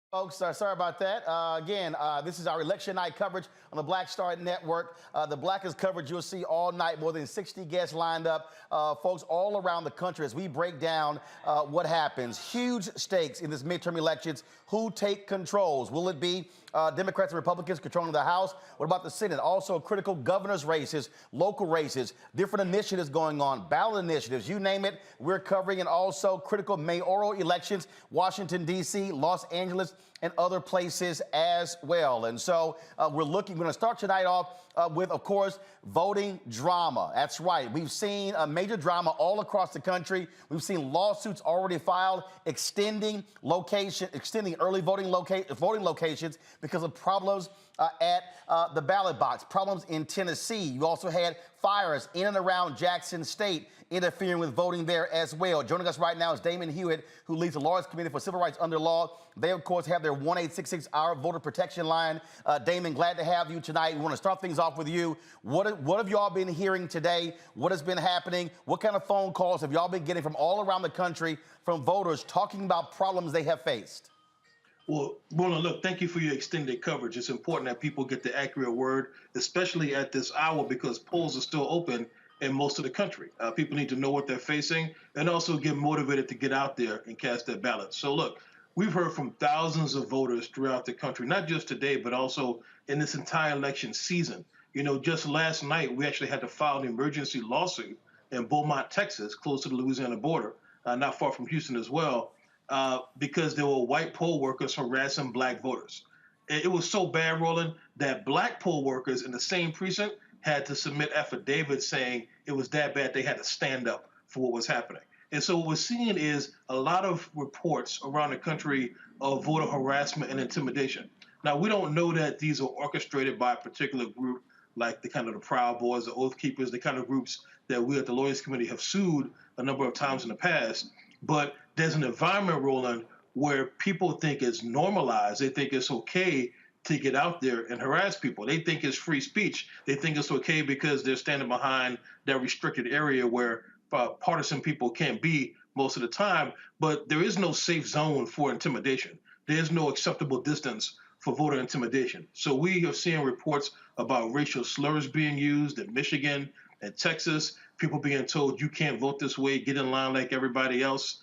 Folks, sorry about that. This is our election night coverage on the Black Star Network. The blackest coverage you'll see all night, more than 60 guests lined up, folks all around the country as we break down what happens. Huge stakes in this midterm elections. Who take controls? Will it be Democrats and Republicans controlling the House? What about the Senate? Also critical governor's races, local races, different initiatives going on, ballot initiatives, you name it, we're covering. And also critical mayoral elections, Washington, D.C., Los Angeles, and other places as well. And so we're going to start tonight off with, of course, voting drama. That's right. We've seen a major drama all across the country. We've seen lawsuits already filed extending early voting locations because of problems at the ballot box, problems in Tennessee. You also had fires in and around Jackson State interfering with voting there as well. Joining us right now is Damon Hewitt, who leads the Lawyers Committee for Civil Rights Under Law. They, of course, have their 1-866-HOUR voter protection line. Damon, glad to have you tonight. We want to start things off with you. What have y'all been hearing today? What has been happening? What kind of phone calls have y'all been getting from all around the country from voters talking about problems they have faced? Well, Roland, look, thank you for your extended coverage. It's important that people get the accurate word, especially at this hour, because polls are still open in most of the country. People need to know what they're facing and also get motivated to get out there and cast their ballots. So, look, we've heard from thousands of voters throughout the country, not just today, but also in this entire election season. You know, just last night, we actually had to file an emergency lawsuit in Beaumont, Texas, close to the Louisiana border, not far from Houston as well, because there were white poll workers harassing black voters. It was so bad, Roland, that black poll workers in the same precinct had to submit affidavits saying it was that bad they had to stand up for what was happening. And so what we're seeing is a lot of reports around the country of voter harassment and intimidation. Now, we don't know that these are orchestrated by a particular group like the kind of the Proud Boys, the Oath Keepers, the kind of groups that we at the Lawyers Committee have sued a number of times in the past. But there's an environment, Roland, where people think it's normalized. They think it's okay to get out there and harass people. They think it's free speech. They think it's okay because they're standing behind that restricted area where partisan people can't be most of the time. But there is no safe zone for intimidation. There's no acceptable distance for voter intimidation. So we are seeing reports about racial slurs being used in Michigan and Texas, people being told you can't vote this way, get in line like everybody else.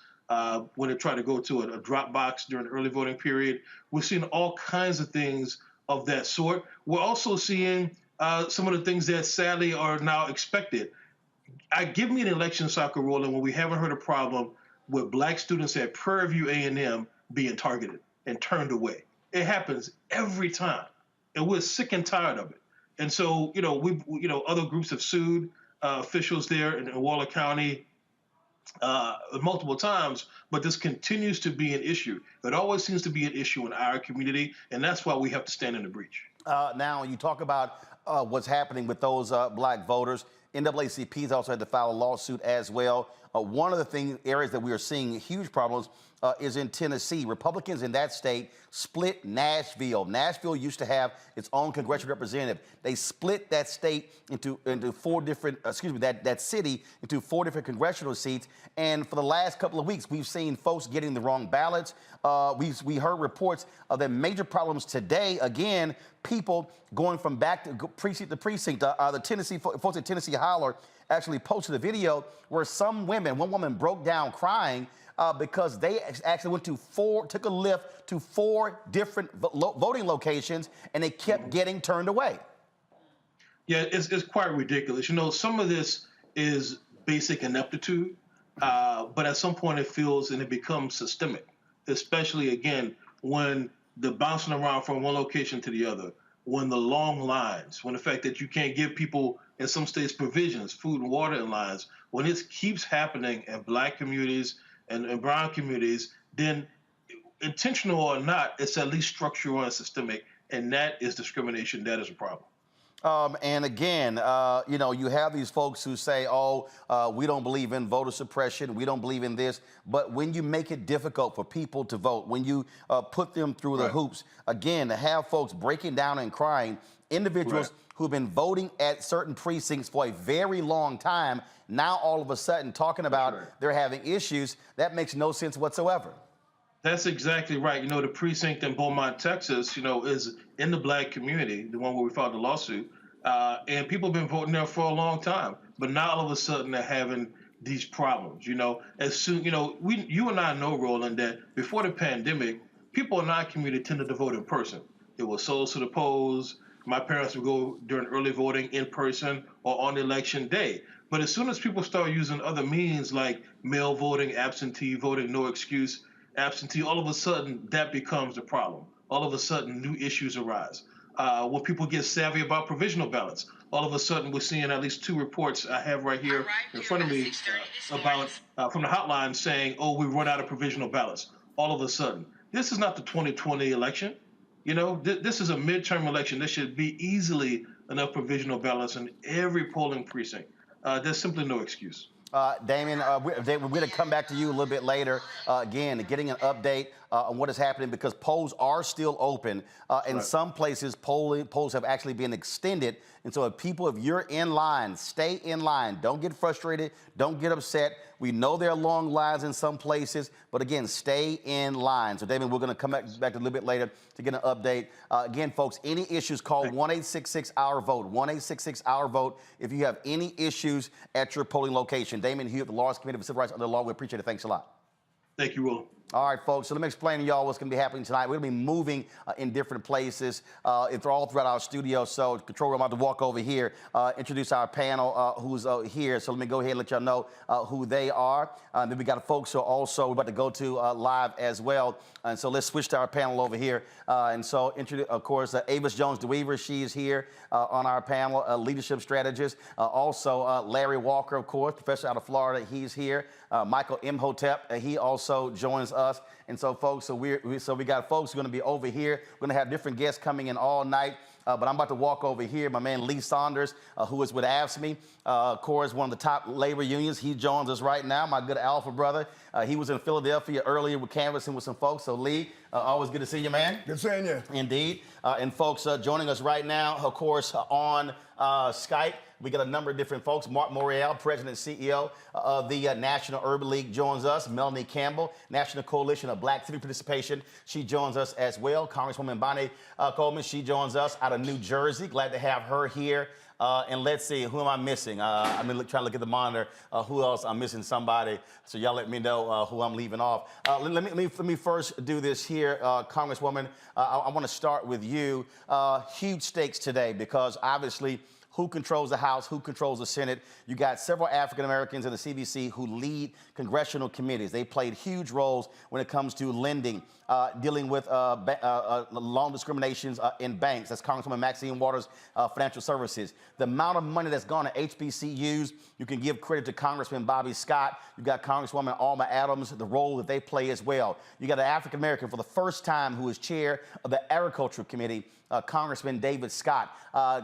When they try to go to a drop box during the early voting period. We're seeing all kinds of things of that sort. We're also seeing some of the things that sadly are now expected. Give me an election cycle, Roland, when we haven't heard a problem with black students at Prairie View A&M being targeted and turned away. It happens every time, and we're sick and tired of it. And so, other groups have sued officials there in Waller County multiple times, but this continues to be an issue. It always seems to be an issue in our community, and that's why we have to stand in the breach. Now, you talk about what's happening with those black voters. NAACP's also had to file a lawsuit as well. One of the areas that we are seeing huge problems is in Tennessee. Republicans in that state split Nashville. Nashville used to have its own congressional representative. They split that state into four different, that city into 4 different congressional seats. And for the last couple of weeks, we've seen folks getting the wrong ballots. We heard reports of the major problems today. Again, people going from back to precinct to precinct. The Tennessee folks at Tennessee Holler actually posted a video where one woman broke down crying because they actually took a lift to 4 different voting locations, and they kept getting turned away. Yeah, it's quite ridiculous. You know, some of this is basic ineptitude, but at some point it becomes systemic, especially, again, when the bouncing around from one location to the other, when the long lines, when the fact that you can't give people in some states provisions, food and water in lines, when it keeps happening in black communities and brown communities, then intentional or not, it's at least structural and systemic, and that is discrimination. That is a problem. And again, you have these folks who say, we don't believe in voter suppression, we don't believe in this. But when you make it difficult for people to vote, when you put them through the hoops, again, to have folks breaking down and crying, individuals who've been voting at certain precincts for a very long time, now all of a sudden talking about they're having issues, that makes no sense whatsoever. That's exactly right. You know, the precinct in Beaumont, Texas, is in the black community, the one where we filed the lawsuit. And people have been voting there for a long time. But now all of a sudden they're having these problems. As soon, you and I know, Roland, that before the pandemic, people in our community tended to vote in person. It was souls to the polls. My parents would go during early voting in person or on election day. But as soon as people start using other means like mail voting, absentee voting, no excuse, absentee, all of a sudden that becomes a problem. All of a sudden, new issues arise. When people get savvy about provisional ballots, all of a sudden we're seeing at least two reports I have right here in front of me about from the hotline saying, "Oh, we run out of provisional ballots." All of a sudden, this is not the 2020 election. This is a midterm election. There should be easily enough provisional ballots in every polling precinct. There's simply no excuse. Damien, we're going to come back to you a little bit later. Again, getting an update on what is happening because polls are still open. In Right. some places, polls have actually been extended. And so if you're in line, stay in line. Don't get frustrated. Don't get upset. We know there are long lines in some places, but again, stay in line. So, Damien, we're going to come back a little bit later to get an update. Again, folks, any issues, call 1-866-OUR-VOTE, 1-866-OUR-VOTE if you have any issues at your polling location. Damien Hugh, the Lawyers Committee for Civil Rights Under the Law. We appreciate it. Thanks a lot. Thank you, Roland. All right, folks, so let me explain to y'all what's going to be happening tonight. We're going to be moving in different places. It's all throughout our studio, so control room, I'm about to walk over here, introduce our panel who's here. So let me go ahead and let y'all know who they are. Then we got folks who are also about to go to live as well. And so let's switch to our panel over here. And so, of course, Avis Jones-DeWeaver, she is here on our panel, leadership strategist. Also, Larry Walker, of course, professor out of Florida, he's here. Michael Imhotep, he also joins us. And so, folks, so we got folks who are going to be over here. We're going to have different guests coming in all night. But I'm about to walk over here. My man Lee Saunders, who is with AFSCME, of course, one of the top labor unions. He joins us right now, my good Alpha brother. He was in Philadelphia earlier with canvassing with some folks. So, Lee, always good to see you, man. Good seeing you. Indeed. And folks joining us right now, of course, on Skype. We got a number of different folks. Mark Morial, President and CEO of the National Urban League, joins us. Melanie Campbell, National Coalition of Black Civic Participation, she joins us as well. Congresswoman Bonnie Coleman, she joins us out of New Jersey. Glad to have her here. And let's see, who am I missing? I'm trying to look at the monitor. Who else? I'm missing somebody. So y'all let me know who I'm leaving off. Let me first do this here, Congresswoman. I want to start with you. Huge stakes today because obviously who controls the House, who controls the Senate. You got several African Americans in the CBC who lead congressional committees. They played huge roles when it comes to lending, dealing with loan discriminations in banks. That's Congresswoman Maxine Waters, Financial Services. The amount of money that's gone to HBCUs, you can give credit to Congressman Bobby Scott. You've got Congresswoman Alma Adams, the role that they play as well. You got an African American for the first time who is chair of the Agricultural Committee, Congressman David Scott,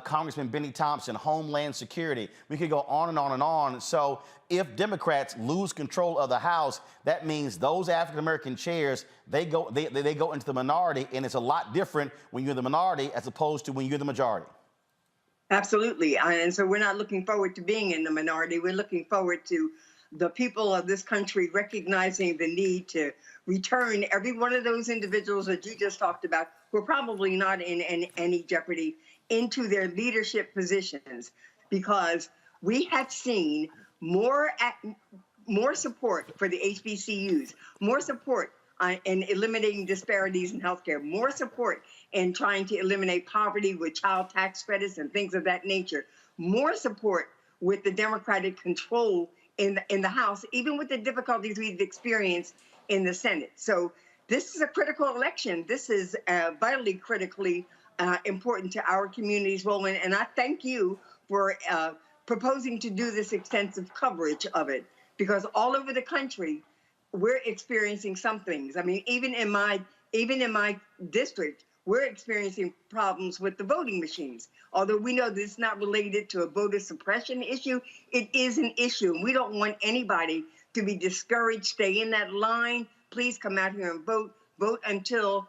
Congressman Benny Thompson, Homeland Security. We could go on and on and on. So if Democrats lose control of the House, that means those African-American chairs, they go into the minority, and it's a lot different when you're the minority as opposed to when you're the majority. Absolutely. And so we're not looking forward to being in the minority. We're looking forward to the people of this country recognizing the need to return every one of those individuals that you just talked about, who are probably not in any jeopardy, into their leadership positions, because we have seen more support for the HBCUs, more support in eliminating disparities in healthcare, more support in trying to eliminate poverty with child tax credits and things of that nature, more support with the Democratic control in the House, even with the difficulties we've experienced in the Senate. So this is a critical election. This is vitally critically important to our community's role. And I thank you for proposing to do this extensive coverage of it, because all over the country, we're experiencing some things. I mean, even in my district, we're experiencing problems with the voting machines. Although we know that it's not related to a voter suppression issue, it is an issue. We don't want anybody to be discouraged. Stay in that line. Please come out here and vote. Vote until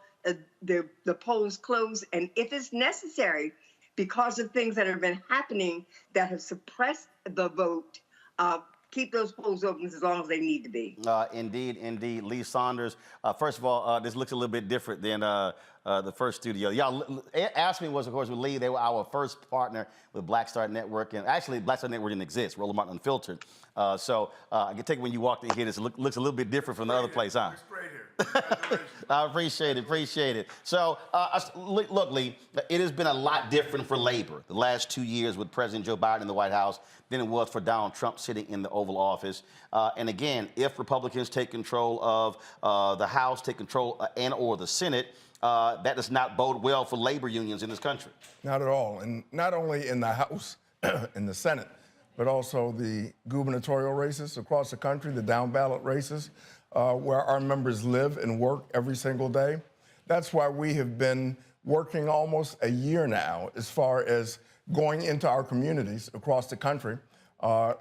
the polls close. And if it's necessary, because of things that have been happening that have suppressed the vote, keep those polls open as long as they need to be. Indeed, indeed. Lee Saunders. First of all, this looks a little bit different than the first studio. Y'all, Ask Me was, of course, with Lee. They were our first partner with Black Star Network. And actually, Black Star Network didn't exist. Roland Martin Unfiltered. So I can take it when you walked in here, this looks a little bit different from the other place, huh? I appreciate it. So, look, Lee, it has been a lot different for labor the last 2 years with President Joe Biden in the White House than it was for Donald Trump sitting in the Oval Office. And again, if Republicans take control of the House, take control and or the Senate, that does not bode well for labor unions in this country. Not at all. And not only in the House, in the Senate, but also the gubernatorial races across the country, the down ballot races, where our members live and work every single day. That's why we have been working almost a year now as far as going into our communities across the country.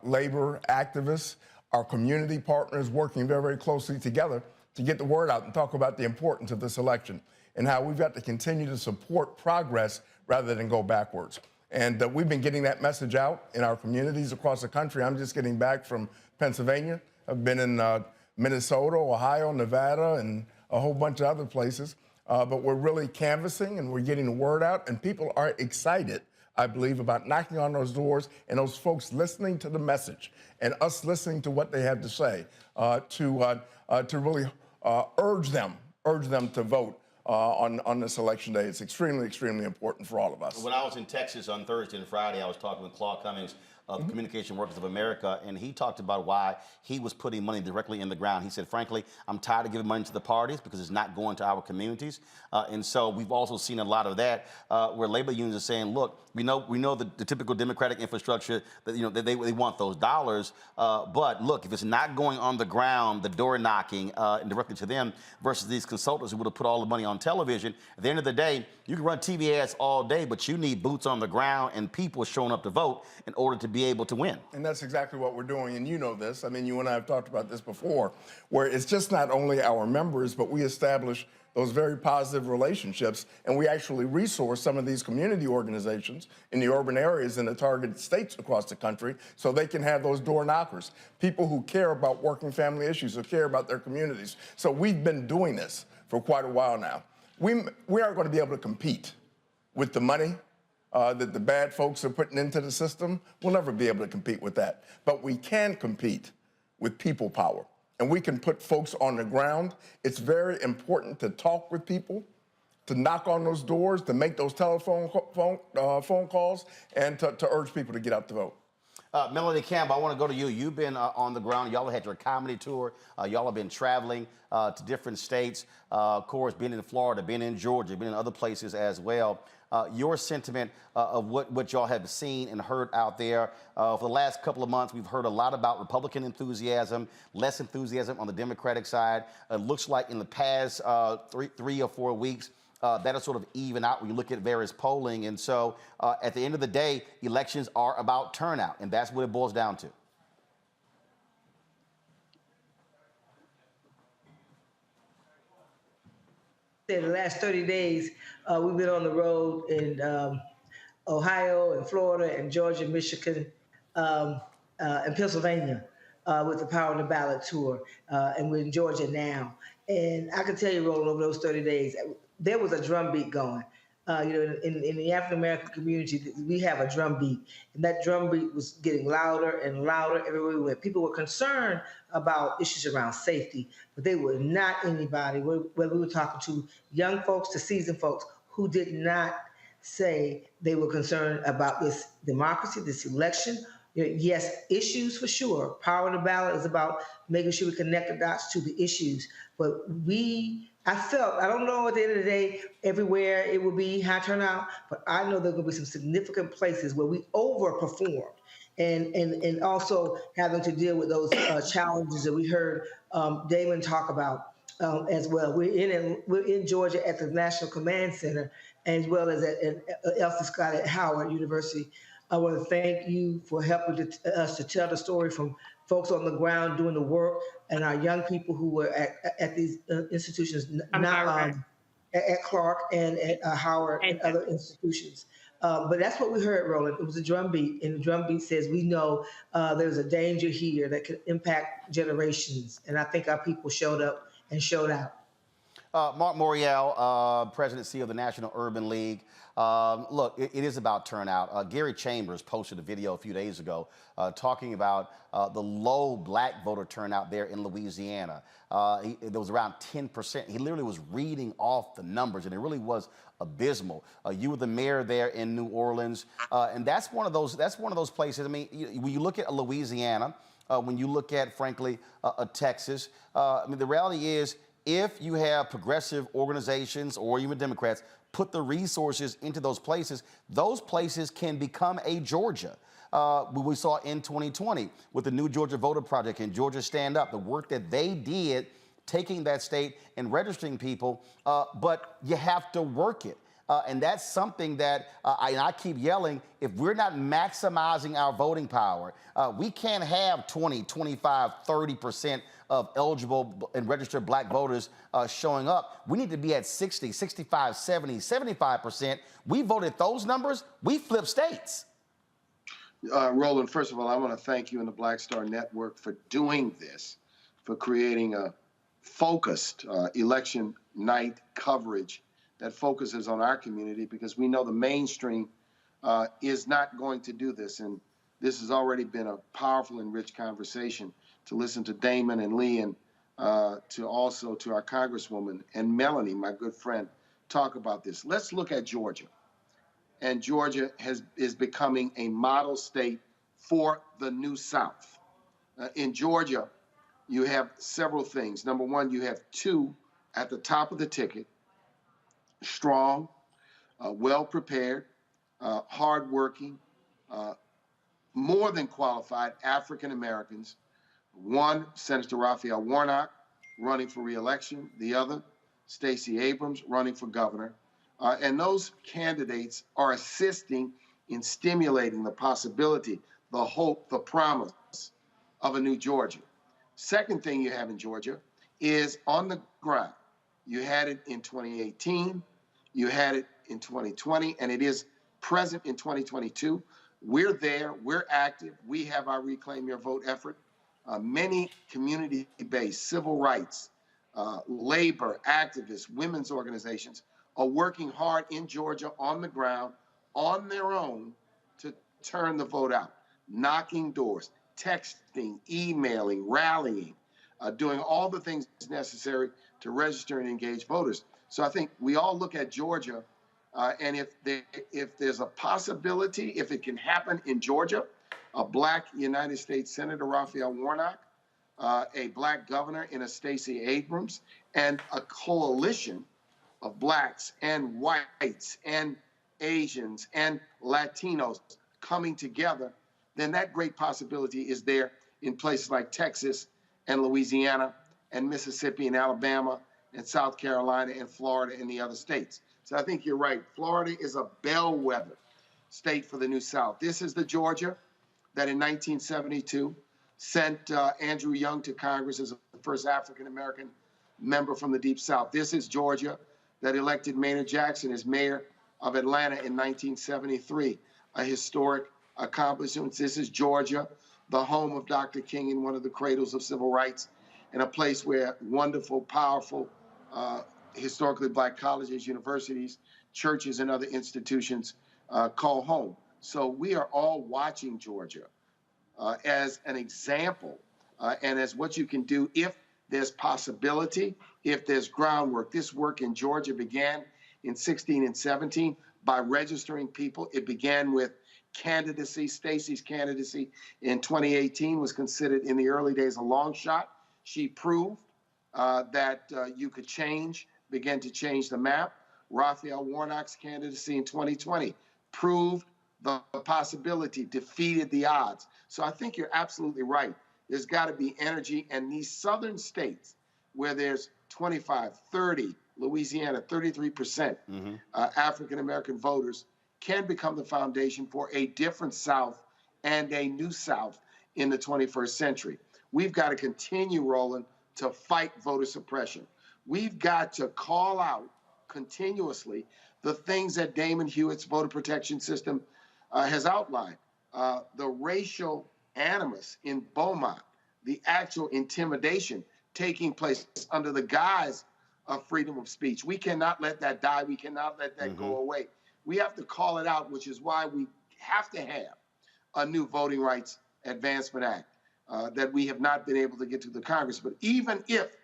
Labor activists, our community partners working very, very closely together to get the word out and talk about the importance of this election and how we've got to continue to support progress rather than go backwards. And we've been getting that message out in our communities across the country. I'm just getting back from Pennsylvania. I've been in Minnesota, Ohio, Nevada, and a whole bunch of other places. But we're really canvassing and we're getting the word out, and people are excited, I believe, about knocking on those doors and those folks listening to the message and us listening to what they have to say to really urge them to vote on this election day. It's extremely, extremely important for all of us. When I was in Texas on Thursday and Friday, I was talking with Claude Cummings of Communication Workers of America, and he talked about why he was putting money directly in the ground. He said, frankly, I'm tired of giving money to the parties because it's not going to our communities. And so we've also seen a lot of that where labor unions are saying, look, we know the typical Democratic infrastructure that they want those dollars, but look, if it's not going on the ground, the door knocking and directly to them versus these consultants who would have put all the money on television, at the end of the day, you can run TV ads all day, but you need boots on the ground and people showing up to vote in order to be able to win. And that's exactly what we're doing, and you know this. I mean, you and I have talked about this before, where it's just not only our members, but we establish those very positive relationships, and we actually resource some of these community organizations in the urban areas in the targeted states across the country so they can have those door knockers, people who care about working family issues, who care about their communities. So we've been doing this for quite a while now. We aren't going to be able to compete with the money that the bad folks are putting into the system. We'll never be able to compete with that. But we can compete with people power. And we can put folks on the ground. It's very important to talk with people, to knock on those doors, to make those telephone phone calls, and to urge people to get out to vote. Melody Campbell, I want to go to you. You've been on the ground. Y'all had your comedy tour. Y'all have been traveling to different states. Of course, being in Florida, being in Georgia, being in other places as well. Your sentiment of what y'all have seen and heard out there. For the last couple of months, we've heard a lot about Republican enthusiasm, less enthusiasm on the Democratic side. It looks like in the past 3 or 4 weeks, that'll sort of even out when you look at various polling. And so at the end of the day, elections are about turnout, and that's what it boils down to. The last 30 days, we've been on the road in Ohio and Florida and Georgia, Michigan, and Pennsylvania with the Power on the Ballot tour. And we're in Georgia now. And I can tell you, Roland, over those 30 days, there was a drumbeat going. In the African-American community, we have a drumbeat, and that drumbeat was getting louder and louder everywhere we went. People were concerned about issues around safety, but they were not anybody, whether we were talking to young folks to seasoned folks, who did not say they were concerned about this democracy, this election. Yes, issues for sure. Power on the ballot is about making sure we connect the dots to the issues, but I don't know at the end of the day, everywhere it will be high turnout, but I know there are going to be some significant places where we overperformed and also having to deal with those challenges that we heard Damon talk about as well. We're in Georgia at the National Command Center, as well as at Elsie Scott at Howard University. I want to thank you for helping us to tell the story from folks on the ground doing the work, and our young people who were at these institutions, at Clark and at Howard and other institutions. But that's what we heard, Roland. It was a drum beat, and the drum beat says, we know there's a danger here that could impact generations. And I think our people showed up and showed out. Mark Morial, President and CEO of the National Urban League. Look, it is about turnout. Gary Chambers posted a video a few days ago talking about the low black voter turnout there in Louisiana. There was around 10%. He literally was reading off the numbers, and it really was abysmal. You were the mayor there in New Orleans, and that's one of those places. I mean, when you look at Louisiana, when you look at, frankly, Texas, I mean, the reality is, if you have progressive organizations or even Democrats put the resources into those places can become a Georgia. We saw in 2020 with the New Georgia Voter Project and Georgia Stand Up, the work that they did taking that state and registering people, but you have to work it. And that's something that I keep yelling, if we're not maximizing our voting power, we can't have 20, 25, 30% of eligible and registered black voters showing up. We need to be at 60, 65, 70, 75%. We voted those numbers, we flip states. Roland, first of all, I want to thank you and the Black Star Network for doing this, for creating a focused election night coverage that focuses on our community, because we know the mainstream is not going to do this. And this has already been a powerful and rich conversation to listen to Damon and Lee, and to our Congresswoman and Melanie, my good friend, talk about this. Let's look at Georgia. And Georgia is becoming a model state for the New South. In Georgia, you have several things. Number one, you have two at the top of the ticket: strong, well-prepared, hardworking, more than qualified African Americans. One, Senator Raphael Warnock, running for re-election. The other, Stacey Abrams, running for governor. And those candidates are assisting in stimulating the possibility, the hope, the promise of a new Georgia. Second thing you have in Georgia is on the ground. You had it in 2018, you had it in 2020, and it is present in 2022. We're there, we're active, we have our Reclaim Your Vote effort. Many community-based civil rights, labor, activists, women's organizations are working hard in Georgia on the ground, on their own, to turn the vote out, knocking doors, texting, emailing, rallying, doing all the things necessary to register and engage voters. So I think we all look at Georgia, and if there's a possibility, if it can happen in Georgia, a black United States Senator Raphael Warnock, a black governor in a Stacey Abrams, and a coalition of blacks and whites and Asians and Latinos coming together, then that great possibility is there in places like Texas and Louisiana and Mississippi and Alabama and South Carolina and Florida and the other states. So I think you're right. Florida is a bellwether state for the New South. This is the Georgia that in 1972 sent Andrew Young to Congress as the first African-American member from the Deep South. This is Georgia that elected Maynard Jackson as mayor of Atlanta in 1973, a historic accomplishment. This is Georgia, the home of Dr. King and one of the cradles of civil rights, and a place where wonderful, powerful, historically black colleges, universities, churches, and other institutions call home. So we are all watching Georgia as an example and as what you can do if there's possibility, if there's groundwork. This work in Georgia began in 16 and 17 by registering people. It began with candidacy. Stacey's candidacy in 2018 was considered in the early days a long shot. She proved that you could begin to change the map. Raphael Warnock's candidacy in 2020 proved the possibility, defeated the odds. So I think you're absolutely right. There's got to be energy, and these southern states where there's 25, 30, Louisiana, 33% African-American voters can become the foundation for a different South and a new South in the 21st century. We've got to continue, Roland, to fight voter suppression. We've got to call out continuously the things that Damon Hewitt's voter protection system has outlined. The racial animus in Beaumont, the actual intimidation taking place under the guise of freedom of speech. We cannot let that die. We cannot let that go away. We have to call it out, which is why we have to have a new Voting Rights Advancement Act that we have not been able to get to the Congress. But even if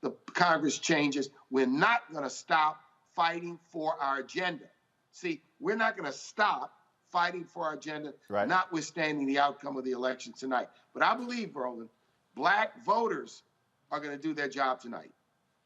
the Congress changes, we're not going to stop fighting for our agenda. See, we're not going to stop fighting for our agenda, notwithstanding the outcome of the election tonight. But I believe, Roland, black voters are going to do their job tonight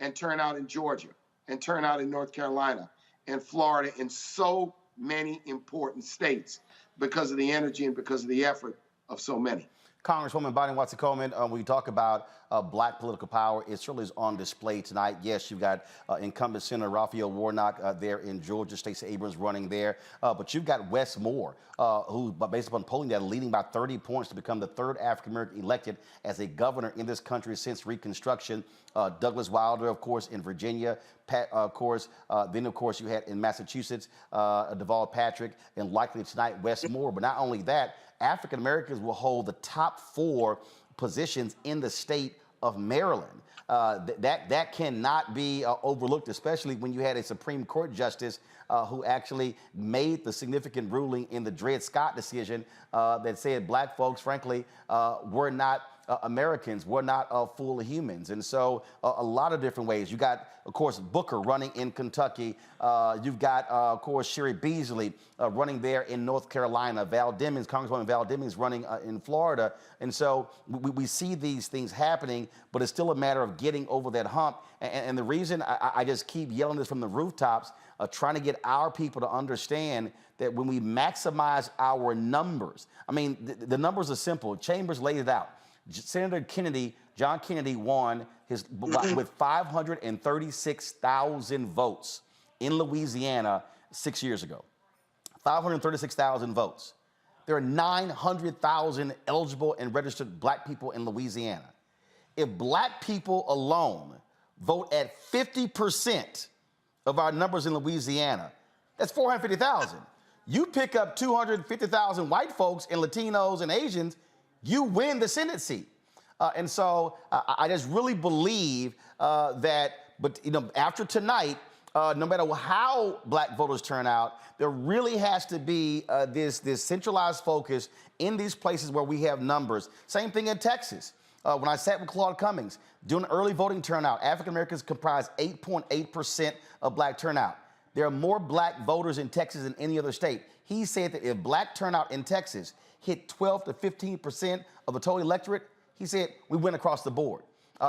and turn out in Georgia and turn out in North Carolina and Florida and so many important states because of the energy and because of the effort of so many. Congresswoman Bonnie Watson-Coleman, when you talk about black political power, it certainly is on display tonight. Yes, you've got incumbent Senator Raphael Warnock there in Georgia, Stacey Abrams running there, but you've got Wes Moore, who, based upon polling data, leading by 30 points to become the third African-American elected as a governor in this country since Reconstruction. Douglas Wilder, of course, in Virginia, Pat, of course, then, of course, you had in Massachusetts, Deval Patrick, and likely tonight, Wes Moore. But not only that, African Americans will hold the top 4 positions in the state of Maryland. That cannot be overlooked, especially when you had a Supreme Court justice who actually made the significant ruling in the Dred Scott decision that said black folks, frankly, were not Americans, were not full humans. And so a lot of different ways. You got, of course, Booker running in Kentucky. You've got, of course, Sherry Beasley running there in North Carolina. Val Demings, Congresswoman Val Demings running in Florida. And so we see these things happening, but it's still a matter of getting over that hump. And the reason I just keep yelling this from the rooftops, trying to get our people to understand that when we maximize our numbers, I mean, the numbers are simple. Chambers laid it out. Senator Kennedy, John Kennedy, won with 536,000 votes in Louisiana 6 years ago. 536,000 votes. There are 900,000 eligible and registered black people in Louisiana. If black people alone vote at 50% of our numbers in Louisiana, that's 450,000. You pick up 250,000 white folks and Latinos and Asians, you win the Senate seat. And so I just really believe that, but after tonight, no matter how black voters turn out, there really has to be this centralized focus in these places where we have numbers. Same thing in Texas. When I sat with Claude Cummings, doing early voting turnout, African Americans comprise 8.8% of black turnout. There are more black voters in Texas than any other state. He said that if black turnout in Texas hit 12 to 15% of the total electorate, he said we went across the board.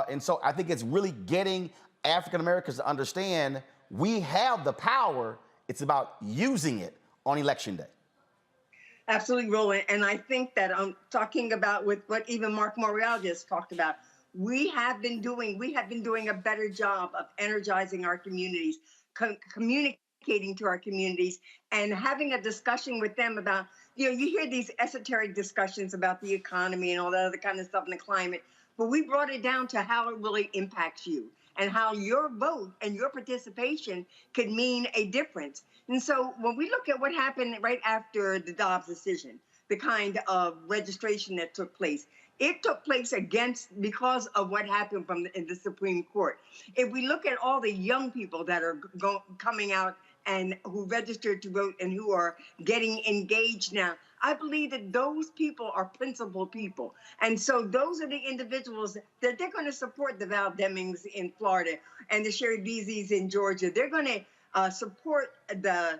And so I think it's really getting African Americans to understand we have the power. It's about using it on Election Day. Absolutely, Roland. And I think that I'm talking about with what even Mark Morial just talked about. We have been doing a better job of energizing our communities, communicating to our communities, and having a discussion with them about, you hear these esoteric discussions about the economy and all that other kind of stuff and the climate, but we brought it down to how it really impacts you and how your vote and your participation could mean a difference. And so when we look at what happened right after the Dobbs decision, the kind of registration that took place, it took place because of what happened in the Supreme Court. If we look at all the young people that are coming out and who registered to vote and who are getting engaged now, I believe that those people are principled people. And so those are the individuals that they're going to support the Val Demings in Florida and the Sherry Beasleys in Georgia. They're going to support the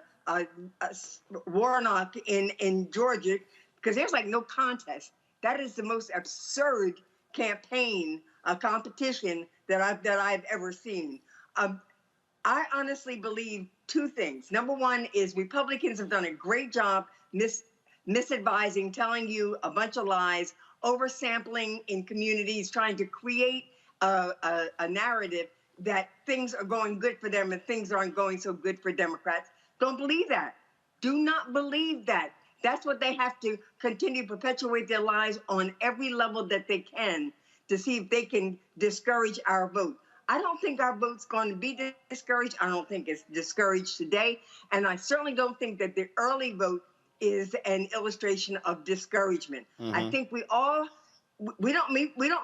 Warnock in Georgia because there's like no contest. That is the most absurd campaign competition that I've ever seen. I honestly believe two things. Number one is Republicans have done a great job misadvising, telling you a bunch of lies, oversampling in communities, trying to create a narrative that things are going good for them and things aren't going so good for Democrats. Don't believe that. Do not believe that. That's what they have to continue to perpetuate their lies on every level that they can to see if they can discourage our vote. I don't think our vote's going to be discouraged. I don't think it's discouraged today. And I certainly don't think that the early vote is an illustration of discouragement. I think we don't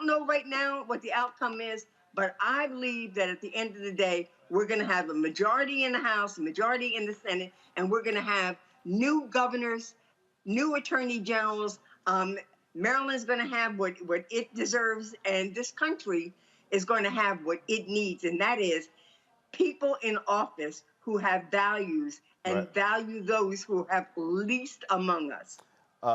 know right now what the outcome is, but I believe that at the end of the day, we're going to have a majority in the House, a majority in the Senate, and we're going to have new governors, new attorney generals. Maryland's going to have what it deserves, and this country is going to have what it needs, and that is people in office who have values and value those who have least among us.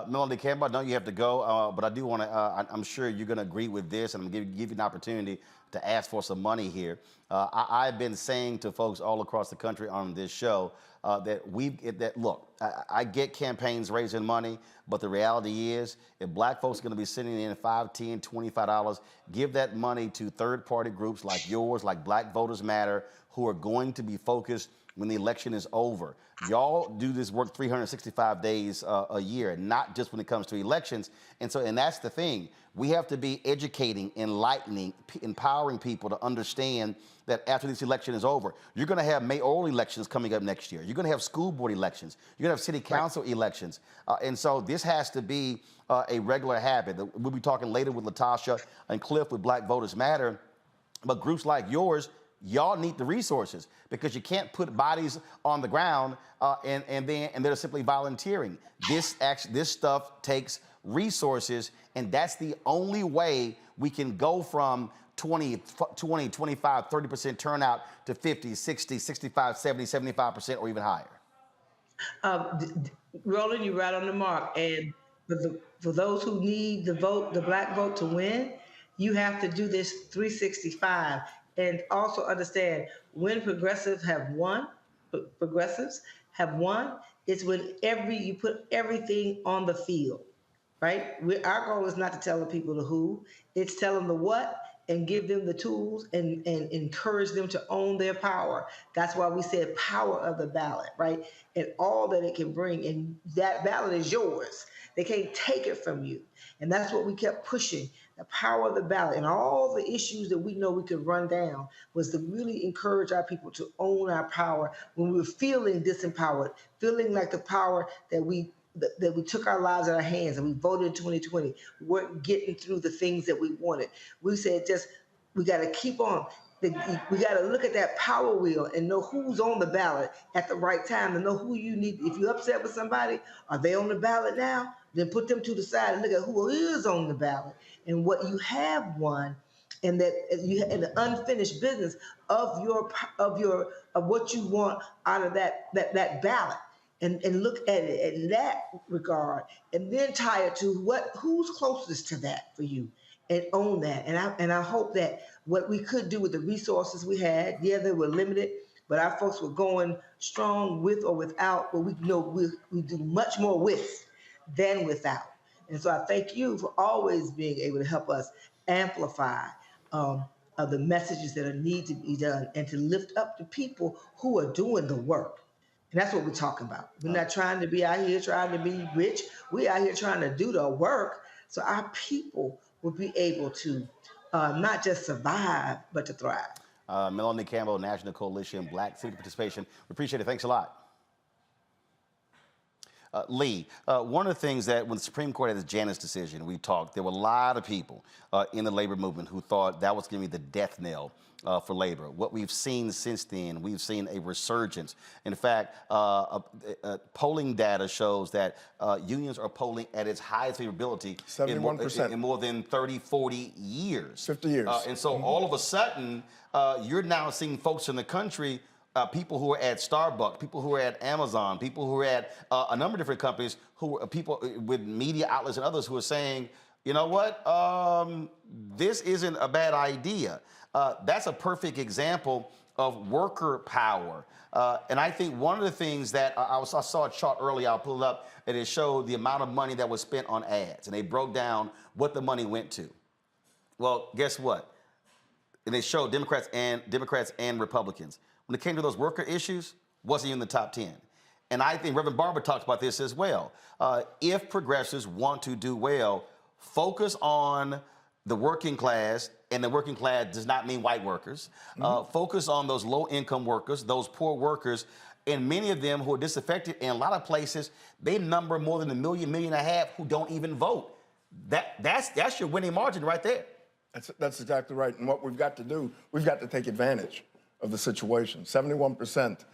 Melanie Campbell, I know you have to go, but I do want to, I'm sure you're going to agree with this, and I'm going to give you an opportunity to ask for some money here. I've been saying to folks all across the country on this show look, I get campaigns raising money, but the reality is if black folks are going to be sending in $5, $10, $25, give that money to third-party groups like yours, like Black Voters Matter, who are going to be focused when the election is over. Y'all do this work 365 days a year, not just when it comes to elections. And that's the thing. We have to be educating, enlightening, empowering people to understand that after this election is over, you're going to have mayoral elections coming up next year. You're going to have school board elections. You're going to have city council elections. And so this has to be a regular habit. We'll be talking later with Latasha and Cliff with Black Voters Matter. But groups like yours, y'all need the resources because you can't put bodies on the ground and they're simply volunteering. This stuff takes resources, and that's the only way we can go from 20, 25, 30% turnout to 50, 60, 65, 70, 75%, or even higher. Roland, you're right on the mark. And for those who need the vote, the black vote to win, you have to do this 365. And also understand when progressives have won, it's when you put everything on the field, right? Our goal is not to tell the people the who, it's tell them the what and give them the tools and encourage them to own their power. That's why we said power of the ballot, right? And all that it can bring. And that ballot is yours. They can't take it from you. And that's what we kept pushing. The power of the ballot and all the issues that we know we could run down was to really encourage our people to own our power when we were feeling disempowered, feeling like the power that we took our lives in our hands and we voted in 2020, we weren't getting through the things that we wanted. We said we got to keep on. We got to look at that power wheel and know who's on the ballot at the right time and know who you need. If you're upset with somebody, are they on the ballot now? Then put them to the side and look at who is on the ballot and what you have won, and that you in the unfinished business of what you want out of that ballot, and look at it in that regard, and then tie it to who's closest to that for you, and own that. And I hope that what we could do with the resources we had, yeah, they were limited, but our folks were going strong with or without, but we know we do much more with than without. And so I thank you for always being able to help us amplify the messages that need to be done and to lift up the people who are doing the work. And that's what we're talking about. We're not trying to be out here trying to be rich. We're out here trying to do the work so our people will be able to not just survive, but to thrive. Melanie Campbell, National Coalition, Black Civic Participation. We appreciate it. Thanks a lot. Lee, one of the things that when the Supreme Court had its Janus decision, we talked, there were a lot of people in the labor movement who thought that was going to be the death knell for labor. What we've seen since then, we've seen a resurgence. In fact, polling data shows that unions are polling at its highest favorability 71% in more than 30, 40 years. 50 years. And so all of a sudden, you're now seeing folks in the country, people who are at Starbucks, people who are at Amazon, people who are at a number of different companies, people with media outlets and others who are saying, you know what, this isn't a bad idea. That's a perfect example of worker power. And I think one of the things that I saw a chart earlier, I'll pull it up, and it showed the amount of money that was spent on ads. And they broke down what the money went to. Well, guess what? And they showed Democrats and Republicans. When it came to those worker issues, wasn't even in the top 10. And I think Reverend Barber talked about this as well. If progressives want to do well, focus on the working class, and the working class does not mean white workers. Focus on those low-income workers, those poor workers, and many of them who are disaffected. In a lot of places, they number more than 1.5 million who don't even vote. That's your winning margin right there. That's exactly right. And what we've got to do, we've got to take advantage of the situation. 71%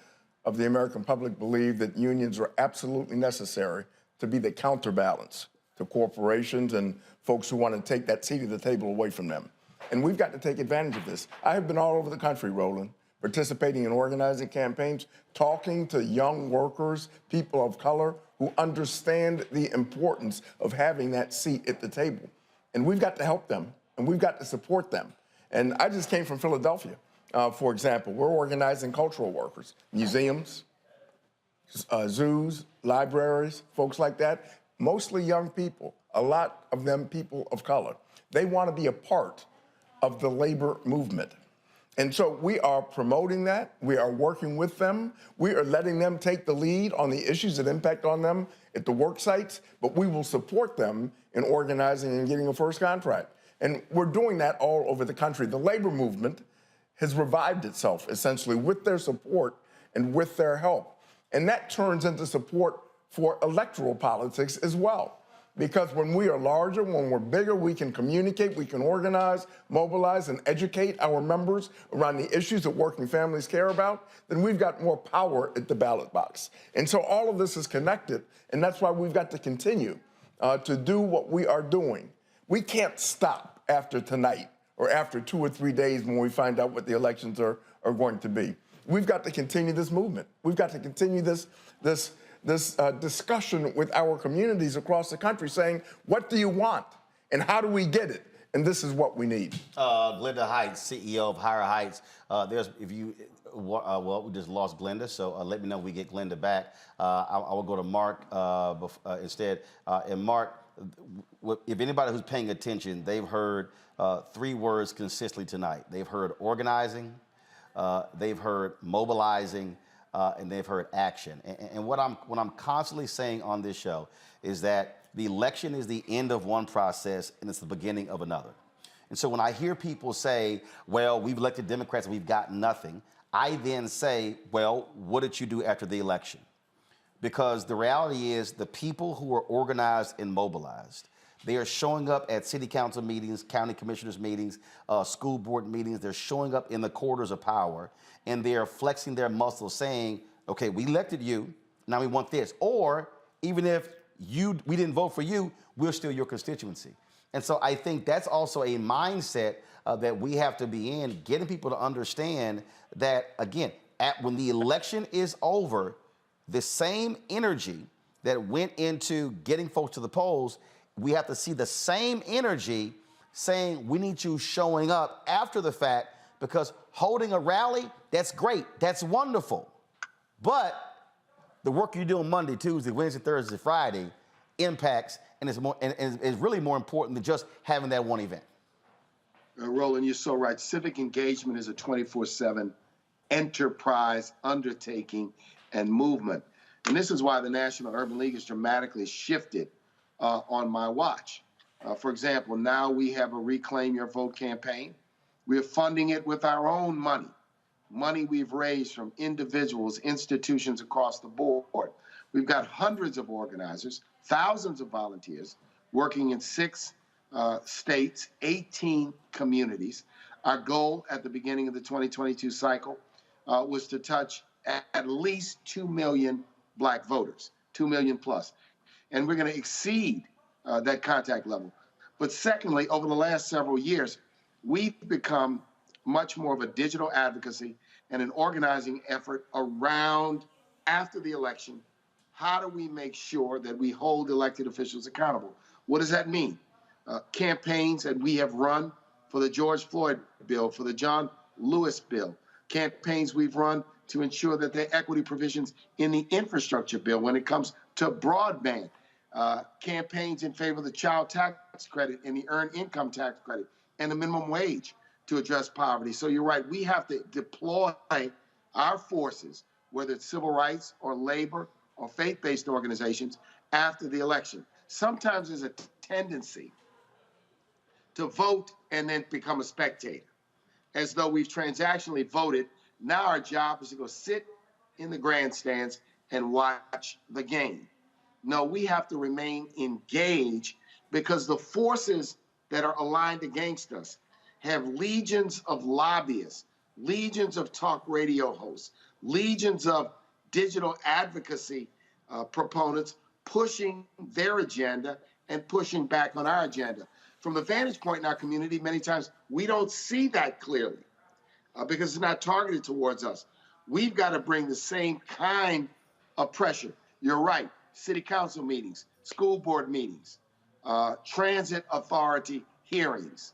of the American public believe that unions are absolutely necessary to be the counterbalance to corporations and folks who want to take that seat at the table away from them. And we've got to take advantage of this. I have been all over the country, Roland, participating in organizing campaigns, talking to young workers, people of color who understand the importance of having that seat at the table. And we've got to help them, and we've got to support them. And I just came from Philadelphia, for example. We're organizing cultural workers, museums, zoos, libraries, folks like that, mostly young people, a lot of them people of color. They want to be a part of the labor movement. And so we are promoting that. We are working with them. We are letting them take the lead on the issues that impact on them at the work sites, but we will support them in organizing and getting a first contract. And we're doing that all over the country. The labor movement has revived itself, essentially, with their support and with their help. And that turns into support for electoral politics as well. Because when we are larger, when we're bigger, we can communicate, we can organize, mobilize, and educate our members around the issues that working families care about, then we've got more power at the ballot box. And so all of this is connected, and that's why we've got to continue to do what we are doing. We can't stop after tonight or after 2 or 3 days when we find out what the elections are going to be. We've got to continue this movement. We've got to continue this discussion with our communities across the country saying, what do you want and how do we get it? And this is what we need. Glenda Heights, CEO of Higher Heights. We just lost Glenda, so let me know if we get Glenda back. I will go to Mark instead. And Mark, if anybody who's paying attention, they've heard 3 words consistently tonight. They've heard organizing, they've heard mobilizing, and they've heard action. And what I'm constantly saying on this show is that the election is the end of one process and it's the beginning of another. And so when I hear people say, well, we've elected Democrats and we've got nothing, I then say, well, what did you do after the election? Because the reality is the people who are organized and mobilized, they are showing up at city council meetings, county commissioners meetings, school board meetings. They're showing up in the corridors of power, and they are flexing their muscles saying, okay, we elected you, now we want this. Or even if we didn't vote for you, we're still your constituency. And so I think that's also a mindset that we have to be in, getting people to understand that, again, when the election is over, the same energy that went into getting folks to the polls, we have to see the same energy saying we need you showing up after the fact, because holding a rally, that's great, that's wonderful. But the work you do on Monday, Tuesday, Wednesday, Thursday, Friday impacts and is really more important than just having that one event. Roland, you're so right. Civic engagement is a 24/7 enterprise, undertaking, and movement. And this is why the National Urban League has dramatically shifted on my watch. For example, now we have a Reclaim Your Vote campaign. We are funding it with our own money we've raised from individuals, institutions across the board. We've got hundreds of organizers, thousands of volunteers working in 6 states, 18 communities. Our goal at the beginning of the 2022 cycle was to touch at least 2 million Black voters, 2 million plus. And we're going to exceed that contact level. But secondly, over the last several years, we've become much more of a digital advocacy and an organizing effort around, after the election, how do we make sure that we hold elected officials accountable? What does that mean? Campaigns that we have run for the George Floyd bill, for the John Lewis bill, campaigns we've run to ensure that there are equity provisions in the infrastructure bill when it comes to broadband, campaigns in favor of the child tax credit and the earned income tax credit and the minimum wage to address poverty. So you're right, we have to deploy our forces, whether it's civil rights or labor or faith-based organizations, after the election. Sometimes there's a tendency to vote and then become a spectator, as though we've transactionally voted. Now our job is to go sit in the grandstands and watch the game. No, we have to remain engaged, because the forces that are aligned against us have legions of lobbyists, legions of talk radio hosts, legions of digital advocacy proponents pushing their agenda and pushing back on our agenda. From the vantage point in our community, many times we don't see that clearly because it's not targeted towards us. We've got to bring the same kind of pressure. You're right. City council meetings, school board meetings, transit authority hearings,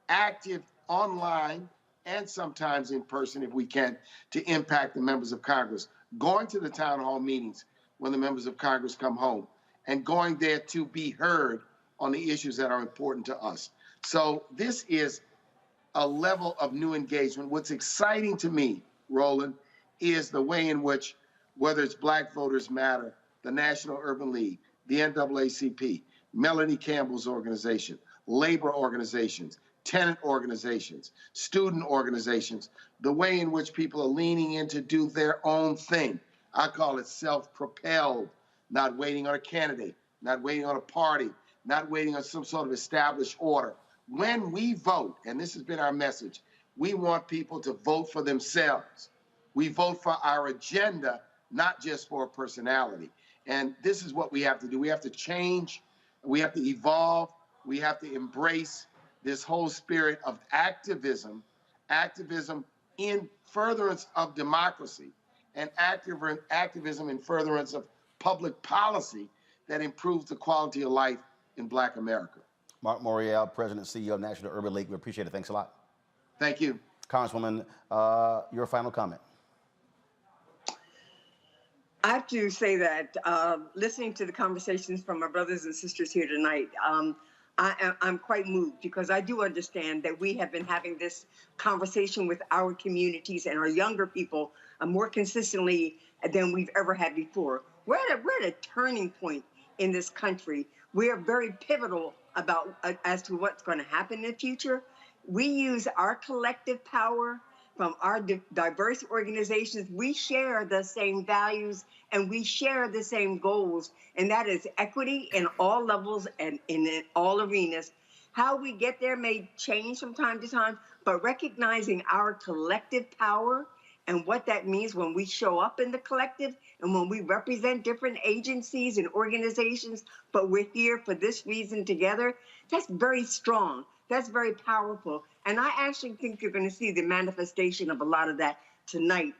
active online and sometimes in person if we can, to impact the members of Congress, going to the town hall meetings when the members of Congress come home, and going there to be heard on the issues that are important to us. So this is a level of new engagement. What's exciting to me, Roland, is the way in which, whether it's Black Voters Matter, the National Urban League, the NAACP, Melanie Campbell's organization, labor organizations, tenant organizations, student organizations, the way in which people are leaning in to do their own thing. I call it self-propelled, not waiting on a candidate, not waiting on a party, not waiting on some sort of established order. When we vote, and this has been our message, we want people to vote for themselves. We vote for our agenda, not just for a personality. And this is what we have to do. We have to change, we have to evolve, we have to embrace this whole spirit of activism in furtherance of democracy, and activism in furtherance of public policy that improves the quality of life in Black America. Mark Morial, President and CEO of National Urban League. We appreciate it. Thanks a lot. Thank you. Congresswoman, your final comment. I have to say that listening to the conversations from my brothers and sisters here tonight, I'm quite moved, because I do understand that we have been having this conversation with our communities and our younger people more consistently than we've ever had before. We're at a turning point in this country. We are very pivotal about as to what's going to happen in the future. We use our collective power from our diverse organizations. We share the same values and we share the same goals, and that is equity in all levels and in all arenas. How we get there may change from time to time, but recognizing our collective power and what that means when we show up in the collective and when we represent different agencies and organizations, but we're here for this reason together, that's very strong. That's very powerful. And I actually think you're going to see the manifestation of a lot of that tonight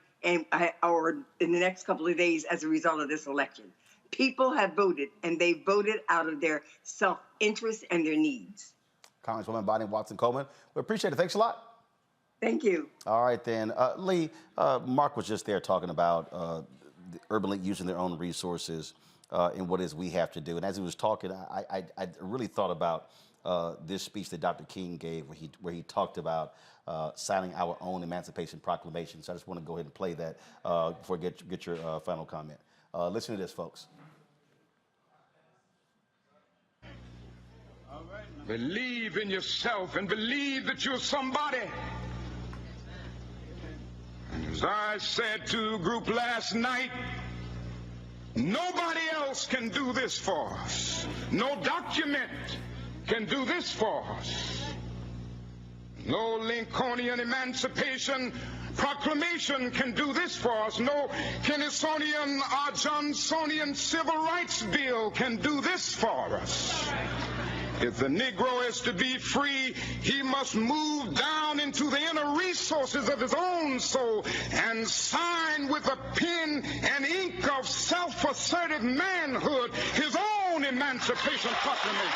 or in the next couple of days as a result of this election. People have voted, and they voted out of their self-interest and their needs. Congresswoman Bonnie Watson Coleman, we appreciate it. Thanks a lot. Thank you. All right, then. Lee, Mark was just there talking about the Urban League using their own resources and what it is we have to do. And as he was talking, I really thought about this speech that Dr. King gave, where he talked about signing our own Emancipation Proclamation. So I just want to go ahead and play that before I get your final comment. Listen to this, folks. Believe in yourself and believe that you're somebody. And as I said to a group last night, nobody else can do this for us. No document can do this for us. No Lincolnian Emancipation Proclamation can do this for us. No Kennedysonian or Johnsonian Civil Rights Bill can do this for us. If the Negro is to be free, he must move down into the inner resources of his own soul and sign with a pen and ink of self-assertive manhood his own Emancipation Proclamation.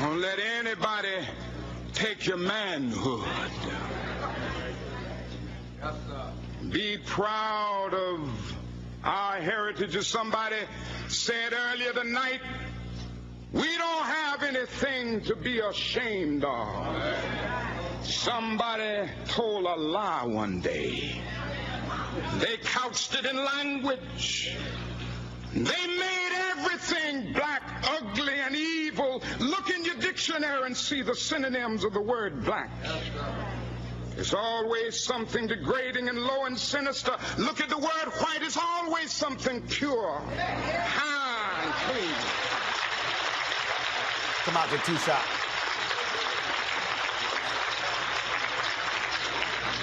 Don't let anybody take your manhood. Be proud of our heritage. As somebody said earlier tonight, we don't have anything to be ashamed of. Somebody told a lie one day. They couched it in language. They made everything black, ugly, and evil. Look in your dictionary and see the synonyms of the word black. There's always something degrading and low and sinister. Look at the word white. It's always something pure, high, and clean. Come out, get 2 shots.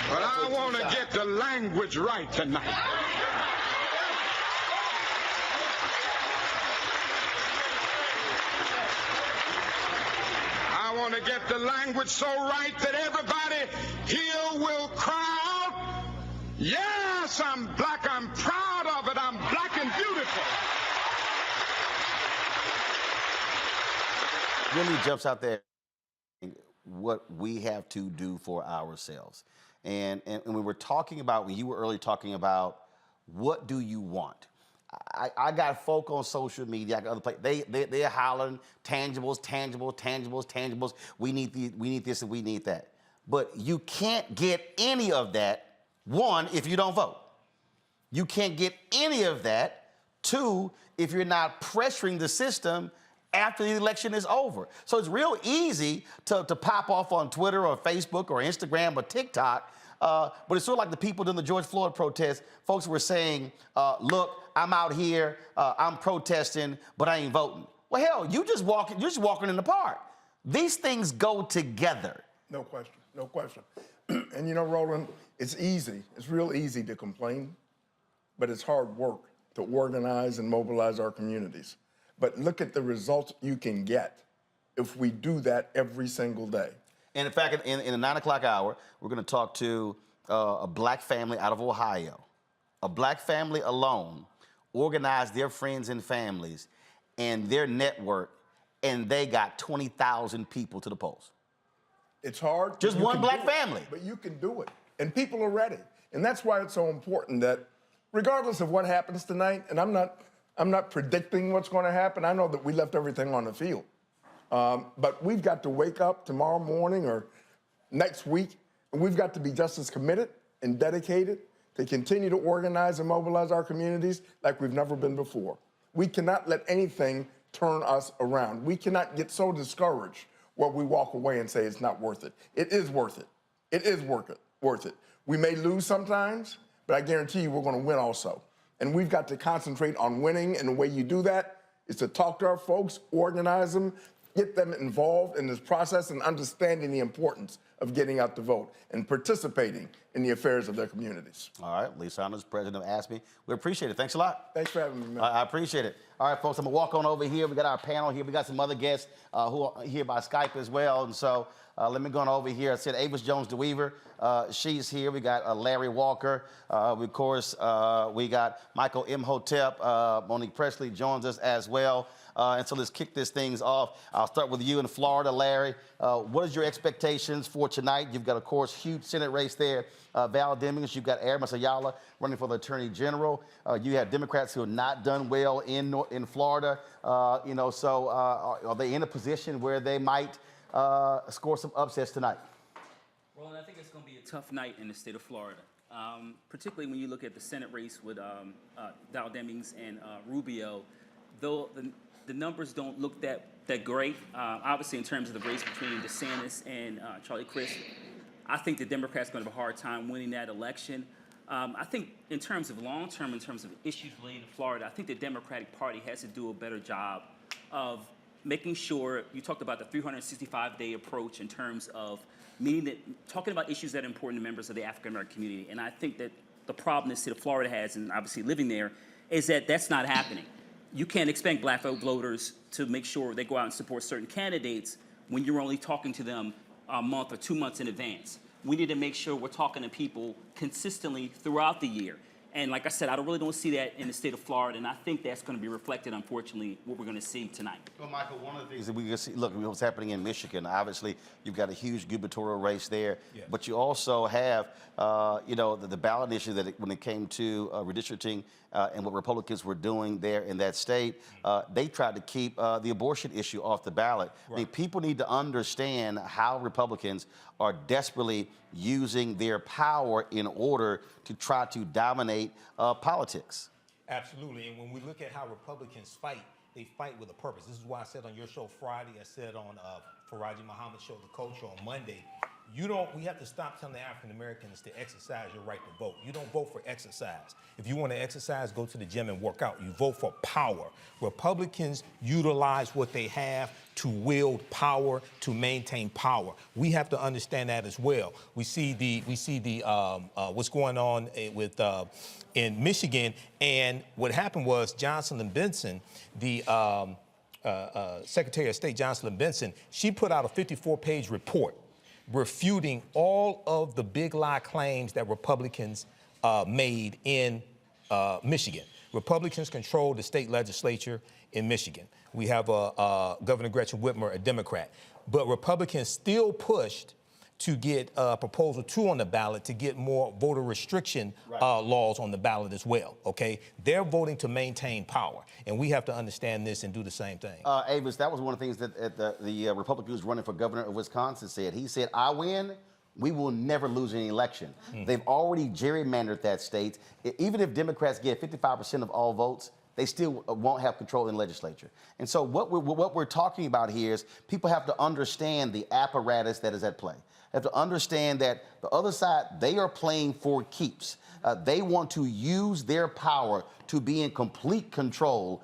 But I want to get the language right tonight. I want to get the language so right that everybody here will cry out, yes, I'm black, I'm proud of it, I'm black and beautiful. Really jumps out there what we have to do for ourselves. And when we're talking about, when you were earlier talking about, what do you want? I got folk on social media, I got other places, they're hollering tangibles, tangibles, tangibles, tangibles. We need this and we need that. But you can't get any of that, 1, if you don't vote. You can't get any of that, 2, if you're not pressuring the system after the election is over. So it's real easy to pop off on Twitter or Facebook or Instagram or TikTok. But it's sort of like the people during the George Floyd protest. Folks were saying, look, I'm out here, I'm protesting, but I ain't voting. Well, hell, you're just walking in the park. These things go together. No question, no question. And you know, Roland, it's easy. It's real easy to complain, but it's hard work to organize and mobilize our communities. But look at the results you can get if we do that every single day. And in fact, in the 9 o'clock hour, we're going to talk to a black family out of Ohio. A black family alone organized their friends and families and their network, and they got 20,000 people to the polls. It's hard. Just one black family. But you can do it. And people are ready. And that's why it's so important that regardless of what happens tonight, and I'm not predicting what's going to happen. I know that we left everything on the field. But we've got to wake up tomorrow morning or next week, and we've got to be just as committed and dedicated to continue to organize and mobilize our communities like we've never been before. We cannot let anything turn us around. We cannot get so discouraged where we walk away and say it's not worth it. It is worth it. It is worth it. We may lose sometimes, but I guarantee you we're going to win also. And we've got to concentrate on winning, and the way you do that is to talk to our folks, organize them, get them involved in this process and understanding the importance of getting out to vote and participating in the affairs of their communities. All right, Lee Saunders, president of ASME. We appreciate it. Thanks a lot. Thanks for having me, man. I appreciate it. All right, folks, I'm going to walk on over here. We got our panel here. We got some other guests who are here by Skype as well. And so let me go on over here. I said Avis Jones-DeWeaver. She's here. We got Larry Walker. Of course, we got Michael Imhotep. Monique Presley joins us as well. And so let's kick this things off. I'll start with you in Florida, Larry. What is your expectations for tonight? You've got, of course, huge Senate race there. Val Demings, you've got Aramis Ayala running for the Attorney General. You have Democrats who have not done well in Florida. So are they in a position where they might score some upsets tonight? Roland, I think it's going to be a tough night in the state of Florida, particularly when you look at the Senate race with Val Demings and Rubio. Though the numbers don't look that great, obviously in terms of the race between DeSantis and Charlie Crist, I think the Democrats are going to have a hard time winning that election. I think in terms of long-term, in terms of issues related to Florida, I think the Democratic Party has to do a better job of making sure, you talked about the 365-day approach in terms of talking about issues that are important to members of the African-American community. And I think that the problem the state of Florida has, and obviously living there, is that that's not happening. You can't expect black voters to make sure they go out and support certain candidates when you're only talking to them a month or 2 months in advance. We need to make sure we're talking to people consistently throughout the year. And like I said, I really don't see that in the state of Florida, and I think that's going to be reflected, unfortunately, what we're going to see tonight. Well, Michael, one of the things that we can see, look, what's happening in Michigan, obviously, you've got a huge gubernatorial race there, but you also have, the ballot issue that when it came to redistricting and what Republicans were doing there in that state, they tried to keep the abortion issue off the ballot. I mean, people need to understand how Republicans are desperately using their power in order to try to dominate politics. Absolutely, and when we look at how Republicans fight, they fight with a purpose. This is why I said on your show Friday, I said on Faraji Muhammad's show, The Culture, on Monday, we have to stop telling the African Americans to exercise your right to vote. You don't vote for exercise. If you want to exercise, go to the gym and work out. You vote for power. Republicans utilize what they have to wield power, to maintain power. We have to understand that as well. We see the what's going on with in Michigan, and what happened was Jocelyn Benson, the Secretary of State Jocelyn Benson, she put out a 54-page report refuting all of the big lie claims that Republicans made in Michigan. Republicans control the state legislature in Michigan. We have Governor Gretchen Whitmer, a Democrat. But Republicans still pushed to get Proposal 2 on the ballot to get more voter restriction laws on the ballot as well, okay? They're voting to maintain power, and we have to understand this and do the same thing. Avis, that was one of the things that the Republican who's running for governor of Wisconsin said. He said, I win, we will never lose an election. They've already gerrymandered that state. Even if Democrats get 55% of all votes, they still won't have control in the legislature. And so what we're talking about here is people have to understand the apparatus that is at play. They have to understand that the other side, they are playing for keeps. They want to use their power to be in complete control.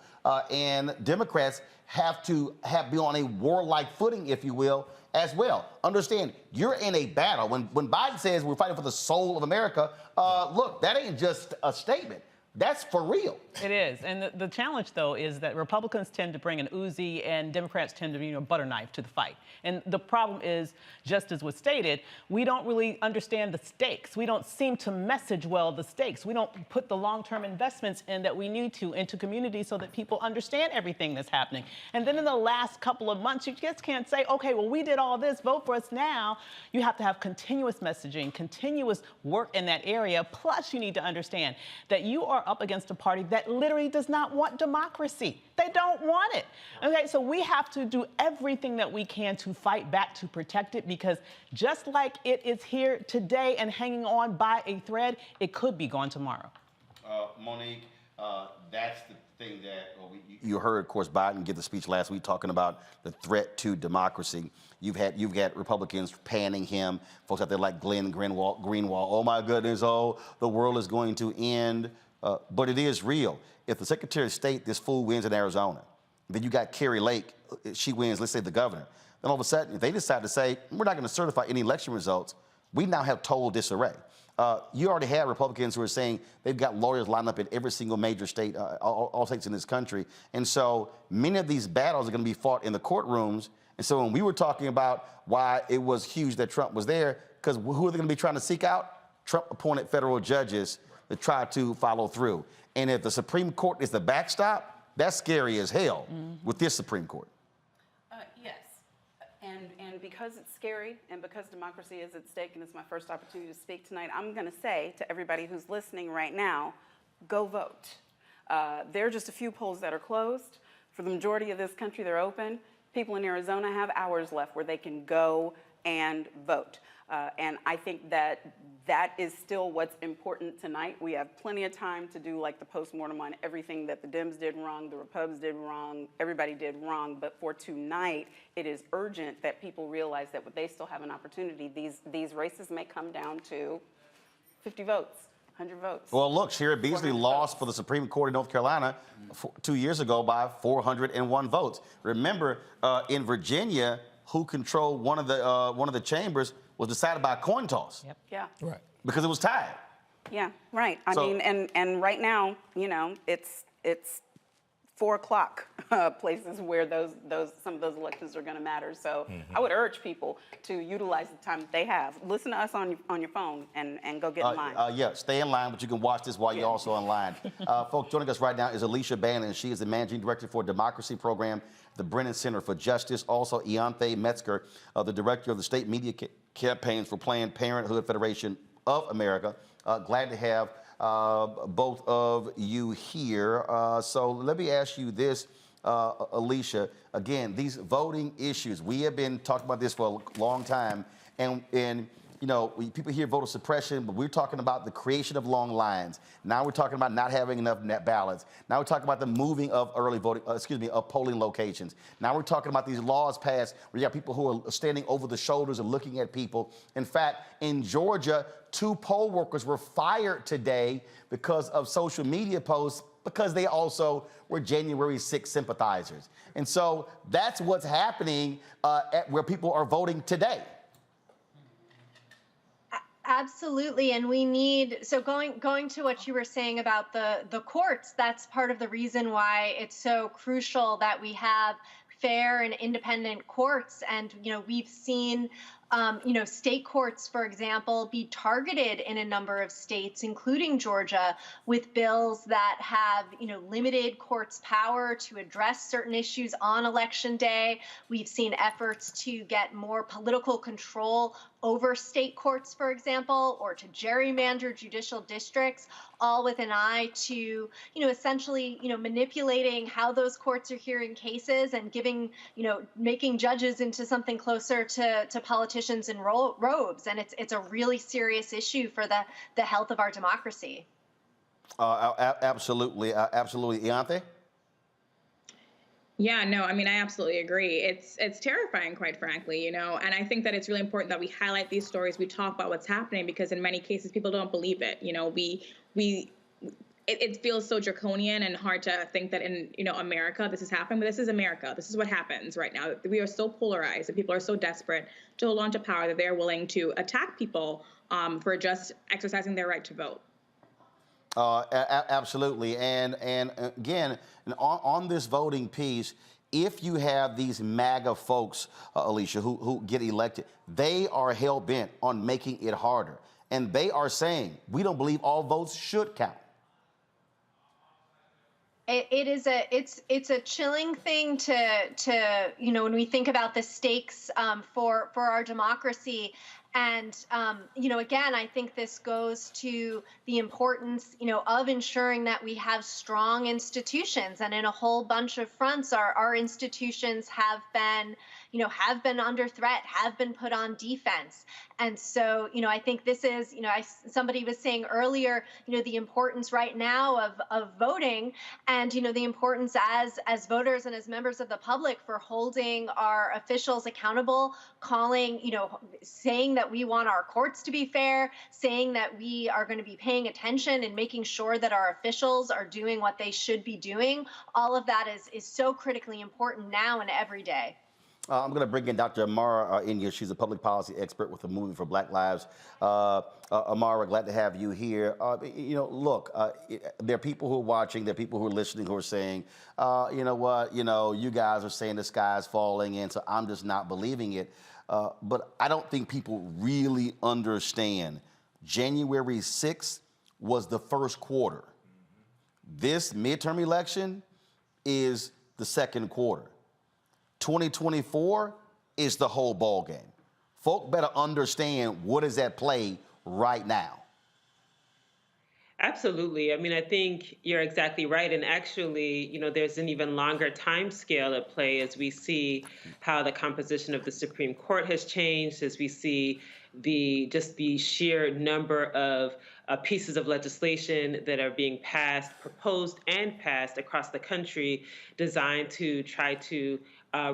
And Democrats have to be on a warlike footing, if you will, as well. Understand, you're in a battle. When Biden says we're fighting for the soul of America, look, that ain't just a statement. That's for real. It is. And the challenge, though, is that Republicans tend to bring an Uzi and Democrats tend to, butter knife to the fight. And the problem is, just as was stated, we don't really understand the stakes. We don't seem to message well the stakes. We don't put the long-term investments in that we need to into communities so that people understand everything that's happening. And then in the last couple of months, you just can't say, okay, well, we did all this, vote for us now. You have to have continuous messaging, continuous work in that area. Plus, you need to understand that you are up against a party that literally does not want democracy. They don't want it. Okay, so we have to do everything that we can to fight back to protect it, because just like it is here today and hanging on by a thread, it could be gone tomorrow. Monique, that's the thing that you heard, of course, Biden give the speech last week talking about the threat to democracy. You've got Republicans panning him, folks out there like Glenn Greenwald. Oh my goodness, the world is going to end. But it is real. If the Secretary of State, this fool, wins in Arizona, then you got Carrie Lake, she wins, let's say the governor. Then all of a sudden, if they decide to say, we're not going to certify any election results, we now have total disarray. You already have Republicans who are saying they've got lawyers lined up in every single major state, all states in this country. And so many of these battles are going to be fought in the courtrooms. And so when we were talking about why it was huge that Trump was there, because who are they going to be trying to seek out? Trump-appointed federal judges to try to follow through. And if the Supreme Court is the backstop, that's scary as hell with this Supreme Court. Yes, and because it's scary and because democracy is at stake and it's my first opportunity to speak tonight, I'm going to say to everybody who's listening right now, go vote. There are just a few polls that are closed. For the majority of this country, they're open. People in Arizona have hours left where they can go and vote. And I think that is still what's important tonight. We have plenty of time to do like the postmortem on everything that the Dems did wrong, the Repubs did wrong, everybody did wrong. But for tonight, it is urgent that people realize that they still have an opportunity. These races may come down to 50 votes, 100 votes. Well, look, Shira Beasley lost for the Supreme Court in North Carolina 2 years ago by 401 votes. Remember, in Virginia, who controlled one of the chambers was decided by a coin toss. Yep. Yeah. Right. Because it was tied. Yeah, right. I mean, and right now, it's 4 o'clock places where some of those elections are going to matter. So I would urge people to utilize the time that they have. Listen to us on your phone and go get in line. Yeah, stay in line, but you can watch this while you're also online. Folks, joining us right now is Alicia Bannon. She is the Managing Director for Democracy Program at the Brennan Center for Justice. Also, Ianthe Metzger, the Director of the State Media Campaigns for Planned Parenthood Federation of America. Glad to have both of you here. So let me ask you this, Alicia. Again, these voting issues, we have been talking about this for a long time, and you know, people hear voter suppression, but we're talking about the creation of long lines. Now we're talking about not having enough net ballots. Now we're talking about the moving of early voting, of polling locations. Now we're talking about these laws passed where you have people who are standing over the shoulders and looking at people. In fact, in Georgia, 2 poll workers were fired today because of social media posts because they also were January 6 sympathizers. And so that's what's happening at where people are voting today. Absolutely, and we need, so going to what you were saying about the courts, that's part of the reason why it's so crucial that we have fair and independent courts. And we've seen state courts, for example, be targeted in a number of states, including Georgia, with bills that have, limited courts' power to address certain issues on Election Day. We've seen efforts to get more political control over state courts, for example, or to gerrymander judicial districts, all with an eye to, essentially, manipulating how those courts are hearing cases and making judges into something closer to politicians in robes. And it's a really serious issue for the health of our democracy. Absolutely. Absolutely. Ianthe? Yeah, no, I mean, I absolutely agree. It's terrifying, quite frankly, and I think that it's really important that we highlight these stories, we talk about what's happening, because in many cases, people don't believe it. It feels so draconian and hard to think that in, America, this is happening, but this is America. This is what happens right now. We are so polarized and people are so desperate to hold on to power that they're willing to attack people for just exercising their right to vote. Absolutely. And again, on this voting piece, if you have these MAGA folks, Alicia, who get elected, they are hell-bent on making it harder. And they are saying, we don't believe all votes should count. It's a chilling thing to when we think about the stakes for our democracy. And, again, I think this goes to the importance, of ensuring that we have strong institutions. And in a whole bunch of fronts, our institutions have been under threat, have been put on defense. And so, I think this is, somebody was saying earlier, the importance right now of voting and, the importance as voters and as members of the public for holding our officials accountable, calling, saying that we want our courts to be fair, saying that we are going to be paying attention and making sure that our officials are doing what they should be doing. All of that is so critically important now and every day. I'm going to bring in Dr. Amara in here. She's a public policy expert with the Movement for Black Lives. Amara, glad to have you here. Look, there are people who are watching, there are people who are listening who are saying, you know what, you guys are saying the sky's falling, and so I'm just not believing it. But I don't think people really understand. January 6th was the first quarter. This midterm election is the second quarter. 2024 is the whole ball game. Folk better understand what is at play right now. Absolutely. I mean, I think you're exactly right. And actually, there's an even longer time scale at play as we see how the composition of the Supreme Court has changed, as we see the sheer number of pieces of legislation that are being proposed and passed across the country designed to try to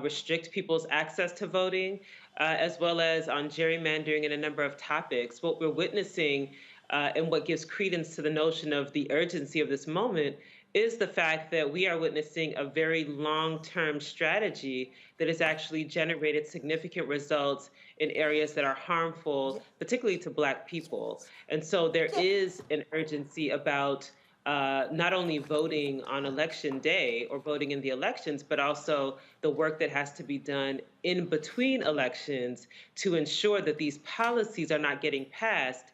restrict people's access to voting, as well as on gerrymandering and a number of topics. What we're witnessing and what gives credence to the notion of the urgency of this moment is the fact that we are witnessing a very long-term strategy that has actually generated significant results in areas that are harmful, particularly to Black people. And so there is an urgency about not only voting on election day or voting in the elections, but also the work that has to be done in between elections to ensure that these policies are not getting passed,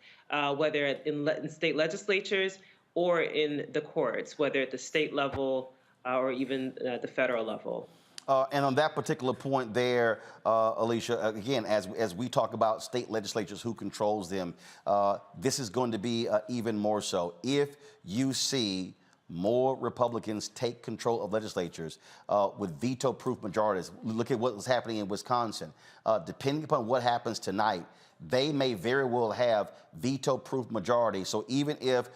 whether in state legislatures or in the courts, whether at the state level or even the federal level. And on that particular point there, Alicia, again, as we talk about state legislatures, who controls them, this is going to be even more so. If you see more Republicans take control of legislatures with veto-proof majorities, look at what was happening in Wisconsin. Depending upon what happens tonight, they may very well have veto-proof majority. So even if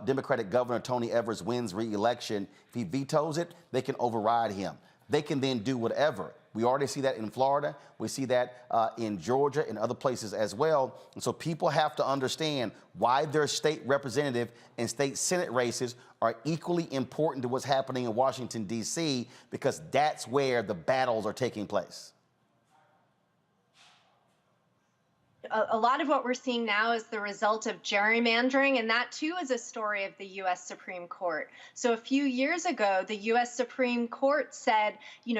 Democratic Governor Tony Evers wins re-election, if he vetoes it, they can override him. They can then do whatever. We already see that in Florida. We see that in Georgia and other places as well. And so people have to understand why their state representative and state Senate races are equally important to what's happening in Washington, D.C., because that's where the battles are taking place. A lot of what we're seeing now is the result of gerrymandering, and that too is a story of the U.S. Supreme Court. So a few years ago, the U.S. Supreme Court said,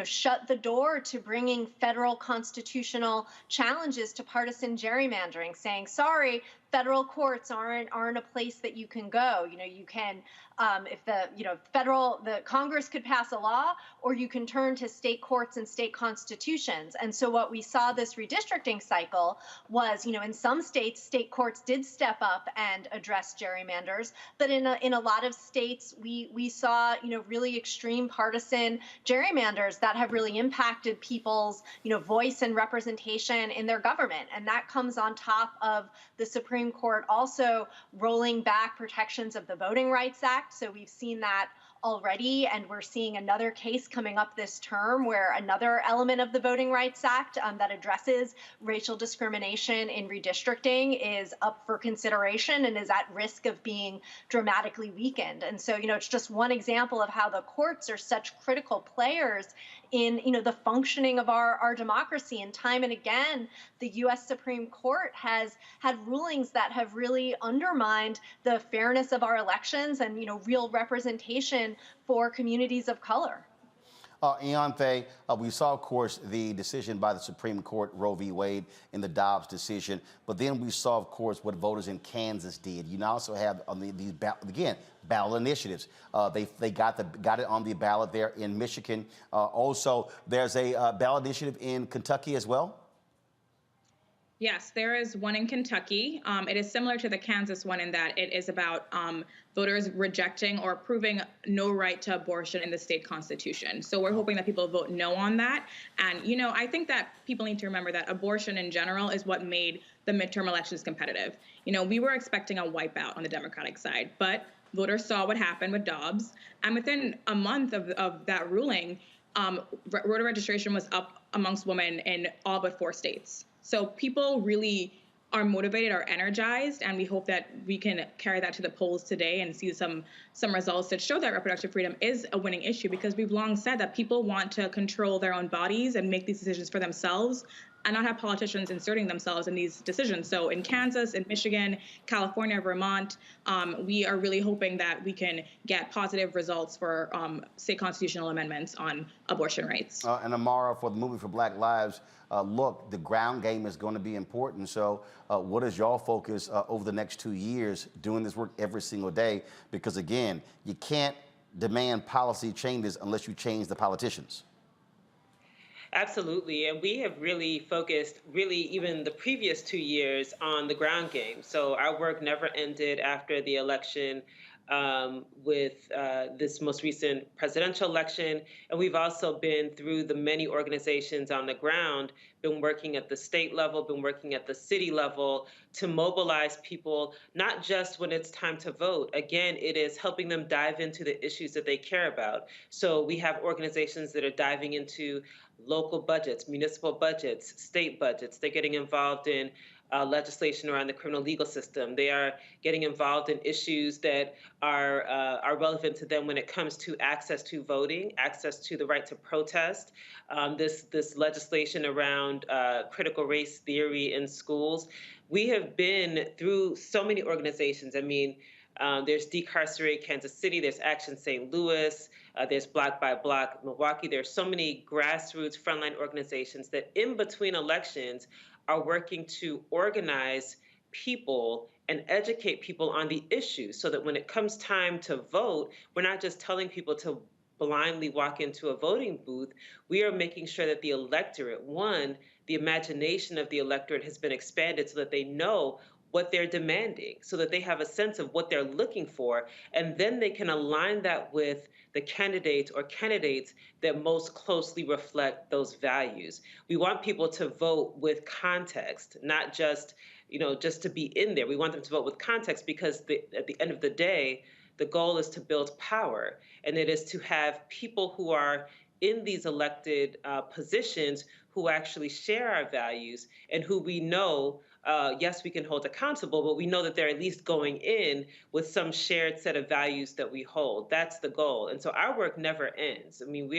shut the door to bringing federal constitutional challenges to partisan gerrymandering, saying, sorry, federal courts aren't a place that you can go. You can, if the Congress could pass a law, or you can turn to state courts and state constitutions. And so what we saw this redistricting cycle was, in some states, state courts did step up and address gerrymanders, but in a lot of states, we saw, really extreme partisan gerrymanders that have really impacted people's, voice and representation in their government. And that comes on top of the Supreme Court also rolling back protections of the Voting Rights Act. So we've seen that already, and we're seeing another case coming up this term where another element of the Voting Rights Act that addresses racial discrimination in redistricting is up for consideration and is at risk of being dramatically weakened. And so, it's just one example of how the courts are such critical players in, the functioning of our democracy. And time and again, the U.S. Supreme Court has had rulings that have really undermined the fairness of our elections and, real representation for communities of color. Ianthe, we saw, of course, the decision by the Supreme Court, Roe v. Wade, in the Dobbs decision. But then we saw, of course, what voters in Kansas did. You now also have on these ballot initiatives. They got it on the ballot there in Michigan. Also, there's a ballot initiative in Kentucky as well. Yes, there is one in Kentucky. It is similar to the Kansas one in that it is about voters rejecting or approving no right to abortion in the state constitution. So we're hoping that people vote no on that. And, I think that people need to remember that abortion in general is what made the midterm elections competitive. We were expecting a wipeout on the Democratic side, but voters saw what happened with Dobbs. And within a month of that ruling, voter registration was up amongst women in all but 4 states. So people really are motivated, are energized, and we hope that we can carry that to the polls today and see some results that show that reproductive freedom is a winning issue, because we've long said that people want to control their own bodies and make these decisions for themselves and not have politicians inserting themselves in these decisions. So in Kansas, in Michigan, California, Vermont, we are really hoping that we can get positive results for state constitutional amendments on abortion rights. And Amara, for the Movement for Black Lives, look, the ground game is going to be important. So what is your focus over the next 2 years doing this work every single day? Because again, you can't demand policy changes unless you change the politicians. Absolutely, and we have really focused, even the previous 2 years, on the ground game. So our work never ended after the election with this most recent presidential election. And we've also been through the many organizations on the ground, been working at the state level, been working at the city level to mobilize people, not just when it's time to vote. Again, it is helping them dive into the issues that they care about. So we have organizations that are diving into local budgets, municipal budgets, state budgets. They're getting involved in legislation around the criminal legal system. They are getting involved in issues that are relevant to them when it comes to access to voting, access to the right to protest. This legislation around critical race theory in schools. We have been through so many organizations. I mean, There's Decarcerate Kansas City, there's Action St. Louis, there's Block by Block Milwaukee. There's so many grassroots frontline organizations that in between elections are working to organize people and educate people on the issues so that when it comes time to vote, we're not just telling people to blindly walk into a voting booth. We are making sure that the electorate, one, the imagination of the electorate has been expanded so that they know what they're demanding, so that they have a sense of what they're looking for, and then they can align that with the candidates or candidates that most closely reflect those values. We want people to vote with context, not just, just to be in there. We want them to vote with context because at the end of the day, the goal is to build power, and it is to have people who are in these elected positions who actually share our values and who we know, yes, we can hold accountable, but we know that they're at least going in with some shared set of values that we hold. That's the goal. And so our work never ends. I mean,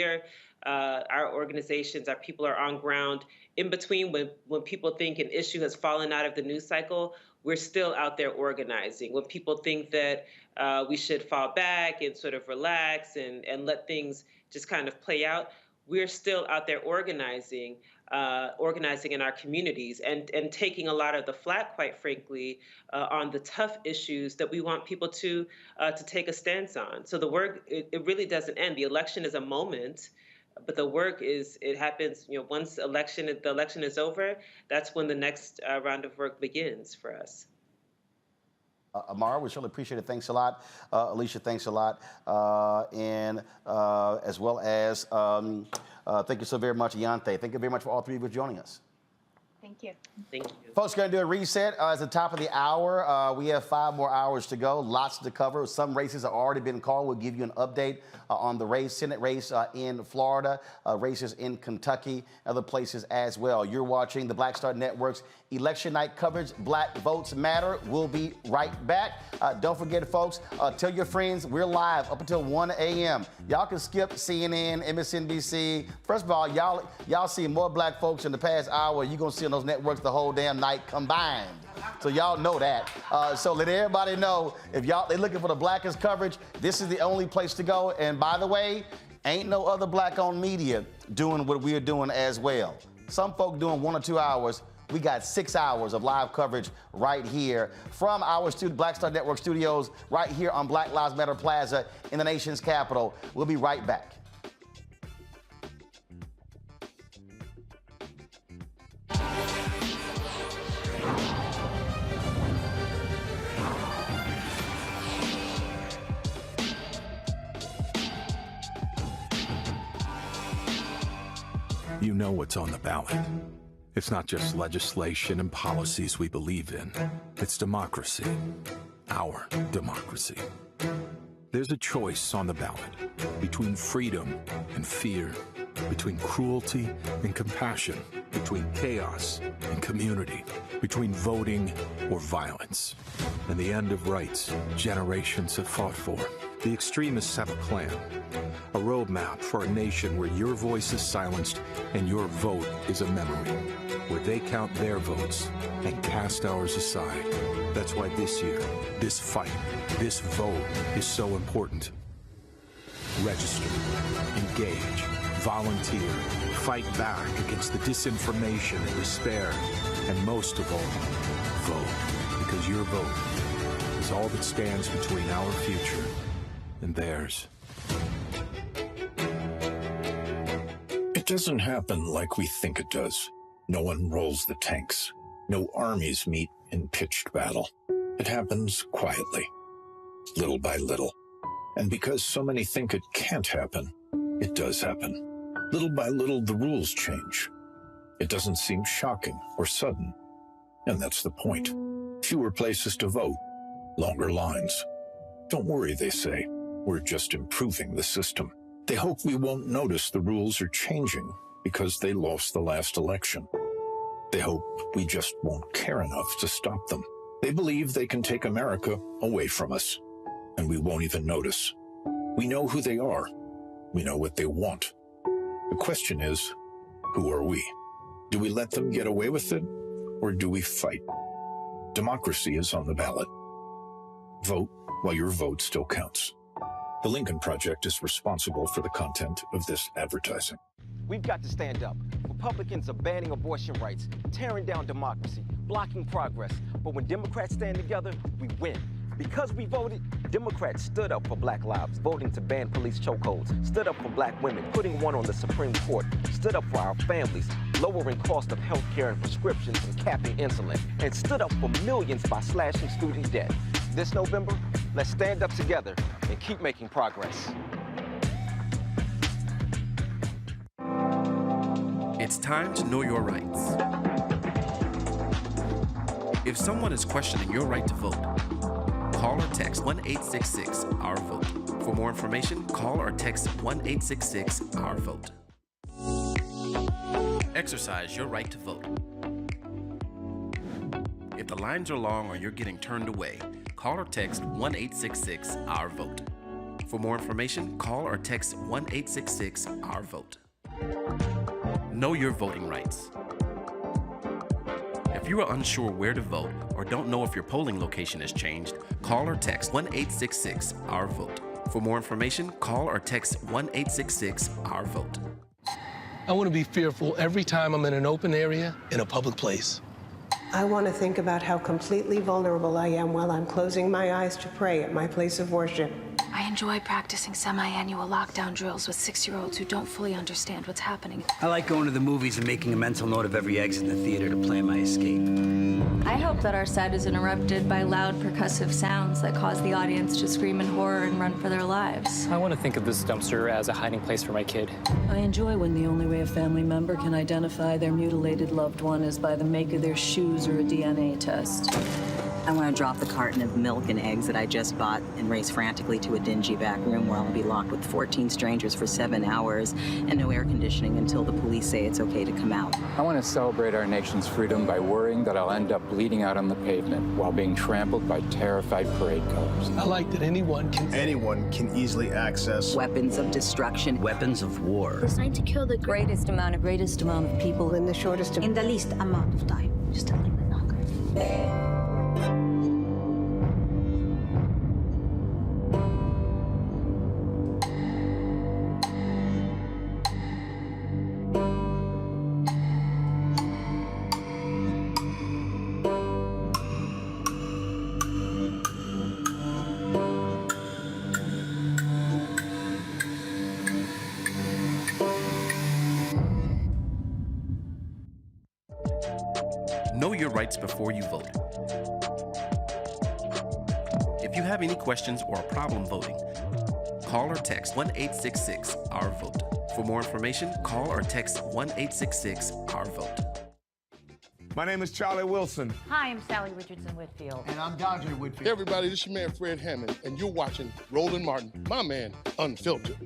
our organizations, our people are on ground in between when people think an issue has fallen out of the news cycle. We're still out there organizing. When people think that we should fall back and sort of relax and let things just kind of play out, we're still out there organizing in our communities and taking a lot of the flack, quite frankly, on the tough issues that we want people to take a stance on. So the work, it really doesn't end. The election is a moment, but the work it happens, once the election is over, that's when the next round of work begins for us. Amara, we certainly appreciate it. Thanks a lot. Alicia, thanks a lot. And as well as, thank you so very much, Yante. Thank you very much for all three of you joining us. Thank you. Thank you. Folks, going to do a reset. At the top of the hour, we have 5 more hours to go. Lots to cover. Some races have already been called. We'll give you an update on the Senate race in Florida, races in Kentucky, other places as well. You're watching the Black Star Network's election night coverage. Black Votes Matter. We'll be right back. Don't forget, folks, tell your friends we're live up until 1 a.m. Y'all can skip CNN, MSNBC. First of all, y'all see more black folks in the past hour. You're going to see on those networks the whole damn night combined. So y'all know that. So let everybody know, if they're looking for the blackest coverage, this is the only place to go. And by the way, ain't no other black-owned media doing what we're doing as well. Some folk doing 1 or 2 hours. We got 6 hours of live coverage right here from our Black Star Network studios right here on Black Lives Matter Plaza in the nation's capital. We'll be right back. You know what's on the ballot. It's not just legislation and policies we believe in. It's democracy. Our democracy. There's a choice on the ballot between freedom and fear, between cruelty and compassion, between chaos and community, between voting or violence. And the end of rights generations have fought for. The extremists have a plan, a roadmap for a nation where your voice is silenced and your vote is a memory, where they count their votes and cast ours aside. That's why this year, this fight, this vote is so important. Register, engage, volunteer, fight back against the disinformation and despair, and most of all, vote, because your vote is all that stands between our future and theirs. It doesn't happen like we think it does. No one rolls the tanks. No armies meet in pitched battle. It happens quietly, little by little. And because so many think it can't happen, it does happen. Little by little, the rules change. It doesn't seem shocking or sudden. And that's the point. Fewer places to vote, longer lines. Don't worry, they say. We're just improving the system. They hope we won't notice the rules are changing because they lost the last election. They hope we just won't care enough to stop them. They believe they can take America away from us, and we won't even notice. We know who they are. We know what they want. The question is, who are we? Do we let them get away with it, or do we fight? Democracy is on the ballot. Vote while your vote still counts. The Lincoln Project is responsible for the content of this advertising. We've got to stand up. Republicans are banning abortion rights, tearing down democracy, blocking progress. But when Democrats stand together, we win. Because we voted, Democrats stood up for Black lives, voting to ban police chokeholds, stood up for Black women, putting one on the Supreme Court, stood up for our families, lowering cost of health care and prescriptions and capping insulin, and stood up for millions by slashing student debt. This November, let's stand up together and keep making progress. It's time to know your rights. If someone is questioning your right to vote, call or text 1-866-OUR-VOTE. For more information, call or text 1-866-OUR-VOTE. Exercise your right to vote. If the lines are long or you're getting turned away, call or text 1-866-OUR-VOTE. For more information, call or text 1-866-OUR-VOTE. Know your voting rights. If you are unsure where to vote or don't know if your polling location has changed, call or text 1-866-OUR-VOTE. For more information, call or text 1-866-OUR-VOTE. I want to be fearful every time I'm in an open area in a public place. I want to think about how completely vulnerable I am while I'm closing my eyes to pray at my place of worship. I enjoy practicing semi-annual lockdown drills with 6-year-olds who don't fully understand what's happening. I like going to the movies and making a mental note of every exit in the theater to plan my escape. I hope that our set is interrupted by loud percussive sounds that cause the audience to scream in horror and run for their lives. I want to think of this dumpster as a hiding place for my kid. I enjoy when the only way a family member can identify their mutilated loved one is by the make of their shoes or a DNA test. I want to drop the carton of milk and eggs that I just bought and race frantically to a dingy back room where I'll be locked with 14 strangers for 7 hours and no air conditioning until the police say it's okay to come out. I want to celebrate our nation's freedom by worrying that I'll end up bleeding out on the pavement while being trampled by terrified parade colors. I like that anyone can easily access weapons of destruction, weapons of war. Designed to kill the greatest amount of people in the shortest in the least amount of time. Just a little bit longer. Know your rights before you vote. If you have any questions or a problem voting, call or text 1-866-OUR-VOTE. For more information, call or text 1-866-OUR-VOTE. My name is Charlie Wilson. Hi, I'm Sally Richardson Whitfield. And I'm Dodger Whitfield. Hey everybody, this is your man Fred Hammond, and you're watching Roland Martin, my man, Unfiltered.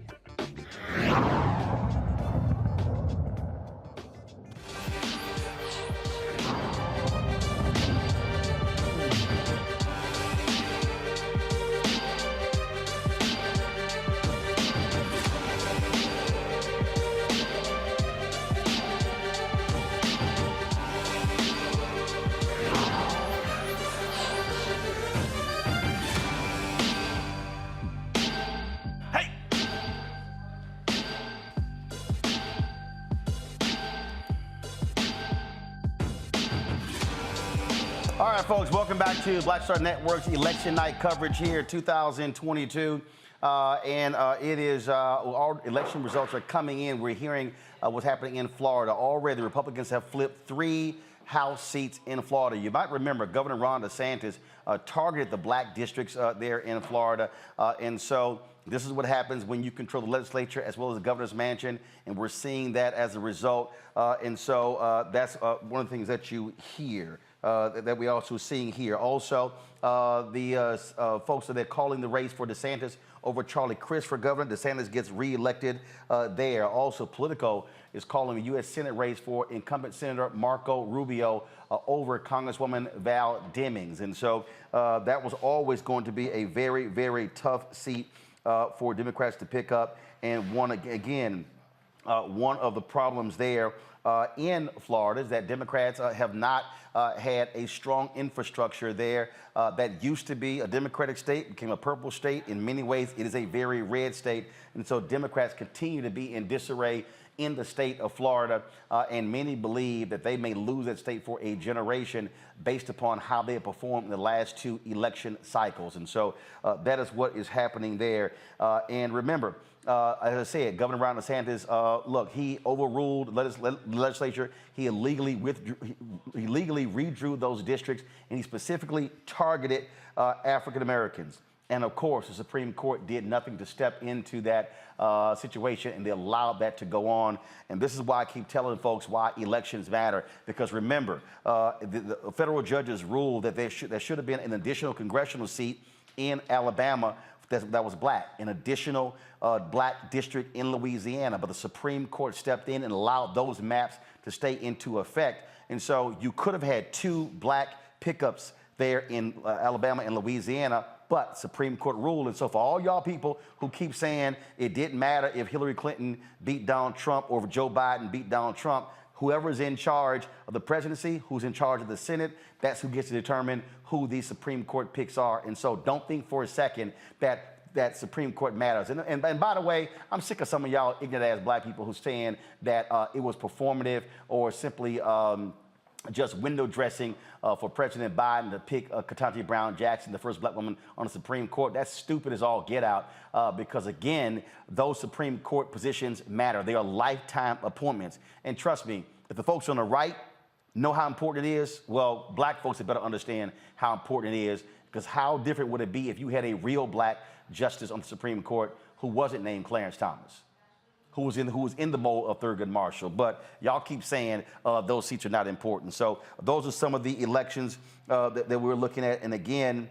All right, folks, welcome back to Black Star Network's election night coverage here, 2022. It is, all election results are coming in. We're hearing what's happening in Florida. Already, the Republicans have flipped 3 House seats in Florida. You might remember Governor Ron DeSantis targeted the black districts there in Florida. And so this is what happens when you control the legislature as well as the governor's mansion. And we're seeing that as a result. That's one of the things that you hear. That we also seeing here. Also, the folks that are calling the race for DeSantis over Charlie Crist for governor. DeSantis gets reelected there. Also, Politico is calling the U.S. Senate race for incumbent Senator Marco Rubio over Congresswoman Val Demings. And so that was always going to be a very, very tough seat for Democrats to pick up. And one, again, one of the problems there in Florida is that Democrats have not had a strong infrastructure there. That used to be a Democratic state, became a purple state. In many ways, it is a very red state. And so Democrats continue to be in disarray in the state of Florida, and many believe that they may lose that state for a generation based upon how they have performed in the last 2 election cycles. And so that is what is happening there. And remember, as I said, Governor Ron DeSantis, look, he overruled the legislature. He illegally redrew those districts, and he specifically targeted African Americans. And of course, the Supreme Court did nothing to step into that situation, and they allowed that to go on. And this is why I keep telling folks why elections matter. Because remember, the federal judges ruled that there should have been an additional congressional seat in Alabama that was black, an additional black district in Louisiana. But the Supreme Court stepped in and allowed those maps to stay into effect. And so you could have had 2 black pickups there in Alabama and Louisiana, but Supreme Court ruled. And so for all y'all people who keep saying it didn't matter if Hillary Clinton beat Donald Trump or if Joe Biden beat Donald Trump, whoever's in charge of the presidency, who's in charge of the Senate, that's who gets to determine who these Supreme Court picks are. And so don't think for a second that Supreme Court matters. And by the way, I'm sick of some of y'all ignorant-ass black people who's saying that it was performative or simply just window dressing for President Biden to pick Ketanji Brown Jackson, the first black woman on the Supreme Court. That's stupid as all get out because, again, those Supreme Court positions matter. They are lifetime appointments. And trust me, if the folks on the right know how important it is, well, black folks had better understand how important it is, because how different would it be if you had a real black justice on the Supreme Court who wasn't named Clarence Thomas, who was in the mold of Thurgood Marshall. But y'all keep saying those seats are not important. So those are some of the elections that we're looking at. And again,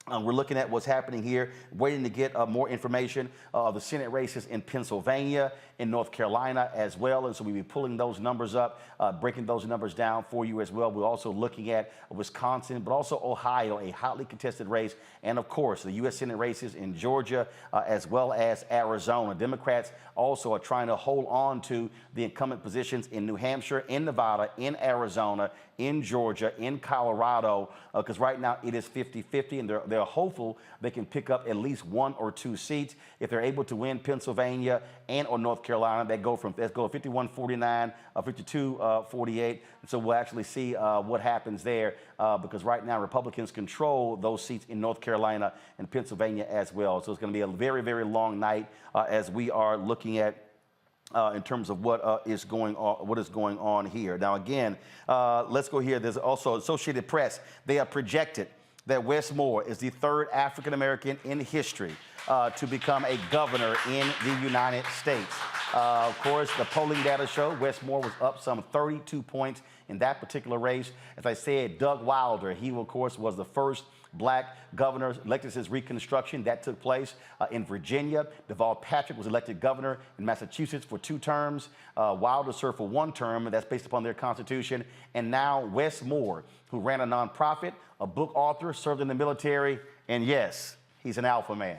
we're looking at what's happening here, waiting to get more information of the Senate races in Pennsylvania, in North Carolina as well. And so we'll be pulling those numbers up, breaking those numbers down for you as well. We're also looking at Wisconsin, but also Ohio, a hotly contested race. And of course, the U.S. Senate races in Georgia, as well as Arizona. Democrats also are trying to hold on to the incumbent positions in New Hampshire, in Nevada, in Arizona, in Georgia, in Colorado, because right now it is 50-50, and they're hopeful they can pick up at least 1 or 2 seats. If they're able to win Pennsylvania and or North Carolina, let's go 51-49, 52-48. So we'll actually see what happens there, because right now Republicans control those seats in North Carolina and Pennsylvania as well. So it's going to be a very, very long night as we are looking at in terms of what is going on here. Now, again, let's go here. There's also Associated Press. They are projected that Wes Moore is the 3rd African-American in history to become a governor in the United States. Of course, the polling data show Wes Moore was up some 32 points in that particular race. As I said, Doug Wilder, he, of course, was the first black governor elected since Reconstruction. That took place in Virginia. Deval Patrick was elected governor in Massachusetts for 2 terms. Wilder served for 1 term, and that's based upon their constitution. And now Wes Moore, who ran a nonprofit, a book author, served in the military, and yes, he's an alpha man.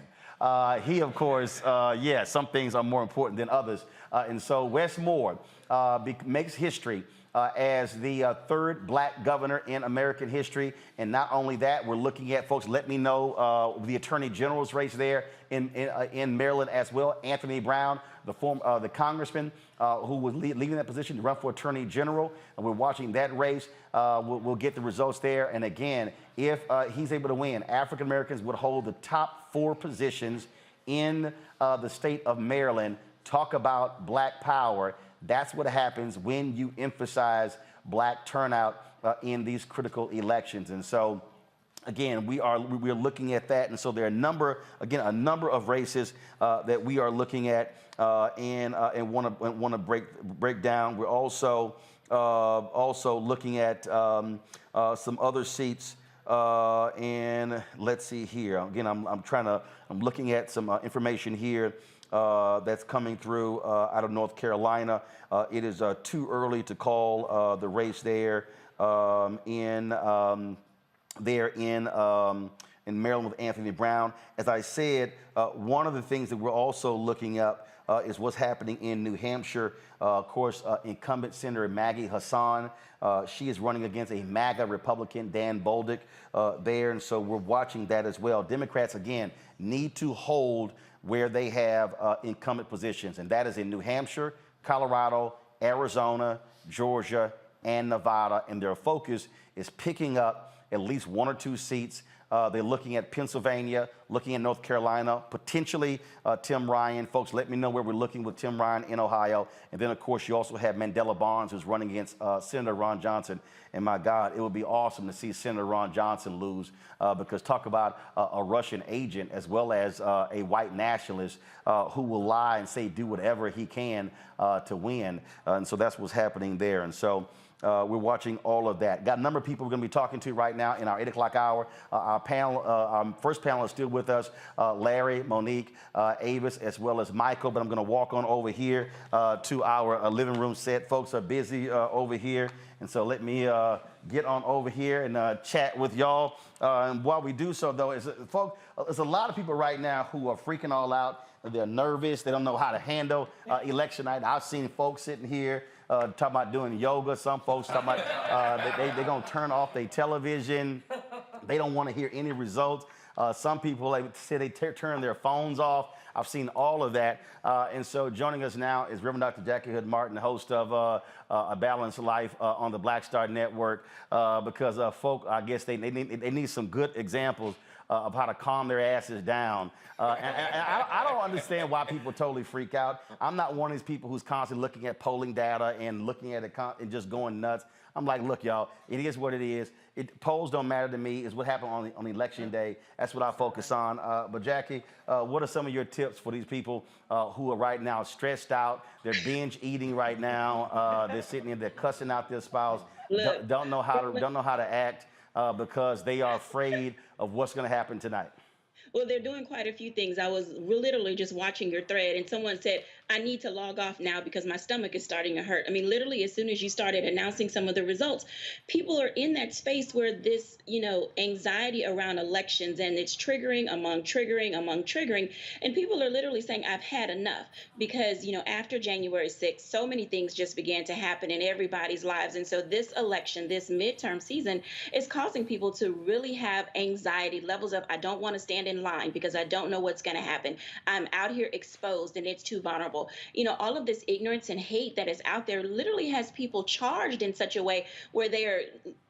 He, of course, yes, some things are more important than others. And so Wes Moore makes history as the 3rd black governor in American history. And not only that, we're looking at, folks, let me know, the Attorney General's race there in Maryland as well. Anthony Brown, the congressman who was leaving that position to run for Attorney General. And we're watching that race. We'll get the results there. And again, if he's able to win, African Americans would hold the top 4 positions in the state of Maryland. Talk about black power. That's what happens when you emphasize black turnout in these critical elections. And so, again, we're looking at that. And so there are a number of races that we are looking at and want to break down. We're also looking at some other seats. And let's see here. Again, I'm looking at some information here that's coming through out of North Carolina. It is too early to call the race there in Maryland with Anthony Brown. As I said, one of the things that we're also looking at is what's happening in New Hampshire. Of course, incumbent Senator Maggie Hassan, she is running against a MAGA Republican, Dan Bolduc, there. And so we're watching that as well. Democrats, again, need to hold where they have incumbent positions, and that is in New Hampshire, Colorado, Arizona, Georgia, and Nevada. And their focus is picking up at least 1 or 2 seats. They're looking at Pennsylvania, looking at North Carolina, potentially Tim Ryan. Folks, let me know where we're looking with Tim Ryan in Ohio. And then, of course, you also have Mandela Barnes, who's running against Senator Ron Johnson. And my God, it would be awesome to see Senator Ron Johnson lose, because talk about a Russian agent as well as a white nationalist who will lie and say do whatever he can to win. And so that's what's happening there. And so we're watching all of that. Got a number of people we're going to be talking to right now in our 8 o'clock hour. Our panel, our first panel is still with us, Larry, Monique, Avis, as well as Michael. But I'm going to walk on over here to our living room set. Folks are busy over here. And so let me get on over here and chat with y'all. And while we do so, though, folks, there's a lot of people right now who are freaking all out. They're nervous. They don't know how to handle election night. I've seen folks sitting here talking about doing yoga. Some folks talking about they're going to turn off their television. They don't want to hear any results. Some people say they turn their phones off. I've seen all of that. And so joining us now is Reverend Dr. Jackie Hood Martin, the host of A Balanced Life on the Black Star Network, because folk, I guess they need some good examples of how to calm their asses down. And I don't understand why people totally freak out. I'm not one of these people who's constantly looking at polling data and looking at it and just going nuts. I'm like, look, y'all, it is what it is. Polls don't matter to me. It's what happened on election day. That's what I focus on. But Jackie, what are some of your tips for these people who are right now stressed out? They're binge eating right now. They're sitting there, they're cussing out their spouse. Don't know how to act because they are afraid of what's going to happen tonight. Well, they're doing quite a few things. I was literally just watching your thread, and someone said, I need to log off now because my stomach is starting to hurt. I mean, literally, as soon as you started announcing some of the results, people are in that space where this, anxiety around elections, and it's triggering among triggering. And people are literally saying, I've had enough because, after January 6th, so many things just began to happen in everybody's lives. And so this election, this midterm season is causing people to really have anxiety levels of, I don't want to stand in line because I don't know what's going to happen. I'm out here exposed and it's too vulnerable. All of this ignorance and hate that is out there literally has people charged in such a way where they are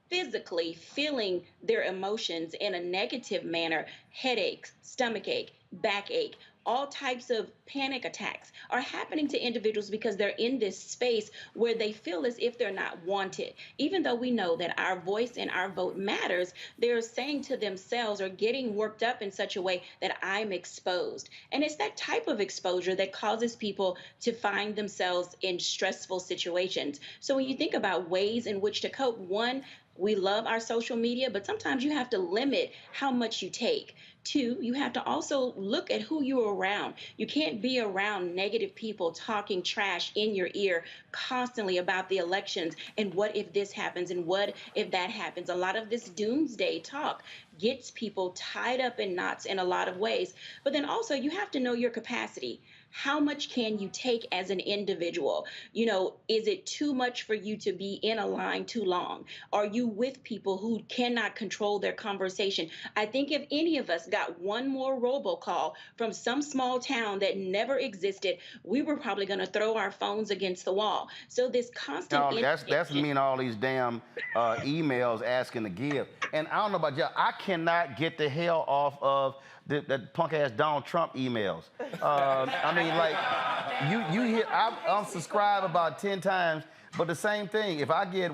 physically feeling their emotions in a negative manner. Headaches, stomachache, backache, all types of panic attacks are happening to individuals because they're in this space where they feel as if they're not wanted. Even though we know that our voice and our vote matters, they're saying to themselves or getting worked up in such a way that I'm exposed. And it's that type of exposure that causes people to find themselves in stressful situations. So when you think about ways in which to cope, one, we love our social media, but sometimes you have to limit how much you take. Two, you have to also look at who you're around. You can't be around negative people talking trash in your ear constantly about the elections and what if this happens and what if that happens. A lot of this doomsday talk gets people tied up in knots in a lot of ways. But then also you have to know your capacity. How much can you take as an individual? Is it too much for you to be in a line too long? Are you with people who cannot control their conversation? I think if any of us got one more robocall from some small town that never existed, we were probably going to throw our phones against the wall. So this constant... No, that's mean all these damn emails asking to give. And I don't know about y'all, I cannot get the hell off of that punk-ass Donald Trump emails. I mean, like, you hear, I've unsubscribed about 10 times, but the same thing, if I get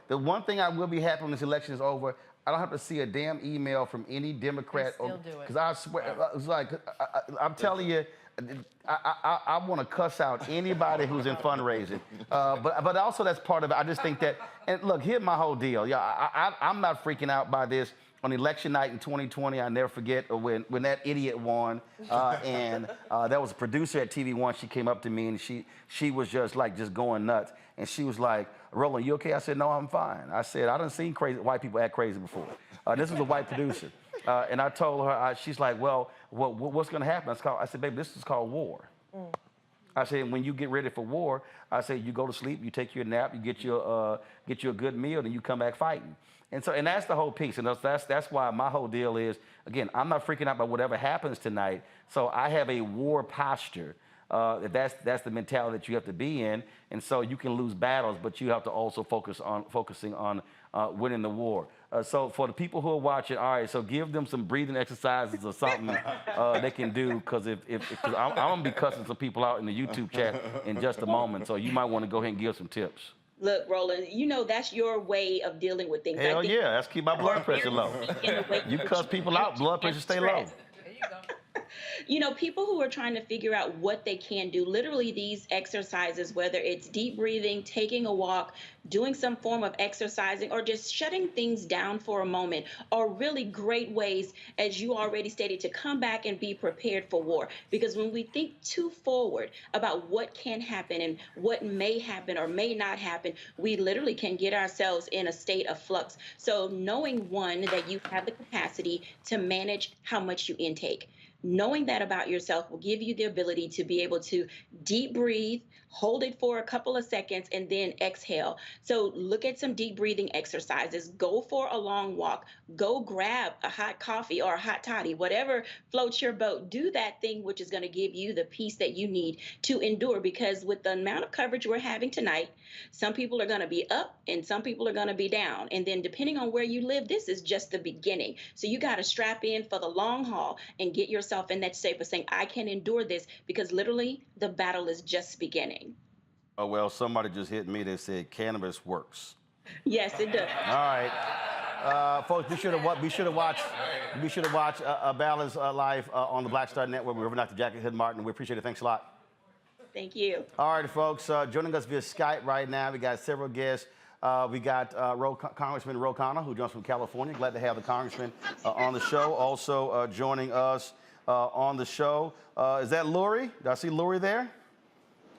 the one thing I will be happy when this election is over, I don't have to see a damn email from any Democrat. Because I swear, it's like, I'm telling you, I want to cuss out anybody who's in fundraising. But also that's part of it. I just think that, and look, here's my whole deal. Yeah, I'm not freaking out by this. On election night in 2020, I never forget when that idiot won, and there was a producer at TV One. She came up to me and she was just going nuts, and she was like, "Roland, you okay?" I said, "No, I'm fine." I said, "I done seen crazy white people act crazy before." This was a white producer, and I told her, she's like, "Well, what's going to happen?" I said, "Baby, this is called war." I said, when you get ready for war, I said, you go to sleep, you take your nap, you get you a good meal, and you come back fighting. And that's the whole piece. And that's why my whole deal is, again, I'm not freaking out about whatever happens tonight. So I have a war posture. That's the mentality that you have to be in. And so you can lose battles, but you have to also focusing on winning the war. So for the people who are watching, all right, so give them some breathing exercises or something they can do, because because I'm gonna be cussing some people out in the YouTube chat in just a moment. So you might want to go ahead and give some tips. Look, Roland, that's your way of dealing with things. Hell yeah, that's keep my blood pressure low. You cuss people out, blood pressure stay low. People who are trying to figure out what they can do, literally these exercises, whether it's deep breathing, taking a walk, doing some form of exercising, or just shutting things down for a moment, are really great ways, as you already stated, to come back and be prepared for war. Because when we think too forward about what can happen and what may happen or may not happen, we literally can get ourselves in a state of flux. So knowing, one, that you have the capacity to manage how much you intake. Knowing that about yourself will give you the ability to be able to deep breathe, hold it for a couple of seconds, and then exhale. So look at some deep breathing exercises. Go for a long walk. Go grab a hot coffee or a hot toddy, whatever floats your boat. Do that thing which is going to give you the peace that you need to endure, because with the amount of coverage we're having tonight, some people are going to be up and some people are going to be down. And then depending on where you live, this is just the beginning. So you got to strap in for the long haul and get yourself in that shape of saying, I can endure this, because literally the battle is just beginning. Oh, well, somebody just hit me. They said cannabis works. Yes, it does. All right. Folks, be sure to watch Balance Live on the Black Star Network. We're Dr. Jackie Hood Martin. We appreciate it. Thanks a lot. Thank you. All right, folks. Joining us via Skype right now, we got several guests. We got Congressman Ro Khanna, who joins from California. Glad to have the congressman on the show. Also joining us on the show, is that Lori? Do I see Lori there?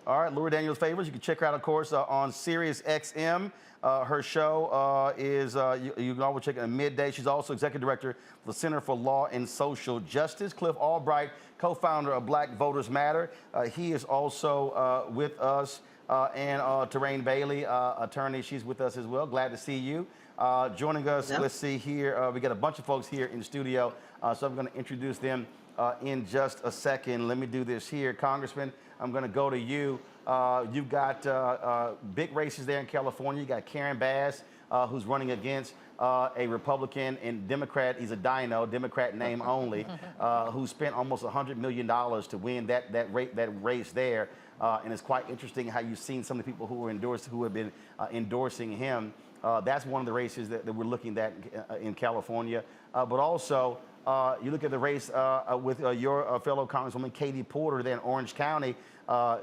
All right, Lori Daniels Favors. You can check her out, of course, on Sirius XM. Her show is, you can always check it at midday. She's also executive director of the Center for Law and Social Justice. Cliff Albright, co-founder of Black Voters Matter. He is also with us. And Terrain Bailey, attorney, she's with us as well. Glad to see you. Joining us, let's see here, we got a bunch of folks here in the studio, so I'm going to introduce them in just a second. Let me do this here. Congressman, I'm going to go to you. You've got big races there in California. You got Karen Bass, who's running against a Republican and Democrat. He's a dino, Democrat name only, who spent almost $100 million to win that race there. And it's quite interesting how you've seen some of the people who have been endorsing him. That's one of the races that we're looking at in California. But also, you look at the race with your fellow Congresswoman Katie Porter there in Orange County.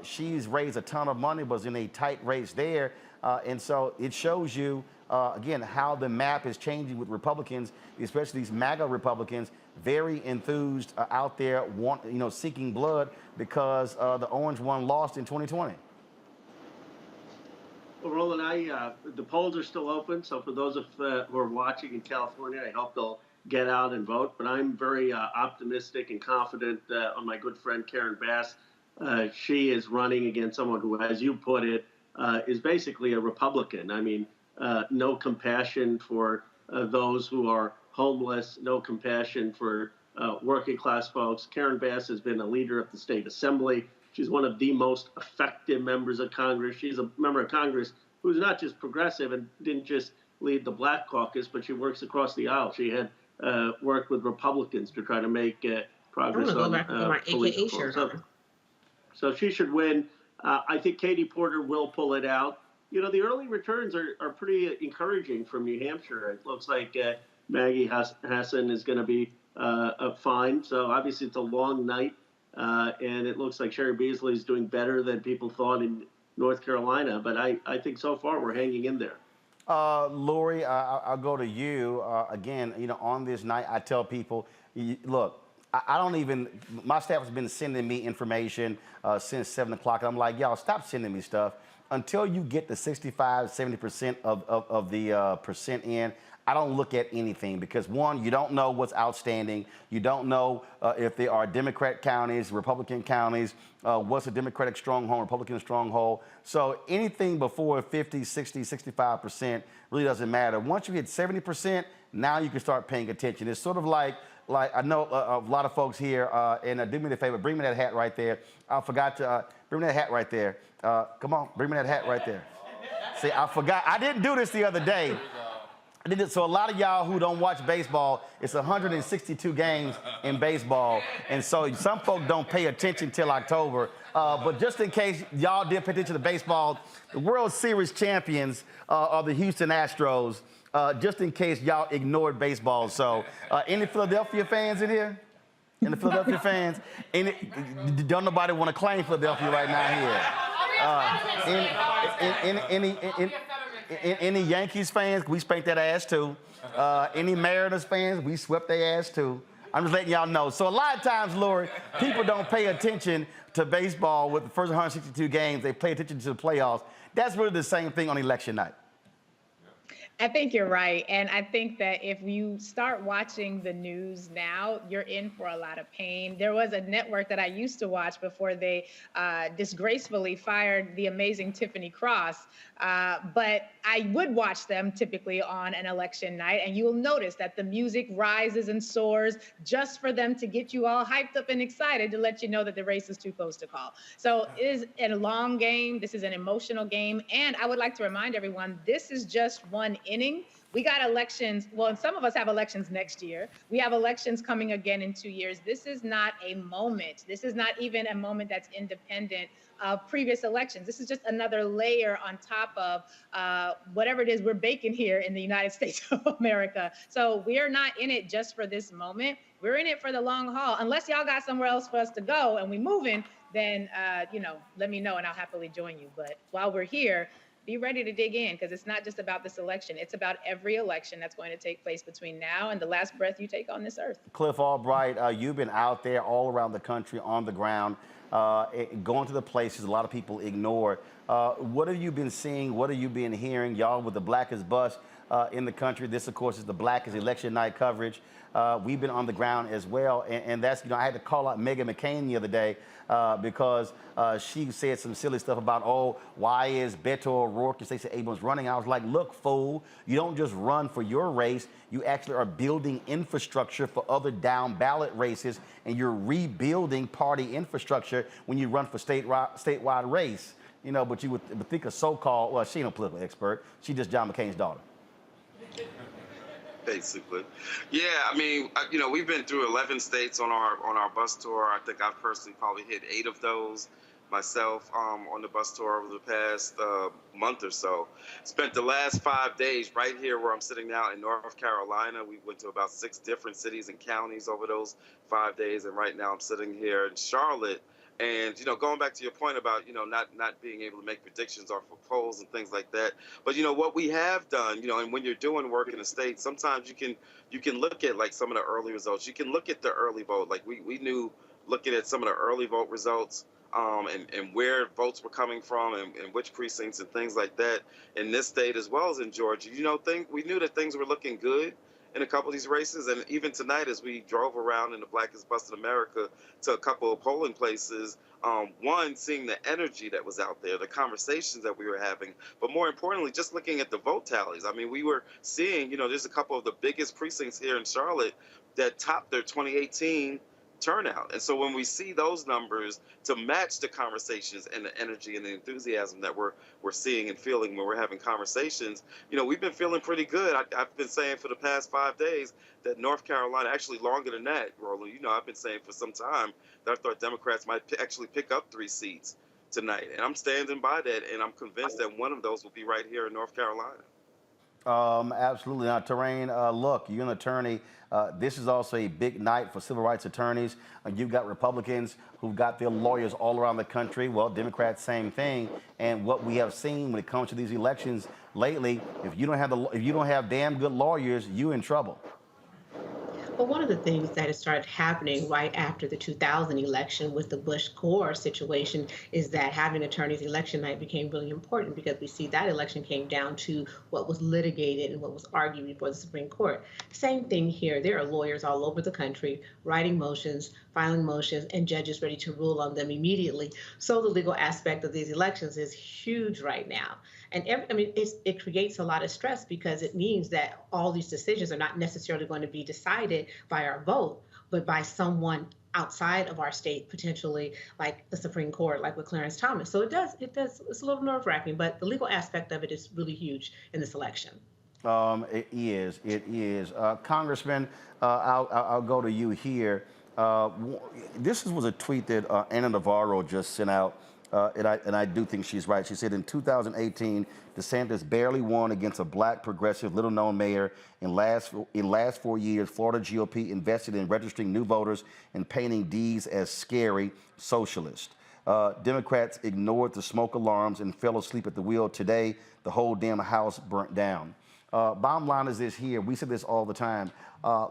She's raised a ton of money, was in a tight race there. And so it shows you, again, how the map is changing with Republicans, especially these MAGA Republicans, very enthused out there, seeking blood because the orange one lost in 2020. Well, Roland, the polls are still open, so for those who are watching in California, I hope they'll get out and vote. But I'm very optimistic and confident on my good friend Karen Bass. She is running against someone who, as you put it, is basically a Republican. I mean, no compassion for those who are homeless, no compassion for working class folks. Karen Bass has been a leader of the state assembly. She's one of the most effective members of Congress. She's a member of Congress who's not just progressive and didn't just lead the Black Caucus, but she works across the aisle. She had worked with Republicans to try to make progress on police reform. So she should win. I think Katie Porter will pull it out. The early returns are pretty encouraging from New Hampshire. It looks like Maggie Hassan is going to be fine. So obviously it's a long night. And it looks like Sherry Beasley is doing better than people thought in North Carolina. But I think so far we're hanging in there. Lori, I'll go to you. Again, on this night, I tell people, look, I don't even, my staff has been sending me information since 7 o'clock. And I'm like, y'all, stop sending me stuff. Until you get the 65, 70% of the percent in, I don't look at anything because, one, you don't know what's outstanding. You don't know if there are Democrat counties, Republican counties, what's a Democratic stronghold, Republican stronghold. So anything before 50, 60, 65% really doesn't matter. Once you hit 70%, now you can start paying attention. It's sort of like I know a lot of folks here, and do me a favor, bring me that hat right there. I forgot to, bring me that hat right there. Come on, bring me that hat right there. See, I forgot, I didn't do this the other day. I did it, so a lot of y'all who don't watch baseball, it's 162 games in baseball, and so some folks don't pay attention till October. But just in case y'all did pay attention to baseball, the World Series champions are the Houston Astros, just in case y'all ignored baseball. So any Philadelphia fans in here? Any Philadelphia fans? Don't nobody want to claim Philadelphia right now here. Any Yankees fans, we spanked that ass too. Any Mariners fans, we swept their ass too. I'm just letting y'all know. So a lot of times, Lori, people don't pay attention to baseball with the first 162 games. They pay attention to the playoffs. That's really the same thing on election night. I think you're right. And I think that if you start watching the news now, you're in for a lot of pain. There was a network that I used to watch before they disgracefully fired the amazing Tiffany Cross. But I would watch them typically on an election night, and you will notice that the music rises and soars just for them to get you all hyped up and excited to let you know that the race is too close to call. So it is a long game. This is an emotional game. And I would like to remind everyone, this is just one inning. We got elections. Well, and some of us have elections next year. We have elections coming again in 2 years. This is not a moment. This is not even a moment that's independent of previous elections. This is just another layer on top of whatever it is we're baking here in the United States of America. So we are not in it just for this moment. We're in it for the long haul. Unless y'all got somewhere else for us to go and we moving, then let me know and I'll happily join you. But while we're here, be ready to dig in, because it's not just about this election. It's about every election that's going to take place between now and the last breath you take on this earth. Cliff Albright, you've been out there all around the country on the ground, going to the places a lot of people ignore. What have you been seeing? What have you been hearing? Y'all with the Blackest Bus in the country. This, of course, is the Blackest election night coverage. We've been on the ground as well. And that's, I had to call out Meghan McCain the other day because she said some silly stuff about, oh, why is Beto O'Rourke and Stacey Abrams running? I was like, look, fool, you don't just run for your race. You actually are building infrastructure for other down ballot races, and you're rebuilding party infrastructure when you run for statewide race. But you would think a so-called, well, she ain't a political expert. She just John McCain's daughter. Basically. Yeah, I mean, we've been through 11 states on our bus tour. I think I've personally probably hit 8 of those myself on the bus tour over the past month or so. Spent the last 5 days right here where I'm sitting now in North Carolina. We went to about 6 different cities and counties over those 5 days, and right now I'm sitting here in Charlotte. And, going back to your point about, not being able to make predictions off of polls and things like that. But, what we have done, and when you're doing work in the state, sometimes you can look at like some of the early results. You can look at the early vote. Like we knew looking at some of the early vote results and where votes were coming from and which precincts and things like that in this state as well as in Georgia. We knew that things were looking good in a couple of these races. And even tonight, as we drove around in the Blackest Bus in America to a couple of polling places, one, seeing the energy that was out there, the conversations that we were having, but more importantly, just looking at the vote tallies. I mean, we were seeing, there's a couple of the biggest precincts here in Charlotte that topped their 2018 turnout. And so when we see those numbers to match the conversations and the energy and the enthusiasm that we're seeing and feeling when we're having conversations, we've been feeling pretty good. I've been saying for the past 5 days that North Carolina, actually longer than that, Roland, I've been saying for some time that I thought Democrats might actually pick up 3 seats tonight. And I'm standing by that, and I'm convinced that one of those will be right here in North Carolina. Absolutely. Now, Terrain, look, you're an attorney. This is also a big night for civil rights attorneys. You've got Republicans who've got their lawyers all around the country. Well, Democrats, same thing. And what we have seen when it comes to these elections lately, if you don't have damn good lawyers, you're in trouble. Well, one of the things that has started happening right after the 2000 election with the Bush-Gore situation is that having attorneys election night became really important because we see that election came down to what was litigated and what was argued before the Supreme Court. Same thing here. There are lawyers all over the country writing motions, filing motions, and judges ready to rule on them immediately. So the legal aspect of these elections is huge right now. And it creates a lot of stress because it means that all these decisions are not necessarily going to be decided by our vote, but by someone outside of our state, potentially like the Supreme Court, like with Clarence Thomas. So it's a little nerve-wracking, but the legal aspect of it is really huge in this election. It is. Congressman, I'll go to you here. This was a tweet that Anna Navarro just sent out, and I do think she's right. She said in 2018, DeSantis barely won against a black, progressive, little-known mayor. In last 4 years, Florida GOP invested in registering new voters and painting D's as scary socialist. Democrats ignored the smoke alarms and fell asleep at the wheel. Today, the whole damn house burnt down. Bottom line is this here. We say this all the time.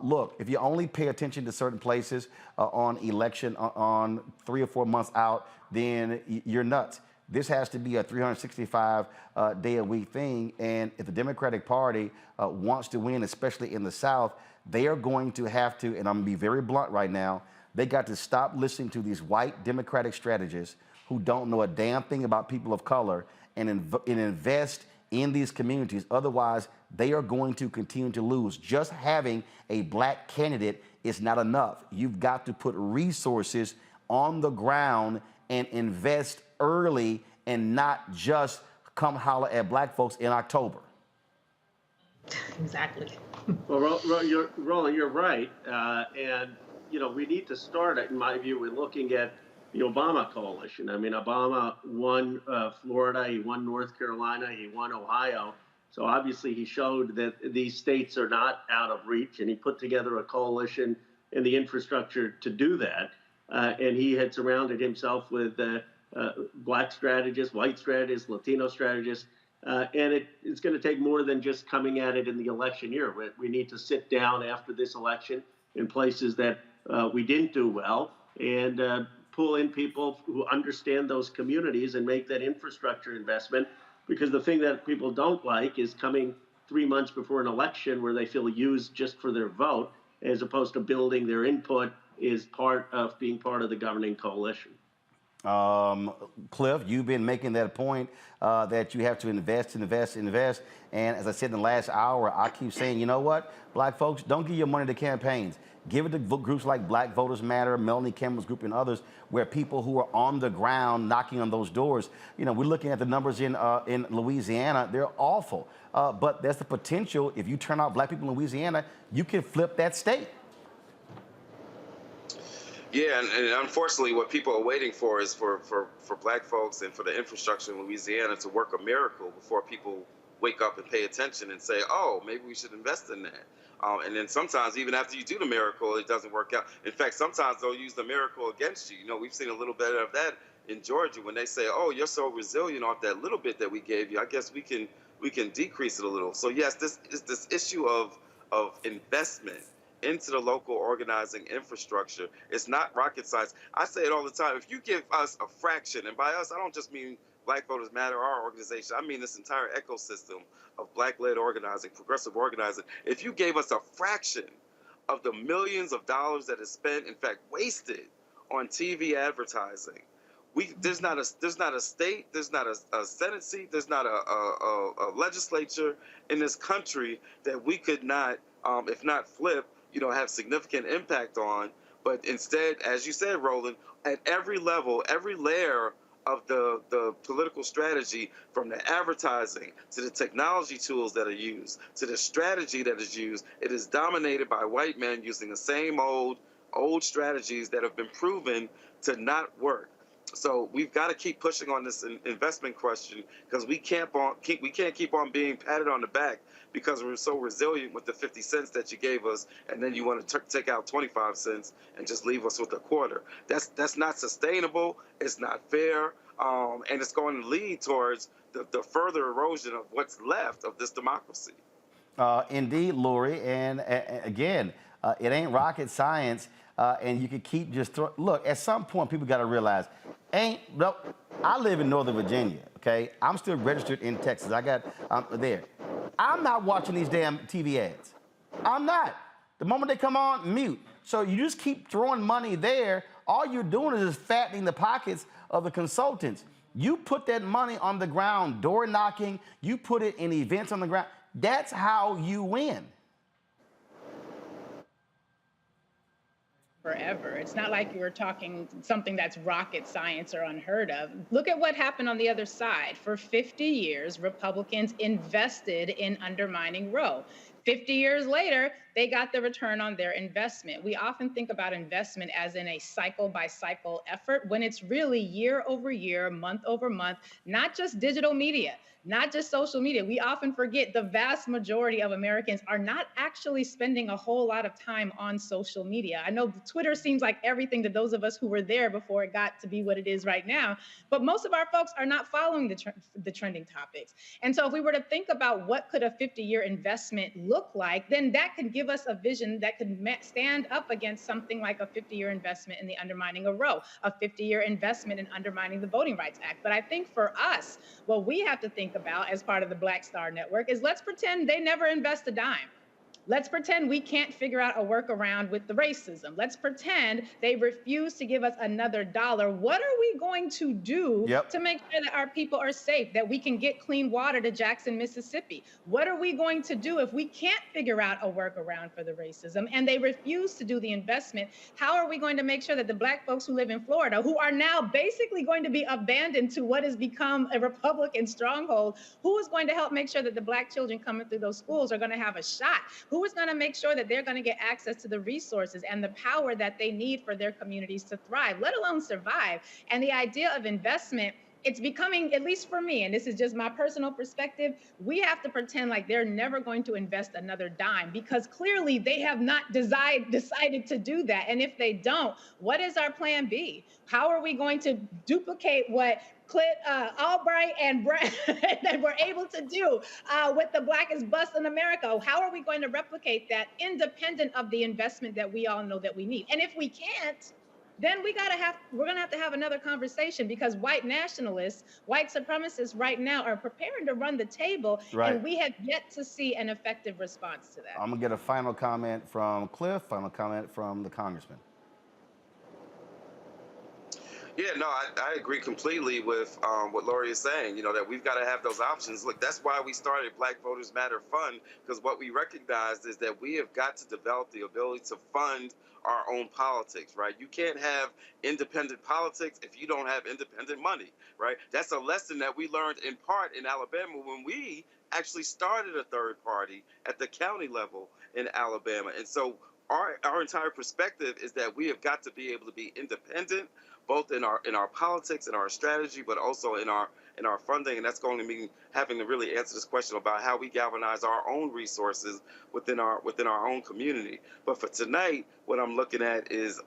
Look, if you only pay attention to certain places on election on 3 or 4 months out, then you're nuts. This has to be a 365-day-a-week thing. And if the Democratic Party wants to win, especially in the South, they are going to have to, and I'm going to be very blunt right now, they got to stop listening to these white Democratic strategists who don't know a damn thing about people of color and invest in these communities. Otherwise, they are going to continue to lose. Just having a black candidate is not enough. You've got to put resources on the ground and invest early and not just come holler at black folks in October. Exactly. Well, Roland, you're right. And, we need to start, in my view, with looking at the Obama coalition. I mean, Obama won Florida, he won North Carolina, he won Ohio. So obviously he showed that these states are not out of reach, and he put together a coalition and the infrastructure to do that. And he had surrounded himself with black strategists, white strategists, Latino strategists. And it's going to take more than just coming at it in the election year. We need to sit down after this election in places that we didn't do well and pull in people who understand those communities and make that infrastructure investment. Because the thing that people don't like is coming 3 months before an election where they feel used just for their vote, as opposed to building their input is part of being part of the governing coalition. Cliff, you've been making that point that you have to invest. And as I said in the last hour, I keep saying, you know what, black folks, don't give your money to campaigns. Give it to groups like Black Voters Matter, Melanie Campbell's group, and others, where people who are on the ground knocking on those doors. We're looking at the numbers in Louisiana. They're awful. But there's the potential, if you turn out black people in Louisiana, you can flip that state. Yeah, and unfortunately, what people are waiting for is for black folks and for the infrastructure in Louisiana to work a miracle before people wake up and pay attention and say, oh, maybe we should invest in that. And then sometimes, even after you do the miracle, it doesn't work out. In fact, sometimes they'll use the miracle against you. We've seen a little bit of that in Georgia when they say, oh, you're so resilient off that little bit that we gave you. I guess we can decrease it a little. So yes, this is this issue of investment into the local organizing infrastructure. It's not rocket science. I say it all the time. If you give us a fraction, and by us, I don't just mean Black Voters Matter, our organization, I mean this entire ecosystem of black-led organizing, progressive organizing. If you gave us a fraction of the millions of dollars that is spent, in fact, wasted on TV advertising, there's not a state, there's not a Senate seat, there's not a legislature in this country that we could not, if not flip, have significant impact on. But instead, as you said, Roland, at every level, every layer of the political strategy, from the advertising to the technology tools that are used to the strategy that is used, it is dominated by white men using the same old strategies that have been proven to not work. So we've got to keep pushing on this investment question, because we can't keep on being patted on the back because we're so resilient with the 50 cents that you gave us, and then you want to take out 25 cents and just leave us with a quarter. That's not sustainable. It's not fair, and it's going to lead towards the further erosion of what's left of this democracy. Indeed, Lori, and again, It ain't rocket science, and you can keep just look. At some point, people got to realize, I live in Northern Virginia. Okay, I'm still registered in Texas. I got there. I'm not watching these damn TV ads. I'm not. The moment they come on, mute. So you just keep throwing money there. All you're doing is just fattening the pockets of the consultants. You put that money on the ground, door knocking. You put it in events on the ground. That's how you win. Forever. It's not like you were talking something that's rocket science or unheard of. Look at what happened on the other side. For 50 years, Republicans invested in undermining Roe. 50 years later, they got the return on their investment. We often think about investment as in a cycle by cycle effort when it's really year over year, month over month, not just digital media, not just social media. We often forget the vast majority of Americans are not actually spending a whole lot of time on social media. I know Twitter seems like everything to those of us who were there before it got to be what it is right now, but most of our folks are not following the trending topics. And so if we were to think about what could a 50-year investment look like, then that could give us a vision that could stand up against something like a 50-year investment in the undermining of Roe, a 50-year investment in undermining the Voting Rights Act. But I think for us, what we have to think about as part of the Black Star Network is let's pretend they never invest a dime. Let's pretend we can't figure out a workaround with the racism. Let's pretend they refuse to give us another dollar. What are we going to do to make sure that our people are safe, that we can get clean water to Jackson, Mississippi? What are we going to do if we can't figure out a workaround for the racism and they refuse to do the investment? How are we going to make sure that the Black folks who live in Florida, who are now basically going to be abandoned to what has become a Republican stronghold, who is going to help make sure that the Black children coming through those schools are going to have a shot? Who is going to make sure that they're going to get access to the resources and the power that they need for their communities to thrive, let alone survive? And the idea of investment, it's becoming, at least for me, and this is just my personal perspective, we have to pretend like they're never going to invest another dime because clearly they have not decided to do that. And if they don't, what is our plan B? How are we going to duplicate what Albright and Brown that we're able to do with the blackest bus in America? How are we going to replicate that independent of the investment that we all know that we need? And if we can't, then we're gonna have to have another conversation because white nationalists, white supremacists right now are preparing to run the table, and we have yet to see an effective response to that. I'm gonna get a final comment from Cliff, final comment from the congressman. Yeah, no, I agree completely with what Lori is saying, you know, that we've got to have those options. Look, that's why we started Black Voters Matter Fund, because what we recognized is that we have got to develop the ability to fund our own politics, right? You can't have independent politics if you don't have independent money, right? That's a lesson that we learned in part in Alabama when we actually started a third party at the county level in Alabama. And so our entire perspective is that we have got to be able to be independent, both in our politics and our strategy, but also in our funding. And that's going to mean having to really answer this question about how we galvanize our own resources within our own community. But for tonight, what I'm looking at is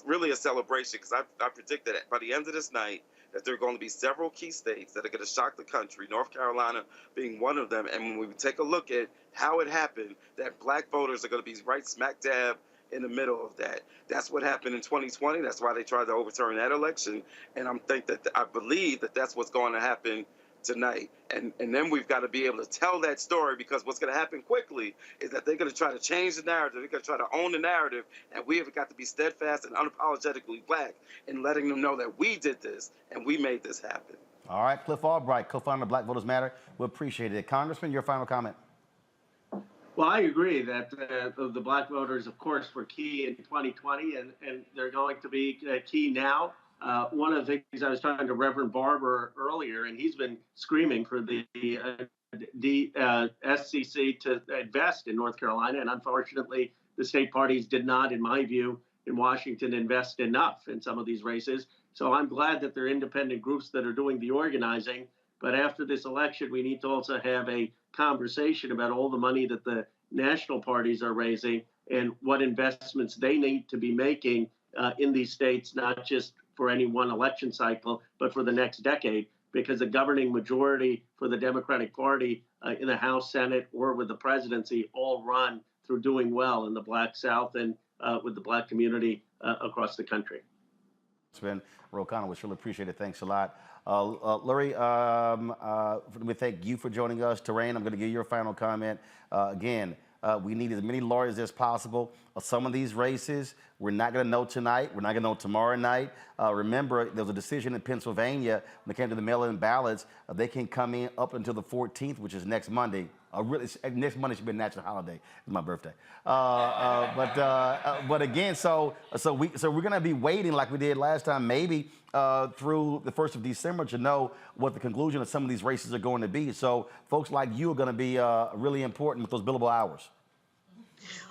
really a celebration, because I predict that by the end of this night, that there are going to be several key states that are going to shock the country, North Carolina being one of them. And when we take a look at how it happened, that Black voters are going to be right smack dab in the middle of that. That's what happened in 2020. That's why they tried to overturn that election. And I believe that that's what's going to happen tonight. And then we've got to be able to tell that story, because what's going to happen quickly is that they're going to try to change the narrative. They're going to try to own the narrative. And we have got to be steadfast and unapologetically Black in letting them know that we did this and we made this happen. All right, Cliff Albright, co-founder of Black Voters Matter. We appreciate it. Congressman, your final comment. Well, I agree that the Black voters, of course, were key in 2020, and they're going to be key now. One of the things I was talking to Reverend Barber earlier, and he's been screaming for the SCC to invest in North Carolina, and unfortunately, the state parties did not, in my view, in Washington, invest enough in some of these races. So I'm glad that there are independent groups that are doing the organizing. But after this election, we need to also have a conversation about all the money that the national parties are raising and what investments they need to be making in these states, not just for any one election cycle, but for the next decade, because the governing majority for the Democratic Party in the House, Senate, or with the presidency all run through doing well in the Black South and with the Black community across the country. It's been Ro Connor. We really appreciate it. Thanks a lot. Lurie, we thank you for joining us. Terrain, I'm going to give you your final comment. Again, we need as many lawyers as possible. Some of these races, we're not going to know tonight. We're not going to know tomorrow night. Remember, there was a decision in Pennsylvania when it came to the mail-in ballots. They can come in up until the 14th, which is next Monday. Next Monday should be a national holiday. It's my birthday. But again, so we're going to be waiting like we did last time, maybe through the 1st of December to know what the conclusion of some of these races are going to be. So folks like you are going to be really important with those billable hours.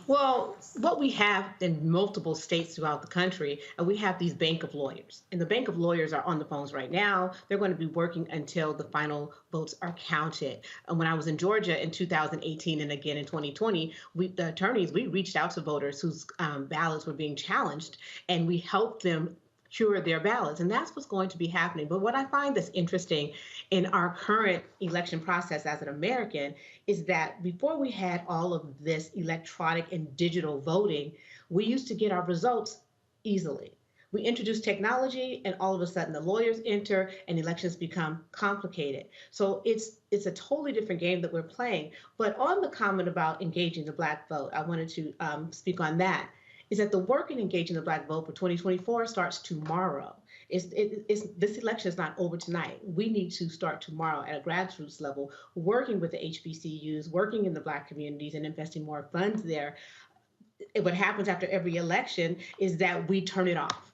Well, what we have in multiple states throughout the country, and we have these bank of lawyers. And the bank of lawyers are on the phones right now. They're going to be working until the final votes are counted. And when I was in Georgia in 2018 and again in 2020, the attorneys, we reached out to voters whose ballots were being challenged, and we helped them cure their ballots. And that's what's going to be happening. But what I find that's interesting in our current election process as an American is that before we had all of this electronic and digital voting, we used to get our results easily. We introduced technology and all of a sudden the lawyers enter and elections become complicated. So it's a totally different game that we're playing. But on the comment about engaging the Black vote, I wanted to speak on that. Is that the work in engaging the Black vote for 2024 starts tomorrow. This election is not over tonight. We need to start tomorrow at a grassroots level, working with the HBCUs, working in the Black communities and investing more funds there. What happens after every election is that we turn it off.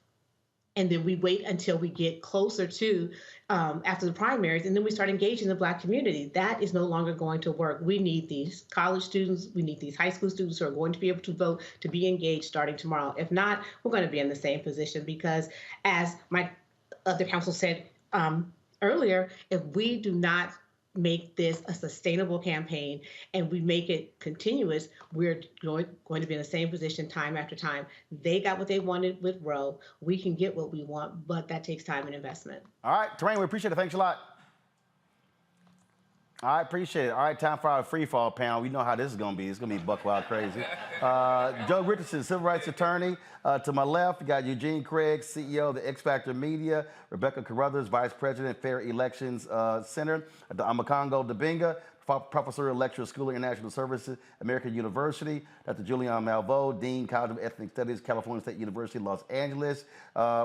And then we wait until we get closer to after the primaries, and then we start engaging the Black community. That is no longer going to work. We need these college students, we need these high school students who are going to be able to vote to be engaged starting tomorrow. If not, we're going to be in the same position because, as my other counsel said earlier, if we do not make this a sustainable campaign and we make it continuous, we're going to be in the same position time after time. They got what they wanted with Roe. We can get what we want, but that takes time and investment. All right, Terrain, we appreciate it. Thanks a lot. I appreciate it. All right, time for our free fall panel. We know how this is going to be. It's going to be buck wild crazy. Joe Richardson, civil rights attorney. To my left, you got Eugene Craig, CEO of the X Factor Media. Rebecca Carruthers, Vice President, Fair Elections Center. Amakongo Dabinga, Professor and Lecturer, School of International Services, American University. Dr. Julian Malveaux, Dean, College of Ethnic Studies, California State University, Los Angeles.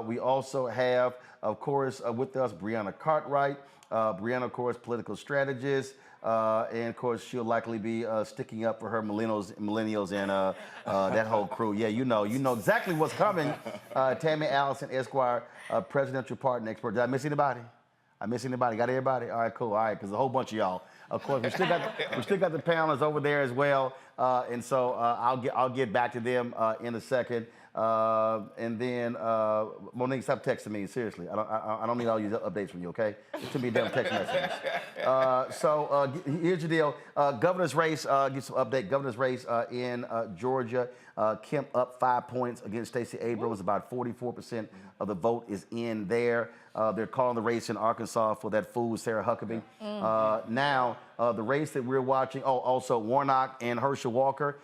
We also have, of course, with us, Brianna Cartwright. Brianna, of course, political strategist, and of course, she'll likely be sticking up for her millennials and that whole crew. Yeah, you know exactly what's coming. Tammy Allison, Esquire, presidential pardon expert. Did I miss anybody? Got everybody? All right, cool. All right, because a whole bunch of y'all. Of course, we still got the panelists over there as well, and so I'll get back to them in a second. And then Monique, stop texting me. Seriously, I don't need all these updates from you. Okay, it's too many damn text messages. So here's the deal. Governor's race. Give some update. Governor's race in Georgia. Kemp up 5 points against Stacey Abrams. About 44% of the vote is in there. They're calling the race in Arkansas for that fool Sarah Huckabee. Now, the race that we're watching, also Warnock and Herschel Walker,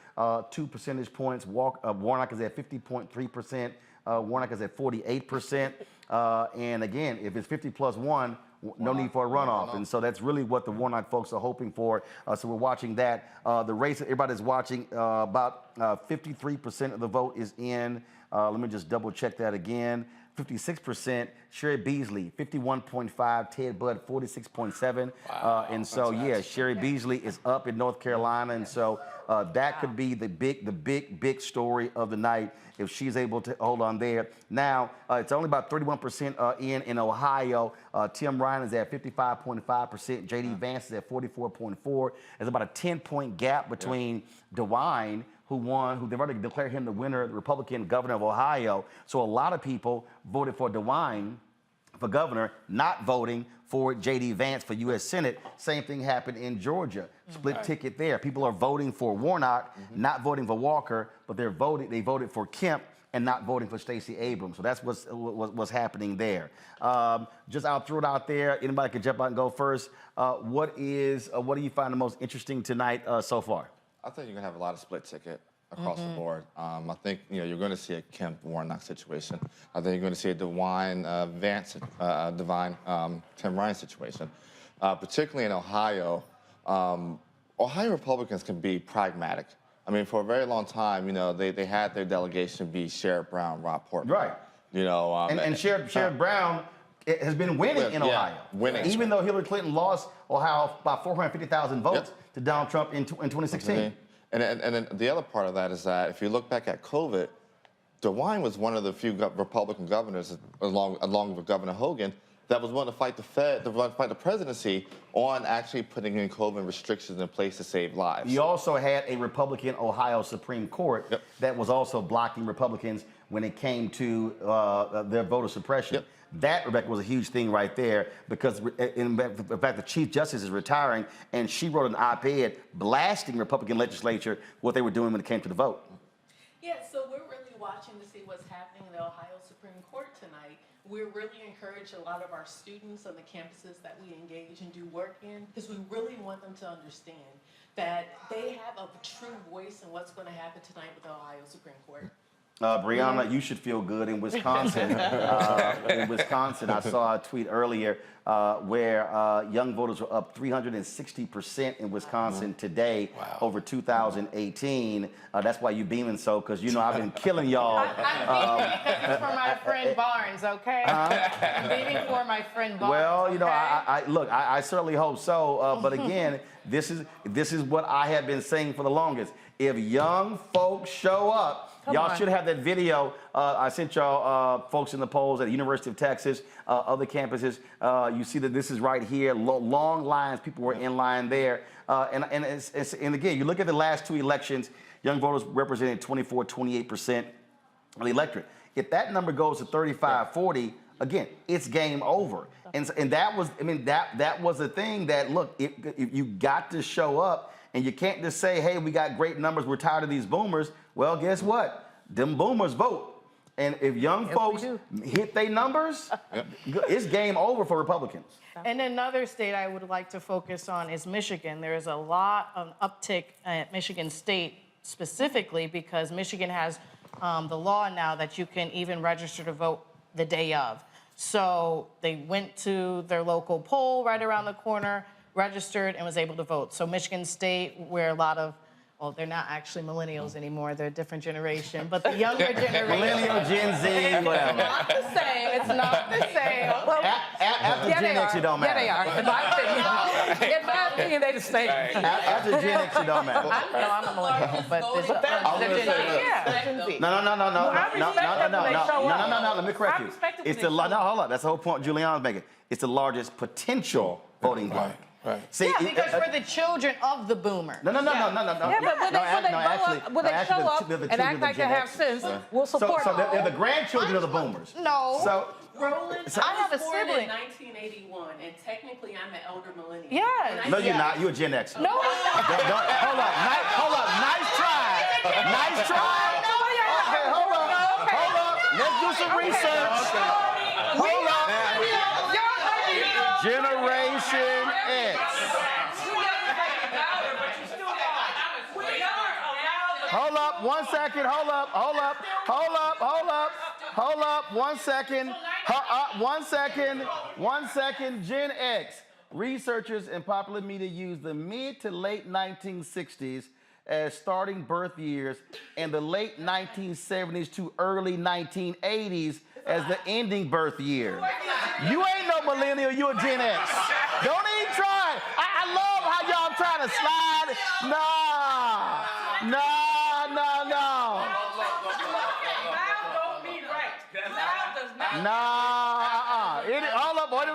2 percentage points. Warnock is at 50.3%. Warnock is at 48%. And again, if it's 50 plus 1, no need for a runoff. And so that's really what the Warnock folks are hoping for. So we're watching that. The race that everybody's watching, about 53% of the vote is in. Let me just double check that again. 56%, Sherry Beasley, 51.5, Ted Budd, 46.7. And so, yeah, Sherry Beasley is up in North Carolina. And so that could be the big story of the night if she's able to hold on there. Now, it's only about 31% in Ohio. Tim Ryan is at 55.5%. J.D. Vance is at 44.4. There's about a 10-point gap between DeWine, who they've already declared him the winner, the Republican governor of Ohio. So a lot of people voted for DeWine for governor, not voting for J.D. Vance for U.S. Senate. Same thing happened in Georgia. Split ticket there. People are voting for Warnock, not voting for Walker, but they voted for Kemp and not voting for Stacey Abrams. So that's what's happening there. Just I'll throw it out there. Anybody can jump out and go first. What do you find the most interesting tonight so far? I think you're going to have a lot of split ticket across the board. I think you're going to see a Kemp Warnock situation. I think you're going to see a Tim Ryan situation, particularly in Ohio. Ohio Republicans can be pragmatic. I mean, for a very long time, they had their delegation be Sherrod Brown, Rob Portman. Right. And Sherrod Brown has been winning in Ohio. Winning. Even though Hillary Clinton lost Ohio by 450,000 votes to Donald Trump in 2016. And then the other part of that is that if you look back at COVID, DeWine was one of the few Republican governors, along with Governor Hogan, that was willing to fight the fight the presidency on actually putting in COVID restrictions in place to save lives. You also had a Republican Ohio Supreme Court that was also blocking Republicans when it came to their voter suppression. That, Rebecca, was a huge thing right there because, in fact, the Chief Justice is retiring, and she wrote an op-ed blasting Republican legislature what they were doing when it came to the vote. Yeah, so we're really watching to see what's happening in the Ohio Supreme Court tonight. We're really encourage a lot of our students on the campuses that we engage and do work in because we really want them to understand that they have a true voice in what's going to happen tonight with the Ohio Supreme Court. Brianna, you should feel good in Wisconsin. I saw a tweet earlier where young voters were up 360% in Wisconsin today over 2018. That's why you're beaming so, because I've been killing y'all. I'm beaming because it's for my friend Barnes, okay? I'm beaming for my friend Barnes. Well, I certainly hope so. But again, this is what I have been saying for the longest. If young folks show up, y'all should have that video. I sent y'all folks in the polls at the University of Texas, other campuses. You see that this is right here, long lines. People were in line there. And again, you look at the last two elections, young voters represented 24, 28% of the electorate. If that number goes to 35, 40, again, it's game over. And that was, that was the thing that, look, if you got to show up, and you can't just say, hey, we got great numbers, we're tired of these boomers. Well, guess what? Them boomers vote. And if young folks hit their numbers, it's game over for Republicans. And another state I would like to focus on is Michigan. There is a lot of uptick at Michigan State specifically because Michigan has the law now that you can even register to vote the day of. So they went to their local poll right around the corner, registered, and was able to vote. So Michigan State, where a lot of, well, they're not actually millennials anymore, they're a different generation, but the younger generation. Millennial, Gen Z, whatever. It's not the same, it's not the same. Well, after Gen X, it don't matter. Yeah, they are, in my opinion. In my opinion, they the same. After Gen X, it don't matter. I'm a millennial, but there's Gen Z. No, let me correct you. It's the, hold on, that's the whole point Julian's making. It's the largest potential voting bloc. Right. See, because we're the children of the boomer. No. Yeah, but when they show up and act like they have sense, we'll support them. So they're the grandchildren of the boomers. No. So, Roland, so, I have a sibling. In 1981, and technically I'm an elder millennial. Yes. No, you're not. You're a Gen X. No. Hold up. Nice try. Nice try. Okay, hold up. Let's do some research. Hold up. Generation X. Hold up, 1 second, hold up. 1 second, Gen X. Researchers and popular media use the mid to late 1960s as starting birth years and the late 1970s to early 1980s as the ending birth year. You ain't no millennial, you a Gen X. Don't even try. I love how y'all trying to slide. No.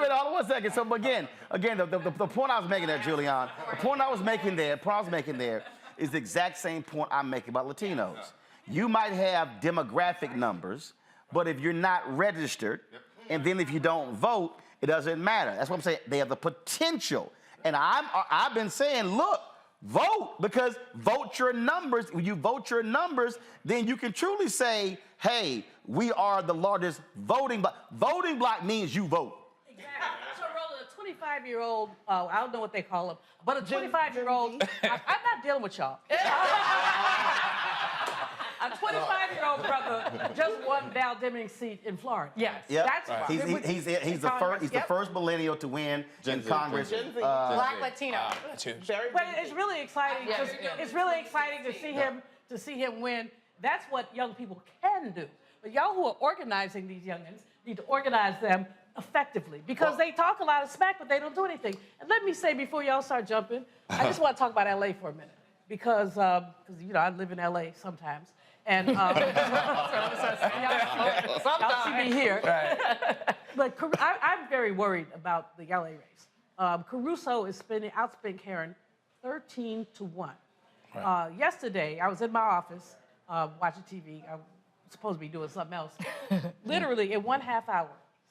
Hold up, 1 second. So again, the point I was making there, Julian, the point I was making there is the exact same point I'm making about Latinos. You might have demographic numbers, but if you're not registered, and then if you don't vote, it doesn't matter. That's what I'm saying. They have the potential. And I've been saying, look, vote, because vote your numbers. When you vote your numbers, then you can truly say, hey, we are the largest voting block. Voting block means you vote. Exactly. So, Roland, 25-year-old, I don't know what they call them, but a 25-year-old, I'm not dealing with y'all. A 25-year-old brother just won Val Deming's seat in Florida. Yes, Yep. that's right. He's the first millennial to win in Congress. Black Latino. But it's really exciting. Yeah. It's really exciting to see him win. That's what young people can do. But y'all who are organizing these youngins need to organize them effectively because they talk a lot of smack, but they don't do anything. And let me say before y'all start jumping, I just want to talk about LA for a minute because you know I live in LA sometimes. And y'all see me here. Right. But I'm very worried about the LA race. Caruso is outspent Karen 13-1. Right. Yesterday, I was in my office watching TV. I was supposed to be doing something else. Literally, in 1/2 hour,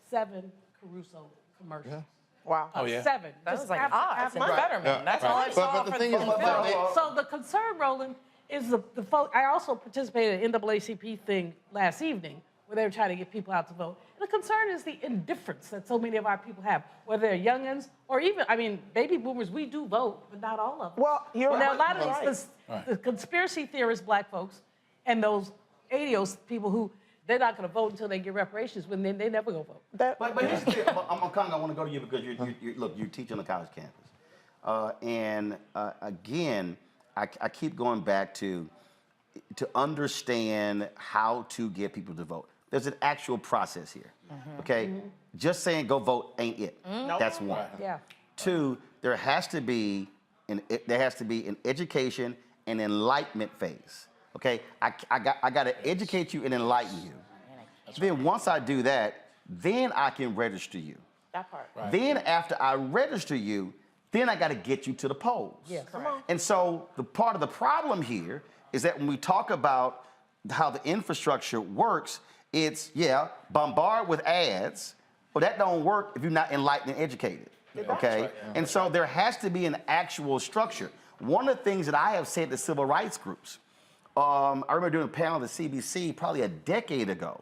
7 Caruso commercials. Yeah. Wow. 7. That was like, that's my Betterman. That's all I saw. But the thing is, so the concern, Roland, is the folk. I also participated in the NAACP thing last evening where they were trying to get people out to vote. And the concern is the indifference that so many of our people have, whether they're youngins or even, I mean, baby boomers, we do vote, but not all of them. Well, you're now, a lot of right. the conspiracy theorist black folks and those 80s people who they're not going to vote until they get reparations when they never go vote. But here's the thing. Congo, I want to go to you because you teach on the college campus. Again, I keep going back to understand how to get people to vote. There's an actual process here, okay? Just saying go vote ain't it. That's one. Yeah. 2, there has to be an education and enlightenment phase, okay? I got to educate you and enlighten you. Then once I do that, then I can register you. That part. Right. Then after I register you, then I got to get you to the polls. Yes. Come on. And so the part of the problem here is that when we talk about how the infrastructure works, it's, bombard with ads, but that don't work if you're not enlightened and educated, okay? Right. And so there has to be an actual structure. One of the things that I have said to civil rights groups, I remember doing a panel at the CBC probably a decade ago,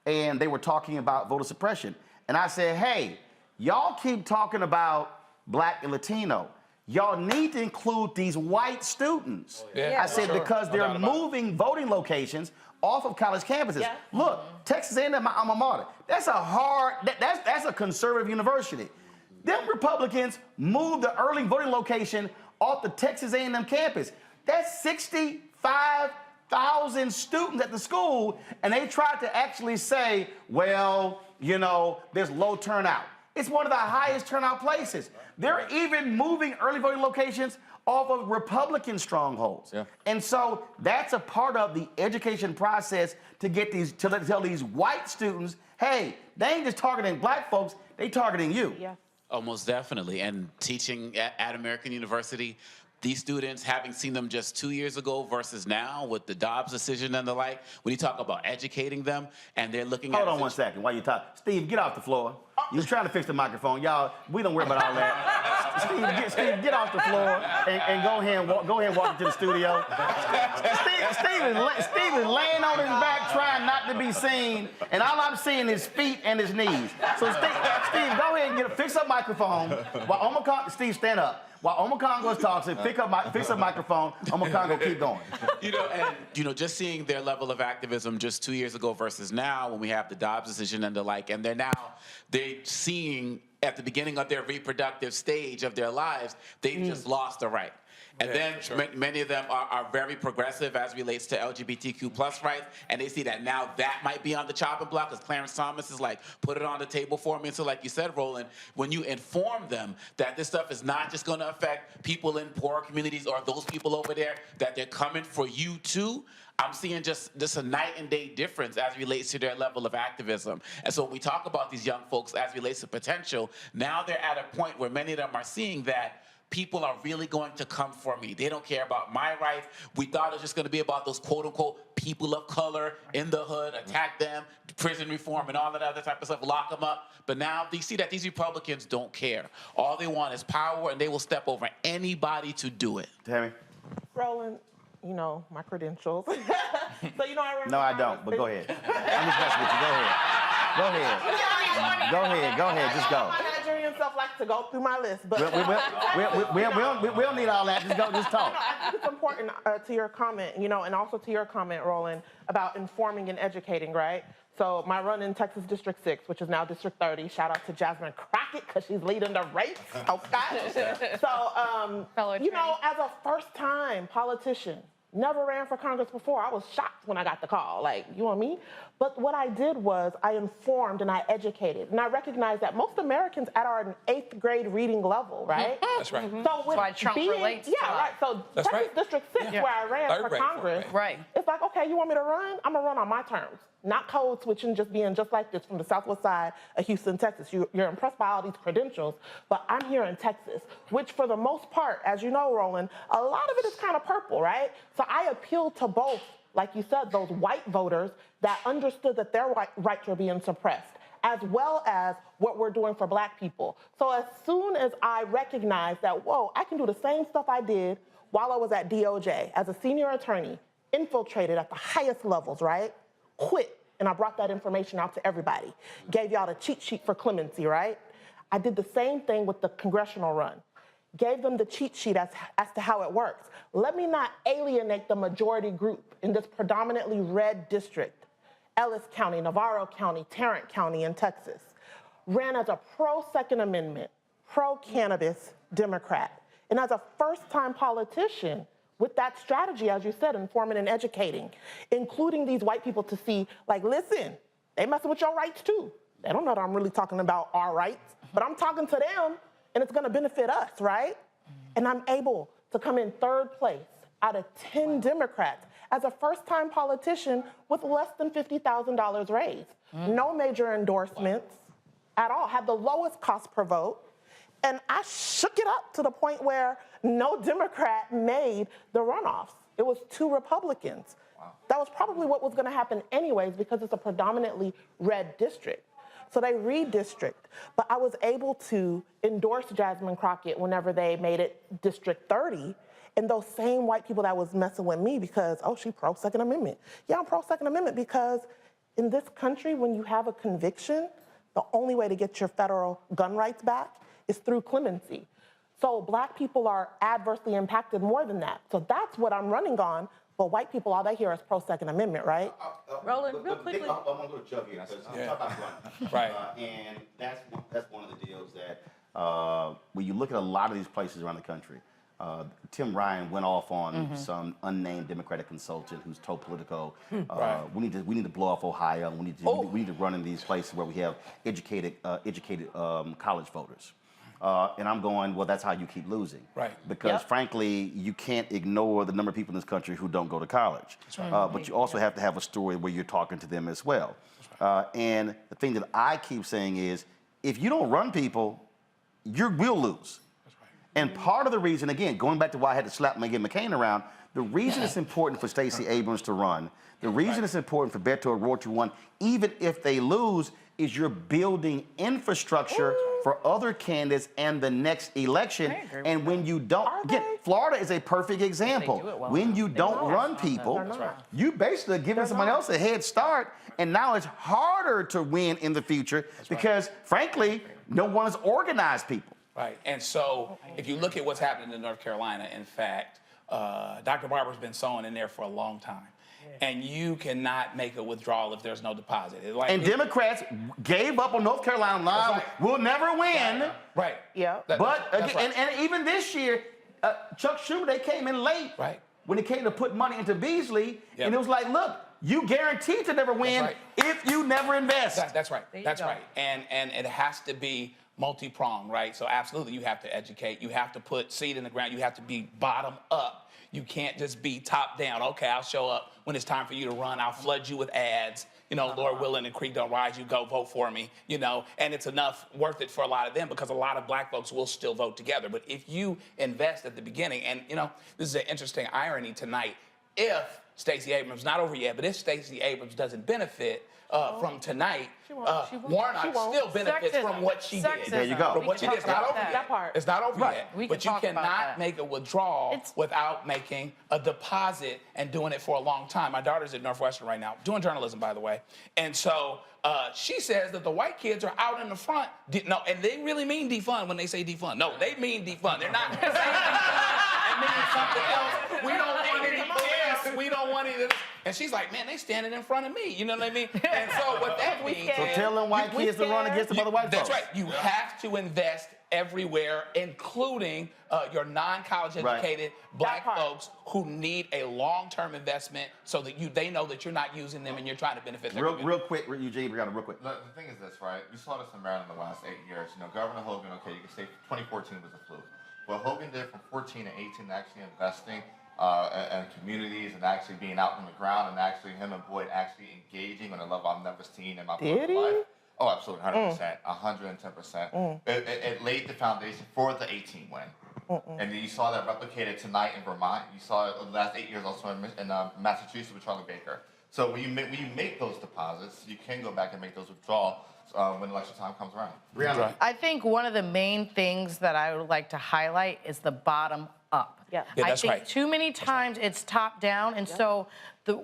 and they were talking about voter suppression. And I said, hey, y'all keep talking about Black and Latino. Y'all need to include these white students. I said, because they're moving voting locations off of college campuses. Yeah. Look, Texas A&M, my alma mater, that's a conservative university. Them Republicans moved the early voting location off the Texas A&M campus. That's 65,000 students at the school, and they tried to actually say, well, you know, there's low turnout. It's one of the highest turnout places. They're even moving early voting locations off of Republican strongholds. Yeah. And so that's a part of the education process to get to tell these white students, hey, they ain't just targeting black folks, they targeting you. Yeah. Oh, most definitely. And teaching at American University, these students, having seen them just 2 years ago versus now with the Dobbs decision and the like, when you talk about educating them and they're looking at— Hold on one second while you talk. Steve, get off the floor. You was trying to fix the microphone. Y'all, we don't worry about all that. Steve, get off the floor and go ahead and walk into the studio. Steve is laying on his back trying not to be seen, and all I'm seeing is feet and his knees. So Steve, go ahead and fix up microphone. While Steve, stand up. While Congo is talking, fix up microphone. Congo, keep going. Just seeing their level of activism just 2 years ago versus now, when we have the Dobbs decision and the like, and they're seeing at the beginning of their reproductive stage of their lives, they've just lost the right. And many of them are very progressive as relates to LGBTQ plus rights, and they see that now that might be on the chopping block, because Clarence Thomas is like, put it on the table for me. And so like you said, Roland, when you inform them that this stuff is not just going to affect people in poor communities or those people over there, that they're coming for you too, I'm seeing just a night and day difference as it relates to their level of activism. And so when we talk about these young folks as it relates to potential, now they're at a point where many of them are seeing that people are really going to come for me. They don't care about my rights. We thought it was just going to be about those quote-unquote people of color in the hood, attack them, prison reform, and all that other type of stuff, lock them up. But now you see that these Republicans don't care. All they want is power, and they will step over anybody to do it. Tammy? Roland, you know my credentials. So, I remember. No, I don't, but go ahead. I'm just messing with you. Go ahead. Go ahead. Just go. My Nigerian self like to go through my list, but we don't need all that. Just talk. I think it's important to your comment, and also to your comment, Roland, about informing and educating, right? So my run in Texas District 6, which is now District 30, shout out to Jasmine Crockett because she's leading the race. Okay. So, as a first-time politician, never ran for Congress before. I was shocked when I got the call, like, you know me? But what I did was I informed and I educated. And I recognized that most Americans at our 8th grade reading level, right? That's right. So That's why Trump relates to right. So That's Texas right. District 6, where I ran for Congress, it's like, okay, you want me to run? I'm going to run on my terms. Not code switching, just being just like this from the southwest side of Houston, Texas. You're impressed by all these credentials, but I'm here in Texas, which for the most part, as you know, Roland, a lot of it is kind of purple, right? So I appealed to both, like you said, those white voters that understood that their rights were being suppressed, as well as what we're doing for black people. So as soon as I recognized that, whoa, I can do the same stuff I did while I was at DOJ as a senior attorney, infiltrated at the highest levels, right? Quit, and I brought that information out to everybody. Gave y'all the cheat sheet for clemency, right? I did the same thing with the congressional run. Gave them the cheat sheet as to how it works. Let me not alienate the majority group in this predominantly red district, Ellis County, Navarro County, Tarrant County in Texas. Ran as a pro-Second Amendment, pro-cannabis Democrat. And as a first-time politician, with that strategy, as you said, informing and educating, including these white people to see, like, listen, they messing with your rights too. They don't know that I'm really talking about our rights, but I'm talking to them, and it's gonna benefit us, right? And I'm able to come in 3rd place out of 10 Democrats as a first-time politician with less than $50,000 raised. No major endorsements at all, had the lowest cost per vote, and I shook it up to the point where no Democrat made the runoffs. It was 2 Republicans. Wow. That was probably what was going to happen anyways because it's a predominantly red district. So they redistrict. But I was able to endorse Jasmine Crockett whenever they made it District 30. And those same white people that was messing with me because, oh, she pro-Second Amendment. Yeah, I'm pro-Second Amendment because in this country, when you have a conviction, the only way to get your federal gun rights back is through clemency. So black people are adversely impacted more than that. So that's what I'm running on. But white people, all they hear is pro-Second Amendment, right? Roland, real quickly. I'm going to go to Chuck here because I'm talking about running. Right. And that's one of the deals that when you look at a lot of these places around the country, Tim Ryan went off on some unnamed Democratic consultant who's told Politico, we need to blow off Ohio. We need to run in these places where we have educated college voters. And I'm going, well, that's how you keep losing. Right. Because frankly, you can't ignore the number of people in this country who don't go to college. That's right. But you also have to have a story where you're talking to them as well. And the thing that I keep saying is, if you don't run people, you will lose. And part of the reason, again, going back to why I had to slap Meghan McCain around, the reason it's important for Stacey Abrams to run, the reason it's important for Beto O'Rourke to run, even if they lose, is you're building infrastructure for other candidates and the next election. And when you don't, again, Florida is a perfect example. When you don't run people, you basically are giving someone else a head start, and now it's harder to win in the future because, frankly, no one has organized people. Right, and so if you look at what's happening in North Carolina, in fact, Dr. Barber's been sewing in there for a long time. And you cannot make a withdrawal if there's no deposit. And Democrats gave up on North Carolina line. We'll never win. Right. Yeah. But again, and even this year, Chuck Schumer, they came in late. Right. When it came to put money into Beasley, and it was like, look, you guaranteed to never win if you never invest. That's right. That's right. And it has to be multi-pronged, right? So absolutely, you have to educate. You have to put seed in the ground. You have to be bottom up. You can't just be top down. Okay, I'll show up when it's time for you to run. I'll flood you with ads. You know, Lord willing and creek don't rise, you go vote for me. You know, and it's worth it for a lot of them because a lot of black folks will still vote together. But if you invest at the beginning, and you know, this is an interesting irony tonight. If Stacey Abrams. Not over yet, but if Stacey Abrams doesn't benefit from tonight, Warnock still benefits from what she did. There you go. From what she did. It's not over yet. That part. It's not over Right. yet. But you cannot make a withdrawal without making a deposit and doing it for a long time. My daughter's at Northwestern right now, doing journalism, by the way. And so she says that the white kids are out in the front. No, and they really mean defund when they say defund. No, they mean defund. They're not saying defund and meaning something else. We don't want any police. We don't want any of this. And she's like, man, they standing in front of me. You know what I mean? And so what that means So tell them white kids to run against the other white folks. That's right. You have to invest everywhere, including your non-college educated black folks who need a long-term investment so that they know that you're not using them and you're trying to benefit their community. Real quick, Eugene, we got real quick. The thing is this, right? You saw this in Maryland the last 8 years. You know, Governor Hogan, okay, you can say 2014 was a fluke. What Hogan did from 14 to 18, actually investing and communities and actually being out on the ground and actually him and Boyd actually engaging on a level I've never seen in my political life. Oh, absolutely, 100%, 110%. It laid the foundation for the 18 win. And then you saw that replicated tonight in Vermont. You saw it the last 8 years also in Massachusetts with Charlie Baker. So when you make those deposits, you can go back and make those withdrawals when election time comes around. Brianna. I think one of the main things that I would like to highlight is the bottom up. Yeah, I that's think right. too many times it's top down, and so the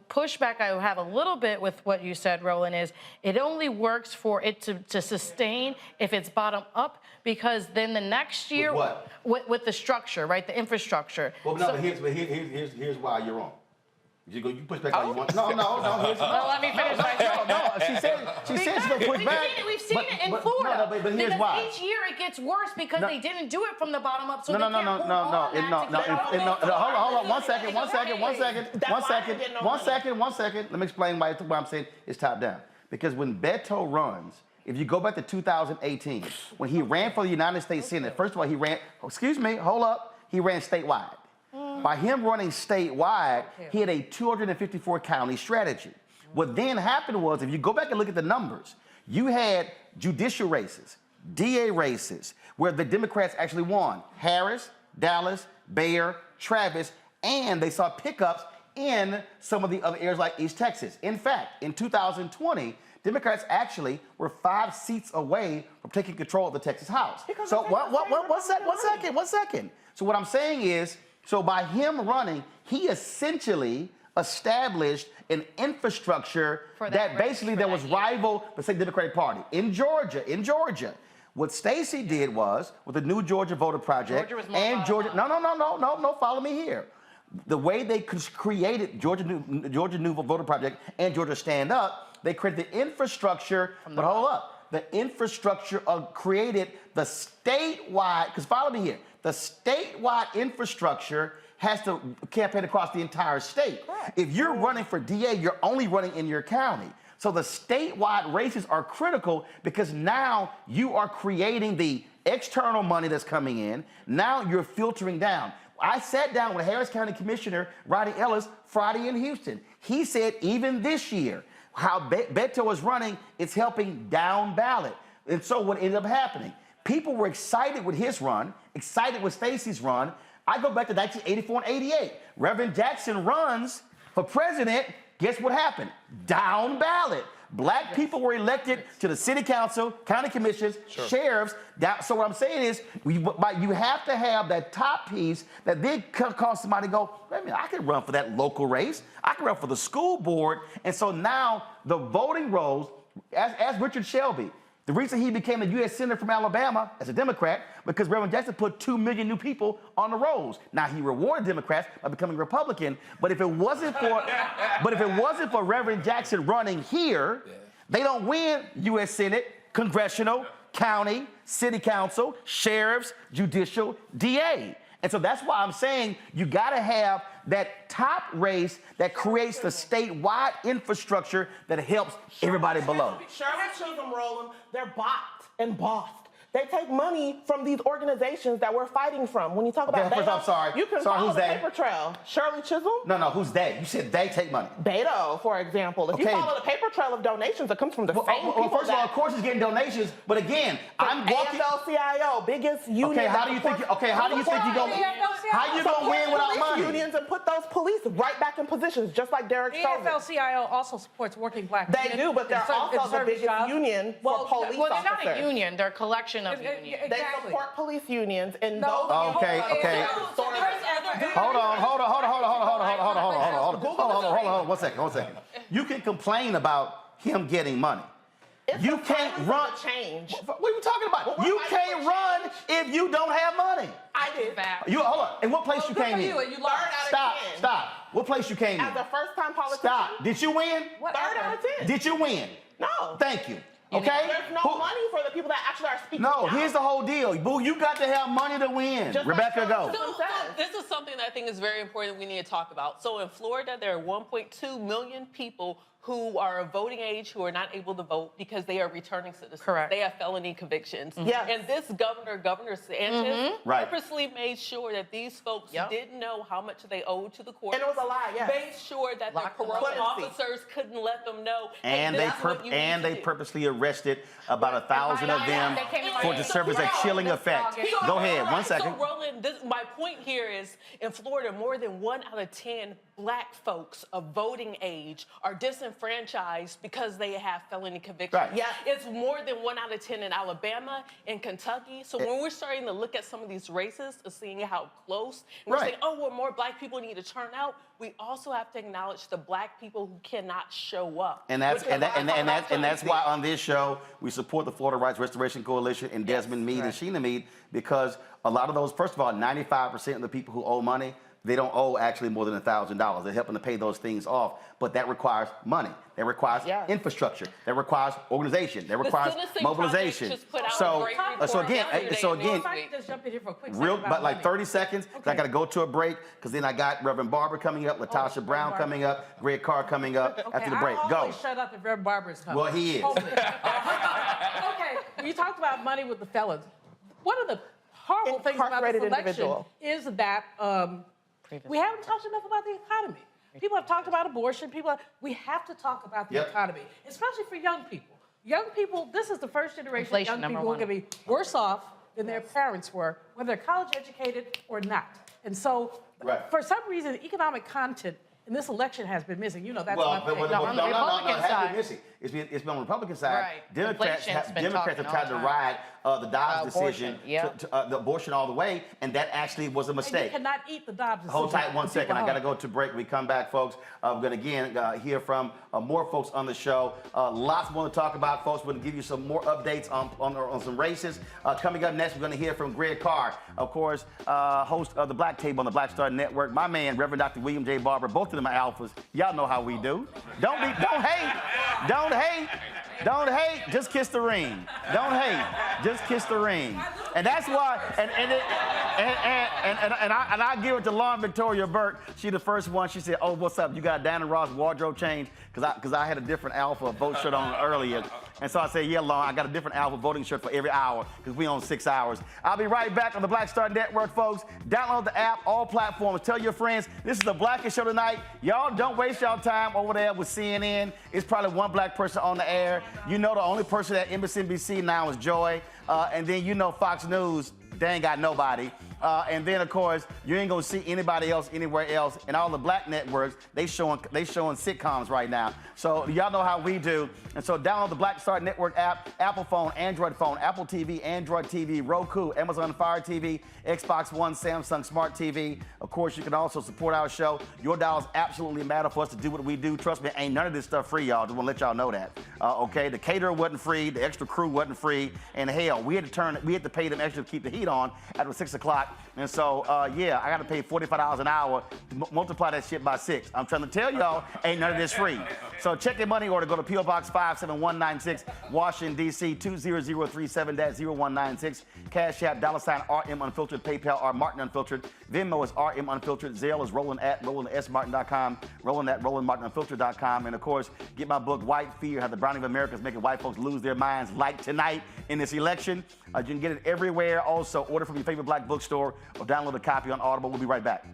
pushback I have a little bit with what you said, Roland, is it only works for it to sustain if it's bottom up, because then the next year With what? With the structure, right, the infrastructure. Well, no, but here's why you're wrong. You push back all you want. No. Well, let me finish my thought. No, she said she's gonna push back. We've seen it in Florida. But here's because why. each year it gets worse because they didn't do it from the bottom up. So No. Hold on. One second. Let me explain why I'm saying it's top down. Because when Beto runs, if you go back to 2018, when he ran for the United States Senate, first of all, he ran statewide. By him running statewide, he had a 254 county strategy. What then happened was, if you go back and look at the numbers, you had judicial races, DA races, where the Democrats actually won. Harris, Dallas, Bexar, Travis, and they saw pickups in some of the other areas like East Texas. In fact, in 2020, Democrats actually were 5 seats away from taking control of the Texas House. So one second. So what I'm saying is, so by him running, he essentially established an infrastructure that basically that was rival the same Democratic Party. In Georgia, what Stacey did was, with the New Georgia Voter Project, follow me here. The way they created Georgia New Voter Project and Georgia Stand Up, they created the infrastructure, but hold up. The infrastructure created the statewide, because follow me here, the statewide infrastructure has to campaign across the entire state. Correct. If you're running for DA, you're only running in your county. So the statewide races are critical because now you are creating the external money that's coming in. Now you're filtering down. I sat down with Harris County Commissioner Roddy Ellis Friday in Houston. He said even this year, how Beto is running, it's helping down ballot. And so what ended up happening? People were excited with his run, excited with Stacey's run. I go back to 1984 and 88. Reverend Jackson runs for president. Guess what happened? Down ballot. Black people were elected to the city council, county commissions, sheriffs. So what I'm saying is, you have to have that top piece that then cause somebody to go, wait a minute, I can run for that local race. I can run for the school board. And so now the voting rolls, as Richard Shelby, the reason he became a U.S. Senator from Alabama as a Democrat, because Reverend Jackson put 2 million new people on the rolls. Now he rewarded Democrats by becoming Republican, but if it wasn't for Reverend Jackson running here, they don't win U.S. Senate, congressional, county, city council, sheriffs, judicial, DA. And so that's why I'm saying you got to have that top race that creates the statewide infrastructure that helps everybody below. Sherman Chisholm, Roland, they're bought and bossed. They take money from these organizations that we're fighting from. When you talk about first Beto, off, sorry. you can Sorry, follow who's the they? paper trail. Shirley Chisholm? No, who's they? You said they take money. Beto, for example. If you follow the paper trail of donations, it comes from the same people. First of all, of course he's getting donations, but again, I'm walking. AFL-CIO, biggest union. Okay, how do you think you're going to win without money? Unions and put those police right back in positions, just like Derek Chauvin. AFL-CIO also supports working black They men do, but they're also the biggest union for police Well, they're officers. not a union, they're a collection of unions. They support police unions, and those. Okay. Hold on. 1 second. You can complain about him getting money. You can't run. Change. What are you talking about? You can't run if you don't have money. I did. Hold on. In what place you came in? Stop. What place you came in? As a first-time politician. Stop. Did you win? Third out of 10. Did you win? No. Thank you. Okay? There's no money for the people that actually are speaking No, out. here's the whole deal. Boo, you got to have money to win. Rebecca, go. So this is something that I think is very important we need to talk about. So in Florida, there are 1.2 million people who are of voting age who are not able to vote because they are returning citizens. Correct. They have felony convictions. Yes. And this Governor Santos, purposely made sure that these folks didn't know how much they owed to the court. And it was a lie, yes. Made sure that the corrupt officers couldn't let them know. And they purposely arrested about 1,000 of them to serve as a chilling effect. Go ahead, 1 second. So Roland, my point here is, in Florida, more than 1 out of 10 black folks of voting age are disenfranchised because they have felony convictions. Right. Yeah. It's more than 1 out of 10 in Alabama, in Kentucky. So when we're starting to look at some of these races and seeing how close, and we're saying, oh, well, more black people need to turn out, we also have to acknowledge the black people who cannot show up. And that's why on this show we support the Florida Rights Restoration Coalition and Desmond Meade and Sheena Meade, because a lot of those, first of all, 95% of the people who owe money, they don't owe actually more than $1,000. They're helping to pay those things off, but that requires money. That requires infrastructure. That requires organization. That requires mobilization. So again, if I could just jump in here for a quick second but like 30 seconds. Okay. I got to go to a break because then I got Reverend Barber coming up, Latasha Brown coming up, Greg Carr coming up after the break. I'll Go. always shut up if Reverend Barber is coming. Well, he is. Okay, you talked about money with the felons. One of the horrible things about this election is that we haven't talked enough about the economy. People have talked about abortion. We have to talk about the economy, especially for young people. Young people, this is the first generation of young people who are going to be worse off than their parents were, whether they're college educated or not. And so, for some reason, economic content in this election has been missing. You know, that's my thing. On the Republican side. Missing. It's been on the Republican side. Right. Democrats have tried to ride the Dobbs decision, the abortion all the way, and that actually was a mistake. And you cannot eat the Dobbs decision. Hold tight 1 second. I got to go to break. When we come back, folks, we're going to again hear from more folks on the show. Lots more to talk about, folks. We're going to give you some more updates on some races. Coming up next, we're going to hear from Greg Carr, of course, host of the Black Table on the Black Star Network. My man, Reverend Dr. William J. Barber. Both of them are alphas. Y'all know how we do. Don't hate. Just kiss the ring. Don't hate. Just kiss the ring. And that's why. And I give it to Lauren Victoria Burke. She the first one. She said, "Oh, what's up? You got Diana Ross wardrobe change?" Because I had a different alpha vote shirt on earlier. And so I said, "Yeah, Lauren, I got a different alpha voting shirt for every hour because we on 6 hours." I'll be right back on the Black Star Network, folks. Download the app, all platforms. Tell your friends. This is the Blackest Show tonight. Y'all don't waste y'all time over there with CNN. It's probably one black person on the air. You know the only person at MSNBC now is Joy. And then you know Fox News, they ain't got nobody. And then, of course, you ain't gonna see anybody else anywhere else. And all the black networks, they showing sitcoms right now. So y'all know how we do. And so download the Black Star Network app, Apple phone, Android phone, Apple TV, Android TV, Roku, Amazon Fire TV, Xbox One, Samsung Smart TV. Of course, you can also support our show. Your dollars absolutely matter for us to do what we do. Trust me, ain't none of this stuff free, y'all. Just wanna let y'all know that. Okay, the caterer wasn't free, the extra crew wasn't free, and hell, we had to pay them extra to keep the heat on after 6 o'clock And so, yeah, I got to pay $45 an hour to multiply that shit by 6. I'm trying to tell y'all, ain't none of this free. So check your money order. Go to P.O. Box 57196, Washington, D.C. 20037-0196. Cash App, $RM Unfiltered, PayPal, R Martin Unfiltered. Venmo is RM Unfiltered. Zelle is Roland@RolandSMartin.com. Roland@RolandMartinUnfiltered.com. And of course, get my book, White Fear, How the Browning of America is Making White Folks Lose Their Minds Like Tonight in this election. You can get it everywhere. Also, order from your favorite black bookstore or download a copy on Audible. We'll be right back.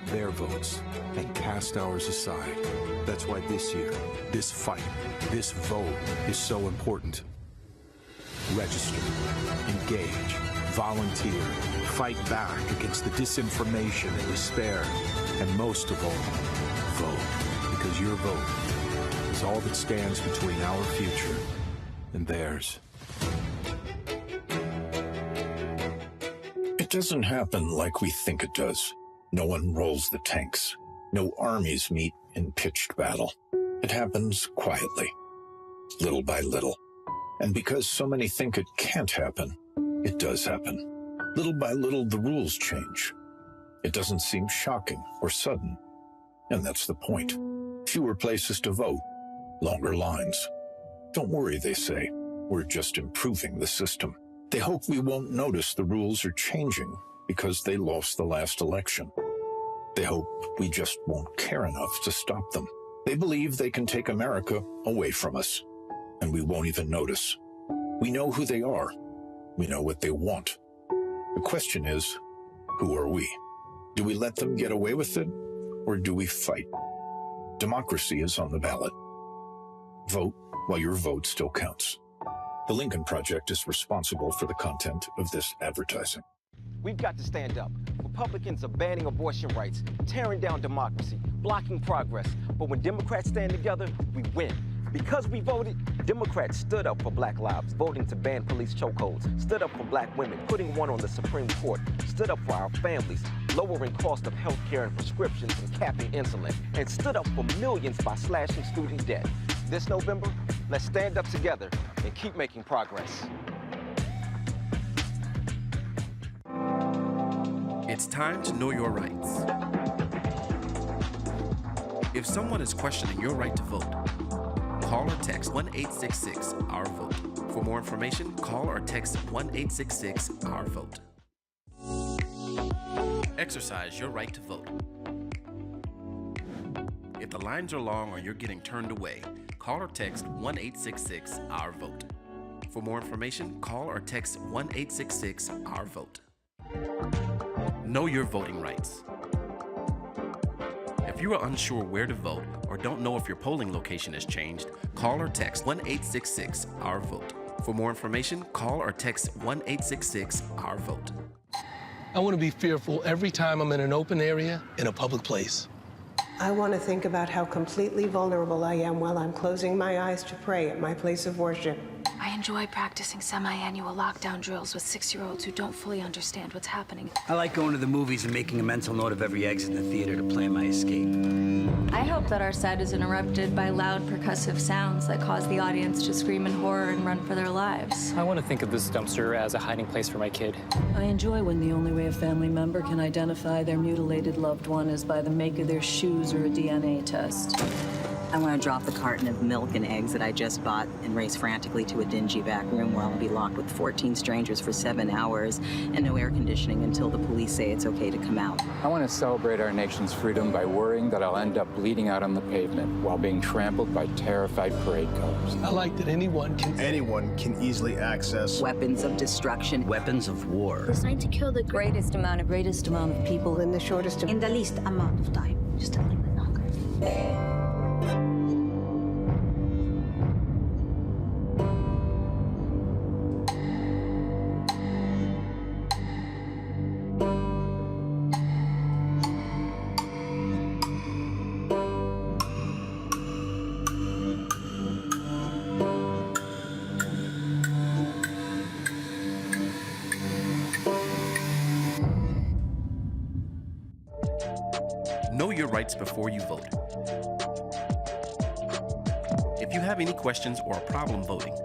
Their votes and cast ours aside. That's why this year, this fight, this vote is so important. Register, engage, volunteer, fight back against the disinformation and despair, and most of all, vote, because your vote is all that stands between our future and theirs. It doesn't happen like we think it does. No one rolls the tanks. No armies meet in pitched battle. It happens quietly, little by little. And because so many think it can't happen, it does happen. Little by little, the rules change. It doesn't seem shocking or sudden. And that's the point. Fewer places to vote, longer lines. Don't worry, they say. We're just improving the system. They hope we won't notice the rules are changing because they lost the last election. They hope we just won't care enough to stop them. They believe they can take America away from us, and we won't even notice. We know who they are. We know what they want. The question is, who are we? Do we let them get away with it, or do we fight? Democracy is on the ballot. Vote while your vote still counts. The Lincoln Project is responsible for the content of this advertising. We've got to stand up. Republicans are banning abortion rights, tearing down democracy, blocking progress. But when Democrats stand together, we win. Because we voted, Democrats stood up for black lives, voting to ban police chokeholds, stood up for black women, putting one on the Supreme Court, stood up for our families, lowering cost of health care and prescriptions and capping insulin, and stood up for millions by slashing student debt. This November, let's stand up together and keep making progress. It's time to know your rights. If someone is questioning your right to vote, call or text 1-866-OUR-VOTE. For more information, call or text 1-866-OUR-VOTE. Exercise your right to vote. If the lines are long or you're getting turned away, call or text 1-866-OUR-VOTE. For more information, call or text 1-866-OUR-VOTE. Know your voting rights. If you are unsure where to vote or don't know if your polling location has changed, call or text 1-866-OUR-VOTE. For more information, call or text 1-866-OUR-VOTE. I want to be fearful every time I'm in an open area in a public place. I want to think about how completely vulnerable I am while I'm closing my eyes to pray at my place of worship. I I enjoy practicing semi-annual lockdown drills with 6-year-olds who don't fully understand what's happening. I like going to the movies and making a mental note of every exit in the theater to plan my escape. I hope that our set is interrupted by loud percussive sounds that cause the audience to scream in horror and run for their lives. I want to think of this dumpster as a hiding place for my kid. I enjoy when the only way a family member can identify their mutilated loved one is by the make of their shoes or a DNA test. I want to drop the carton of milk and eggs that I just bought and race frantically to a dingy back room where I'll be locked with 14 strangers for 7 hours and no air conditioning until the police say it's okay to come out. I want to celebrate our nation's freedom by worrying that I'll end up bleeding out on the pavement while being trampled by terrified parade cars. I like that anyone can easily access weapons of destruction, weapons of war. Designed to kill the greatest amount of people in the shortest in the least amount of time. Just a little bit longer. Know your rights before you vote. If you have any questions or a problem voting,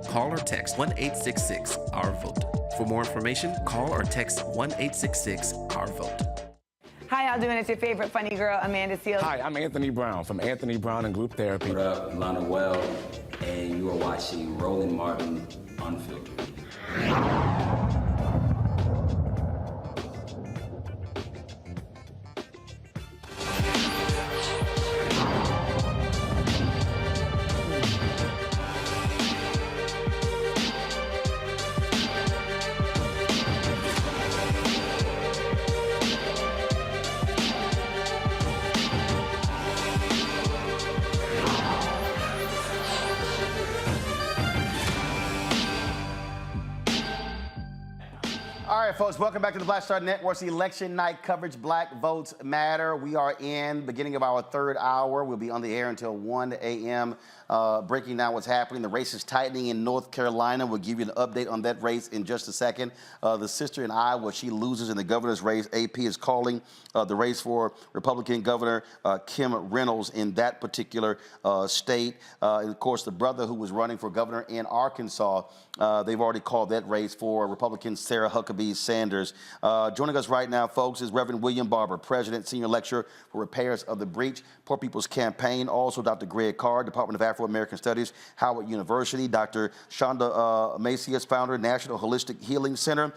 call or text 1-866-OUR-VOTE. For more information, call or text 1-866-OUR-VOTE. Hi, y'all doing? It's your favorite funny girl, Amanda Seals. Hi, I'm Anthony Brown from Anthony Brown and Group Therapy. What up, Lana Well, and you are watching Roland Martin Unfiltered. All right, folks, welcome back to the Black Star Network's election night coverage, Black Votes Matter. We are in beginning of our third hour. We'll be on the air until 1 a.m., breaking down what's happening. The race is tightening in North Carolina. We'll give you an update on that race in just a second. The sister in Iowa, she loses in the governor's race. AP is calling the race for Republican Governor Kim Reynolds in that particular state. And of course, the brother who was running for governor in Arkansas, they've already called that race for Republican Sarah Huckabee Sanders. Joining us right now, folks, is Reverend William Barber, President, Senior Lecturer for Repairs of the Breach, Poor People's Campaign. Also, Dr. Greg Carr, Department of Afro-American Studies, Howard University. Dr. Shonda Macias, founder, National Holistic Healing Center.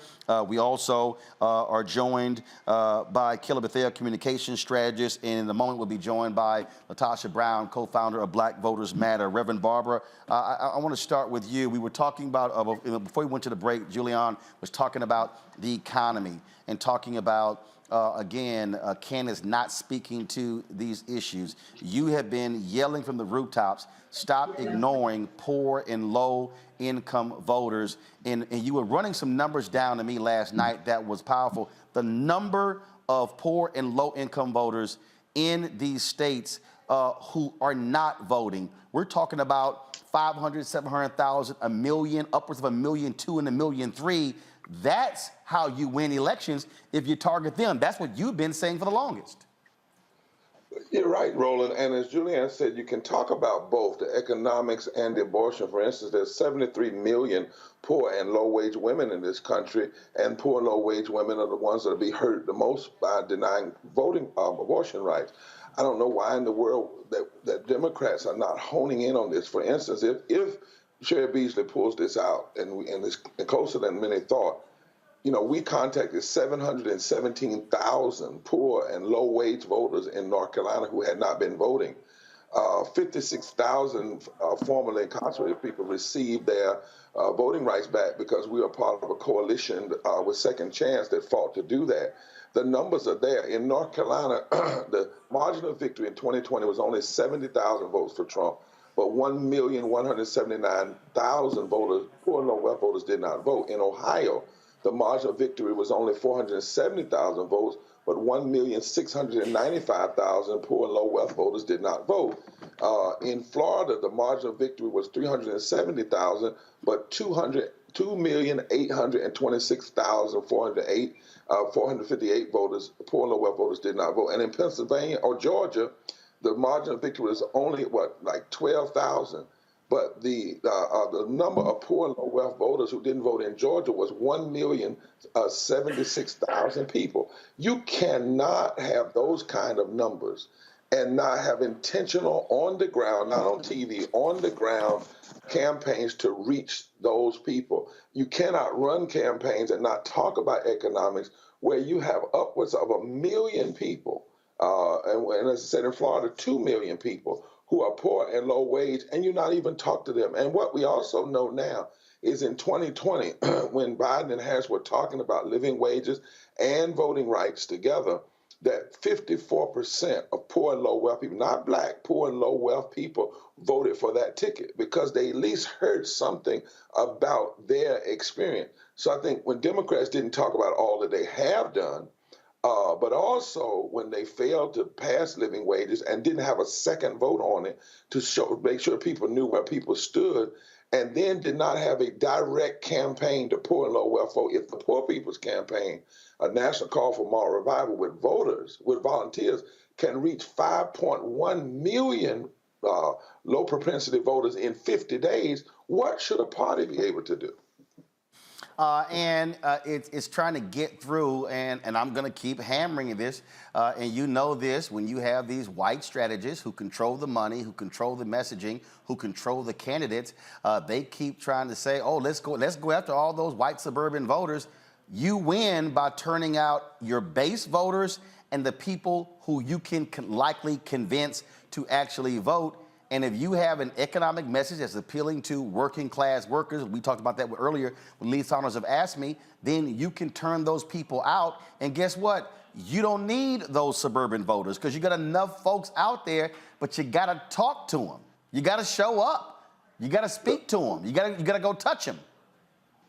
We also are joined by Caleb Bethea, Communications Strategist, and in a moment we'll be joined by Latasha Brown, co-founder of Black Voters Matter. Reverend Barber, I want to start with you. We were talking about, before we went to the break, Julian was talking about the economy and talking about, again, Candace not speaking to these issues. You have been yelling from the rooftops, stop ignoring poor and low-income voters. And you were running some numbers down to me last night that was powerful. The number of poor and low-income voters in these states who are not voting. We're talking about 500, 700,000, a million, upwards of 1.2 million and 1.3 million. That's how you win elections if you target them. That's what you've been saying for the longest. You're right, Roland. And as Julianne said, you can talk about both the economics and the abortion. For instance, there's 73 million poor and low-wage women in this country, and poor and low-wage women are the ones that will be hurt the most by denying voting abortion rights. I don't know why in the world that Democrats are not honing in on this. For instance, if Sherry Beasley pulls this out, and it's closer than many thought, you know, we contacted 717,000 poor and low-wage voters in North Carolina who had not been voting. 56,000 formerly incarcerated people received their voting rights back because we were part of a coalition with Second Chance that fought to do that. The numbers are there. In North Carolina, the margin of victory in 2020 was only 70,000 votes for Trump, but 1,179,000 voters, poor and low-wealth voters, did not vote. In Ohio, the margin of victory was only 470,000 votes, but 1,695,000 poor and low wealth voters did not vote. In Florida, the margin of victory was 370,000, but 2,826,458 voters, poor and low wealth voters, did not vote. And in Pennsylvania or Georgia, the margin of victory was only like 12,000. But the number of poor and low wealth voters who didn't vote in Georgia was 1,076,000 people. You cannot have those kind of numbers and not have intentional on the ground, not on TV, on the ground campaigns to reach those people. You cannot run campaigns and not talk about economics where you have upwards of 1 million people, and as I said, in Florida, 2 million people who are poor and low wage, and you not even talk to them. And what we also know now is in 2020, when Biden and Harris were talking about living wages and voting rights together, that 54% of poor and low wealth people, not black, poor and low wealth people, voted for that ticket because they at least heard something about their experience. So I think when Democrats didn't talk about all that they have done, but also when they failed to pass living wages and didn't have a second vote on it to make sure people knew where people stood, and then did not have a direct campaign to poor and low wealth vote. If the Poor People's Campaign, a national call for moral revival with voters, with volunteers, can reach 5.1 million low propensity voters in 50 days, what should a party be able to do? It's trying to get through, and I'm going to keep hammering this, and you know this, when you have these white strategists who control the money, who control the messaging, who control the candidates, they keep trying to say, oh, let's go after all those white suburban voters. You win by turning out your base voters and the people who you can likely convince to actually vote. And if you have an economic message that's appealing to working class workers, we talked about that earlier when Lee Saunders have asked me, then you can turn those people out. And guess what? You don't need those suburban voters because you got enough folks out there, but you got to talk to them. You got to show up. You got to speak to them. You got to go touch them.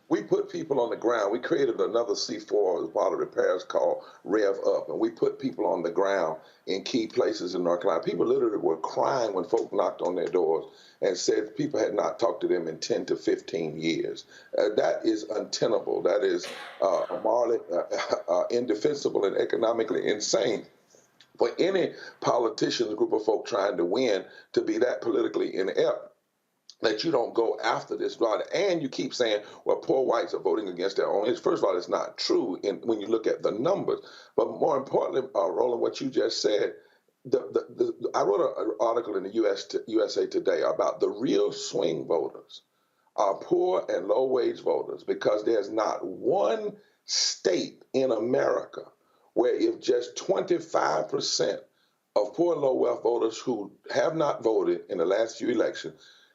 We put people on the ground. We created another C4 as part of repairs called Rev Up, and we put people on the ground in key places in North Carolina. People literally were crying when folk knocked on their doors and said people had not talked to them in 10 to 15 years. That is untenable. That is morally indefensible and economically insane for any politician, group of folk trying to win, to be that politically inept that you don't go after this data. And you keep saying, well, poor whites are voting against their own. First of all, it's not true when you look at the numbers. But more importantly, Roland, what you just said, I wrote an article in the USA Today about the real swing voters are poor and low-wage voters because there's not one state in America where if just 25% of poor and low-wealth voters who have not voted in the last few elections,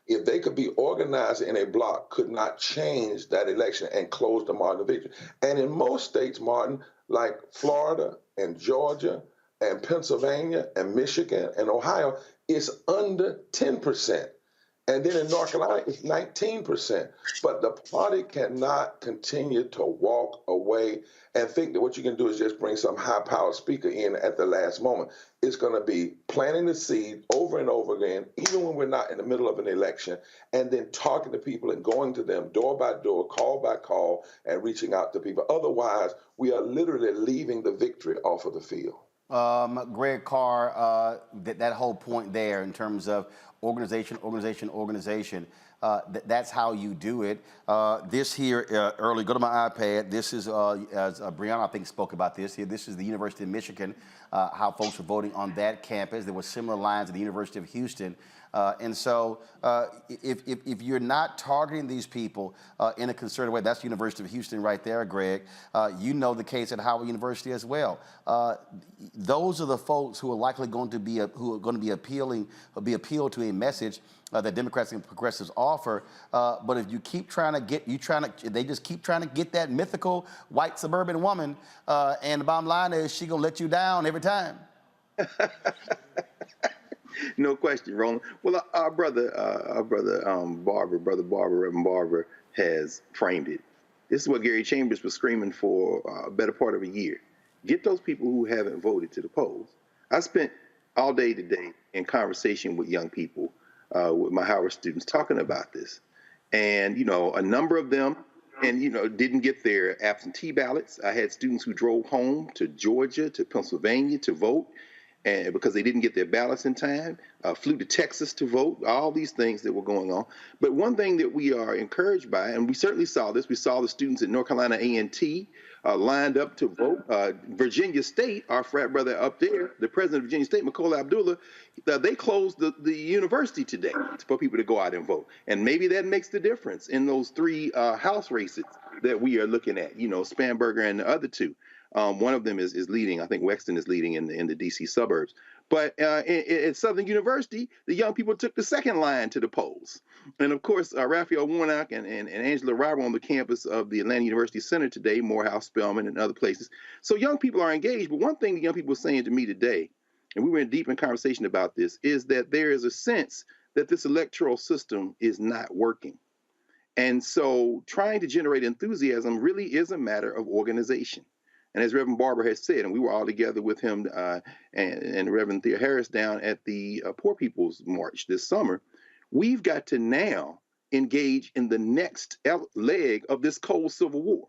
if they could be organized in a block, could not change that election and close the margin of victory. And in most states, Martin, like Florida and Georgia and Pennsylvania and Michigan and Ohio, it's under 10%. And then in North Carolina, it's 19%. But the party cannot continue to walk away and think that what you can do is just bring some high-powered speaker in at the last moment. It's going to be planting the seed over and over again, even when we're not in the middle of an election, and then talking to people and going to them door by door, call by call, and reaching out to people. Otherwise, we are literally leaving the victory off of the field. Greg Carr, that whole point there in terms of organization, that's how you do it. This here, early, go to my iPad. This is, as Brianna, I think, spoke about this here. This is the University of Michigan, how folks are voting on that campus. There were similar lines at the University of Houston. And so if you're not targeting these people in a concerted way, that's the University of Houston right there, Greg. You know the case at Howard University as well. Those are the folks who are likely going to be appealed to a message that Democrats and progressives offer. But if you keep trying to get, they just keep trying to get that mythical white suburban woman, and the bottom line is she gonna let you down every time. No question, Roland. Well, our brother Barber, Reverend Barber, has framed it. This is what Gary Chambers was screaming for a better part of a year. Get those people who haven't voted to the polls. I spent all day today in conversation with young people, with my Howard students, talking about this. And, a number of them, and, didn't get their absentee ballots. I had students who drove home to Georgia, to Pennsylvania to vote, and because they didn't get their ballots in time, flew to Texas to vote, all these things that were going on. But one thing that we are encouraged by, and we certainly saw this, we saw the students at North Carolina A&T lined up to vote. Virginia State, our frat brother up there, the president of Virginia State, Makola Abdullah, they closed the university today for people to go out and vote. And maybe that makes the difference in those 3 House races that we are looking at, Spanberger and the other 2. One of them is leading. I think Wexton is leading in the D.C. suburbs. But at Southern University, the young people took the second line to the polls. And of course, Raphael Warnock and Angela Robert on the campus of the Atlanta University Center today, Morehouse, Spelman, and other places. So young people are engaged. But one thing the young people were saying to me today, and we were deep in conversation about this, is that there is a sense that this electoral system is not working. And so trying to generate enthusiasm really is a matter of organization. And as Reverend Barber has said, and we were all together with him and Reverend Thea Harris down at the Poor People's March this summer, we've got to now engage in the next leg of this cold civil war.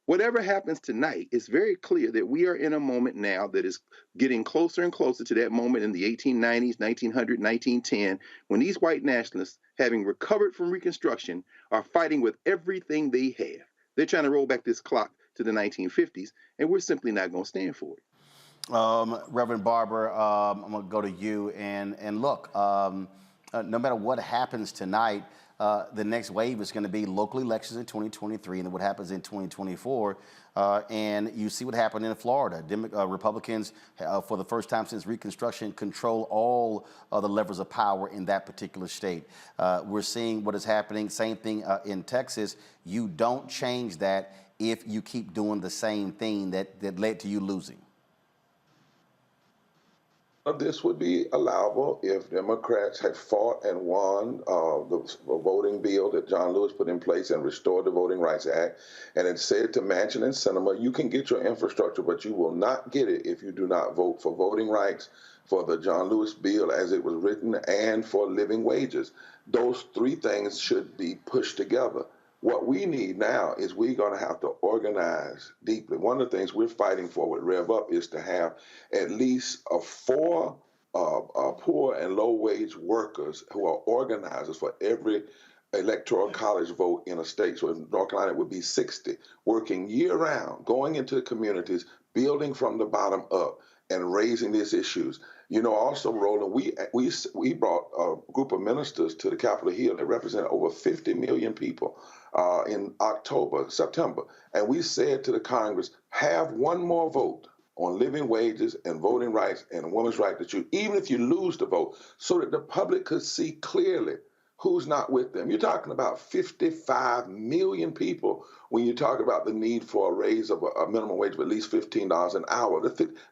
Whatever happens tonight, it's very clear that we are in a moment now that is getting closer and closer to that moment in the 1890s, 1900, 1910, when these white nationalists, having recovered from Reconstruction, are fighting with everything they have. They're trying to roll back this clock to the 1950s, and we're simply not going to stand for it. Reverend Barber, I'm going to go to you. And look, no matter what happens tonight, the next wave is going to be local elections in 2023 and then what happens in 2024. And you see what happened in Florida. Republicans, for the first time since Reconstruction, control all the levers of power in that particular state. We're seeing what is happening. Same thing in Texas. You don't change that if you keep doing the same thing that led to you losing. This would be allowable if Democrats had fought and won the voting bill that John Lewis put in place and restored the Voting Rights Act, and it said to Manchin and Sinema, you can get your infrastructure, but you will not get it if you do not vote for voting rights, for the John Lewis bill as it was written, and for living wages. Those 3 things should be pushed together. What we need now is we're going to have to organize deeply. One of the things we're fighting for with Rev Up is to have at least 4 poor and low-wage workers who are organizers for every electoral college vote in a state. So in North Carolina, it would be 60, working year-round, going into the communities, building from the bottom up, and raising these issues. Also, Roland, we brought a group of ministers to the Capitol Hill that represented over 50 million people in September. And we said to the Congress, have one more vote on living wages and voting rights and women's right to choose, even if you lose the vote, so that the public could see clearly who's not with them. You're talking about 55 million people when you talk about the need for a raise of a minimum wage of at least $15 an hour.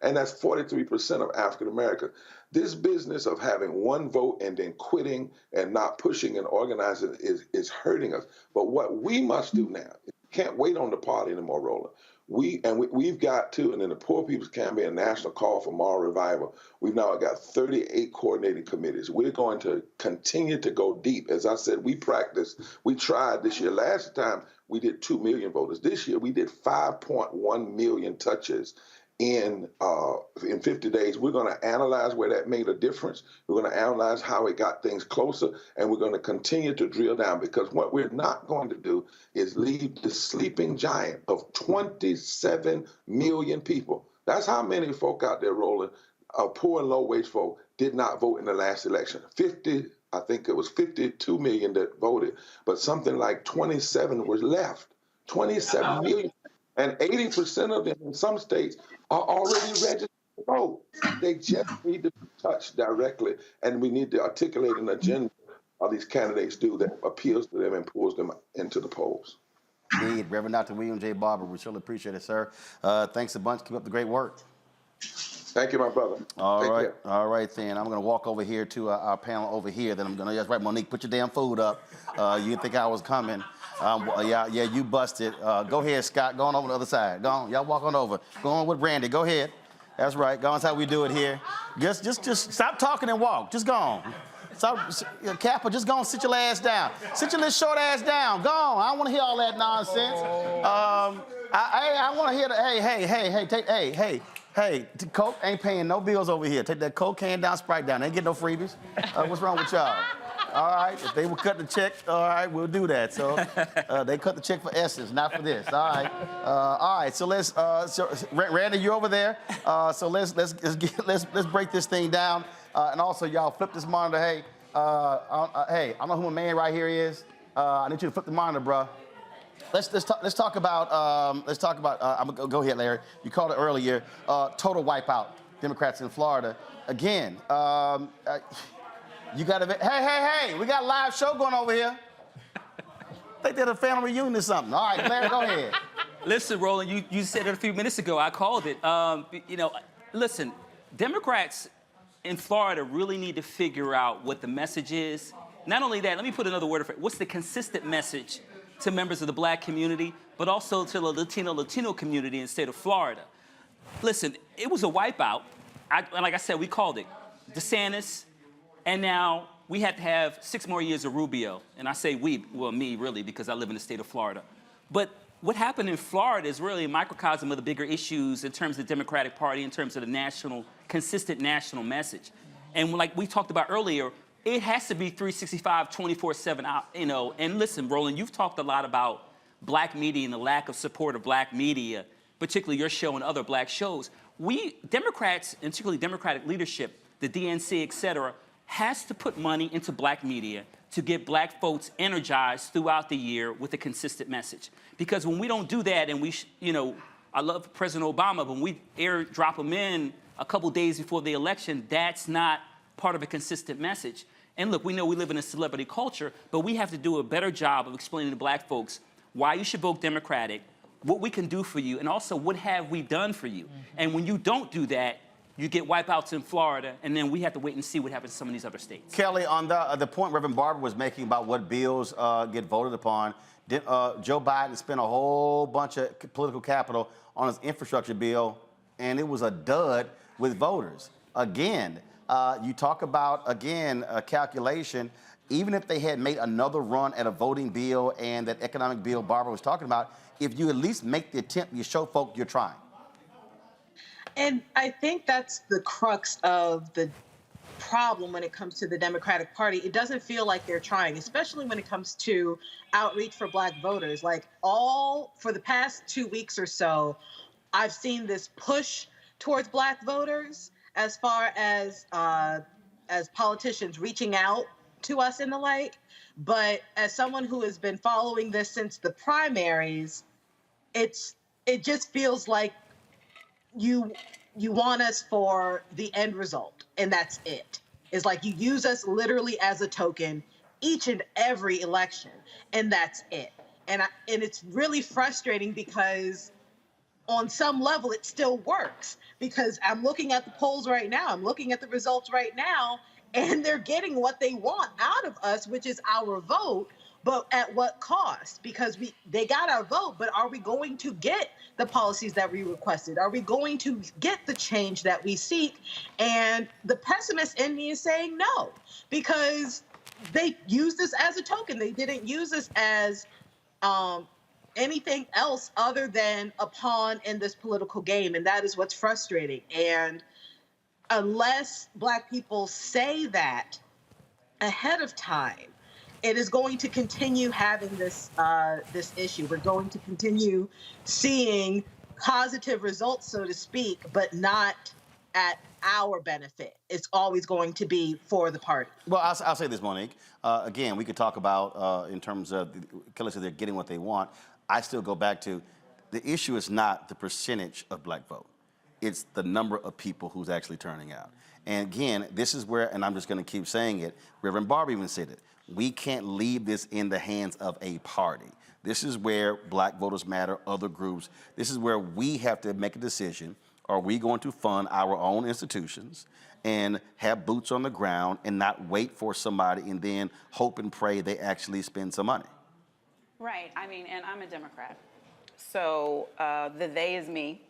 And that's 43% of African Americans. This business of having one vote and then quitting and not pushing and organizing is hurting us. But what we must do now, can't wait on the party anymore, Roland. We've got to, and in the Poor People's Campaign, a national call for moral revival, we've now got 38 coordinating committees. We're going to continue to go deep. As I said, we tried this year. Last time we did 2 million voters. This year we did 5.1 million touches in 50 days. We're going to analyze where that made a difference. We're going to analyze how it got things closer, and we're going to continue to drill down, because what we're not going to do is leave the sleeping giant of 27 million people. That's how many folk out there, Roland, poor and low-wage folk, did not vote in the last election. I think it was 52 million that voted, but something like 27 was left. 27 million. And 80% of them in some states are already registered to vote. They just need to be touched directly. And we need to articulate an agenda of these candidates do that appeals to them and pulls them into the polls. Indeed. Reverend Dr. William J. Barber, we surely appreciate it, sir. Thanks a bunch. Keep up the great work. Thank you, my brother. All right, then. I'm going to walk over here to our panel over here. Then I'm going to, that's right, Monique, put your damn food up. You didn't think I was coming. Yeah, you busted. Go ahead, Scott. Go on over to the other side. Go on. Y'all walk on over. Go on with Randy. Go ahead. That's right. Go on. That's how we do it here. Just stop talking and walk. Just go on. Stop, Kappa, just go on. Sit your ass down. Sit your little short ass down. Go on. I don't want to hear all that nonsense. I want to hear the, hey, Coke ain't paying no bills over here. Take that Coke can down, Sprite down. They ain't get no freebies. What's wrong with y'all? All right, if they would cut the check, all right, we'll do that. So they cut the check for Essence, not for this. All right. So let's. Randy, you over there? So let's break this thing down. And also, y'all flip this monitor. Hey, I don't know who my man right here is. I need you to flip the monitor, bro. Let's talk about. I'm gonna go ahead, Larry. You called it earlier. Total wipeout. Democrats in Florida again. You got to. Hey! We got a live show going over here. I think they're a family reunion or something. All right, Larry, go ahead. Listen, Roland, you said it a few minutes ago. I called it. Listen, Democrats in Florida really need to figure out what the message is. Not only that, let me put another word for it. What's the consistent message to members of the black community, but also to the Latino community in the state of Florida? Listen, it was a wipeout. Like I said, we called it. DeSantis. And now we have to have 6 more years of Rubio. And I say we, well, me really, because I live in the state of Florida. But what happened in Florida is really a microcosm of the bigger issues in terms of the Democratic Party, in terms of the consistent national message. And like we talked about earlier, it has to be 365, 24/7, And listen, Roland, you've talked a lot about black media and the lack of support of black media, particularly your show and other black shows. We, Democrats, and particularly Democratic leadership, the DNC, et cetera, has to put money into black media to get black folks energized throughout the year with a consistent message. Because when we don't do that, and I love President Obama, but when we airdrop him in a couple days before the election, that's not part of a consistent message. And look, we know we live in a celebrity culture, but we have to do a better job of explaining to black folks why you should vote Democratic, what we can do for you, and also what have we done for you. And when you don't do that, you get wipeouts in Florida, and then we have to wait and see what happens in some of these other states. Kelly, on the point Reverend Barber was making about what bills get voted upon, Joe Biden spent a whole bunch of political capital on his infrastructure bill, and it was a dud with voters. Again, you talk about, a calculation. Even if they had made another run at a voting bill and that economic bill Barbara was talking about, if you at least make the attempt, you show folk you're trying. And I think that's the crux of the problem when it comes to the Democratic Party. It doesn't feel like they're trying, especially when it comes to outreach for black voters. For the past 2 weeks or so, I've seen this push towards black voters as far as politicians reaching out to us and the like. But as someone who has been following this since the primaries, it just feels like you want us for the end result, and that's it. It's like you use us literally as a token each and every election, and that's it. And it's really frustrating because on some level it still works, because I'm looking at the polls right now, I'm looking at the results right now, and they're getting what they want out of us, which is our vote. But at what cost? Because they got our vote, but are we going to get the policies that we requested? Are we going to get the change that we seek? And the pessimist in me is saying no, because they used this as a token. They didn't use this as anything else other than a pawn in this political game. And that is what's frustrating. And unless black people say that ahead of time, it is going to continue having this issue. We're going to continue seeing positive results, so to speak, but not at our benefit. It's always going to be for the party. Well, I'll say this, Monique. Again, we could talk about in terms of Kelly said they're getting what they want. I still go back to the issue is not the percentage of black vote. It's the number of people who's actually turning out. And again, this is where, and I'm just going to keep saying it, Reverend Barber even said it, we can't leave this in the hands of a party. This is where Black Voters Matter, other groups, this is where we have to make a decision. Are we going to fund our own institutions and have boots on the ground and not wait for somebody and then hope and pray they actually spend some money? Right. I mean, and I'm a Democrat. So the they is me.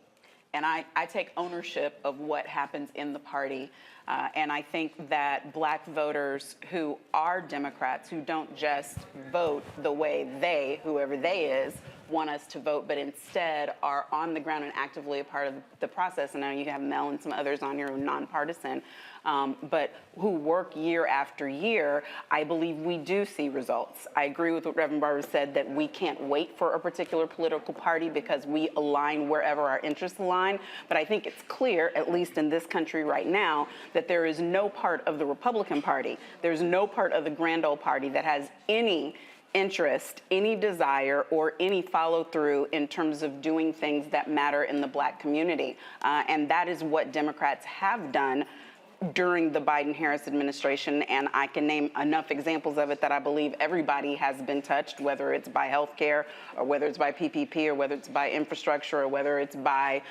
And I take ownership of what happens in the party. And I think that black voters who are Democrats, who don't just vote the way they, whoever they is, want us to vote, but instead are on the ground and actively a part of the process. And I know you have Mel and some others on here who are nonpartisan, but who work year after year, I believe we do see results. I agree with what Reverend Barber said, that we can't wait for a particular political party because we align wherever our interests align. But I think it's clear, at least in this country right now, that there is no part of the Republican Party, there's no part of the Grand Old Party that has any interest, any desire, or any follow through in terms of doing things that matter in the black community. And that is what Democrats have done during the Biden-Harris administration, and I can name enough examples of it that I believe everybody has been touched, whether it's by healthcare, or whether it's by PPP, or whether it's by infrastructure, or whether it's by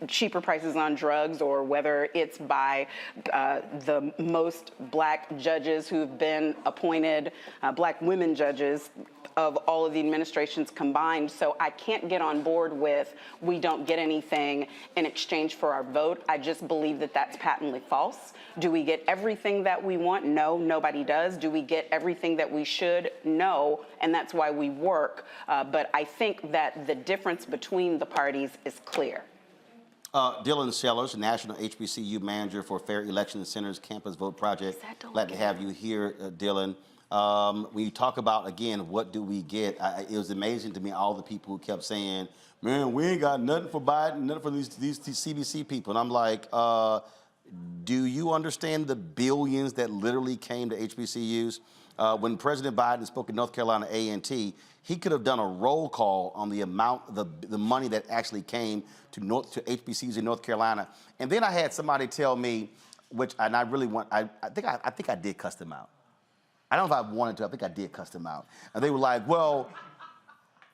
cheaper prices on drugs, or whether it's by the most black judges who've been appointed, black women judges, of all of the administrations combined. So I can't get on board with we don't get anything in exchange for our vote. I just believe that that's patently false. Do we get everything that we want? No, nobody does. Do we get everything that we should? No, and that's why we work. But I think that the difference between the parties is clear. Dylan Sellers, National HBCU Manager for Fair Election Centers Campus Vote Project. Glad to have you here, Dylan. When you talk about, again, what do we get, it was amazing to me, all the people who kept saying, man, we ain't got nothing for Biden, nothing for these CBC people. And I'm like, do you understand the billions that literally came to HBCUs? When President Biden spoke in North Carolina A&T, he could have done a roll call on the amount, the money that actually came to HBCUs in North Carolina. And then I had somebody tell me, and I really want, I think I did cuss them out. I don't know if I wanted to. I think I did cuss them out. And they were like, well,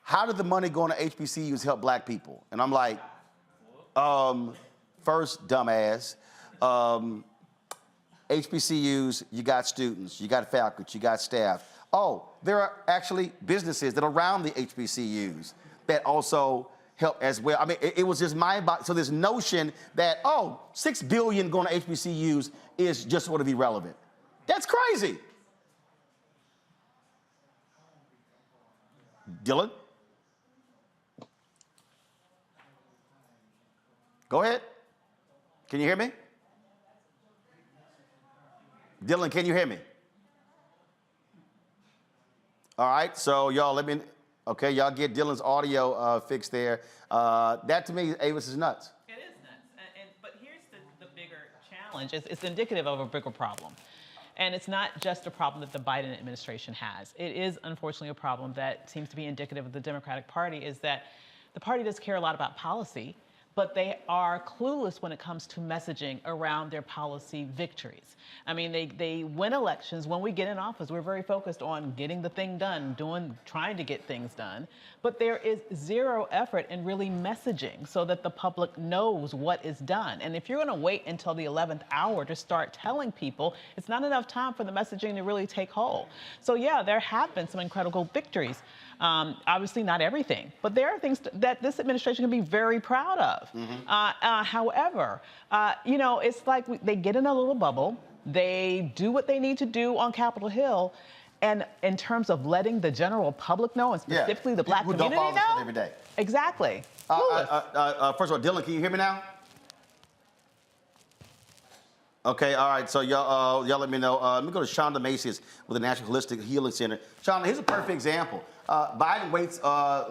how did the money going to HBCUs help black people? And I'm like, first, dumbass. HBCUs, you got students, you got faculty, you got staff. Oh, there are actually businesses that are around the HBCUs that also help as well. I mean, it was just mind-boggling. So this notion that, $6 billion going to HBCUs is just sort of irrelevant. That's crazy. Dylan? Go ahead. Can you hear me? Dylan, can you hear me? All right, so y'all y'all get Dylan's audio fixed there. That to me, Avis, is nuts. It is nuts, but here's the bigger challenge. It's indicative of a bigger problem. And it's not just a problem that the Biden administration has. It is, unfortunately, a problem that seems to be indicative of the Democratic Party, is that the party does care a lot about policy, but they are clueless when it comes to messaging around their policy victories. I mean, they win elections. When we get in office, we're very focused on getting the thing done, trying to get things done. But there is zero effort in really messaging so that the public knows what is done. And if you're gonna wait until the 11th hour to start telling people, it's not enough time for the messaging to really take hold. So yeah, there have been some incredible victories. Obviously not everything, but there are things that this administration can be very proud of. However, it's like they get in a little bubble, they do what they need to do on Capitol Hill, and in terms of letting the general public know, and specifically the black community know, every day. Exactly. First of all, Dylan, can you hear me now? Okay, all right, so y'all let me know. Let me go to Shonda Macy's with the National Holistic Healing Center. Shonda, here's a perfect example. Biden waits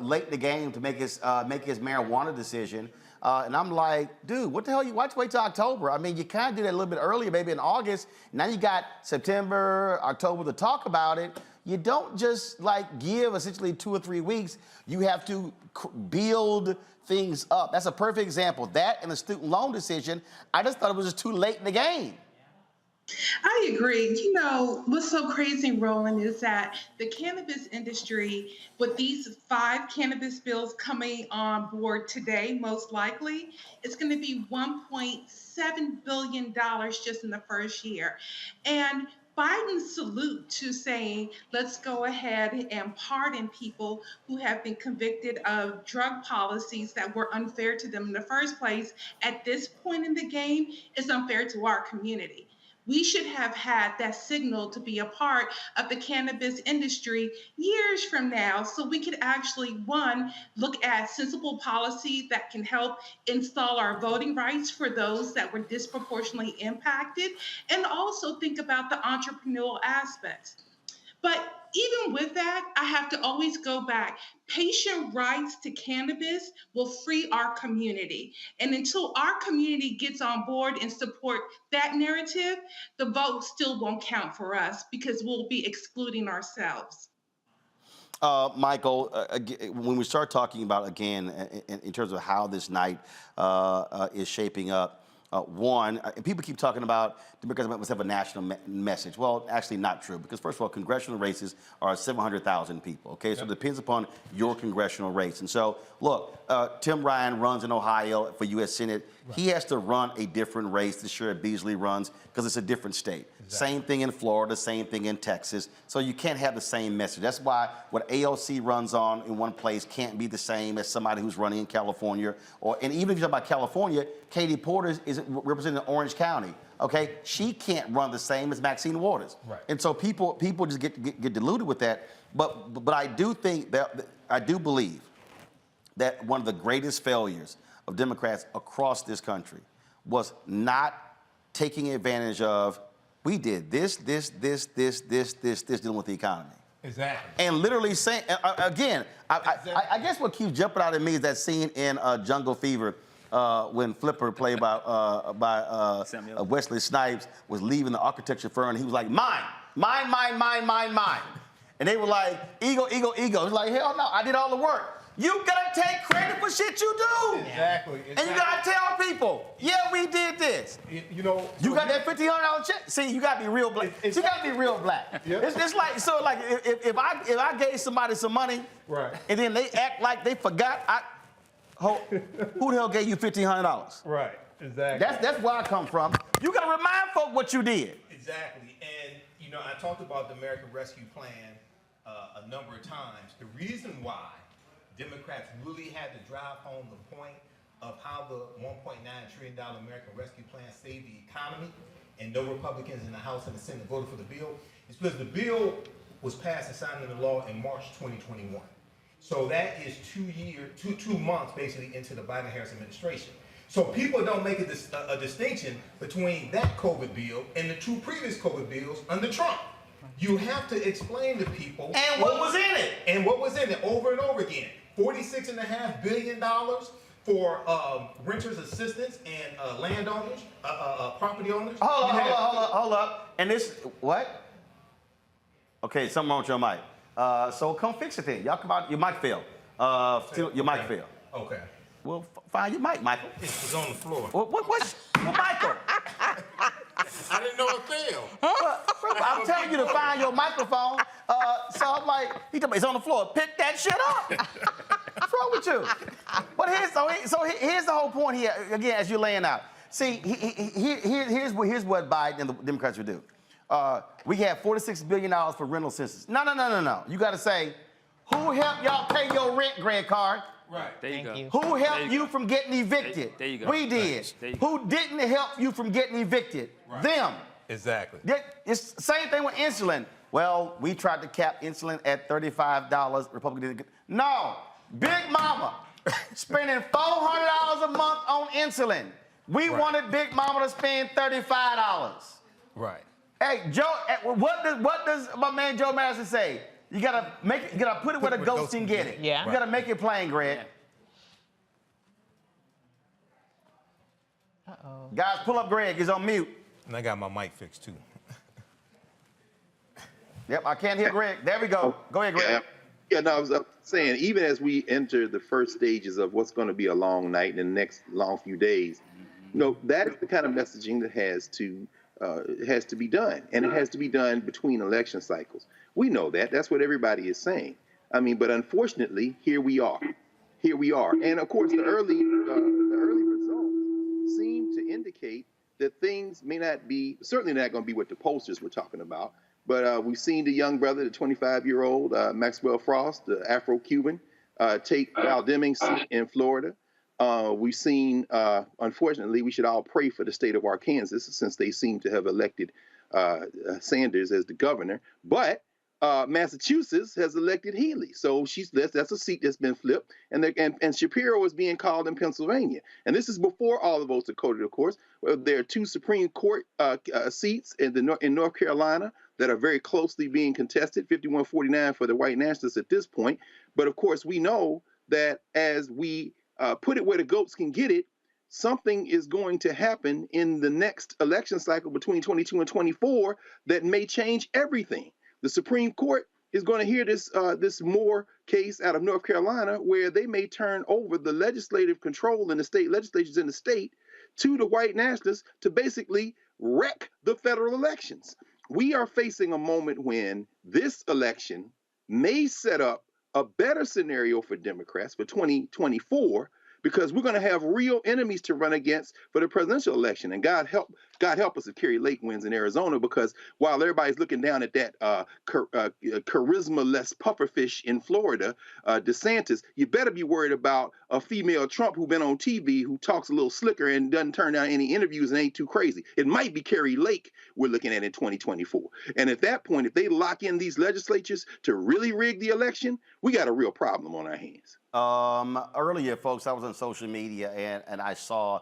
late in the game to make his marijuana decision. And I'm like, dude, what the hell? Why'd you wait till October? I mean, you kind of did that a little bit earlier, maybe in August. Now you got September, October to talk about it. You don't just give essentially 2 or 3 weeks. You have to build things up. That's a perfect example. That and the student loan decision, I just thought it was just too late in the game. I agree. What's so crazy, Roland, is that the cannabis industry, with these 5 cannabis bills coming on board today, most likely, it's going to be $1.7 billion just in the first year. And Biden's salute to saying, let's go ahead and pardon people who have been convicted of drug policies that were unfair to them in the first place at this point in the game is unfair to our community. We should have had that signal to be a part of the cannabis industry years from now so we could actually, one, look at sensible policy that can help install our voting rights for those that were disproportionately impacted, and also think about the entrepreneurial aspects. But even with that, I have to always go back. Patient rights to cannabis will free our community. And until our community gets on board and support that narrative, the vote still won't count for us because we'll be excluding ourselves. Michael, when we start talking about, again, in terms of how this night is shaping up, one, people keep talking about Democrats must have a national message. Well, actually not true, because first of all, congressional races are 700,000 people, okay? So it depends upon your congressional race. And so, look, Tim Ryan runs in Ohio for U.S. Senate. Right. He has to run a different race than Sherrod Beasley runs because it's a different state. Exactly. Same thing in Florida, same thing in Texas. So you can't have the same message. That's why what AOC runs on in one place can't be the same as somebody who's running in California. And even if you talk about California, Katie Porter is representing Orange County. Okay, she can't run the same as Maxine Waters. Right. And so people just get deluded with that. But I do think that I do believe that one of the greatest failures of Democrats across this country was not taking advantage of, we did this dealing with the economy. Exactly. And literally saying, again, I guess what keeps jumping out at me is that scene in Jungle Fever when Flipper, played by Wesley Snipes, was leaving the architecture firm, and he was like, mine. And they were like, ego. He's like, hell no, I did all the work. You gotta take credit for shit you do. Exactly. And you gotta tell people, yeah, we did this. You know, you got that $1,500 check. See, you gotta be real black. You gotta be real black. Yeah. It's like, so like if I gave somebody some money, right, and then they act like they forgot, who the hell gave you $1,500? Right. Exactly. That's where I come from. You gotta remind folk what you did. Exactly. And you know, I talked about the American Rescue Plan a number of times. The reason why Democrats really had to drive home the point of how the $1.9 trillion American Rescue Plan saved the economy, and no Republicans in the House and the Senate voted for the bill, is because the bill was passed and signed into law in March 2021. So that is 2 months basically into the Biden-Harris administration. So people don't make a distinction between that COVID bill and the 2 previous COVID bills under Trump. You have to explain to people. And what was in it? And what was in it over and over again. $46.5 billion for renters assistance and landowners, property owners. Hold up. And this, what? Okay, something wrong with your mic. So come fix it then. Y'all come out, your mic failed. Your mic failed. Okay. Well, find your mic, Michael. It's on the floor. What's Michael? I didn't know it failed. I'm telling you to find your microphone. So I'm like, it's on the floor. Pick that shit up. What's wrong with you? But here's the whole point here, again, as you're laying out. See, here's what Biden and the Democrats would do. We have $46 billion for rental assistance. No. You got to say, who helped y'all pay your rent, Greg Carr? Right. There you go. Who helped you from getting evicted? There you go. We did. Who didn't help you from getting evicted? Right. Them. Exactly. It's the same thing with insulin. Well, we tried to cap insulin at $35. Republicans didn't. No. Big Mama spending $400 a month on insulin. We wanted Big Mama to spend $35. Right. Hey, Joe, what does my man Joe Madison say? You gotta put it where the ghost can get it. Yeah. You gotta make it plain, Greg. Uh-oh. Guys, pull up Greg. He's on mute. And I got my mic fixed too. Yep, I can't hear Greg. There we go. Go ahead, Greg. Yeah, no, I was saying, even as we enter the first stages of what's going to be a long night in the next long few days, that is the kind of messaging that has to be done, and it has to be done between election cycles. We know that. That's what everybody is saying. I mean, but unfortunately, here we are. And of course, the early results seem to indicate that things may not be, certainly not going to be what the pollsters were talking about, but we've seen the young brother, the 25-year-old Maxwell Frost, the Afro-Cuban, take Val Deming's seat in Florida. We've seen, unfortunately, we should all pray for the state of Arkansas since they seem to have elected Sanders as the governor. But Massachusetts has elected Healy, so that's a seat that's been flipped, and Shapiro is being called in Pennsylvania, and this is before all the votes are coded, of course. Well, there are 2 Supreme Court seats in North Carolina that are very closely being contested, 51-49 for the white nationalists at this point. But of course, we know that as we put it where the goats can get it, something is going to happen in the next election cycle between 22 and 24 that may change everything. The Supreme Court is going to hear this Moore case out of North Carolina, where they may turn over the legislative control in the state legislatures in the state to the white nationalists to basically wreck the federal elections. We are facing a moment when this election may set up a better scenario for Democrats for 2024, because we're going to have real enemies to run against for the presidential election. And God help us if Kerry Lake wins in Arizona, because while everybody's looking down at that charisma-less pufferfish in Florida, DeSantis, you better be worried about a female Trump who's been on TV, who talks a little slicker and doesn't turn down any interviews and ain't too crazy. It might be Kerry Lake we're looking at in 2024. And at that point, if they lock in these legislatures to really rig the election, we got a real problem on our hands. Earlier, folks, I was on social media and I saw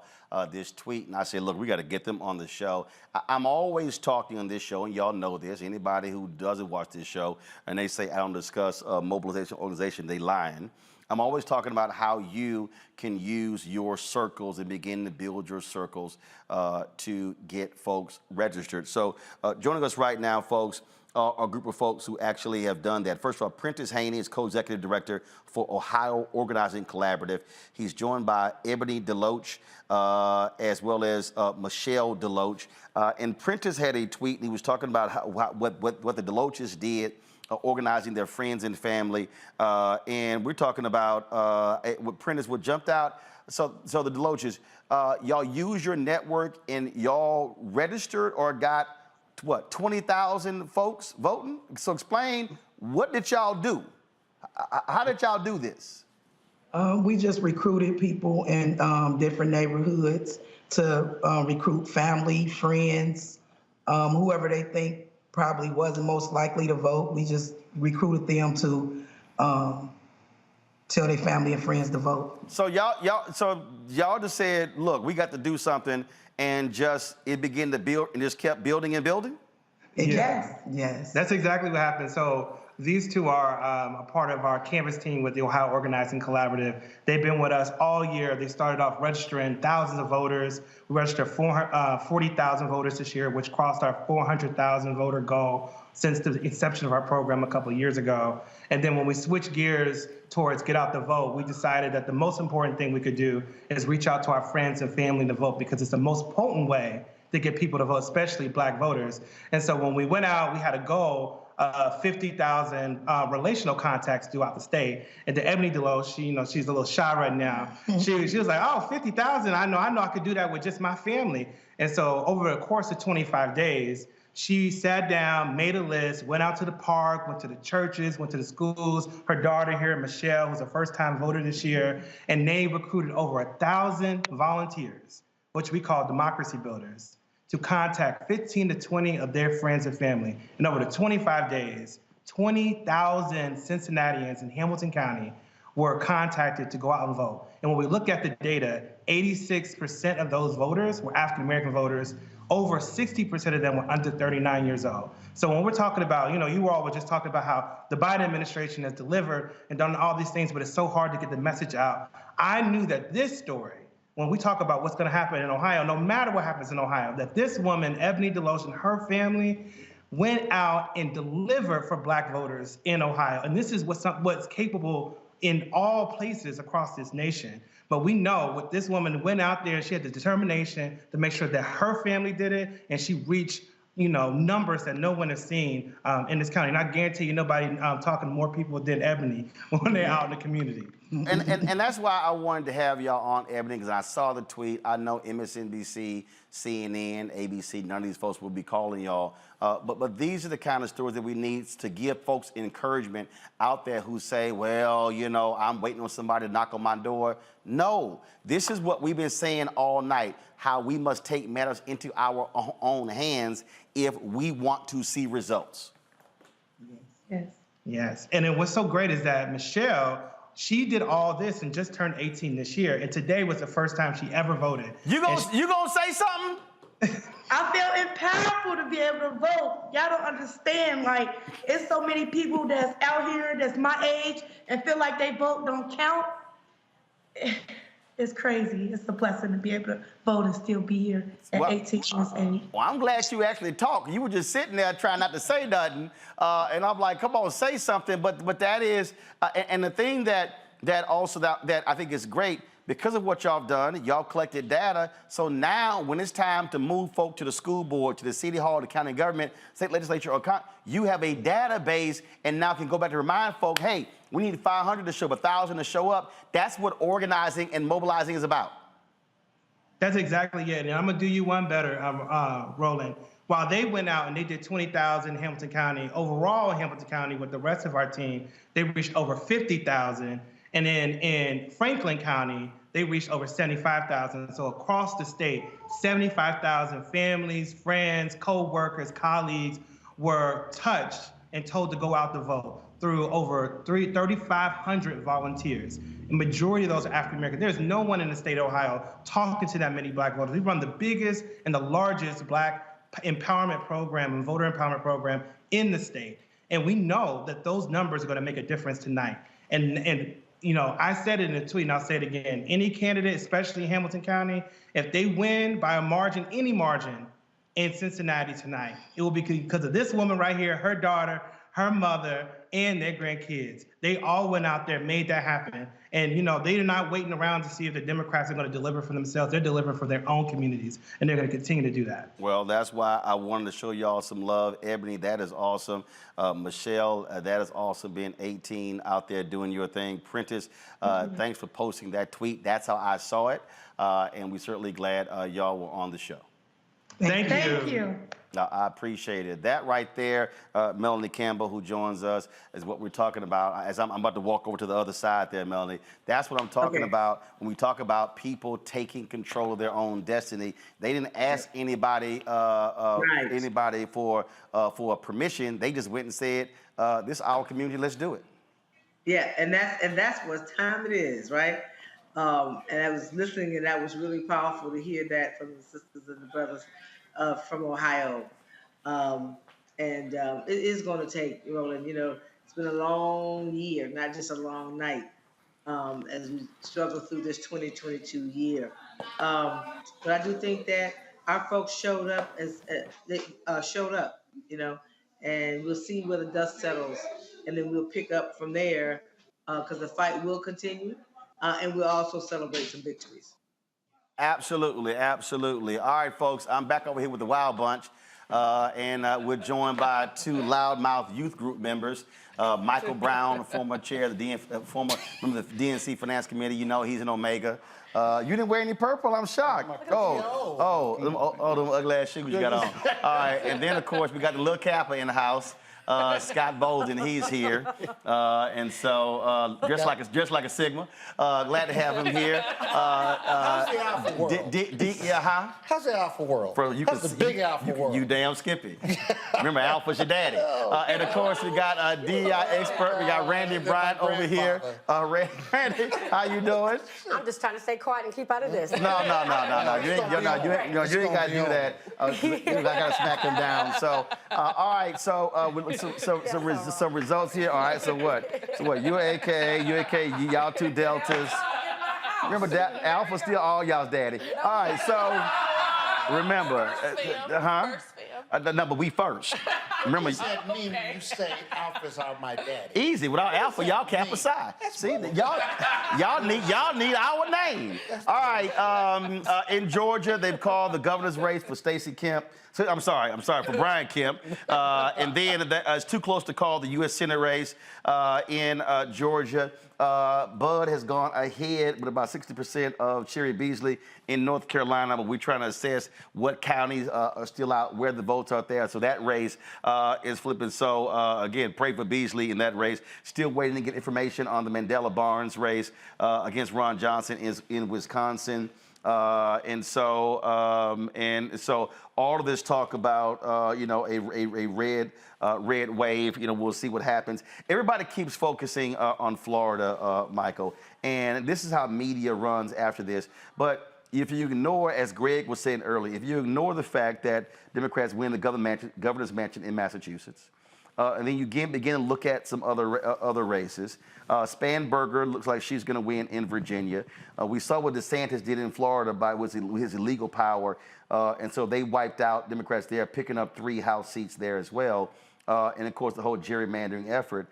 this tweet, and I said, look, we got to get them on the show. I'm always talking on this show, and y'all know this. Anybody who doesn't watch this show and they say I don't discuss mobilization organization, they lying. I'm always talking about how you can use your circles and begin to build your circles to get folks registered. So joining us right now, folks, a group of folks who actually have done that. First of all, Prentice Haney is co-executive director for Ohio Organizing Collaborative. He's joined by Ebony Deloach, as well as Michelle Deloach. And Prentice had a tweet, and he was talking about what the Deloaches did, organizing their friends and family. And we're talking about what Prentice, what jumped out. So the Deloaches, y'all use your network and y'all registered or got what, 20,000 folks voting? So explain, what did y'all do? How did y'all do this? We just recruited people in different neighborhoods to recruit family, friends, whoever they think probably wasn't most likely to vote. We just recruited them to tell their family and friends to vote. So y'all just said, look, we got to do something, and it began to build and just kept building and building? Yes. That's exactly what happened. So these two are a part of our canvas team with the Ohio Organizing Collaborative. They've been with us all year. They started off registering thousands of voters. We registered 40,000 voters this year, which crossed our 400,000 voter goal since the inception of our program a couple of years ago. And then when we switched gears towards Get Out the Vote, we decided that the most important thing we could do is reach out to our friends and family to vote, because it's the most potent way to get people to vote, especially Black voters. And so when we went out, we had a goal of 50,000 relational contacts throughout the state. And to Ebony Deloach, she's a little shy right now. She was like, oh, 50,000, I know I could do that with just my family. And so over the course of 25 days, she sat down, made a list, went out to the park, went to the churches, went to the schools. Her daughter here, Michelle, was a first-time voter this year, and they recruited over 1,000 volunteers, which we call democracy builders, to contact 15 to 20 of their friends and family. And over the 25 days, 20,000 Cincinnatians in Hamilton County were contacted to go out and vote. And when we look at the data, 86% of those voters were African-American voters. Over 60% of them were under 39 years old. So when we're talking about, you all were just talking about how the Biden administration has delivered and done all these things, but it's so hard to get the message out. I knew that this story, when we talk about what's going to happen in Ohio, no matter what happens in Ohio, that this woman, Ebony Deloach, and her family went out and delivered for Black voters in Ohio. And this is what's capable in all places across this nation. But we know what this woman went out there, she had the determination to make sure that her family did it, and she reached numbers that no one has seen in this county. And I guarantee you nobody talking to more people than Ebony when they're out in the community. And that's why I wanted to have y'all on, Ebony, because I saw the tweet. I know MSNBC, CNN, ABC, none of these folks will be calling y'all. But these are the kind of stories that we need to give folks encouragement out there who say, well, I'm waiting on somebody to knock on my door. No, this is what we've been saying all night, how we must take matters into our own hands if we want to see results. Yes. Yes. And then what's so great is that Michelle, she did all this and just turned 18 this year. And today was the first time she ever voted. You gonna say something? I feel empowered to be able to vote. Y'all don't understand. Like, it's so many people that's out here that's my age and feel like they vote don't count. It's crazy. It's a blessing to be able to vote and still be here at 18 years age. Well, I'm glad you actually talked. You were just sitting there trying not to say nothing. And I'm like, come on, say something. But that is, and the thing that I think is great, because of what y'all have done, y'all collected data. So now when it's time to move folk to the school board, to the city hall, the county government, state legislature, you have a database and now can go back to remind folk, hey, we need 500 to show up, 1,000 to show up. That's what organizing and mobilizing is about. That's exactly it. And I'm going to do you one better, Roland. While they went out and they did 20,000 in Hamilton County, overall in Hamilton County with the rest of our team, they reached over 50,000. And then in Franklin County, they reached over 75,000. So across the state, 75,000 families, friends, co-workers, colleagues were touched and told to go out to vote through over 3,500 volunteers. The majority of those are African American. There's no one in the state of Ohio talking to that many Black voters. We run the biggest and the largest Black empowerment program and voter empowerment program in the state. And we know that those numbers are going to make a difference tonight. And I said it in a tweet, and I'll say it again. Any candidate, especially in Hamilton County, if they win by a margin, any margin, in Cincinnati tonight, it will be because of this woman right here, her daughter, her mother, and their grandkids. They all went out there, made that happen. And, they're not waiting around to see if the Democrats are going to deliver for themselves. They're delivering for their own communities, and they're going to continue to do that. Well, that's why I wanted to show y'all some love. Ebony, that is awesome. Michelle, that is awesome, being 18 out there doing your thing. Prentice, thanks for posting that tweet. That's how I saw it, and we're certainly glad y'all were on the show. Thank you. I appreciate it. That right there, Melanie Campbell, who joins us, is what we're talking about. As I'm about to walk over to the other side there, Melanie. That's what I'm talking about when we talk about people taking control of their own destiny. They didn't ask anybody for permission. They just went and said, "This is our community. Let's do it." Yeah, and that's what time it is, right? And I was listening, and that was really powerful to hear that from the sisters and the brothers from Ohio. It is going to take, Roland, it's been a long year, not just a long night, as we struggle through this 2022 year. But I do think that our folks showed up and we'll see where the dust settles, and then we'll pick up from there, because the fight will continue, and we'll also celebrate some victories. Absolutely, absolutely. All right, folks, I'm back over here with the Wild Bunch, and we're joined by two loudmouth youth group members. Michael Brown, former chair of the former member of the DNC Finance Committee. He's an Omega. You didn't wear any purple. I'm shocked. Them ugly ass shoes you got on. All right, and then of course we got the little Kappa in the house. Scott Bolden, he's here, and so just like a Sigma. Glad to have him here. How's the Alpha world? How's the Alpha world? How's the big Alpha world? You damn Skippy. Remember, Alpha's your daddy. And of course, we got a DEI expert. We got Randy Bryant over here. Randy, how you doing? I'm just trying to stay quiet and keep out of this. No. You ain't got to do that. I got to smack him down. So, all right. Some results here. All right. So what? You're AKA, y'all two Deltas. Remember that Alpha still all y'all's daddy. All right. So remember, no, but we first. Remember, You said me when you say alphas are my daddy. easy. Without alpha, y'all camp aside. See, y'all need our name. All right. In Georgia, they've called the governor's race for Stacey Kemp. I'm sorry, for Brian Kemp. And then it's too close to call the U.S. Senate race in Georgia. Bud has gone ahead with about 60% of Cherry Beasley in North Carolina, but we're trying to assess what counties are still out, where the votes are there. So that race is flipping. So again, pray for Beasley in that race. Still waiting to get information on the Mandela Barnes race against Ron Johnson in Wisconsin. And so all of this talk about a red wave. We'll see what happens. Everybody keeps focusing on Florida, Michael, and this is how media runs after this. But if you ignore, as Greg was saying earlier, if you ignore the fact that Democrats win the governor's mansion in Massachusetts, and then you begin to look at some other races. Spanberger looks like she's going to win in Virginia. We saw what DeSantis did in Florida by his illegal power, and so they wiped out Democrats there, picking up 3 House seats there as well. And of course, the whole gerrymandering effort.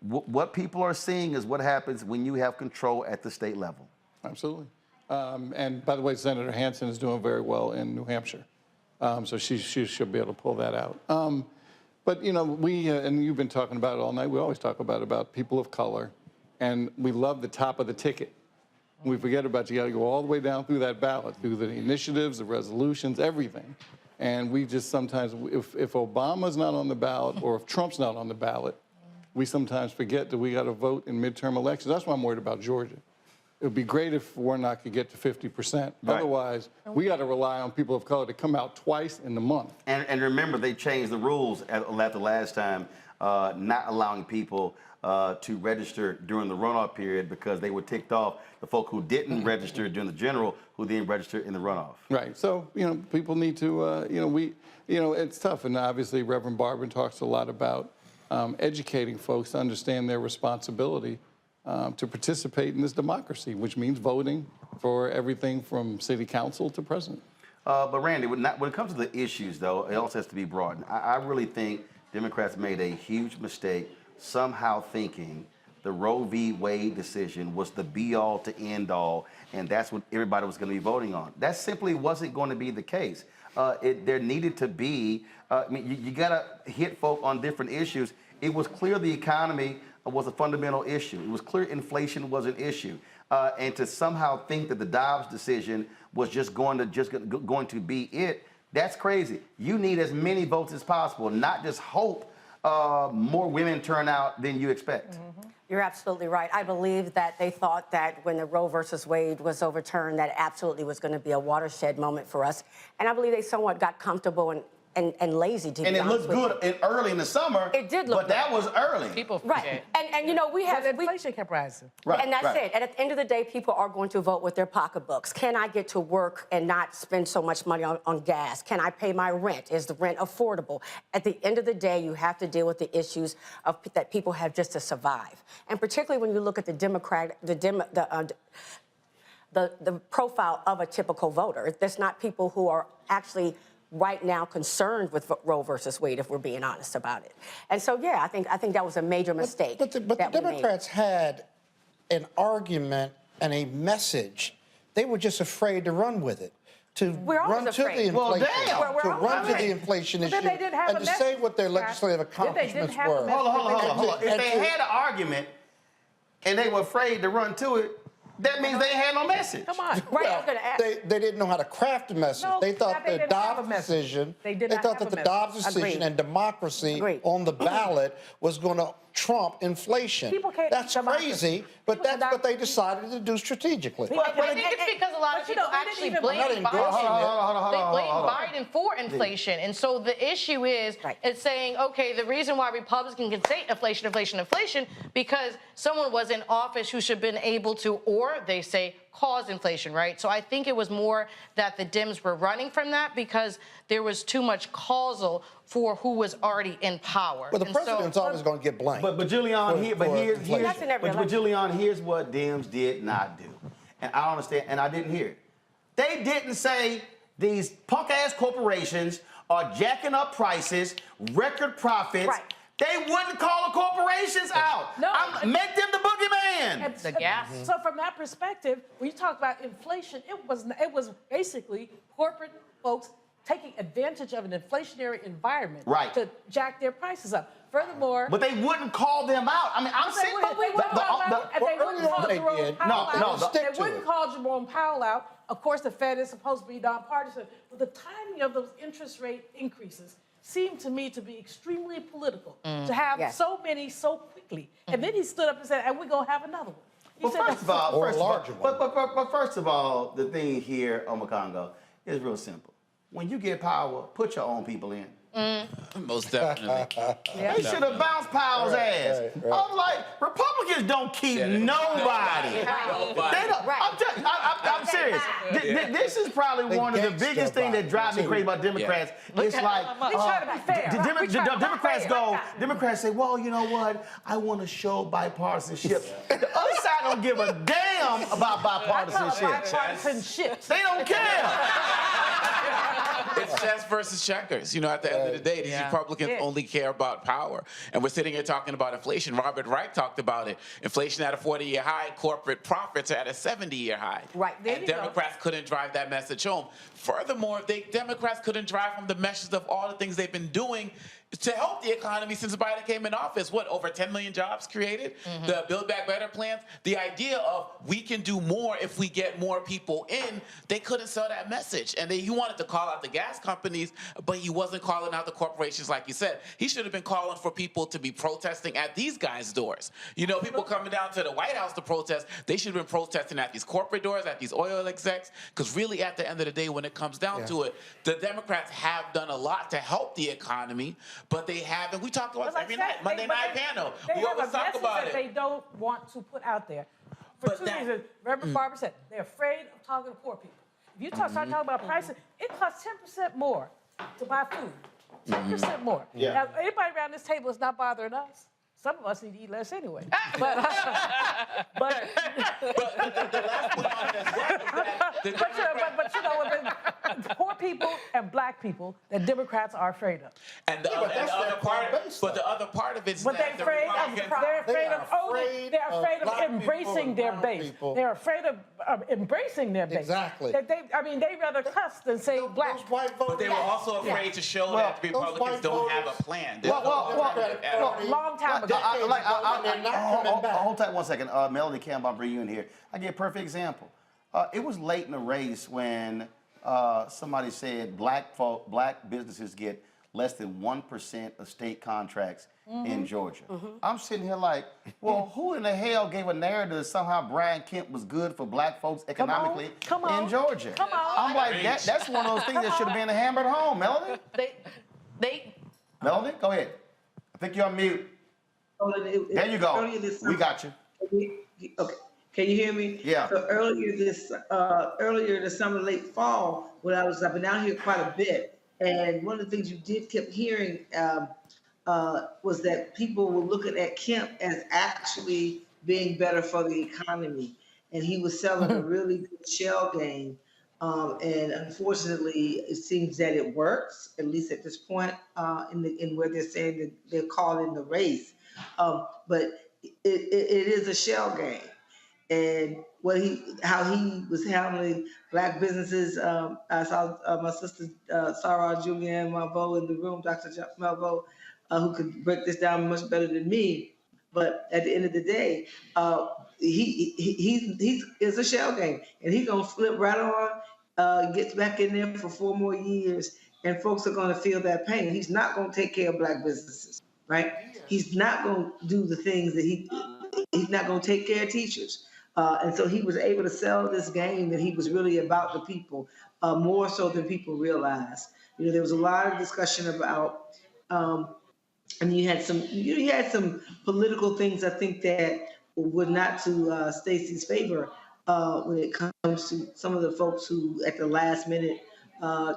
What people are seeing is what happens when you have control at the state level. Absolutely. And by the way, Senator Hansen is doing very well in New Hampshire, so she should be able to pull that out. But, we, and you've been talking about it all night, we always talk about people of color, and we love the top of the ticket. We forget about you got to go all the way down through that ballot, through the initiatives, the resolutions, everything. And we just sometimes, if Obama's not on the ballot or if Trump's not on the ballot, we sometimes forget that we got to vote in midterm elections. That's why I'm worried about Georgia. It would be great if Warnock could get to 50%. Right. Otherwise, we got to rely on people of color to come out twice in the month. And remember, they changed the rules at the last time, not allowing people to register during the runoff period because they were ticked off the folk who didn't register during the general, who didn't register in the runoff. Right. So, people need to, it's tough. And obviously, Reverend Barber talks a lot about educating folks to understand their responsibility to participate in this democracy, which means voting for everything from city council to president. But Randy, when it comes to the issues, though, it also has to be broadened. I really think Democrats made a huge mistake somehow thinking the Roe v. Wade decision was the be-all to end-all, and that's what everybody was going to be voting on. That simply wasn't going to be the case. There needed to be, you got to hit folk on different issues. It was clear the economy was a fundamental issue. It was clear inflation was an issue. And to somehow think that the Dobbs decision was just going to be it, that's crazy. You need as many votes as possible, not just hope more women turn out than you expect. Mm-hmm. You're absolutely right. I believe that they thought that when the Roe versus Wade was overturned, that absolutely was going to be a watershed moment for us. And I believe they somewhat got comfortable and lazy, to be honest. And it looked good early in the summer. It did look but that was early. People forget. Right. And we have... inflation kept rising. Right, and that's it. And at the end of the day, people are going to vote with their pocketbooks. Can I get to work and not spend so much money on gas? Can I pay my rent? Is the rent affordable? At the end of the day, you have to deal with the issues that people have just to survive. And particularly when you look at the profile of a typical voter. There's not people who are actually right now concerned with Roe versus Wade, if we're being honest about it. And so, yeah, I think that was a major mistake. But the Democrats had an argument and a message. They were just afraid to run with it. To run to the inflation issue and to say what their legislative accomplishments were. Hold on. If they had an argument and they were afraid to run to it, that means they had no message. Come on. Well, they didn't know how to craft a message. No, they thought they the Dobbs decision, Agreed. and democracy on the ballot was going to trump inflation. That's crazy, but that's what they decided to do strategically. I think it's because a lot of people actually blame Biden for inflation. And so the issue is, it's saying, okay, the reason why Republicans can say inflation, because someone was in office who should have been able to, or they say, cause inflation, right? So I think it was more that the Dems were running from that because there was too much causal for who was already in power. Well, the president's always going to get blamed. But Julian, here's what Dems did not do. And I don't understand, and I didn't hear it. They didn't say these punk-ass corporations are jacking up prices, record profits. Right. They wouldn't call the corporations out. No. Make them the boogeyman. The gas. So from that perspective, when you talk about inflation, it was basically corporate folks taking advantage of an inflationary environment to jack their prices up. Furthermore, but they wouldn't call them out. I mean, I'm saying they wouldn't call Jerome Powell out. Of course, the Fed is supposed to be nonpartisan, but the timing of those interest rate increases seemed to me to be extremely political. To have so many so quickly, and then he stood up and said, "And we're gonna have another one." Well, first of all, first of all, the thing here, Omakongo, is real simple. When you get power, put your own people in. Most definitely. They should have bounced Powell's ass. Right. I'm like, Republicans don't keep nobody. They don't. I'm serious. This is probably one of the biggest things that drives me crazy about Democrats. It's like, Democrats say, well, you know what? I want to show bipartisanship. The other side don't give a damn about bipartisanship. They don't care. It's chess versus checkers. You know, at the end of the day, these Republicans only care about power. And we're sitting here talking about inflation. Robert Reich talked about it. Inflation at a 40-year high, corporate profits are at a 70-year high. Right. And Democrats couldn't drive that message home. Furthermore, Democrats couldn't drive home the message of all the things they've been doing to help the economy since Biden came in office. What, over 10 million jobs created? The Build Back Better plans? The idea of we can do more if we get more people in, they couldn't sell that message. And he wanted to call out the gas companies, but he wasn't calling out the corporations like you said. He should have been calling for people to be protesting at these guys' doors. You know, people coming down to the White House to protest, they should have been protesting at these corporate doors, at these oil execs, because really at the end of the day, when it comes down to it, the Democrats have done a lot to help the economy, but they haven't. We talk about it every night, Monday night panel. We always talk about it. They don't want to put out there. For two reasons. Remember, Barbara said they're afraid of talking to poor people. If you start talking about prices, it costs 10% more to buy food. 10% more. Now, anybody around this table is not bothering us. Some of us need to eat less anyway. But you know, poor people and black people that Democrats are afraid of. And the other part of it is but they're afraid of embracing their base. They're afraid of embracing their base. Exactly. They'd rather cuss than say black. But they were also afraid to show that Republicans don't have a plan. Long time ago. Hold tight 1 second. Melody Campbell, I'll bring you in here. I give a perfect example. It was late in the race when somebody said black businesses get less than 1% of state contracts in Georgia. I'm sitting here like, well, who in the hell gave a narrative that somehow Brian Kemp was good for black folks economically in Georgia? I'm like, that's one of those things that should have been hammered home, Melody. Melody, go ahead. I think you're on mute. There you go. We got you. Okay. Can you hear me? Yeah. So earlier this summer, late fall, when I've been down here quite a bit, and one of the things you kept hearing was that people were looking at Kemp as actually being better for the economy, and he was selling a really good shell game. And unfortunately, it seems that it works, at least at this point, in where they're saying that they're calling the race. But it is a shell game. And how he was handling black businesses. I saw my sister Sarah Julianne Malvo in the room, Dr. Malvo, who could break this down much better than me. But at the end of the day, it's a shell game, and he's gonna flip right on, gets back in there for 4 more years, and folks are gonna feel that pain. He's not gonna take care of black businesses, right? He's not gonna do the things that he's not gonna take care of teachers. And so he was able to sell this game that he was really about the people, more so than people realize. You know, there was a lot of discussion about, and you had some political things I think that were not to Stacey's favor when it comes to some of the folks who, at the last minute,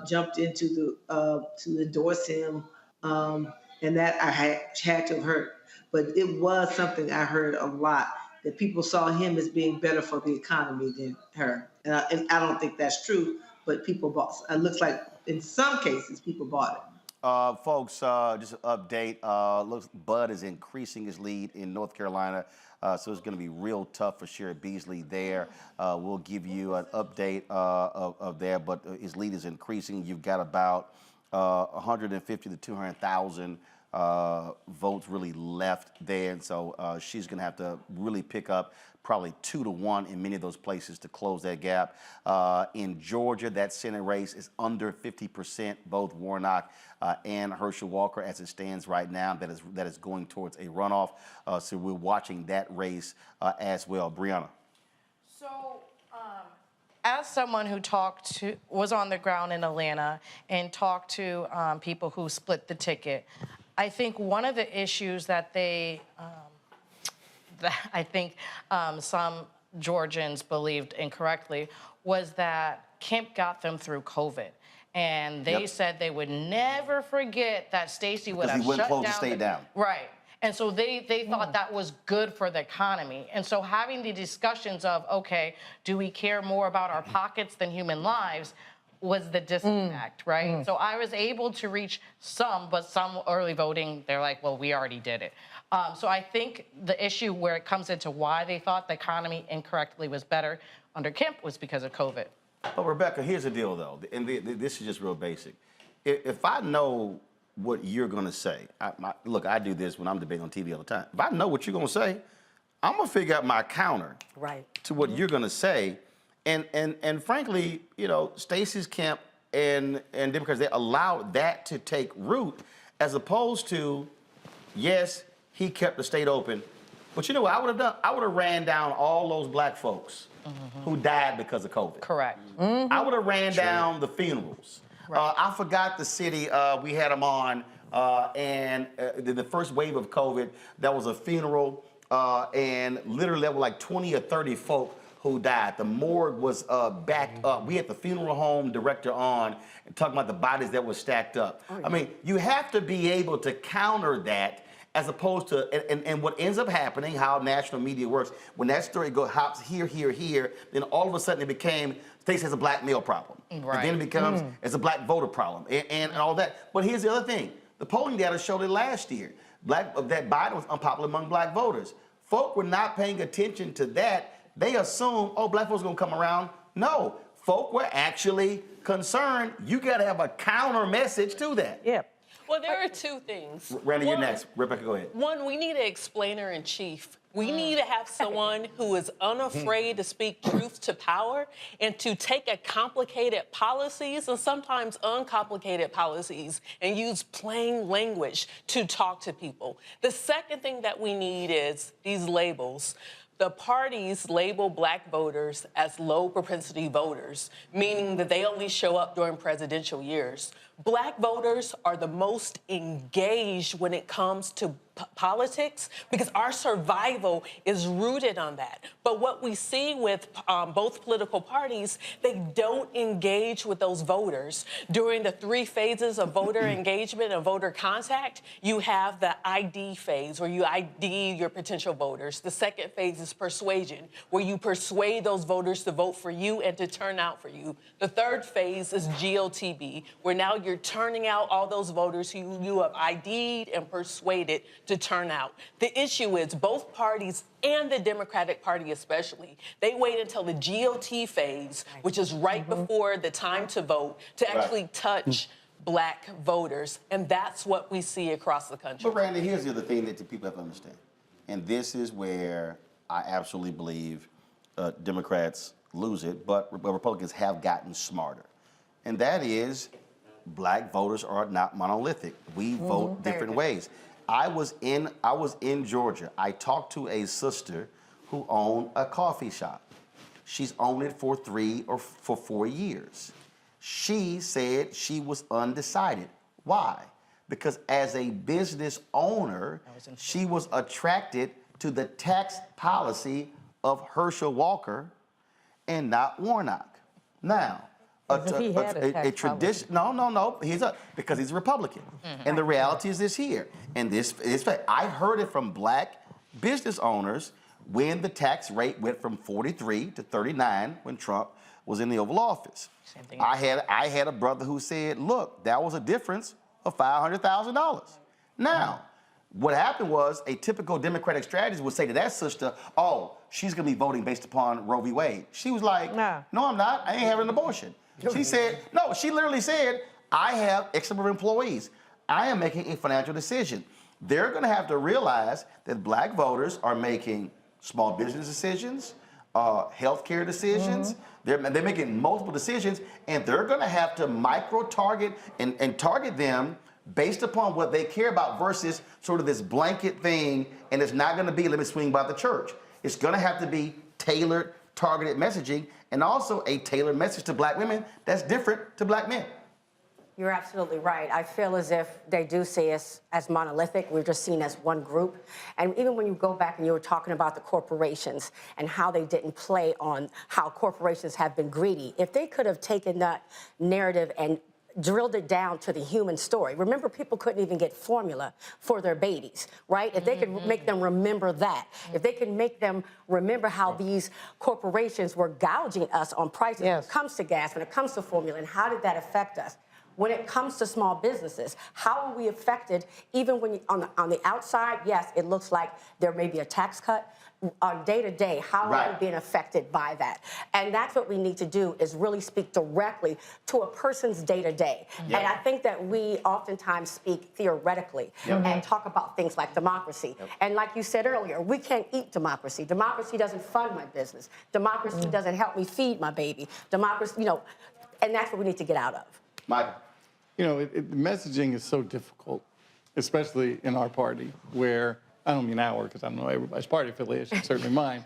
jumped into to endorse him, and that I had to have heard. But it was something I heard a lot, that people saw him as being better for the economy than her. And I don't think that's true, but people bought. It looks like in some cases people bought it. Folks, just an update. Looks Bud is increasing his lead in North Carolina, so it's going to be real tough for Sherrod Beasley there. We'll give you an update of there, but his lead is increasing. You've got about 150 to 200,000 votes really left there, and so she's going to have to really pick up probably 2 to 1 in many of those places to close that gap. In Georgia, that Senate race is under 50%, both Warnock and Herschel Walker as it stands right now. That is going towards a runoff. So we're watching that race as well. Brianna. So, as someone who was on the ground in Atlanta and talked to people who split the ticket, I think one of the issues that some Georgians believed incorrectly was that Kemp got them through COVID. And they said they would never forget that Stacey would have shut down. The state down. Right. And so they thought that was good for the economy. And so having the discussions of, okay, do we care more about our pockets than human lives, was the disconnect, right? So I was able to reach some, but some early voting, they're like, well, we already did it. So I think the issue where it comes into why they thought the economy incorrectly was better under Kemp was because of COVID. But Rebecca, here's the deal, though, and this is just real basic. If I know what you're going to say, look, I do this when I'm debating on TV all the time. If I know what you're going to say, I'm going to figure out my counter to what you're going to say. And frankly, you know, Stacey's camp and Democrats, they allowed that to take root, as opposed to, yes, he kept the state open. But you know what I would have done? I would have ran down all those black folks who died because of COVID. Correct. I would have ran down the funerals. I forgot the city we had them on, and the first wave of COVID, that was a funeral, and literally there were like 20 or 30 folk who died. The morgue was backed up. We had the funeral home director on and talking about the bodies that were stacked up. I mean, you have to be able to counter that, as opposed to, and what ends up happening, how national media works, when that story hops here, then all of a sudden it became, Stacey has a black male problem. Right. And then it becomes, it's a black voter problem, and all that. But here's the other thing. The polling data showed it last year. That Biden was unpopular among black voters. Folk were not paying attention to that. They assumed, oh, black folks are gonna come around. No, folk were actually concerned. You gotta have a counter message to that. Yeah. Well, there are two things. Randy, you're next. Rebecca, go ahead. One, we need an explainer in chief. We need to have someone who is unafraid to speak truth to power and to take a complicated policies and sometimes uncomplicated policies and use plain language to talk to people. The second thing that we need is these labels. The parties label black voters as low propensity voters, meaning that they only show up during presidential years. Black voters are the most engaged when it comes to politics because our survival is rooted on that. But what we see with both political parties, they don't engage with those voters. During the 3 phases of voter engagement and voter contact, you have the ID phase where you ID your potential voters. The second phase is persuasion, where you persuade those voters to vote for you and to turn out for you. The third phase is GOTB, where now you're turning out all those voters who you have ID'd and persuaded to turn out. The issue is both parties and the Democratic Party especially, they wait until the GOT phase, which is right before the time to vote, to actually touch black voters. And that's what we see across the country. But Randy, here's the other thing that the people have to understand. And this is where I absolutely believe Democrats lose it, but Republicans have gotten smarter. And that is, black voters are not monolithic. We vote different ways. I was in Georgia. I talked to a sister who owned a coffee shop. She's owned it for 3 or 4 years. She said she was undecided. Why? Because as a business owner, she was attracted to the tax policy of Herschel Walker and not Warnock. Now, a tradition. No. Because he's a Republican, and the reality is this here, and this is fact. I heard it from black business owners when the tax rate went from 43 to 39 when Trump was in the Oval Office. Same thing. I had a brother who said, look, that was a difference of $500,000. Now, what happened was a typical Democratic strategist would say to that sister, oh, she's going to be voting based upon Roe v. Wade. She was like, no, I'm not. I ain't having an abortion. She said, no, she literally said, I have X number of employees. I am making a financial decision. They're going to have to realize that black voters are making small business decisions, healthcare decisions. They're making multiple decisions, and they're going to have to micro-target and target them based upon what they care about versus sort of this blanket thing, and it's not going to be let me swing by the church. It's going to have to be tailored, targeted messaging, and also a tailored message to black women that's different to black men. You're absolutely right. I feel as if they do see us as monolithic. We're just seen as one group. And even when you go back and you were talking about the corporations and how they didn't play on how corporations have been greedy, if they could have taken that narrative and drilled it down to the human story. Remember, people couldn't even get formula for their babies, right? If they could make them remember that, if they could make them remember how these corporations were gouging us on prices when it comes to gas, when it comes to formula, and how did that affect us? When it comes to small businesses, how are we affected? Even when on the outside, yes, it looks like there may be a tax cut. On day to day, how are we being affected by that? And that's what we need to do, is really speak directly to a person's day to day. And I think that we oftentimes speak theoretically and talk about things like democracy. And like you said earlier, we can't eat democracy. Democracy doesn't fund my business. Democracy doesn't help me feed my baby. Democracy, and that's what we need to get out of. Michael. Messaging is so difficult, especially in our party, where, I don't mean our, because I don't know everybody's party affiliation, certainly mine,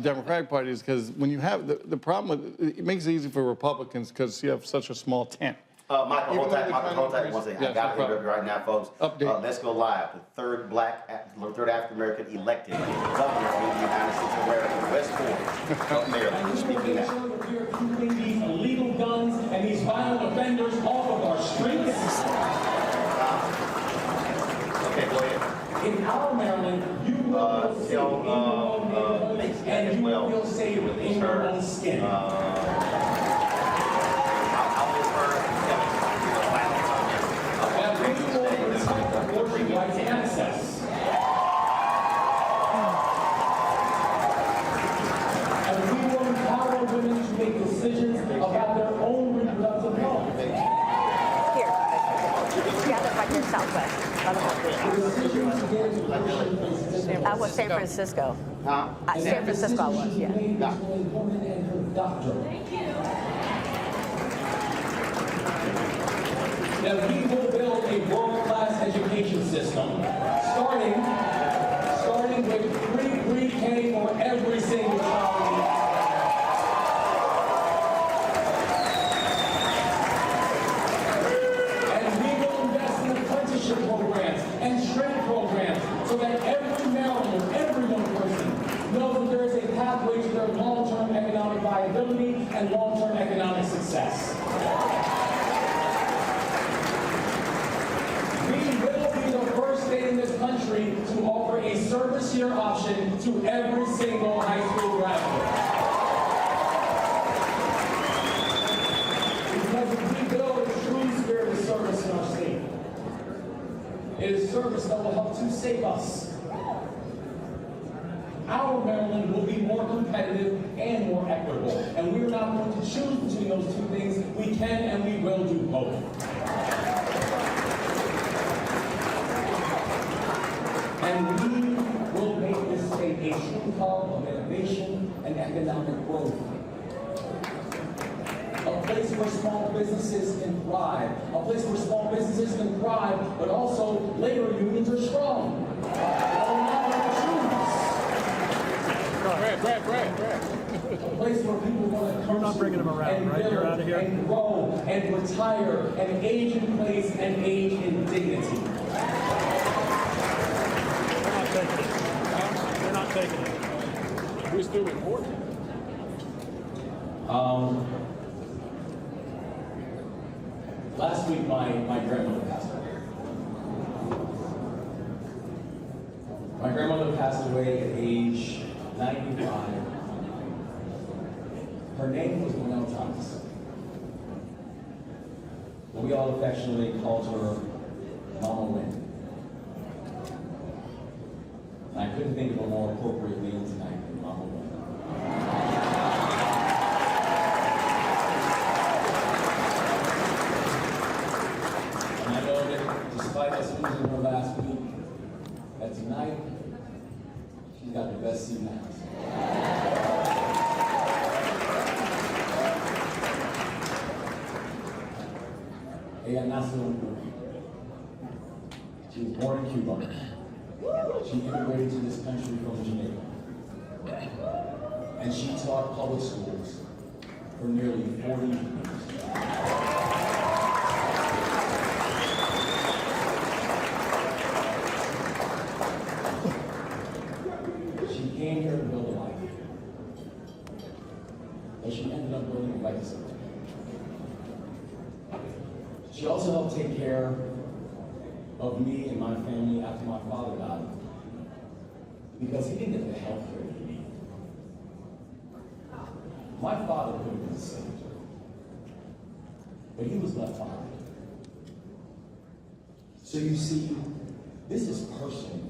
Democratic Party is because when you have, the problem with, it makes it easy for Republicans because you have such a small tent. Michael, hold tight one second. Yeah, I got to interrupt you right now, folks. Update. Let's go live. The third African-American elected governor of the United States of America, West Point of Maryland, speaking now. We are keeping these illegal guns and these violent offenders off of our streets. Okay, go ahead. In our Maryland, you will feel safe in your own neighborhood, and you will feel safe in your own skin. Rights and access. And we will empower women to make decisions about their own reproductive health. Here, right here in Southwest. I was San Francisco. San Francisco I was, yeah. Thank you. That we will build a world-class education system, starting with pre-K for every single child. And we will invest in apprenticeship programs and trade programs so that every Marylander, every young person, knows that there is a pathway to their long-term economic viability and long-term economic success. In this country to offer a service year option to every single high school graduate. Because if we build a true spirit of service in our state, it is service that will help to save us. Our Maryland will be more competitive and more equitable, and we are not going to choose between those two things. We can and we will do both. And we will make this state a true hub of innovation and economic growth. A place where small businesses can thrive. A place where small businesses can thrive, but also labor unions are strong. A place where people want to come. You're not bringing them around, right? You're out of here. And grow and retire and age in place and age in dignity. They're not taking it. We're still reporting. Last week, my grandmother passed away. My grandmother passed away at age 95. Her name was Monel Thomas. But we all affectionately called her Mama Wynn. And I couldn't think of a more appropriate name tonight than Mama Wynn. And I know that despite us losing her last week, that tonight, she's got the best seat in the house. Ella nació en Cuba. She was born in Cuba. She immigrated to this country from Jamaica. And she taught public schools for nearly 40 years. She came here to build a life. But she ended up building a legacy. She also helped take care of me and my family after my father died, because he didn't get the health care he needed. My father could have been saved, but he was left behind. So you see, this is personal.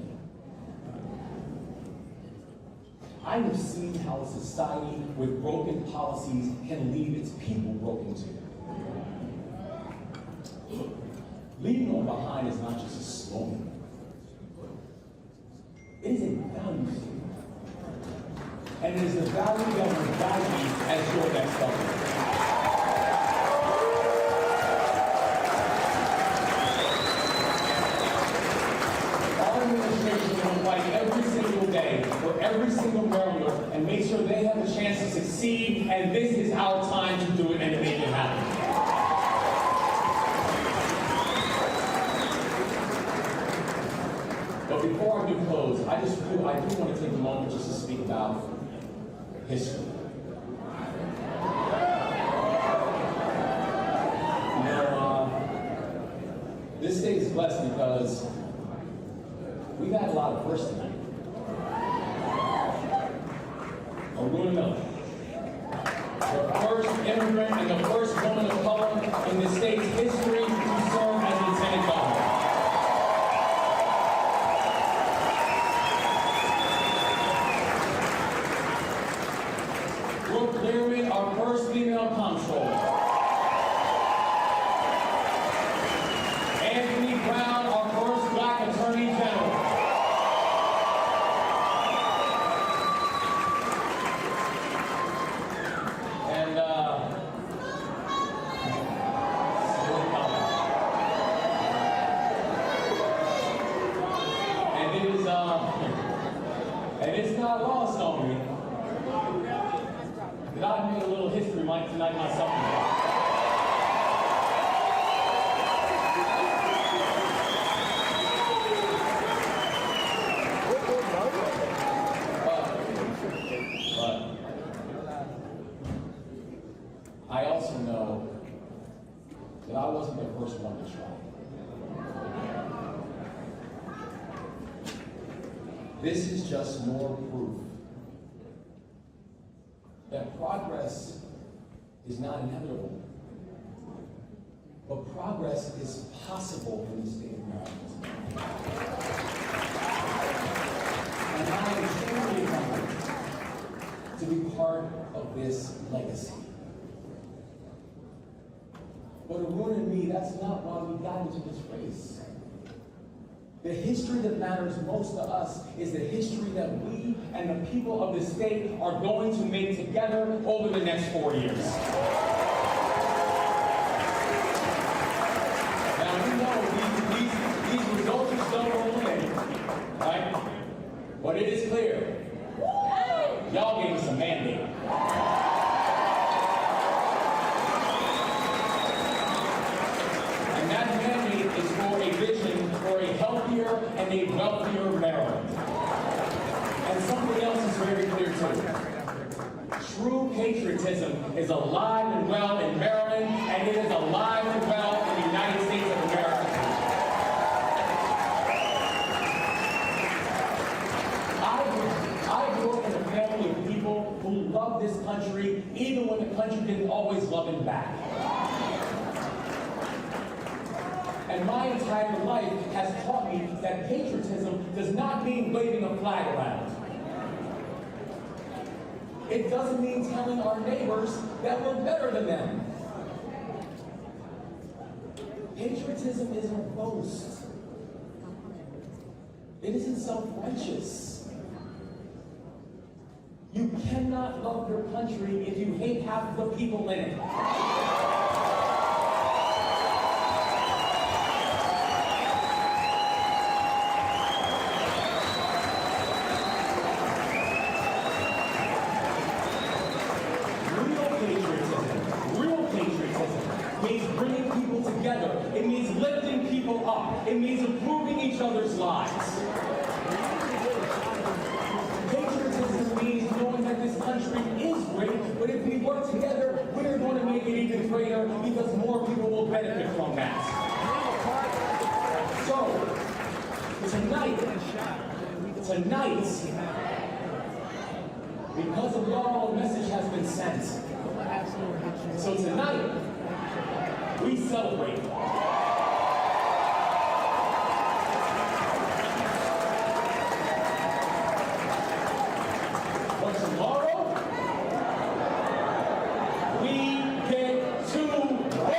I have seen how a society with broken policies can leave its people broken too. Leaving them behind is not just a slogan. It is a value statement. And it is the value that will guide you as your next government. Our administration will fight every single day for every single Marylander and make sure they have a chance to succeed, and this is our time to do it and to make it happen. But before I do close, I do want to take a moment just to speak about history. You know, this state is blessed because we've had a lot of firsts tonight. Aruna Miller, the first immigrant and the first woman of color in the state's history to serve as lieutenant governor. Our first female comptroller. Anthony Brown, our first black attorney general. And it's not lost on me that I've made a little history tonight myself. But I also know that I wasn't the first one to try. This is just more proof that progress is not inevitable, but progress is possible in the state of Maryland. And I am truly honored to be part of this legacy. But Aruna and me, that's not why we got into this race. The history that matters most to us is the history that we and the people of the state are going to make together over the next 4 years. Now, we know these results are still rolling in, right? But it is clear, y'all gave us a mandate. And that mandate is for a vision for a healthier and a wealthier Maryland. And something else is very clear too. True patriotism is alive and well in Maryland, and it is alive and well in the United States of America. I grew up in a family of people who love this country even when the country didn't always love him back. And my entire life has taught me that patriotism does not mean waving a flag around. It doesn't mean telling our neighbors that we're better than them. Patriotism isn't a boast. It isn't self-righteous. You cannot love your country if you hate half of the people in it. It means lifting people up. It means improving each other's lives. Patriotism means knowing that this country is great, but if we work together, we're going to make it even greater because more people will benefit from that. So, tonight, because of y'all, a message has been sent. So tonight, we celebrate. But tomorrow, we get to work.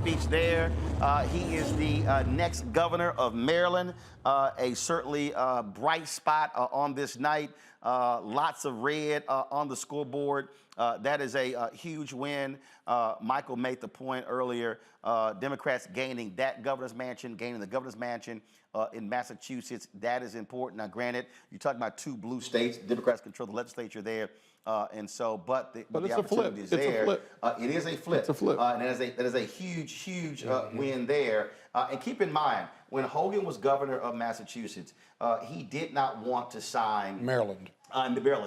Speech there. He is the next governor of Maryland, a certainly bright spot on this night. Lots of red on the scoreboard. That is a huge win. Michael made the point earlier, Democrats gaining that governor's mansion, gaining the governor's mansion in Massachusetts. That is important. Now, granted, you're talking about two blue states. Democrats control the legislature there. And so, but the it's a flip. opportunity is It's there. a flip. It is a flip. It's a flip. And that is a huge win there. And keep in mind, when Hogan was governor of Massachusetts, he did not want to sign Maryland.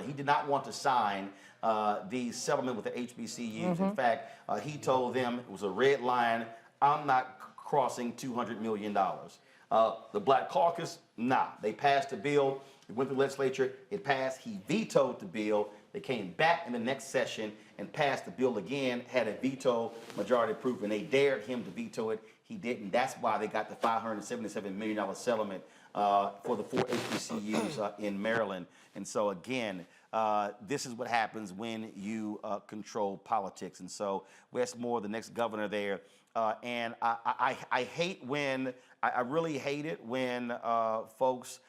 He did not want to sign the settlement with the HBCUs. In fact, he told them it was a red line. I'm not crossing $200 million. The Black Caucus, nah. They passed the bill. It went through the legislature. It passed. He vetoed the bill. They came back in the next session and passed the bill again, had a veto majority proof, and they dared him to veto it. He didn't. That's why they got the $577 million settlement for the 4 HBCUs in Maryland. And so, again, this is what happens when you control politics. And so Wes Moore, the next governor there, and I hate when, I really hate it when folks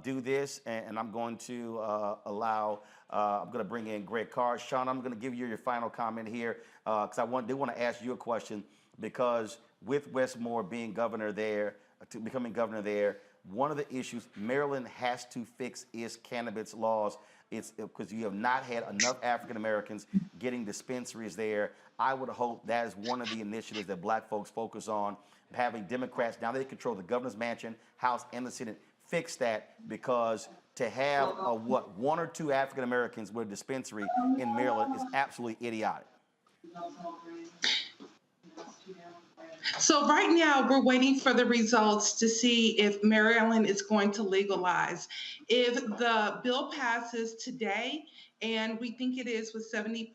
do this, and I'm going to allow, I'm going to bring in Greg Carr. Sean, I'm going to give you your final comment here because they want to ask you a question, because with Wes Moore being governor there, becoming governor there, one of the issues Maryland has to fix is cannabis laws. It's because you have not had enough African Americans getting dispensaries there. I would hope that is one of the initiatives that black folks focus on, having Democrats, now they control the governor's mansion, House, and the Senate, fix that, because to have one or two African Americans with a dispensary in Maryland is absolutely idiotic. So right now we're waiting for the results to see if Maryland is going to legalize. If the bill passes today, and we think it is with 70%,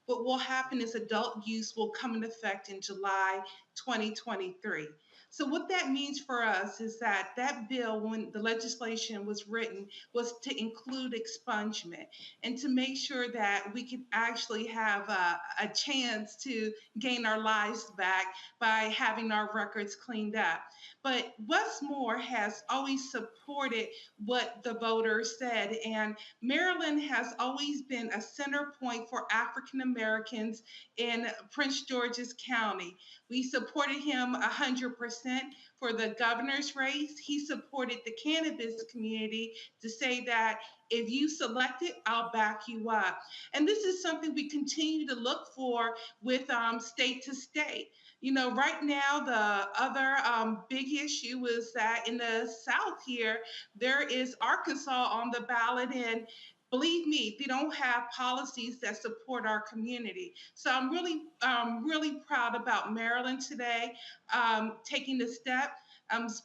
what will happen is adult use will come into effect in July 2023. So what that means for us is that that bill, when the legislation was written, was to include expungement and to make sure that we could actually have a chance to gain our lives back by having our records cleaned up. But Wes Moore has always supported what the voters said, and Maryland has always been a center point for African Americans in Prince George's County. We supported him 100% for the governor's race. He supported the cannabis community to say that if you select it, I'll back you up. And this is something we continue to look for with state to state. You know, right now, the other big issue is that in the South here, there is Arkansas on the ballot. And believe me, they don't have policies that support our community. So I'm really proud about Maryland today taking the step.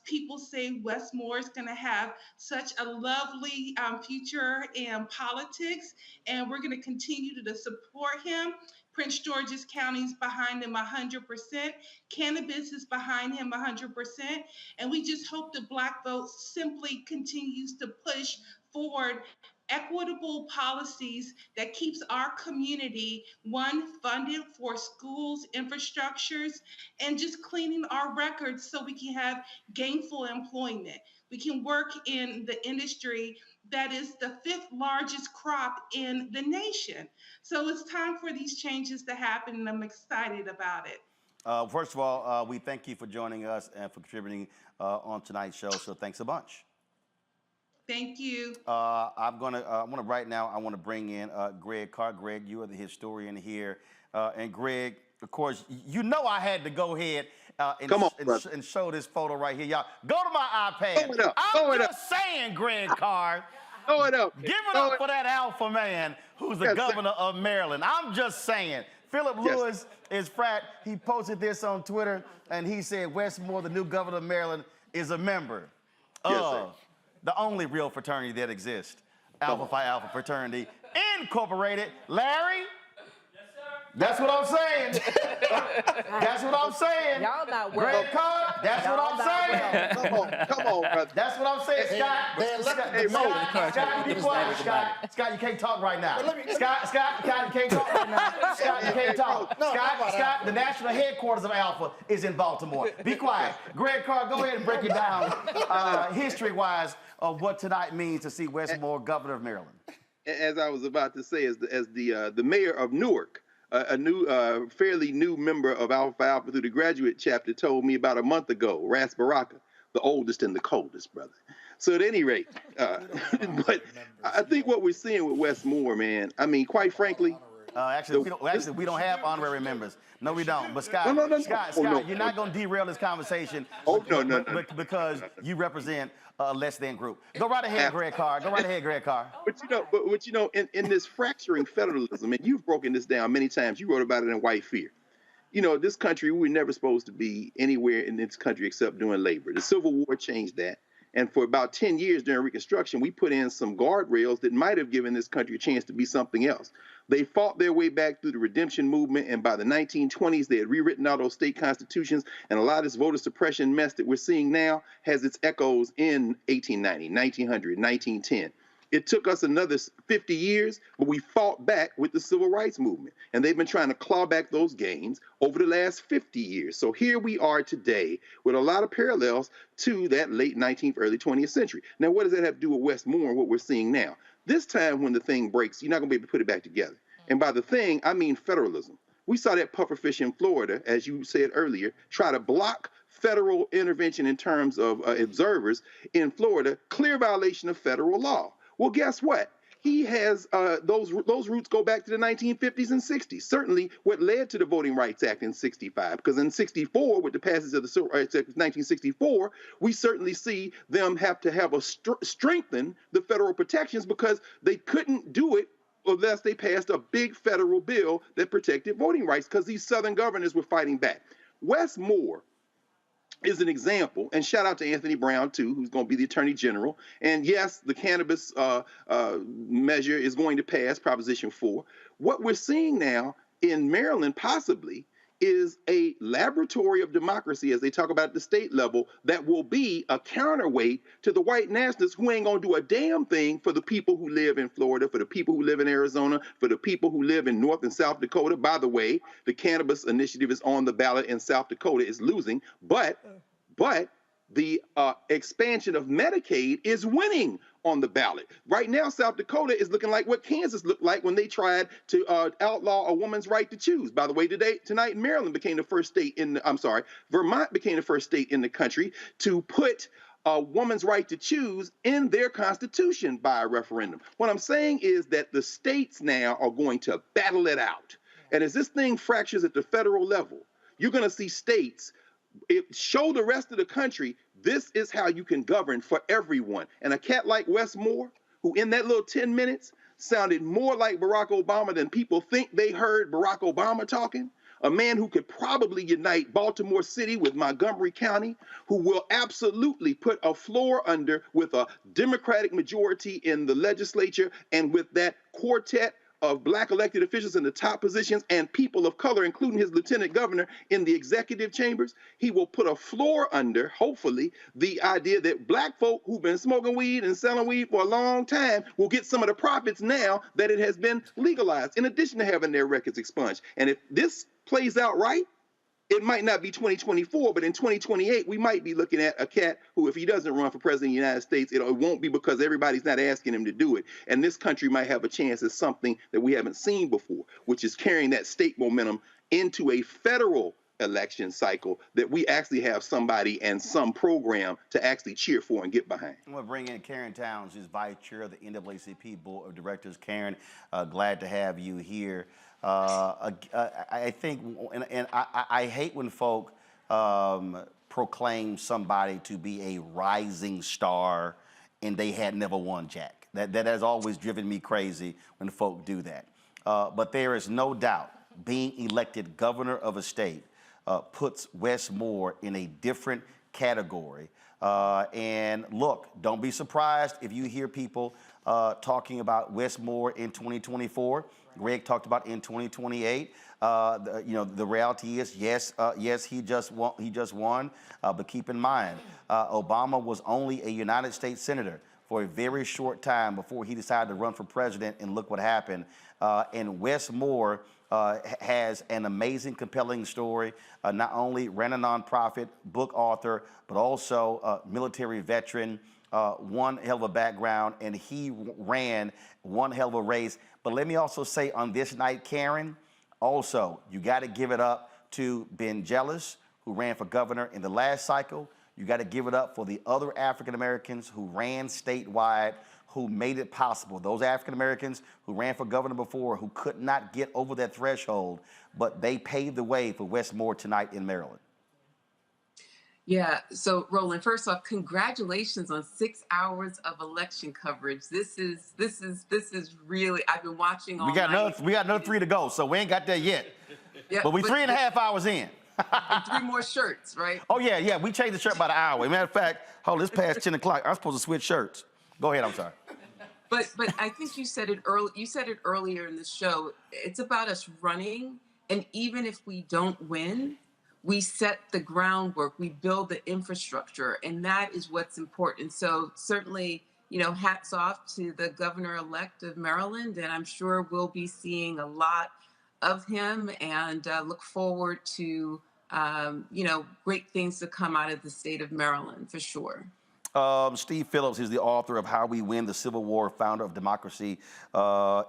People say Westmore is going to have such a lovely future in politics, and we're going to continue to support him. Prince George's County is behind him 100%. Cannabis is behind him 100%. And we just hope the Black vote simply continues to push forward equitable policies that keeps our community, one, funded for schools, infrastructures, and just cleaning our records so we can have gainful employment. We can work in the industry that is the 5th largest crop in the nation. So it's time for these changes to happen, and I'm excited about it. First of all, we thank you for joining us and for contributing on tonight's show. So thanks a bunch. Thank you. I want to bring in Greg Carr. Greg, you are the historian here. And Greg, of course, you know I had to go ahead and show this photo right here. Y'all, go to my iPad. I'm just saying, Greg Carr. Give it up for that alpha man who's the governor of Maryland. I'm just saying. Philip Lewis is frat. He posted this on Twitter, and he said Westmore, the new governor of Maryland, is a member of the only real fraternity that exists, Alpha Phi Alpha Fraternity Incorporated. Larry? That's what I'm saying. That's what I'm saying. Y'all not well. Greg Carr, that's what I'm saying. Come on, brother. That's what I'm saying, Scott. Be quiet, Scott. Scott, you can't talk right now. Scott, you can't talk right now. Scott, you can't talk. Scott, the national headquarters of Alpha is in Baltimore. Be quiet. Greg Carr, go ahead and break it down history-wise of what tonight means to see Westmore governor of Maryland. As I was about to say, as the mayor of Newark, a new, fairly new member of Alpha Phi Alpha through the graduate chapter told me about a month ago, Ras Baraka, the oldest and the coldest, brother. So at any rate, but I think what we're seeing with Westmore, man, I mean, quite frankly. Actually, we don't have honorary members. No, we don't. But Scott, Scott, you're not going to derail this conversation. Because you represent a less than group. Go right ahead, Greg Carr. Go right ahead, Greg Carr. But you know, in this fracturing federalism, and you've broken this down many times. You wrote about it in White Fear. You know, this country, we were never supposed to be anywhere in this country except doing labor. The Civil War changed that. And for about 10 years during Reconstruction, we put in some guardrails that might have given this country a chance to be something else. They fought their way back through the redemption movement, and by the 1920s, they had rewritten all those state constitutions, and a lot of this voter suppression mess that we're seeing now has its echoes in 1890, 1900, 1910. It took us another 50 years, but we fought back with the civil rights movement. And they've been trying to claw back those gains over the last 50 years. So here we are today with a lot of parallels to that late 19th, early 20th century. Now, what does that have to do with Westmore and what we're seeing now? This time when the thing breaks, you're not going to be able to put it back together. And by the thing, I mean federalism. We saw that pufferfish in Florida, as you said earlier, try to block federal intervention in terms of observers in Florida, clear violation of federal law. Well, guess what? He has those roots go back to the 1950s and 60s. Certainly what led to the Voting Rights Act in 65, because in 64, with the passage of the Civil Rights Act of 1964, we certainly see them have to have strengthen the federal protections because they couldn't do it unless they passed a big federal bill that protected voting rights because these Southern governors were fighting back. Westmore is an example, and shout out to Anthony Brown, too, who's going to be the Attorney General. And yes, the cannabis measure is going to pass, Proposition 4. What we're seeing now in Maryland, possibly, is a laboratory of democracy, as they talk about at the state level, that will be a counterweight to the white nationalists who ain't going to do a damn thing for the people who live in Florida, for the people who live in Arizona, for the people who live in North and South Dakota. By the way, the cannabis initiative is on the ballot in South Dakota. It's losing, but the expansion of Medicaid is winning on the ballot. Right now, South Dakota is looking like what Kansas looked like when they tried to outlaw a woman's right to choose. By the way, tonight, Maryland became the first state Vermont became the first state in the country to put a woman's right to choose in their constitution by a referendum. What I'm saying is that the states now are going to battle it out. And as this thing fractures at the federal level, you're going to see states show the rest of the country this is how you can govern for everyone. And a cat like Wes Moore, who in that little 10 minutes sounded more like Barack Obama than people think they heard Barack Obama talking, a man who could probably unite Baltimore City with Montgomery County, who will absolutely put a floor under with a Democratic majority in the legislature and with that quartet of black elected officials in the top positions and people of color, including his lieutenant governor in the executive chambers. He will put a floor under, hopefully, the idea that black folk who've been smoking weed and selling weed for a long time will get some of the profits now that it has been legalized, in addition to having their records expunged. And if this plays out right, it might not be 2024, but in 2028, we might be looking at a cat who, if he doesn't run for president of the United States, it won't be because everybody's not asking him to do it. And this country might have a chance at something that we haven't seen before, which is carrying that state momentum into a federal election cycle that we actually have somebody and some program to actually cheer for and get behind. I'm going to bring in Karen Towns, who's vice chair of the NAACP Board of Directors. Karen, glad to have you here. I think, and I hate when folk proclaim somebody to be a rising star and they had never won jack. That has always driven me crazy when folk do that. But there is no doubt being elected governor of a state puts Wes Moore in a different category. And look, don't be surprised if you hear people talking about Wes Moore in 2024. Greg talked about in 2028. The reality is, yes, he just won. But keep in mind, Obama was only a United States senator for a very short time before he decided to run for president, and look what happened. And Wes Moore has an amazing, compelling story. Not only ran a nonprofit, book author, but also a military veteran, one hell of a background, and he ran one hell of a race. But let me also say on this night, Karen, also, you got to give it up to Ben Jealous, who ran for governor in the last cycle. You got to give it up for the other African Americans who ran statewide, who made it possible. Those African Americans who ran for governor before, who could not get over that threshold, but they paved the way for Wes Moore tonight in Maryland. Yeah, so Roland, first off, congratulations on 6 hours of election coverage. This is really, I've been watching all night. We got another 3 to go, so we ain't got there yet. Yeah, but we 3.5 hours in. And 3 more shirts, right? Oh yeah, we changed the shirt by the hour. Matter of fact, it's past 10 o'clock. I'm supposed to switch shirts. Go ahead, I'm sorry. But I think you said it early. You said it earlier in the show. It's about us running, and even if we don't win, we set the groundwork, we build the infrastructure, and that is what's important. So certainly, hats off to the governor-elect of Maryland, and I'm sure we'll be seeing a lot of him, and look forward to, great things to come out of the state of Maryland, for sure. Steve Phillips is the author of How We Win the Civil War, founder of Democracy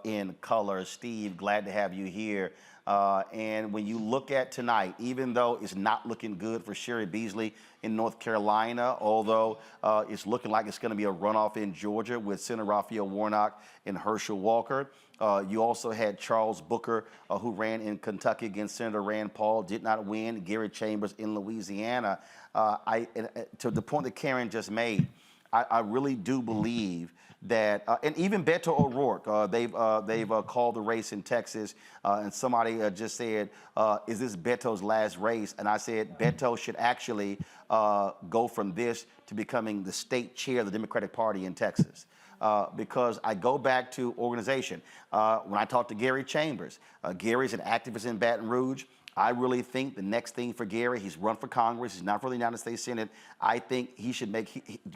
in Color. Steve, glad to have you here. And when you look at tonight, even though it's not looking good for Sherry Beasley in North Carolina, although it's looking like it's going to be a runoff in Georgia with Senator Raphael Warnock and Herschel Walker. You also had Charles Booker, who ran in Kentucky against Senator Rand Paul, did not win. Gary Chambers in Louisiana. To the point that Karen just made, I really do believe that, and even Beto O'Rourke, they've called the race in Texas, and somebody just said, is this Beto's last race? And I said, Beto should actually go from this to becoming the state chair of the Democratic Party in Texas. Because I go back to organization. When I talked to Gary Chambers, Gary's an activist in Baton Rouge. I really think the next thing for Gary, he's run for Congress, he's not for the United States Senate. I think he should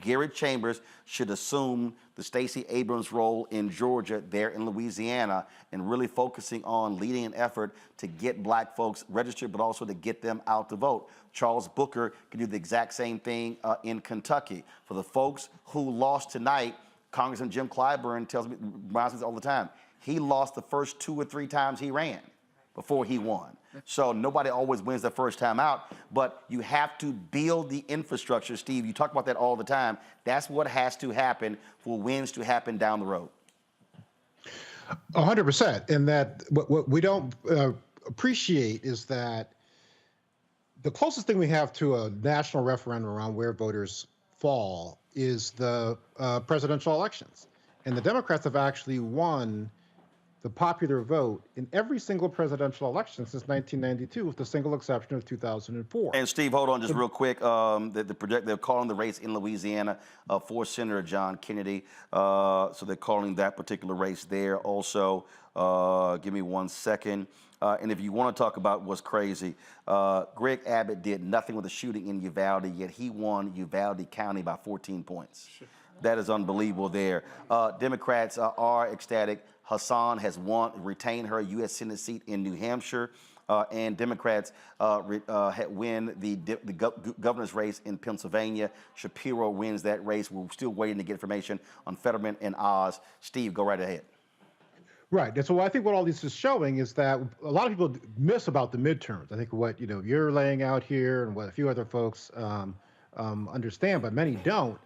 Gary Chambers should assume the Stacey Abrams role in Georgia, there in Louisiana, and really focusing on leading an effort to get black folks registered, but also to get them out to vote. Charles Booker can do the exact same thing in Kentucky. For the folks who lost tonight, Congressman Jim Clyburn reminds me all the time, he lost the first 2 or 3 times he ran before he won. So nobody always wins the first time out, but you have to build the infrastructure. Steve, you talk about that all the time. That's what has to happen for wins to happen down the road. 100%. And that what we don't appreciate is that the closest thing we have to a national referendum around where voters fall is the presidential elections. And the Democrats have actually won the popular vote in every single presidential election since 1992, with the single exception of 2004. And Steve, hold on just real quick. They're calling the race in Louisiana for Senator John Kennedy. So they're calling that particular race there also. Give me 1 second. And if you want to talk about what's crazy, Greg Abbott did nothing with the shooting in Uvalde, yet he won Uvalde County by 14 points. That is unbelievable there. Democrats are ecstatic. Hassan has retained her U.S. Senate seat in New Hampshire, and Democrats win the governor's race in Pennsylvania. Shapiro wins that race. We're still waiting to get information on Fetterman and Oz. Steve, go right ahead. Right. And so I think what all this is showing is that a lot of people miss about the midterms. I think what you're laying out here and what a few other folks understand, but many don't,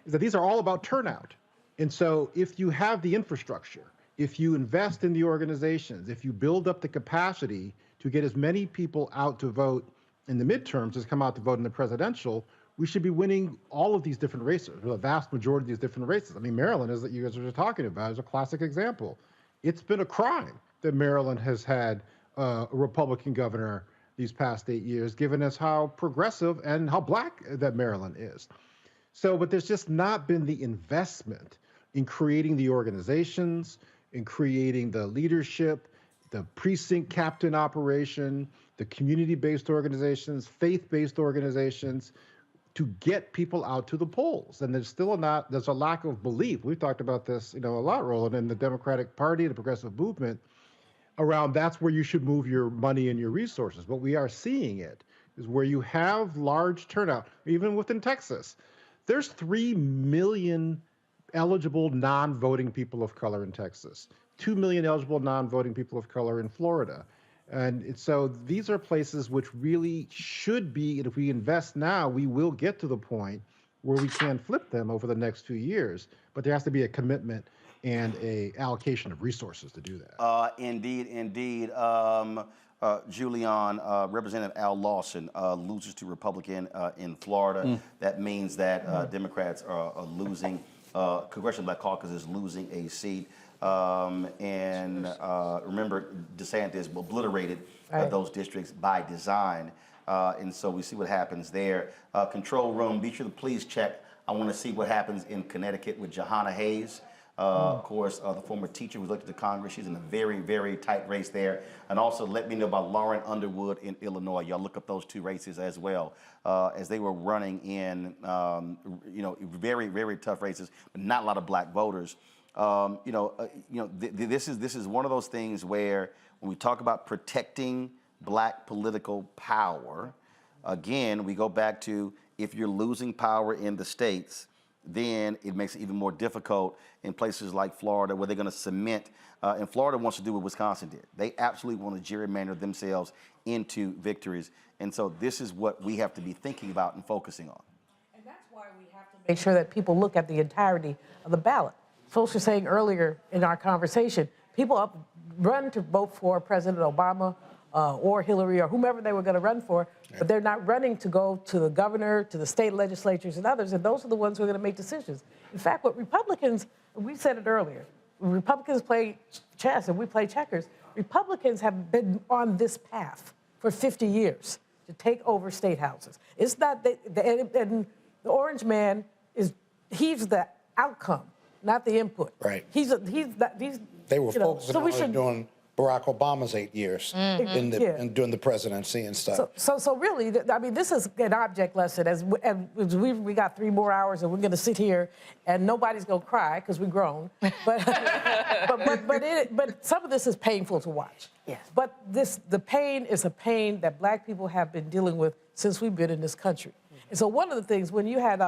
is that these are all about turnout. And so if you have the infrastructure, if you invest in the organizations, if you build up the capacity to get as many people out to vote in the midterms as come out to vote in the presidential, we should be winning all of these different races, the vast majority of these different races. I mean, Maryland, as you guys are talking about, is a classic example. It's been a crime that Maryland has had a Republican governor these past 8 years, given us how progressive and how black that Maryland is. So, but there's just not been the investment in creating the organizations, in creating the leadership, the precinct captain operation, the community-based organizations, faith-based organizations, to get people out to the polls. And there's a lack of belief. We've talked about this, a lot, Roland, in the Democratic Party, the progressive movement, around that's where you should move your money and your resources. But we are seeing it is where you have large turnout, even within Texas. There's 3 million eligible non-voting people of color in Texas, 2 million eligible non-voting people of color in Florida. And so these are places which really should be, and if we invest now, we will get to the point where we can flip them over the next few years. But there has to be a commitment and a allocation of resources to do that. Indeed. Julian, Representative Al Lawson loses to Republican in Florida. That means that Democrats are losing. Congressional Black Caucus is losing a seat. Remember, DeSantis obliterated those districts by design. And so we see what happens there. Control room, be sure to please check. I want to see what happens in Connecticut with Jahana Hayes. Of course, the former teacher who's elected to Congress. She's in a very, very tight race there. And also let me know about Lauren Underwood in Illinois. Y'all look up those two races as well, as they were running in, very, very tough races, but not a lot of black voters. This is one of those things where when we talk about protecting black political power, again, we go back to if you're losing power in the states, then it makes it even more difficult in places like Florida where they're going to cement. And Florida wants to do what Wisconsin did. They absolutely want to gerrymander themselves into victories. And so this is what we have to be thinking about and focusing on. And that's why we have to make sure that people look at the entirety of the ballot. Folks were saying earlier in our conversation, people run to vote for President Obama or Hillary or whomever they were going to run for, but they're not running to go to the governor, to the state legislatures and others, and those are the ones who are going to make decisions. In fact, what Republicans, we said it earlier, Republicans play chess and we play checkers. Republicans have been on this path for 50 years to take over state houses. It's not, and the orange man, he's the outcome, not the input. Right. They were focusing on doing Barack Obama's 8 years and doing the presidency and stuff. So really, I mean, this is an object lesson. As we got 3 more hours, and we're going to sit here, and nobody's going to cry because we're grown. But but some of this is painful to watch. Yes. But the pain is a pain that black people have been dealing with since we've been in this country. And so one of the things when you had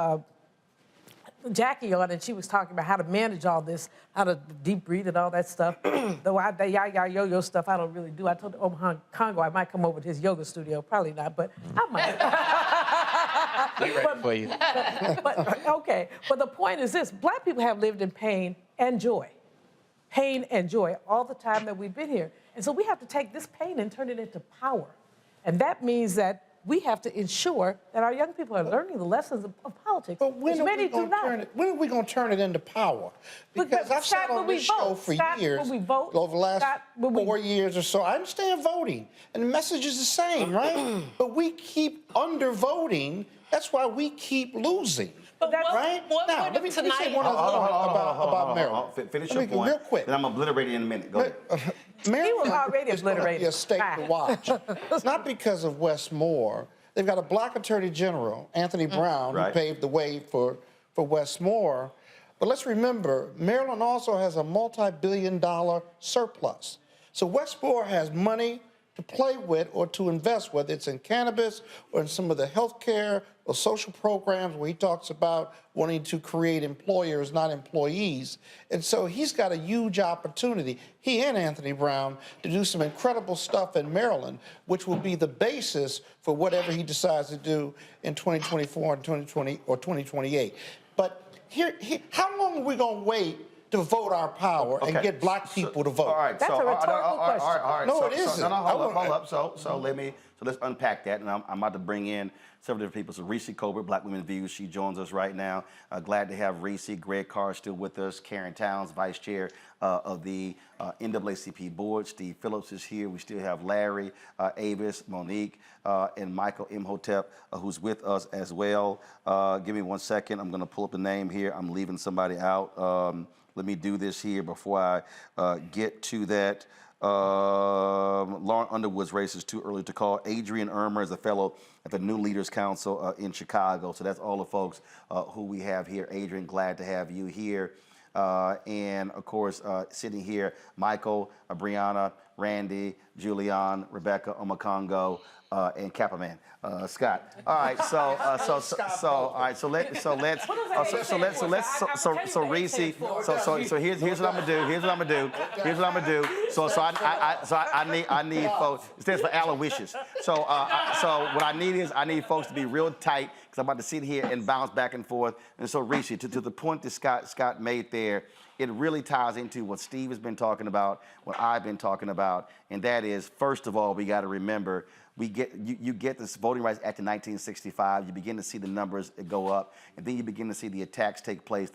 Jackie on, and she was talking about how to manage all this, how to deep breathe and all that stuff. The yo-yo stuff I don't really do. I told Omaha Congo I might come over to his yoga studio. Probably not, but I might. We're ready for you. Okay, but the point is this. Black people have lived in pain and joy all the time that we've been here. And so we have to take this pain and turn it into power. And that means that we have to ensure that our young people are learning the lessons of politics. But when are many we going do to turn not. it? When are we going to turn it into power? Because I've sat on this show for years, over the last 4 years or so. I understand voting, and the message is the same, right? But we keep undervoting. That's why we keep losing. But right? Now, let me say one other thing about Maryland. Finish your point. Real quick. Then I'm obliterated in a minute. Go ahead. Maryland already is going to be a state to watch. Not because of Wes Moore. They've got a black attorney general, Anthony Brown, who paved the way for Wes Moore. But let's remember, Maryland also has a multi-billion-dollar surplus. So Wes Moore has money to play with or to invest, whether it's in cannabis or in some of the healthcare or social programs where he talks about wanting to create employers, not employees. And so he's got a huge opportunity, he and Anthony Brown, to do some incredible stuff in Maryland, which will be the basis for whatever he decides to do in 2024 and 2020 or 2028. But how long are we going to wait to vote our power and get black people to vote? All right, That's a rhetorical question. All right, no, it isn't. Hold up. So let's unpack that, and I'm about to bring in several different people. So Reese Colbert, Black Women Views, she joins us right now. Glad to have Reese. Greg Carr is still with us. Karen Towns, Vice Chair of the NAACP Board. Steve Phillips is here. We still have Larry, Avis, Monique, and Michael Imhotep, who's with us as well. Give me 1 second. I'm going to pull up the name here. I'm leaving somebody out. Let me do this here before I get to that. Lauren Underwood's race is too early to call. Adrian Irmer is a fellow at the New Leaders Council in Chicago. So that's all the folks who we have here. Adrian, glad to have you here. And of course, sitting here, Michael, Brianna, Randy, Julian, Rebecca, Omakongo, and Kappaman, Scott. All right, so here's what I'm gonna do. So I need folks. It stands for Aloysius. So what I need folks to be real tight, because I'm about to sit here and bounce back and forth. And so Reese, to the point that Scott made there, it really ties into what Steve has been talking about, what I've been talking about, and that is, first of all, we got to remember, you get this Voting Rights Act in 1965, you begin to see the numbers go up, and then you begin to see the attacks take place.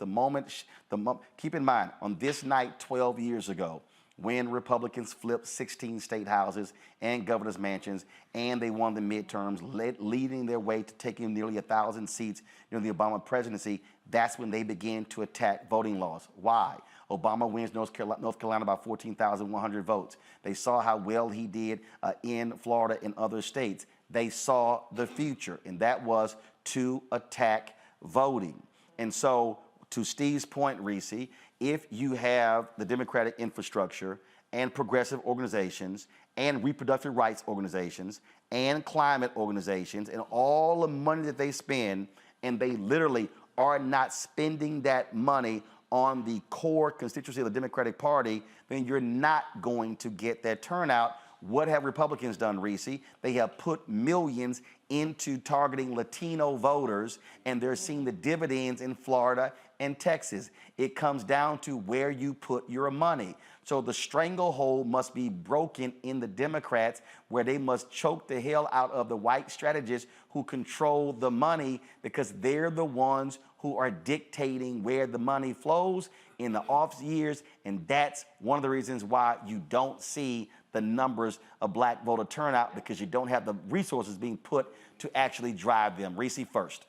Keep in mind, on this night 12 years ago, when Republicans flipped 16 state houses and governor's mansions, and they won the midterms, leading their way to taking nearly 1,000 seats during the Obama presidency, that's when they began to attack voting laws. Why? Obama wins North Carolina by 14,100 votes. They saw how well he did in Florida and other states. They saw the future, and that was to attack voting. And so, to Steve's point, Reese, if you have the Democratic infrastructure and progressive organizations and reproductive rights organizations and climate organizations and all the money that they spend, and they literally are not spending that money on the core constituency of the Democratic Party, then you're not going to get that turnout. What have Republicans done, Reese? They have put millions into targeting Latino voters, and they're seeing the dividends in Florida and Texas. It comes down to where you put your money. So the stranglehold must be broken in the Democrats, where they must choke the hell out of the white strategists who control the money, because they're the ones who are dictating where the money flows in the off years. And that's one of the reasons why you don't see the numbers of black voter turnout, because you don't have the resources being put to actually drive them. Reese first.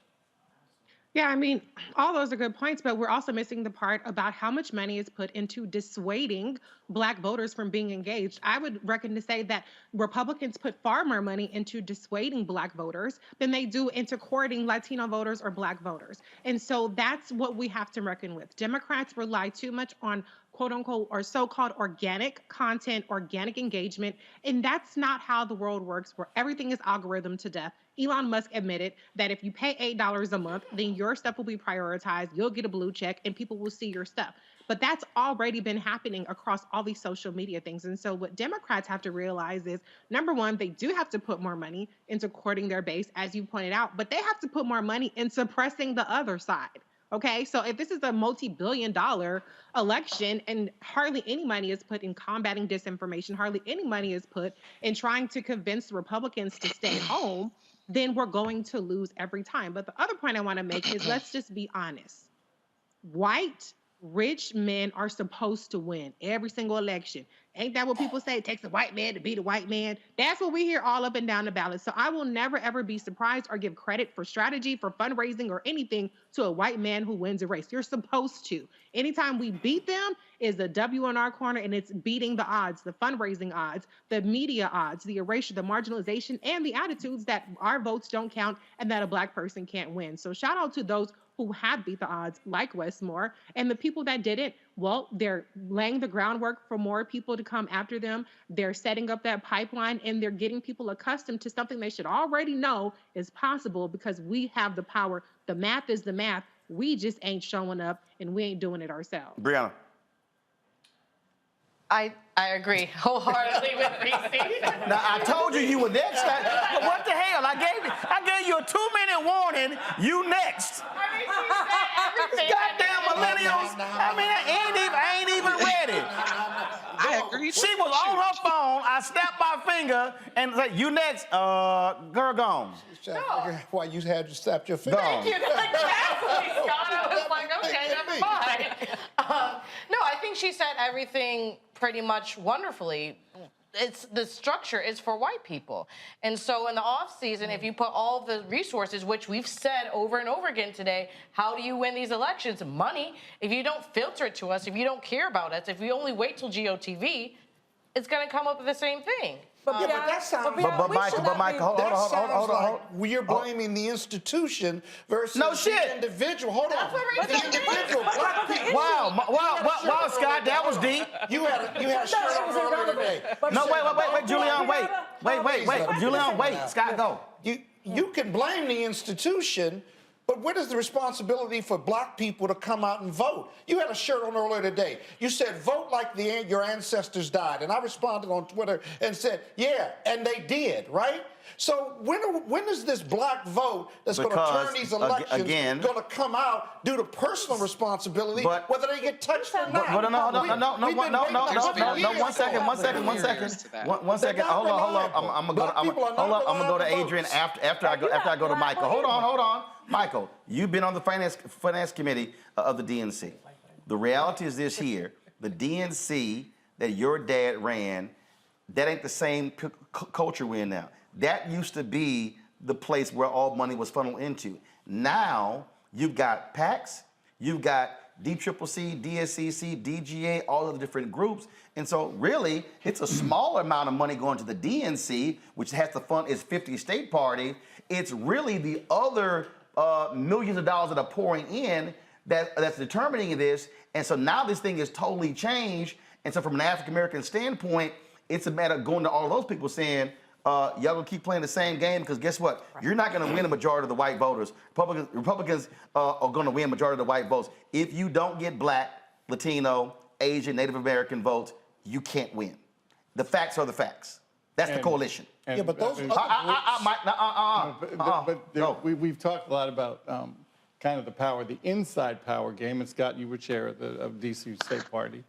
Yeah, I mean, all those are good points, but we're also missing the part about how much money is put into dissuading Black voters from being engaged. I would reckon to say that Republicans put far more money into dissuading Black voters than they do into courting Latino voters or Black voters. And so that's what we have to reckon with. Democrats rely too much on quote unquote or so-called organic content, organic engagement. And that's not how the world works, where everything is algorithm to death. Elon Musk admitted that if you pay $8 a month, then your stuff will be prioritized, you'll get a blue check, and people will see your stuff. But that's already been happening across all these social media things. And so what Democrats have to realize is, number one, they do have to put more money into courting their base, as you pointed out, but they have to put more money in suppressing the other side. Okay, so if this is a multi-billion-dollar election and hardly any money is put in combating disinformation, hardly any money is put in trying to convince Republicans to stay home, then we're going to lose every time. But the other point I want to make is let's just be honest. White, rich men are supposed to win every single election. Ain't that what people say? It takes a white man to beat a white man. That's what we hear all up and down the ballot. So I will never, ever be surprised or give credit for strategy, for fundraising, or anything to a white man who wins a race. You're supposed to. Anytime we beat them is the W in our corner, and it's beating the odds, the fundraising odds, the media odds, the erasure, the marginalization, and the attitudes that our votes don't count and that a Black person can't win. So shout out to those who have beat the odds, like Westmore, and the people that didn't, well, they're laying the groundwork for more people to come after them. They're setting up that pipeline, and they're getting people accustomed to something they should already know is possible because we have the power. The math is the math. We just ain't showing up, and we ain't doing it ourselves. Brianna. I agree wholeheartedly with Reese. Now, I told you were next. But what the hell? I gave you a 2-minute warning. You next. Goddamn millennials. I mean, I ain't even ready. I agree. She was on her phone. I snapped my finger and said, you next. Girl, gone. No. Why you had to snap your finger? Thank you. Exactly, Scott. I was like, okay, never mind. No, I think she said everything pretty much wonderfully. It's the structure is for white people. And so in the off season, if you put all the resources, which we've said over and over again today, how do you win these elections? Money. If you don't filter it to us, if you don't care about us, if we only wait till GOTV, it's going to come up with the same thing. But that sounds hold on. We're blaming the institution versus the individual. Hold on. The individual Black people. Wow, Scott, that was deep. You had a shirt on earlier today. No, wait, Julian, wait. Julian, wait. Scott, go. You can blame the institution, but what is the responsibility for Black people to come out and vote? You had a shirt on earlier today. You said, vote like your ancestors died. And I responded on Twitter and said, yeah, and they did, right? So when is this Black vote that's going to turn these elections going to come out due to personal responsibility, whether they get touched or not? No, one second. Hold on. I'm gonna go to Adrian after I go to Michael. Hold on. Michael, you've been on the finance committee of the DNC. The reality is this here: the DNC that your dad ran, that ain't the same culture we're in now. That used to be the place where all money was funneled into. Now you've got PACs, you've got DCCC, DSCC, DGA, all of the different groups. And so really, it's a smaller amount of money going to the DNC, which has to fund its 50 state party. It's really the other millions of dollars that are pouring in that's determining this. And so now this thing is totally changed. And so from an African-American standpoint, it's a matter of going to all those people saying, y'all gonna keep playing the same game because guess what? You're not gonna win a majority of the white voters. Republicans are gonna win a majority of the white votes. If you don't get Black, Latino, Asian, Native American votes, you can't win. The facts are the facts. That's the coalition. Yeah, but those we've talked a lot about kind of the power, the inside power game. And Scott, you were chair of DC State Party.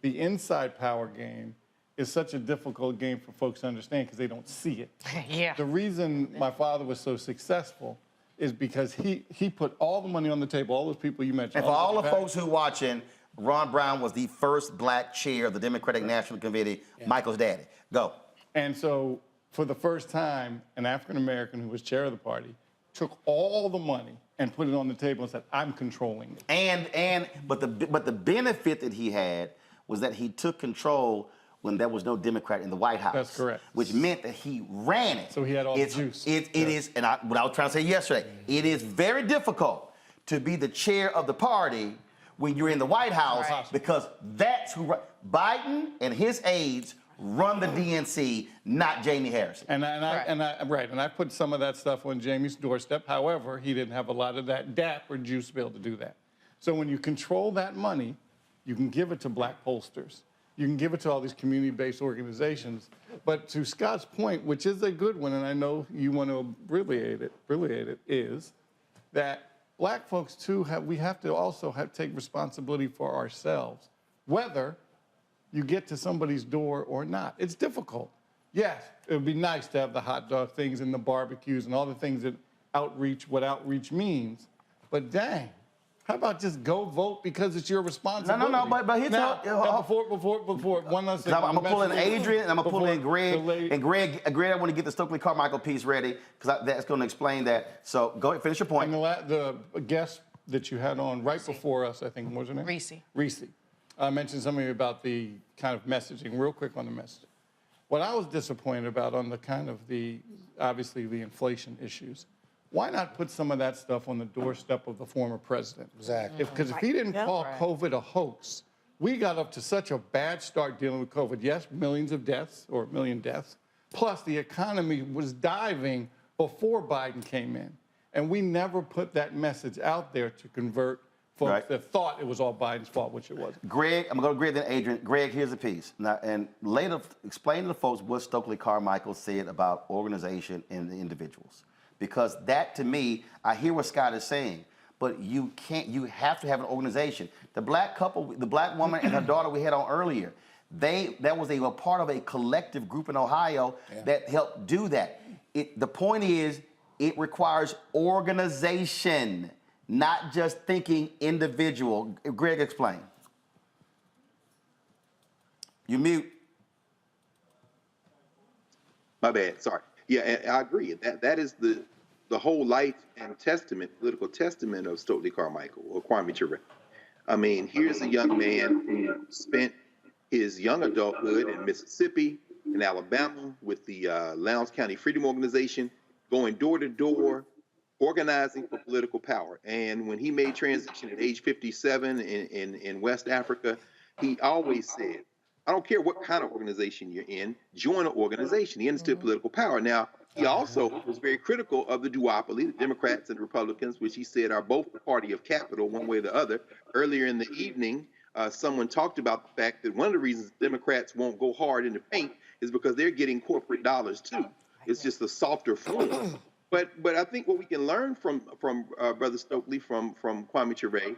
The inside power game is such a difficult game for folks to understand because they don't see it. Yeah. The reason my father was so successful is because he put all the money on the table, all those people you mentioned. And for all the folks who are watching, Ron Brown was the first Black chair of the Democratic National Committee, Michael's daddy. Go. And so for the first time, an African-American who was chair of the party took all the money and put it on the table and said, I'm controlling it. But the benefit that he had was that he took control when there was no Democrat in the White House. That's correct. Which meant that he ran it. So he had all the juice. It is, and what I was trying to say yesterday, it is very difficult to be the chair of the party when you're in the White House because that's who, Biden and his aides run the DNC, not Jamie Harrison. And I put some of that stuff on Jamie's doorstep. However, he didn't have a lot of that dapper juice to be able to do that. So when you control that money, you can give it to Black pollsters. You can give it to all these community-based organizations. But to Scott's point, which is a good one, and I know you want to brilliate it, is that Black folks too we have to also take responsibility for ourselves, whether you get to somebody's door or not. It's difficult. Yes, it would be nice to have the hot dog things and the barbecues and all the things that what outreach means. But dang, how about just go vote because it's your responsibility? No, but here's before one last thing. I'm gonna pull in Adrian and I'm gonna pull in Greg. And Greg, I want to get the Stokely Carmichael piece ready because that's going to explain that. So go ahead, finish your point. And the guest that you had on right before us, I think, what was her name? Reese. Mentioned something about the kind of messaging. Real quick on the messaging. What I was disappointed about on the kind of obviously the inflation issues. Why not put some of that stuff on the doorstep of the former president? Exactly. Because if he didn't call COVID a hoax, we got up to such a bad start dealing with COVID. Yes, millions of deaths or 1 million deaths. Plus, the economy was diving before Biden came in. And we never put that message out there to convert folks that thought it was all Biden's fault, which it wasn't. Greg, I'm going to go to Greg, then Adrian. Greg, here's the piece. Now, and later, explain to the folks what Stokely Carmichael said about organization and the individuals. Because that, to me, I hear what Scott is saying, but you have to have an organization. The black couple, the black woman and her daughter we had on earlier, that was a part of a collective group in Ohio that helped do that. The point is, it requires organization, not just thinking individual. Greg, explain. You mute. My bad, sorry. Yeah, and I agree. That is the whole life and political testament of Stokely Carmichael or Kwame Ture. I mean, here's a young man who spent his young adulthood in Mississippi, in Alabama, with the Lowndes County Freedom Organization, going door to door, organizing for political power. And when he made transition at age 57 in West Africa, he always said, I don't care what kind of organization you're in, join an organization. He understood political power. Now, he also was very critical of the duopoly, the Democrats and the Republicans, which he said are both the party of capital, one way or the other. Earlier in the evening, someone talked about the fact that one of the reasons Democrats won't go hard in the paint is because they're getting corporate dollars too. It's just a softer form. But I think what we can learn from Brother Stokely, from Kwame Ture,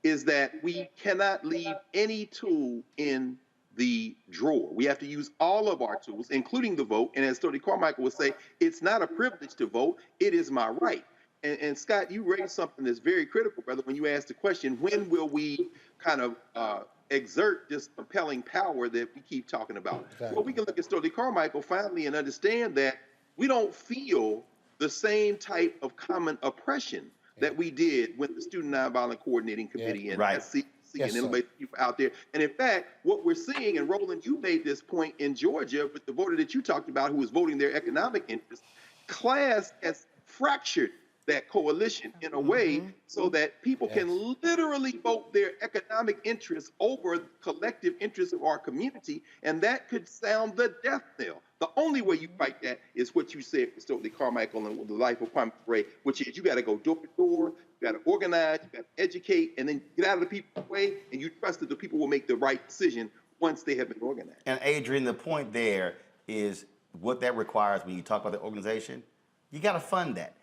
is that we cannot leave any tool in the drawer. We have to use all of our tools, including the vote. And as Stokely Carmichael would say, it's not a privilege to vote, it is my right. And Scott, you raised something that's very critical, brother, when you asked the question, when will we kind of exert this compelling power that we keep talking about? Exactly. Well, we can look at Stokely Carmichael finally and understand that we don't feel the same type of common oppression that we did with the Student Nonviolent Coordinating Committee and SC and innovative people out there. And in fact, what we're seeing, and Roland, you made this point in Georgia with the voter that you talked about who was voting their economic interests, class has fractured that coalition in a way so that people can literally vote their economic interests over the collective interests of our community, and that could sound the death knell. The only way you fight that is what you said for Stokely Carmichael and the life of Kwame Ture, which is you got to go door to door, you got to organize, you got to educate, and then get out of the people's way, and you trust that the people will make the right decision once they have been organized. And Adrian, the point there is what that requires when you talk about the organization, you got to fund that.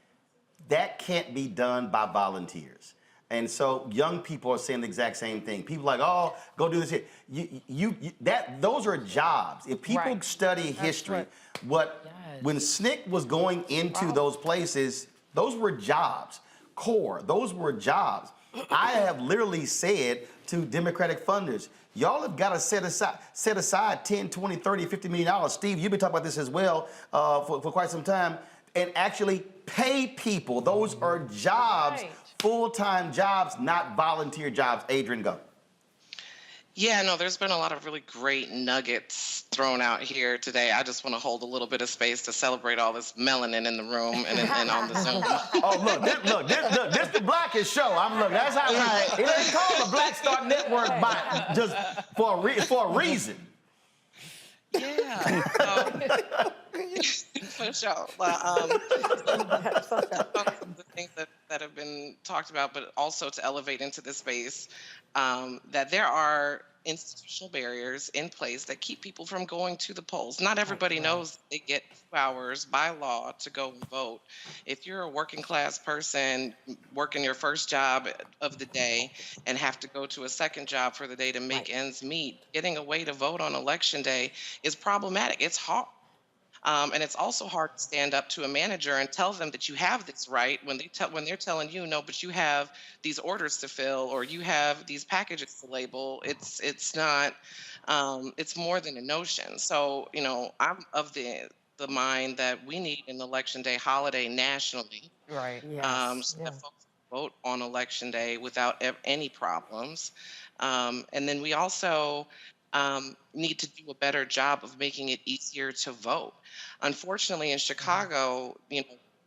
That can't be done by volunteers. And so young people are saying the exact same thing. People are like, oh, go do this here. Those are jobs. If people study history, when SNCC was going into those places, those were jobs. CORE, those were jobs. I have literally said to Democratic funders, y'all have got to set aside 10, 20, 30, $50 million. Steve, you've been talking about this as well for quite some time. And actually pay people. Those are jobs, full-time jobs, not volunteer jobs. Adrian, go. Yeah, no, there's been a lot of really great nuggets thrown out here today. I just want to hold a little bit of space to celebrate all this melanin in the room and on the Zoom. Oh, this the Blackest show. That's how it ain't called the Black Star Network just for a reason. Yeah. For sure. The things that have been talked about, but also to elevate into this space, that there are institutional barriers in place that keep people from going to the polls. Not everybody knows they get 2 hours by law to go and vote. If you're a working class person working your first job of the day and have to go to a second job for the day to make ends meet, getting a way to vote on election day is problematic. It's hard. And it's also hard to stand up to a manager and tell them that you have this right when they're telling you no, but you have these orders to fill or you have these packages to label. It's not. It's more than a notion. So I'm of the mind that we need an election day holiday nationally, Right. so that folks vote on election day without any problems. And then we also need to do a better job of making it easier to vote. Unfortunately, in Chicago,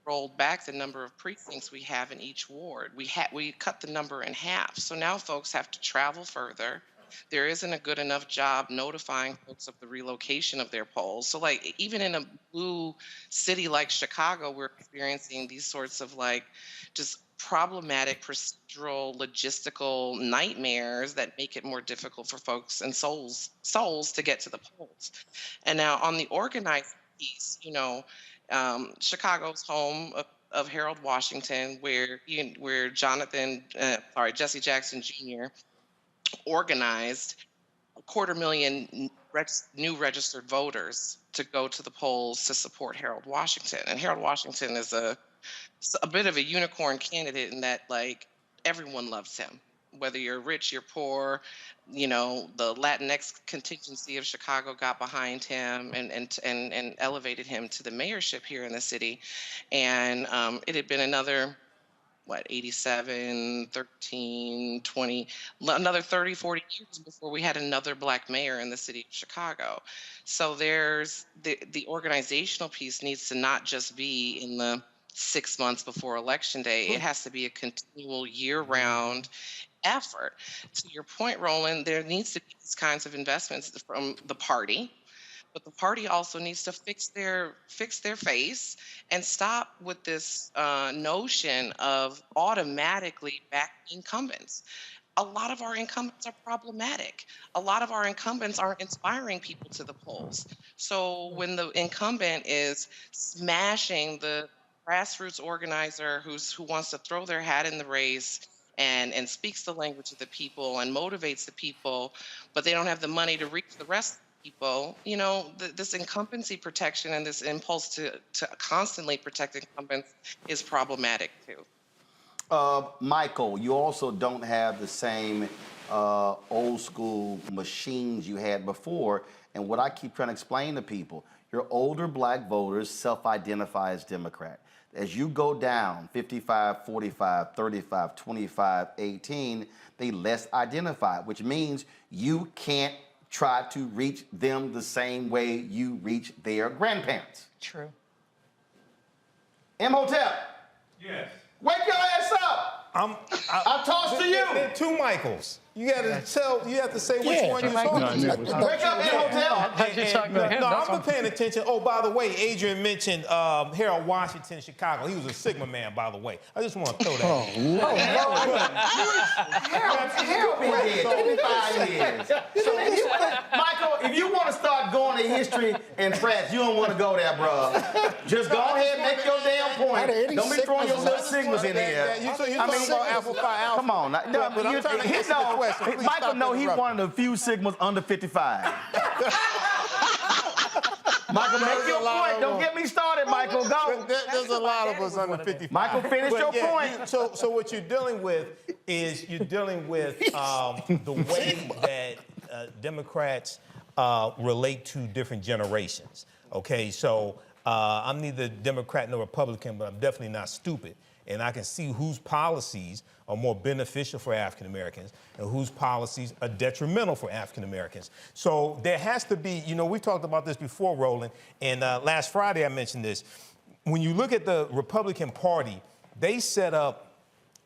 rolled back the number of precincts we have in each ward. We cut the number in half. So now folks have to travel further. There isn't a good enough job notifying folks of the relocation of their polls. So like even in a blue city like Chicago, we're experiencing these sorts of like just problematic procedural logistical nightmares that make it more difficult for folks and souls to get to the polls. And now on the organized piece, Chicago's home of Harold Washington, where Jesse Jackson Jr. organized 250,000 new registered voters to go to the polls to support Harold Washington. And Harold Washington is a bit of a unicorn candidate in that like everyone loves him, whether you're rich, you're poor. The Latinx contingency of Chicago got behind him and elevated him to the mayorship here in the city. And it had been another 87, 13, 20, another 30, 40 years before we had another Black mayor in the city of Chicago. So there's the organizational piece needs to not just be in the 6 months before election day. It has to be a continual year-round effort. To your point, Roland, there needs to be these kinds of investments from the party. But the party also needs to fix their face and stop with this notion of automatically backing incumbents. A lot of our incumbents are problematic. A lot of our incumbents aren't inspiring people to the polls. So when the incumbent is smashing the grassroots organizer who wants to throw their hat in the race and speaks the language of the people and motivates the people, but they don't have the money to reach the rest of people, this incumbency protection and this impulse to constantly protect incumbents is problematic too. Michael, you also don't have the same old school machines you had before. And what I keep trying to explain to people, your older Black voters self-identify as Democrat. As you go down 55, 45, 35, 25, 18, they less identified, which means you can't try to reach them the same way you reach their grandparents. True. Imhotep. Yes. Wake your ass up. I toss to you. There are two Michaels. You got to tell. You have to say which one you're talking to. Wake up, Imhotep. No, I'm paying attention. Oh, by the way, Adrian mentioned Harold Washington, Chicago. He was a Sigma man, by the way. I just want to throw that. Harold been dead 25 years. Michael, if you want to start going to history in France, you don't want to go there, bro. Just go ahead and make your damn point. Don't be throwing your little Sigmas in here. You talking about Alpha Phi Alpha. Come on. Michael, no, he's one of the few Sigmas under 55. Michael, make your point. Don't get me started, Michael. Go. There's a lot of us under 55. Michael, finish your point. So what you're dealing with is the way that Democrats relate to different generations. Okay, so I'm neither Democrat nor Republican, but I'm definitely not stupid. And I can see whose policies are more beneficial for African Americans and whose policies are detrimental for African Americans. So there has to be, we talked about this before, Roland, and last Friday I mentioned this. When you look at the Republican Party, they set up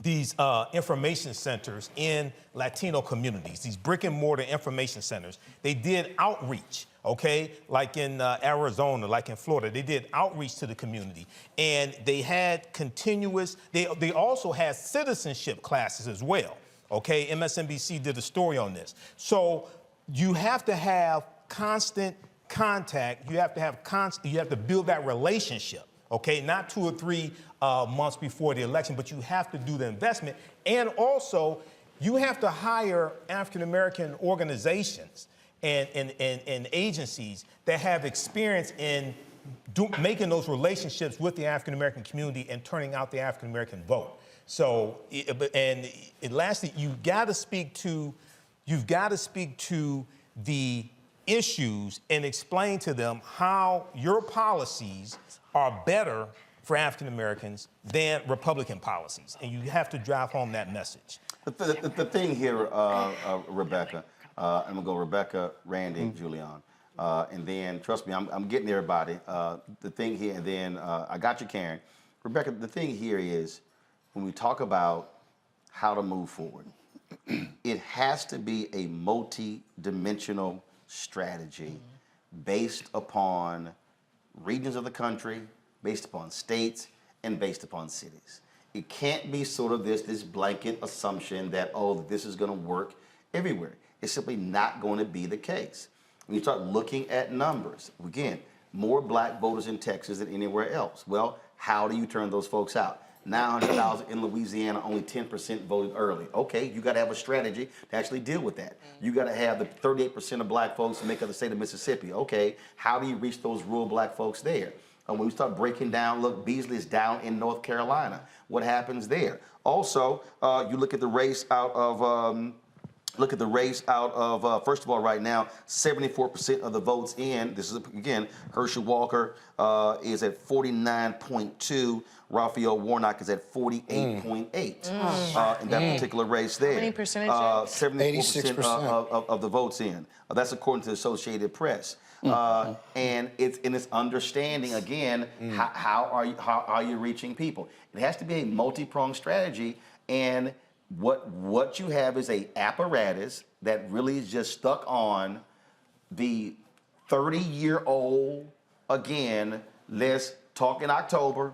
these information centers in Latino communities, these brick and mortar information centers. They did outreach. Okay, like in Arizona, like in Florida, they did outreach to the community, and they had continuous. They also had citizenship classes as well. Okay, MSNBC did a story on this. So you have to have constant contact. You have to have You have to build that relationship. Okay, not 2 or 3 months before the election, but you have to do the investment, and also you have to hire African American organizations and agencies that have experience in making those relationships with the African American community and turning out the African American vote. So, lastly, you've got to speak to the issues and explain to them how your policies are better for African Americans than Republican policies, and you have to drive home that message. The thing here, Rebecca, I'm gonna go Rebecca, Randy, Julian, and then trust me, I'm getting everybody. The thing here, and then I got you, Karen. Rebecca, the thing here is when we talk about how to move forward, it has to be a multi-dimensional strategy based upon regions of the country, based upon states, and based upon cities. It can't be sort of this blanket assumption that, oh, this is gonna work everywhere. It's simply not going to be the case. When you start looking at numbers, again, more black voters in Texas than anywhere else. Well, how do you turn those folks out? 900,000 in Louisiana, only 10% voted early. Okay, you got to have a strategy to actually deal with that. You got to have the 38% of black folks that make up the state of Mississippi. Okay, how do you reach those rural black folks there? When we start breaking down, look, Beasley is down in North Carolina. What happens there? Also, you look at the race out of first of all, right now, 74% of the votes in, this is, again, Herschel Walker is at 49.2, Raphael Warnock is at 48.8 in that particular race there. How many percentage? 74% of the votes in. That's according to the Associated Press. And it's understanding, again, how are you reaching people? It has to be a multi-pronged strategy, and what you have is a apparatus that really is just stuck on the 30-year-old, again, let's talk in October,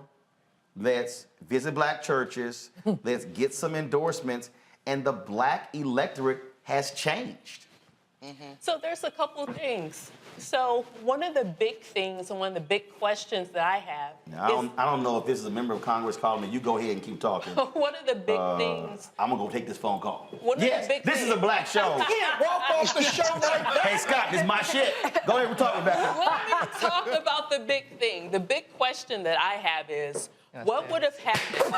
let's visit black churches, let's get some endorsements, and the black electorate has changed. So there's a couple of things. So one of the big things and one of the big questions that I have now, I don't know if this is a member of Congress calling me. You go ahead and keep talking. One of the big things. I'm going to go take this phone call. Yes, this is a black show. You can't walk off the show right now. Hey, Scott, this is my shit. Go ahead, we're talking about it. Let me talk about the big thing. The big question that I have is, what would have happened?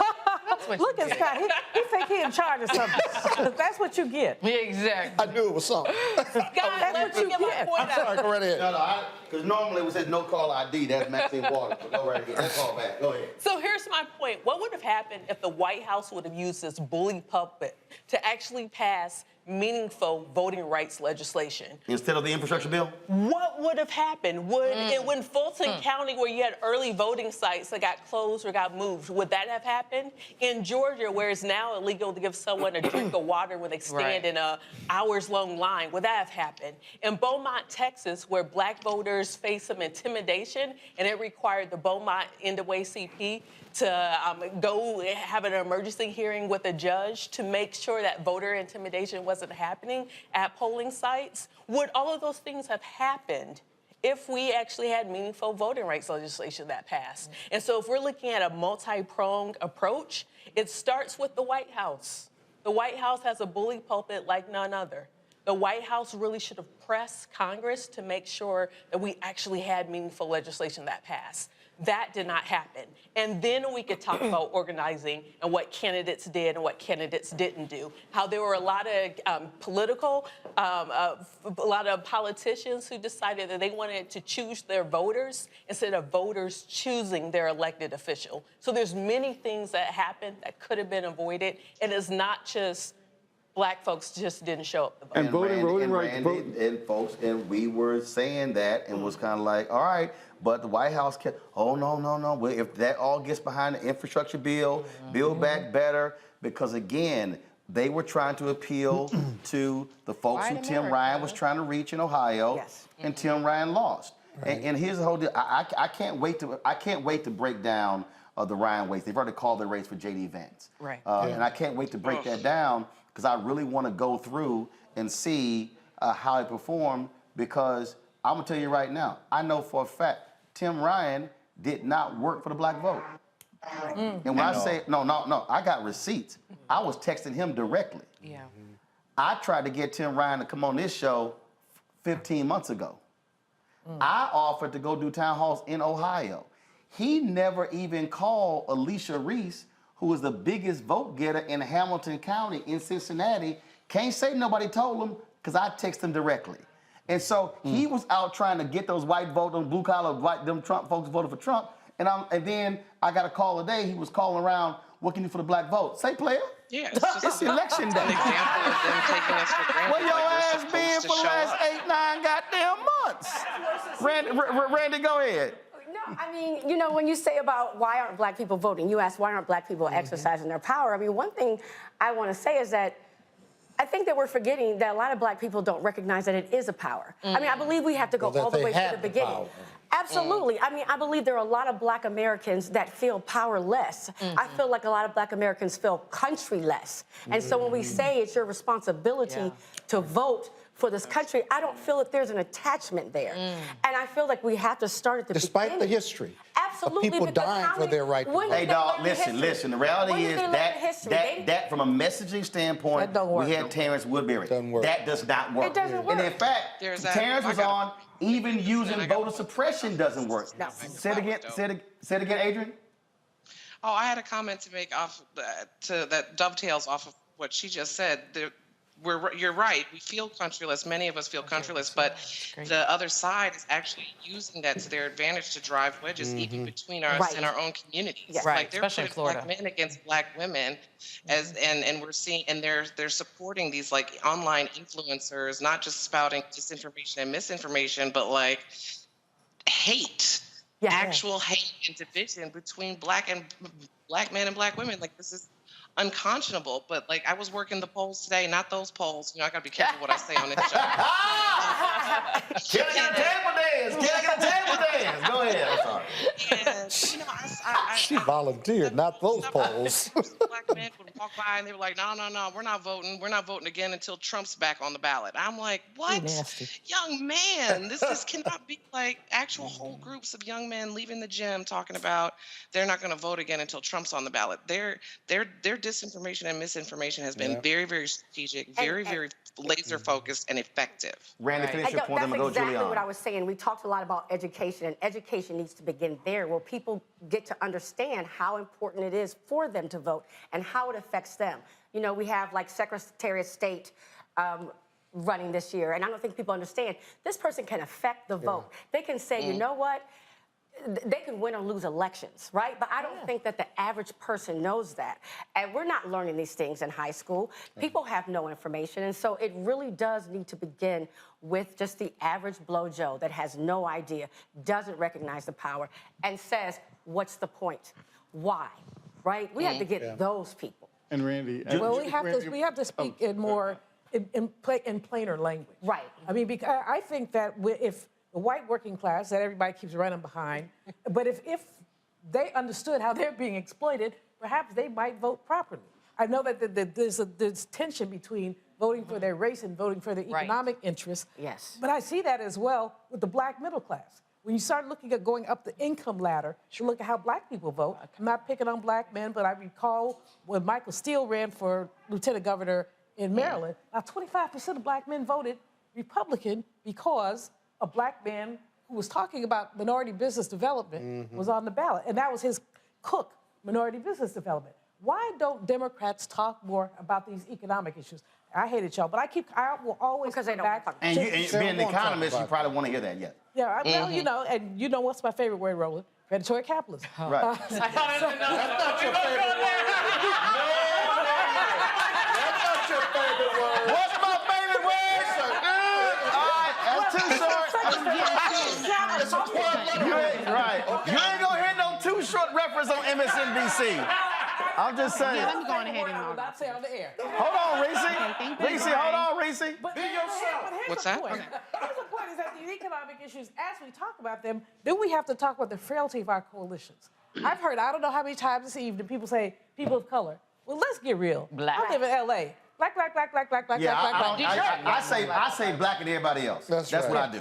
Look at Scott. He think he in charge of something. That's what you get. Yeah, exactly. I knew it was something. Scott, let me get my point I'm sorry, go right ahead. No, because normally we said no call ID. That's Maxine Waters. But go right ahead. Let's call back. Go ahead. So here's my point. What would have happened if the White House would have used this bully puppet to actually pass meaningful voting rights legislation? Instead of the infrastructure bill? What would have happened? Would in Fulton County, where you had early voting sites that got closed or got moved, would that have happened? In Georgia, where it's now illegal to give someone a drink of water when they stand in a hours-long line, would that have happened? In Beaumont, Texas, where black voters face some intimidation, and it required the Beaumont NAACP to go have an emergency hearing with a judge to make sure that voter intimidation wasn't happening at polling sites. Would all of those things have happened if we actually had meaningful voting rights legislation that passed? And so if we're looking at a multi-pronged approach, it starts with the White House. The White House has a bully pulpit like none other. The White House really should have pressed Congress to make sure that we actually had meaningful legislation that passed. That did not happen. And then we could talk about organizing and what candidates did and what candidates didn't do. How there were a lot of politicians who decided that they wanted to choose their voters instead of voters choosing their elected official. So there's many things that happened that could have been avoided. And it's not just black folks just didn't show up to vote. And folks, and we were saying that and was kind of like, all right, but the White House kept, oh, no. Well, if that all gets behind the infrastructure bill, Build Back Better, because again, they were trying to appeal to the folks who Tim Ryan was trying to reach in Ohio, and Tim Ryan lost. And here's the whole deal. I can't wait to break down the Ryan race. They've already called the race for J.D. Vance. And I can't wait to break that down because I really want to go through and see how it performed, because I'm going to tell you right now, I know for a fact Tim Ryan did not work for the black vote. And when I say, no, I got receipts. I was texting him directly. I tried to get Tim Ryan to come on this show 15 months ago. I offered to go do town halls in Ohio. He never even called Alicia Reese, who was the biggest vote getter in Hamilton County in Cincinnati. Can't say nobody told him because I texted him directly. And so he was out trying to get those white votes, those blue collar white, them Trump folks voted for Trump. And then I got a call today. He was calling around, what can you do for the black vote? Say, player. Yeah, it's election day. An example of them taking us for granted. Where your like ass been for the last 8, 9 goddamn months? Randy, go ahead. No, I mean, you know, when you say about why aren't black people voting, you ask why aren't black people exercising their power. I mean, one thing I want to say is that I think that we're forgetting that a lot of black people don't recognize that it is a power. I mean, I believe we have to go all the way to the beginning. Absolutely. I mean, I believe there are a lot of black Americans that feel powerless. I feel like a lot of black Americans feel countryless. And so when we say it's your responsibility to vote for this country, I don't feel that there's an attachment there. And I feel like we have to start at the beginning. Despite the history. Absolutely. Of people dying for their right to vote. Hey, dog, listen. The reality is that from a messaging standpoint, we had Terrence Woodbury. That does not work. It doesn't work. And in fact, Terrence was on, even using voter suppression doesn't work. Say it again, Adrian. Oh, I had a comment to make that dovetails off of what she just said. You're right. We feel countryless. Many of us feel countryless, but the other side is actually using that to their advantage to drive wedges even between us and our own communities. Yes. Like they're putting black men against black women, and we're seeing, and they're supporting these like online influencers, not just spouting disinformation and misinformation, but like hate, actual hate and division between black men and black women. Like this is unconscionable. But like I was working the polls today, not those polls. You know, I gotta be careful what I say on this show. Can I get a table dance? Can I get a table dance? Go ahead. I'm sorry. And, you know, She volunteered, not those polls. Black men would walk by and they were like, no, we're not voting. We're not voting again until Trump's back on the ballot. I'm like, what? Young man, this cannot be like actual whole groups of young men leaving the gym talking about they're not going to vote again until Trump's on the ballot. Their disinformation and misinformation has been very, very strategic, very laser focused and effective. Randy, finish your point. I'm going to go That's exactly Julian. what I was saying. We talked a lot about education, and education needs to begin there, where people get to understand how important it is for them to vote and how it affects them. You know, we have like Secretary of State running this year, and I don't think people understand this person can affect the vote. They can say, you know what? They can win or lose elections, right? But I don't think that the average person knows that. And we're not learning these things in high school. People have no information. And so it really does need to begin with just the average Blow Joe that has no idea, doesn't recognize the power, and says, what's the point? Why? Right? We have to get those people. And Randy, well, we have to speak in more in plainer language. Right. I mean, because I think that if the white working class that everybody keeps running behind, but if they understood how they're being exploited, perhaps they might vote properly. I know that there's tension between voting for their race and voting for their economic interests. Yes. But I see that as well with the black middle class. When you start looking at going up the income ladder, you look at how black people vote. I'm not picking on black men, but I recall when Michael Steele ran for lieutenant governor in Maryland, now 25% of black men voted Republican because a black man who was talking about minority business development was on the ballot. And that was his cook, minority business development. Why don't Democrats talk more about these economic issues? I hate it, y'all, but I will always come back. And being an economist, you probably want to hear that yet. Yeah, well, you know, and you know what's my favorite word, Roland? Predatory capitalism. Right. That's not your favorite word. That's not your favorite word. What's my favorite word, sir? All right, that's too short. Right. You ain't gonna hear no Too Short reference on MSNBC. I'm just saying. Yeah, let me go on ahead and not say on the air. Hold on, Reese. Reese, hold on, Reese. But be yourself. What's that? Here's the point: is that these economic issues, as we talk about them, then we have to talk about the frailty of our coalitions. I've heard, I don't know how many times this evening, people say people of color. Well, let's get real. I live in L.A. Black. Yeah, I say black and everybody else. That's what I do.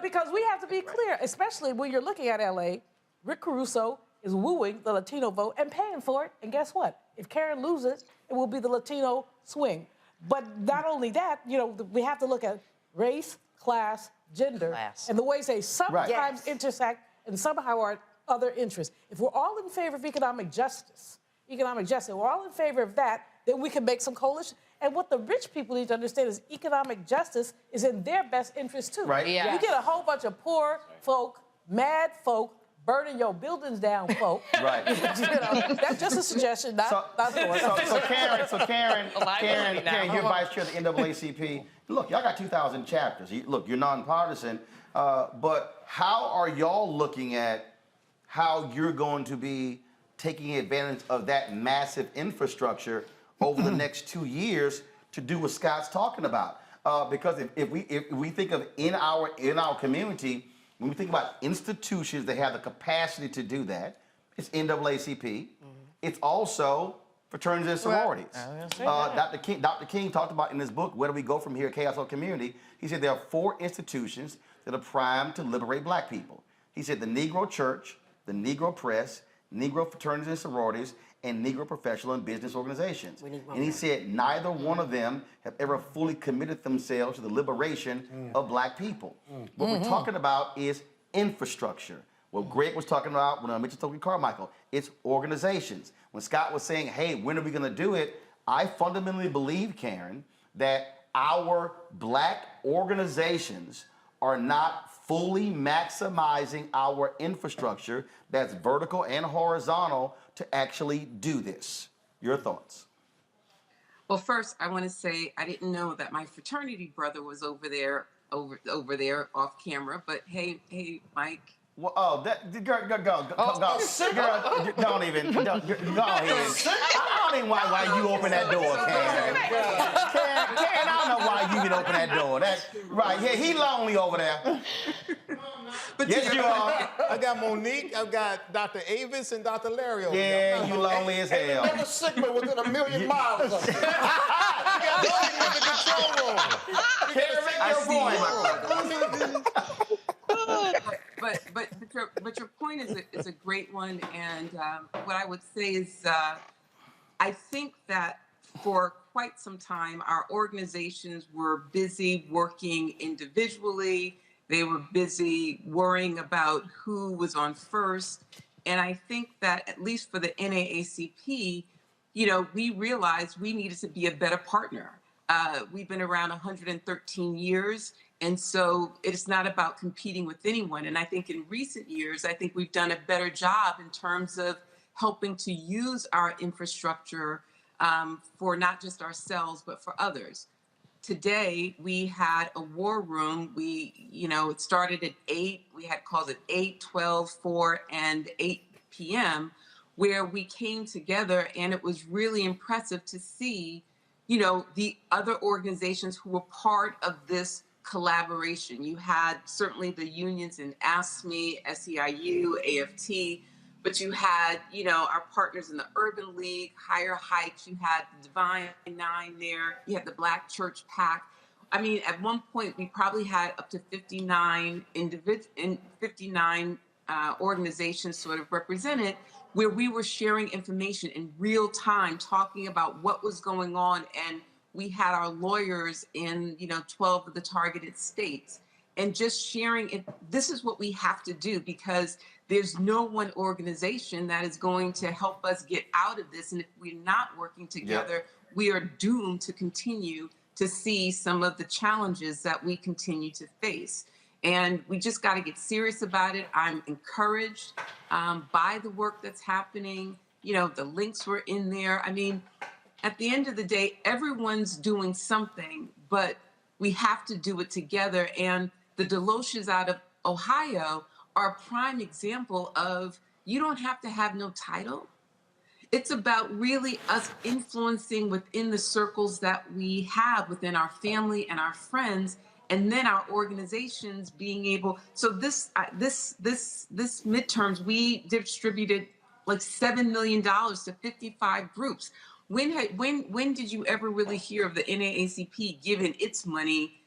Because we have to be clear, especially when you're looking at L.A. Rick Caruso is wooing the Latino vote and paying for it. And guess what? If Karen loses, it will be the Latino swing. But not only that, you know, we have to look at race, class, gender, and the ways they sometimes intersect and somehow are other interests. If we're all in favor of economic justice, we're all in favor of that, then we can make some coalition. And what the rich people need to understand is economic justice is in their best interest too. Right. You get a whole bunch of poor folk, mad folk, burning your buildings down, folk. Right. That's just a suggestion, not yours. Karen, you're vice chair of the NAACP. Look, y'all got 2,000 chapters. You're nonpartisan, but how are y'all looking at how you're going to be taking advantage of that massive infrastructure over the next 2 years to do what Scott's talking about? Because if we think of in our community, when we think about institutions that have the capacity to do that, it's NAACP. It's also fraternities and sororities. Dr. King talked about in his book, Where Do We Go From Here, Chaos or Community? He said there are 4 institutions that are primed to liberate black people. He said the Negro Church, the Negro Press, Negro fraternities and sororities, and Negro professional and business organizations. And he said neither one of them have ever fully committed themselves to the liberation of black people. What we're talking about is infrastructure. What Greg was talking about when I mentioned Toby Carmichael, it's organizations. When Scott was saying, hey, when are we gonna do it? I fundamentally believe, Karen, that our black organizations are not fully maximizing our infrastructure that's vertical and horizontal to actually do this. Your thoughts? Well, first, I want to say I didn't know that my fraternity brother was over there off camera. But hey, Mike. Well, girl, don't even, go ahead. I don't even why you open that door, Karen. Karen, I don't know why you can open that door. That's right. Yeah, he lonely over there. But yes, you are. I got Monique, I've got Dr. Avis, and Dr. Larry over there. Yeah, you lonely as hell. Never Sigma within 1,000,000 miles of it. You got Sigma in the control room. But your point is a great one, and what I would say is I think that for quite some time our organizations were busy working individually. They were busy worrying about who was on first, and I think that at least for the NAACP, we realized we needed to be a better partner. We've been around 113 years. And so it's not about competing with anyone. And I think in recent years, I think we've done a better job in terms of helping to use our infrastructure for not just ourselves, but for others. Today, we had a war room. It started at 8. We had calls at 8, 12, 4, and 8 p.m., where we came together. And it was really impressive to see, the other organizations who were part of this collaboration. You had certainly the unions in ASME, SEIU, AFT, but you had, our partners in the Urban League, Higher Heights, you had the Divine Nine there, you had the Black Church PAC. I mean, at one point, we probably had up to 59 organizations sort of represented, where we were sharing information in real time, talking about what was going on. And we had our lawyers in, 12 of the targeted states, and just sharing it. This is what we have to do, because there's no one organization that is going to help us get out of this. And if we're not working together, we are doomed to continue to see some of the challenges that we continue to face. And we just got to get serious about it. I'm encouraged by the work that's happening. The links were in there. I mean, at the end of the day, everyone's doing something, but we have to do it together. And the Deloshes out of Ohio are a prime example of, you don't have to have no title. It's about really us influencing within the circles that we have within our family and our friends, and then our organizations being able. So this midterms, we distributed like $7 million to 55 groups. When did you ever really hear of the NAACP giving its money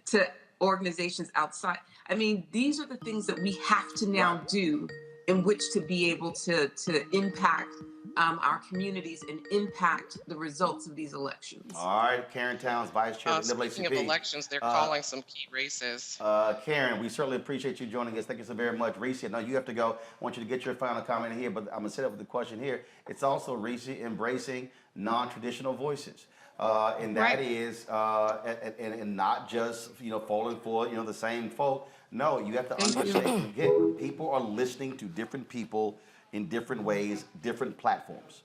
to organizations outside? I mean, these are the things that we have to now do in which to be able to impact our communities and impact the results of these elections. All right, Karen Towns, Vice Chair of the NAACP. Speaking of elections, they're calling some key races. Karen, we certainly appreciate you joining us. Thank you so very much. Reese, I know you have to go. I want you to get your final comment here, but I'm going to set up with the question here. It's also, Reese, embracing non-traditional voices. And that is, and not just, falling for, the same folk. No, you have to understand, again, people are listening to different people in different ways, different platforms.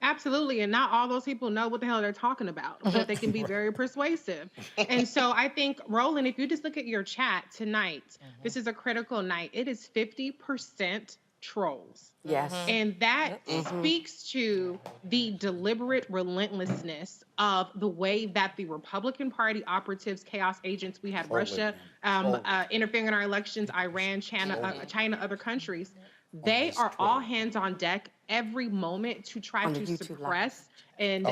Absolutely. And not all those people know what the hell they're talking about, but they can be very persuasive. And so I think, Roland, if you just look at your chat tonight, this is a critical night. It is 50% trolls. Yes. And that speaks to the deliberate relentlessness of the way that the Republican Party operatives, chaos agents, we had Russia interfering in our elections, Iran, China, other countries. They are all hands on deck every moment to try to suppress and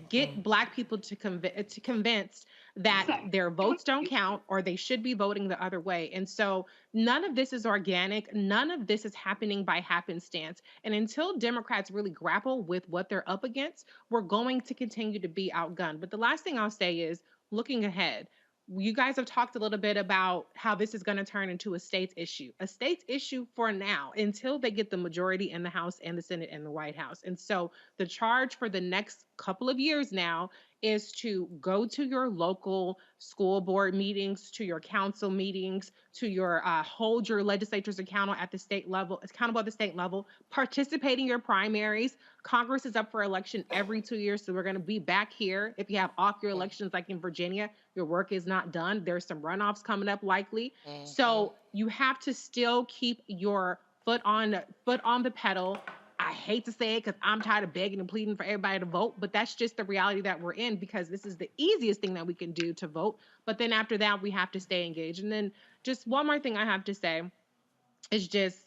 get Black people to convince that their votes don't count or they should be voting the other way. And so none of this is organic. None of this is happening by happenstance. And until Democrats really grapple with what they're up against, we're going to continue to be outgunned. But the last thing I'll say is, looking ahead, you guys have talked a little bit about how this is going to turn into a states issue for now, until they get the majority in the House and the Senate and the White House. And so the charge for the next couple of years now is to go to your local school board meetings, to your council meetings, to your hold your legislatures accountable at the state level, participate in your primaries. Congress is up for election every 2 years, so we're going to be back here. If you have off your elections, like in Virginia, your work is not done. There's some runoffs coming up likely. So you have to still keep your foot on the pedal. I hate to say it because I'm tired of begging and pleading for everybody to vote, but that's just the reality that we're in, because this is the easiest thing that we can do to vote. But then after that, we have to stay engaged. And then just one more thing I have to say is just,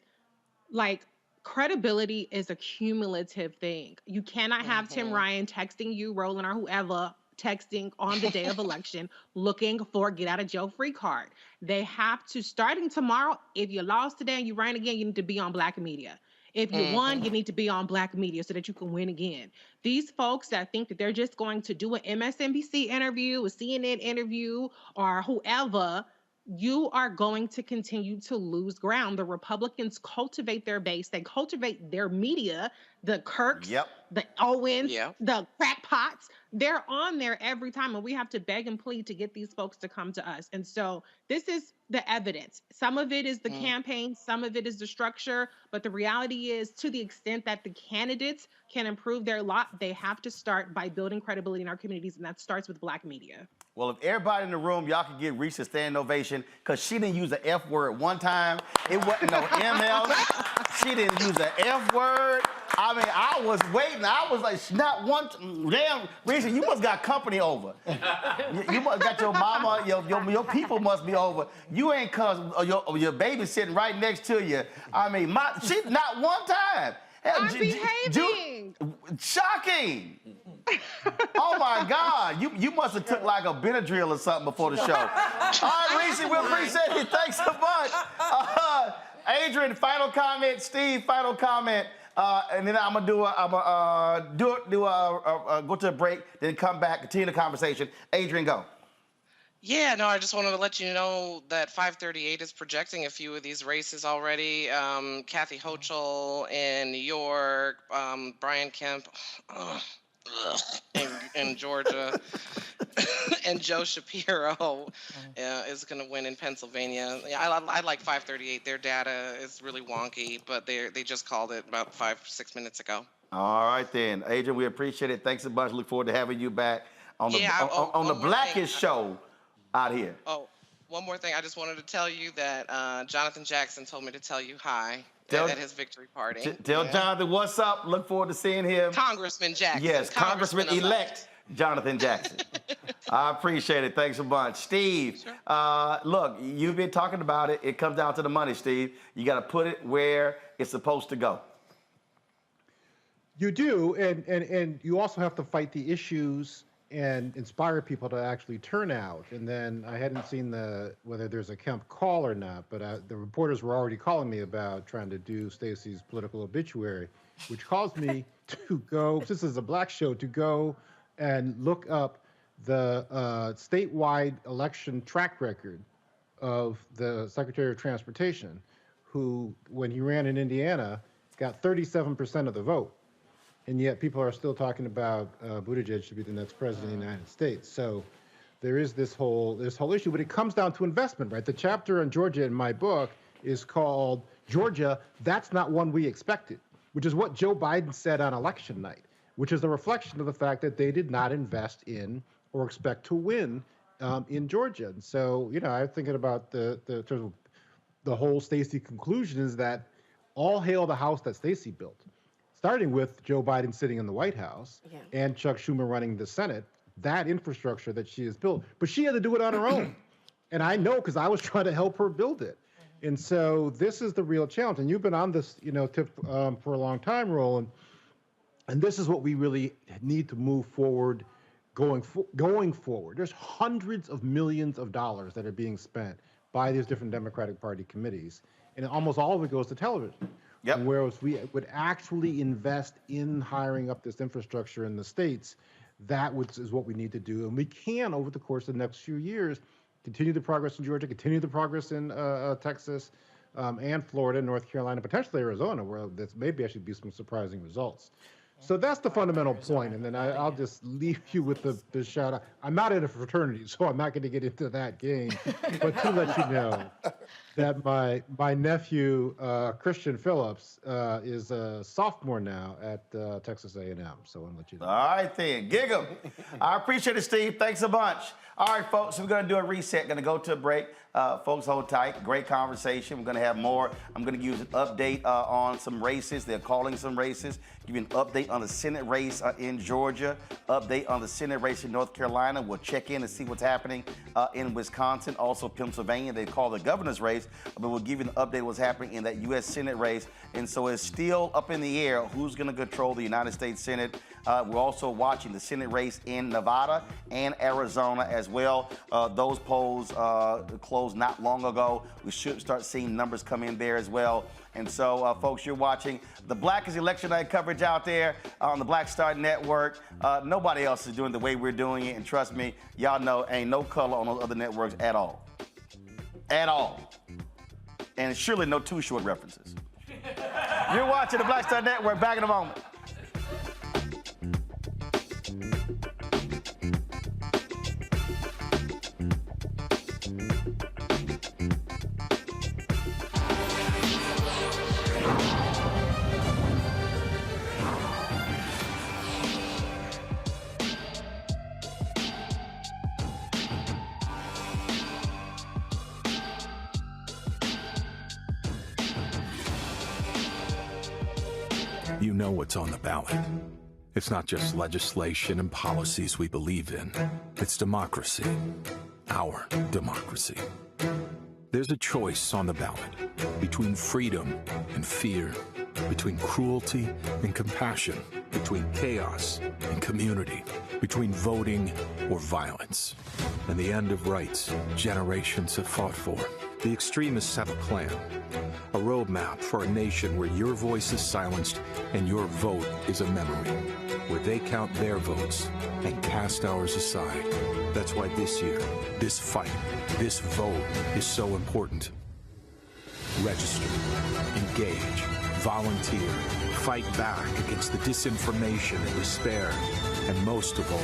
like, credibility is a cumulative thing. You cannot have Tim Ryan texting you, Roland, or whoever, texting on the day of election looking for a get out of jail free card. They have to, starting tomorrow, if you lost today and you ran again, you need to be on Black media. If you won, you need to be on Black media so that you can win again. These folks that think that they're just going to do an MSNBC interview, a CNN interview, or whoever, you are going to continue to lose ground. The Republicans cultivate their base. They cultivate their media, the Kirks, the Owens, the crackpots. They're on there every time, and we have to beg and plead to get these folks to come to us. And so this is the evidence. Some of it is the campaign, some of it is the structure, but the reality is, to the extent that the candidates can improve their lot, they have to start by building credibility in our communities, and that starts with Black media. Well, if everybody in the room, y'all could give Reese a standing ovation, because she didn't use the F word one time. It wasn't no ML. She didn't use the F word. I mean, I was waiting. I was like, not one. Damn, Reese, you must got company over. You must got your mama, your people must be over. You ain't, cause your baby sitting right next to you. I mean, she not one time. I'm behaving. Shocking. Oh my God. You must have took like a Benadryl or something before the show. All right, Reese, we appreciate it. Thanks so much. Adrian, final comment. Steve, final comment. And then I'm gonna go to a break, then come back, continue the conversation. Adrian, go. Yeah, no, I just wanted to let you know that 538 is projecting a few of these races already. Kathy Hochul in New York, Brian Kemp in Georgia, and Joe Shapiro is going to win in Pennsylvania. I like 538. Their data is really wonky, but they just called it about 5-6 minutes ago. All right, then. Adrian, we appreciate it. Thanks a bunch. Look forward to having you back on the Blackest show out here. Oh, one more thing. I just wanted to tell you that Jonathan Jackson told me to tell you hi at his victory party. Tell Jonathan what's up. Look forward to seeing him. Congressman Jackson. Yes, Congressman-elect Jonathan Jackson. I appreciate it. Thanks a bunch. Steve, look, you've been talking about it. It comes down to the money, Steve. You got to put it where it's supposed to go. You do, and you also have to fight the issues and inspire people to actually turn out. And then I hadn't seen whether there's a Kemp call or not, but the reporters were already calling me about trying to do Stacey's political obituary, which caused me to go, this is a black show, to go and look up the statewide election track record of the Secretary of Transportation, who, when he ran in Indiana, got 37% of the vote. And yet people are still talking about Buttigieg should be the next president of the United States. So there is this whole issue, but it comes down to investment, right? The chapter on Georgia in my book is called Georgia, That's Not One We Expected, which is what Joe Biden said on election night, which is a reflection of the fact that they did not invest in or expect to win in Georgia. And so, you know, I'm thinking about the whole Stacey conclusion is that all hail the house that Stacey built, starting with Joe Biden sitting in the White House and Chuck Schumer running the Senate, that infrastructure that she has built. But she had to do it on her own. And I know because I was trying to help her build it. And so this is the real challenge. And you've been on this, you know, tip for a long time, Roland. And this is what we really need to move forward, going forward. There's hundreds of millions of dollars that are being spent by these different Democratic Party committees. And almost all of it goes to television. Yep. Whereas we would actually invest in hiring up this infrastructure in the states, is what we need to do. And we can, over the course of the next few years, continue the progress in Georgia, continue the progress in Texas and Florida, North Carolina, potentially Arizona, where there's maybe actually be some surprising results. So that's the fundamental point. And then I'll just leave you with the shout out. I'm not in a fraternity, so I'm not going to get into that game. But to let you know that my nephew, Christian Phillips, is a sophomore now at Texas A&M. So I'll let you know. All right, then. Gig 'em. I appreciate it, Steve. Thanks a bunch. All right, folks, we're going to do a reset. Going to go to a break. Folks, hold tight. Great conversation. We're going to have more. I'm going to give you an update on some races. They're calling some races. Give you an update on the Senate race in Georgia. Update on the Senate race in North Carolina. We'll check in and see what's happening in Wisconsin. Also, Pennsylvania. They call the governor's race. But we'll give you an update on what's happening in that U.S. Senate race. And so it's still up in the air who's going to control the United States Senate. We're also watching the Senate race in Nevada and Arizona as well. Those polls closed not long ago. We should start seeing numbers come in there as well. And so, folks, you're watching the blackest election night coverage out there on the Black Star Network. Nobody else is doing the way we're doing it. And trust me, y'all know ain't no color on those other networks at all. At all. And surely no Too Short references. You're watching the Black Star Network. Back in a moment. You know what's on the ballot. It's not just legislation and policies we believe in. It's democracy. Our democracy. There's a choice on the ballot between freedom and fear, between cruelty and compassion, between chaos and community, between voting or violence, and the end of rights generations have fought for. The extremists have a plan, a roadmap for a nation where your voice is silenced and your vote is a memory, where they count their votes and cast ours aside. That's why this year, this fight, this vote is so important. Register, engage, volunteer, fight back against the disinformation and despair, and most of all,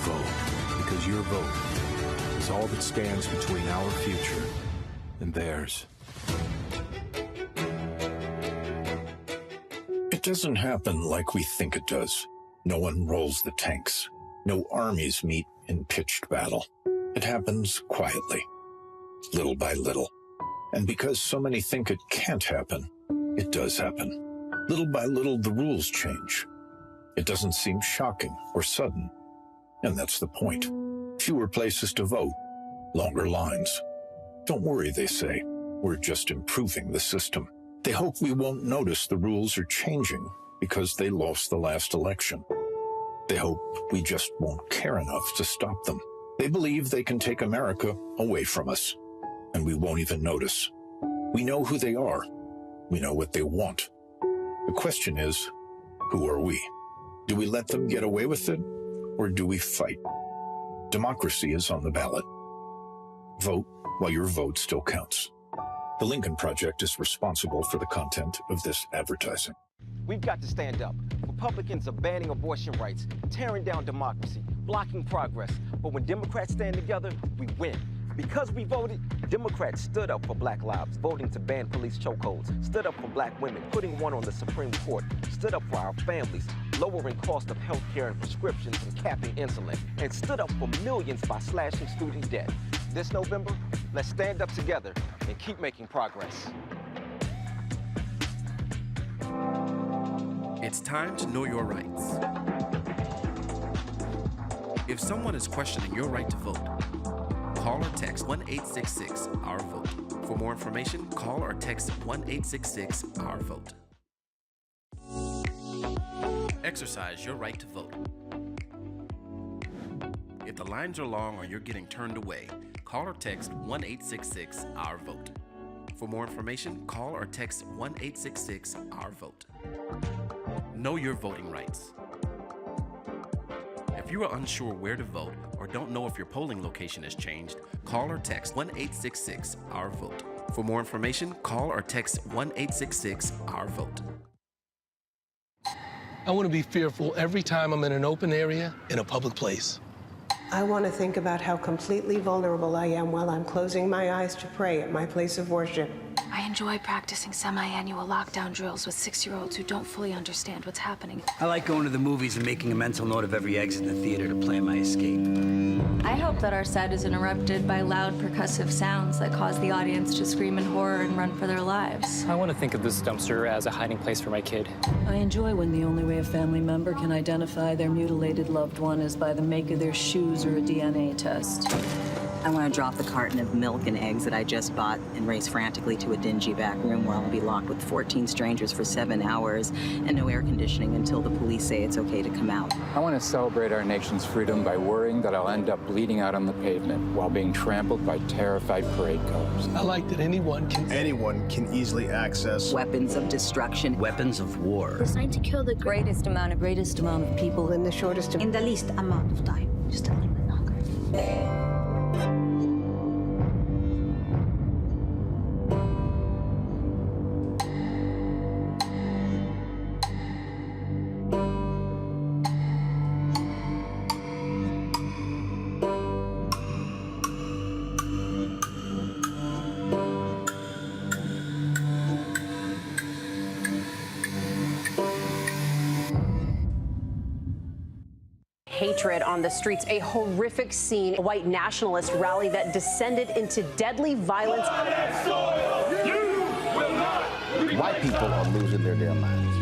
vote, because your vote is all that stands between our future and theirs. It doesn't happen like we think it does. No one rolls the tanks. No armies meet in pitched battle. It happens quietly, little by little. And because so many think it can't happen, it does happen. Little by little, the rules change. It doesn't seem shocking or sudden. And that's the point. Fewer places to vote, longer lines. Don't worry, they say. We're just improving the system. They hope we won't notice the rules are changing because they lost the last election. They hope we just won't care enough to stop them. They believe they can take America away from us, and we won't even notice. We know who they are. We know what they want. The question is, who are we? Do we let them get away with it, or do we fight? Democracy is on the ballot. Vote while your vote still counts. The Lincoln Project is responsible for the content of this advertising. We've got to stand up. Republicans are banning abortion rights, tearing down democracy, blocking progress. But when Democrats stand together, we win. Because we voted, Democrats stood up for Black lives, voting to ban police chokeholds, stood up for Black women, putting one on the Supreme Court, stood up for our families, lowering cost of health care and prescriptions and capping insulin, and stood up for millions by slashing student debt. This November, let's stand up together and keep making progress. It's time to know your rights. If someone is questioning your right to vote, call or text 1-866-OUR-VOTE. For more information, call or text 1-866-OUR-VOTE. Exercise your right to vote. If the lines are long or you're getting turned away, call or text 1-866-OUR-VOTE. For more information, call or text 1-866-OUR-VOTE. Know your voting rights. If you are unsure where to vote or don't know if your polling location has changed, call or text 1-866-OUR-VOTE. For more information, call or text 1-866-OUR-VOTE. I want to be fearful every time I'm in an open area in a public place. I want to think about how completely vulnerable I am while I'm closing my eyes to pray at my place of worship. I enjoy practicing semi-annual lockdown drills with 6-year-olds who don't fully understand what's happening. I like going to the movies and making a mental note of every exit in the theater to plan my escape. I hope that our set is interrupted by loud percussive sounds that cause the audience to scream in horror and run for their lives. I want to think of this dumpster as a hiding place for my kid. I enjoy when the only way a family member can identify their mutilated loved one is by the make of their shoes or a DNA test. I want to drop the carton of milk and eggs that I just bought and race frantically to a dingy back room where I'll be locked with 14 strangers for 7 hours and no air conditioning until the police say it's okay to come out. I want to celebrate our nation's freedom by worrying that I'll end up bleeding out on the pavement while being trampled by terrified parade cars. I like that anyone can easily access weapons of destruction, weapons of war, designed to kill the greatest amount of people in the shortest in the least amount of time. Just a little bit longer. Hatred on the streets, a horrific scene, a white nationalist rally that descended into deadly violence. White people are losing their damn minds.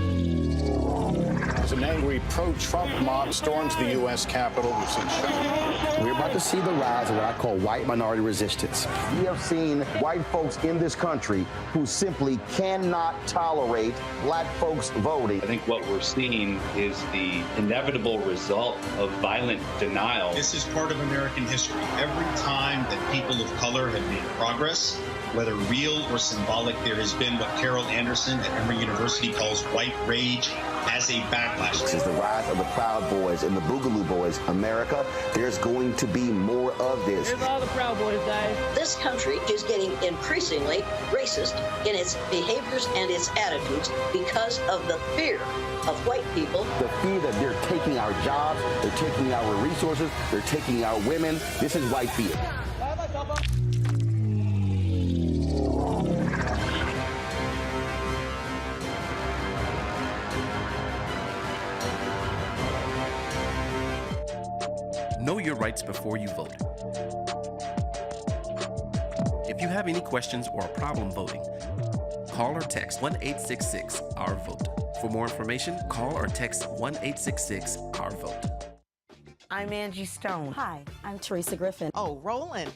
As an angry pro-Trump mob storms the U.S. Capitol, we've seen shooting. We're about to see the rise of what I call white minority resistance. We have seen white folks in this country who simply cannot tolerate black folks voting. I think what we're seeing is the inevitable result of violent denial. This is part of American history. Every time that people of color have made progress, whether real or symbolic, there has been what Carol Anderson at Emory University calls white rage as a backlash. This is the rise of the Proud Boys and the Boogaloo Boys. America, there's going to be more of this. Here's all the Proud Boys, guys. This country is getting increasingly racist in its behaviors and its attitudes because of the fear of white people. The fear that they're taking our jobs, they're taking our resources, they're taking our women. This is white fear. Know your rights before you vote. If you have any questions or a problem voting, call or text 1-866-OUR-VOTE. For more information, call or text 1-866-OUR-VOTE. I'm Angie Stone. Hi, I'm Teresa Griffin. Oh, Roland.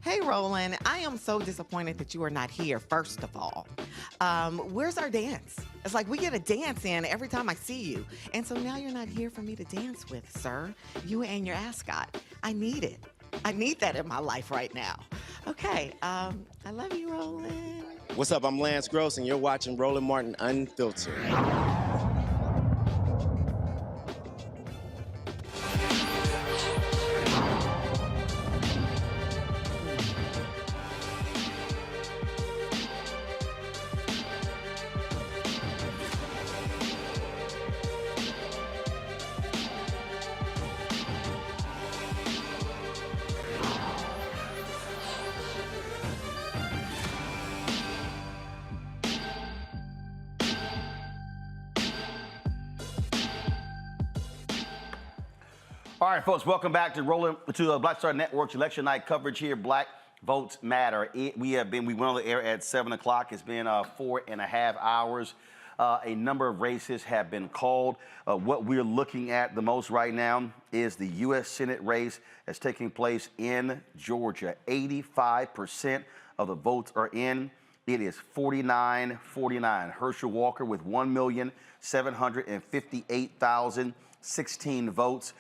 Hey, Roland, I am so disappointed that you are not here, first of all. Where's our dance? It's like we get a dance in every time I see you. And so now you're not here for me to dance with, sir. You and your ascot. I need it. I need that in my life right now. Okay, I love you, Roland. What's up? I'm Lance Gross, and you're watching Roland Martin Unfiltered. All right, folks, welcome back to Black Star Network's election night coverage here. Black Votes Matter. We went on the air at 7 o'clock. It's been 4.5 hours. A number of races have been called. What we're looking at the most right now is the U.S. Senate race that's taking place in Georgia. 85% of the votes are in. It is 49-49. Herschel Walker with 1,758,016 votes.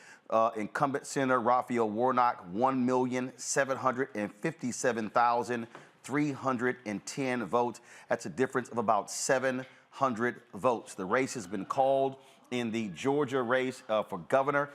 Incumbent Senator Raphael Warnock, 1,757,310 votes. That's a difference of about 700 votes. The race has been called in the Georgia race for governor.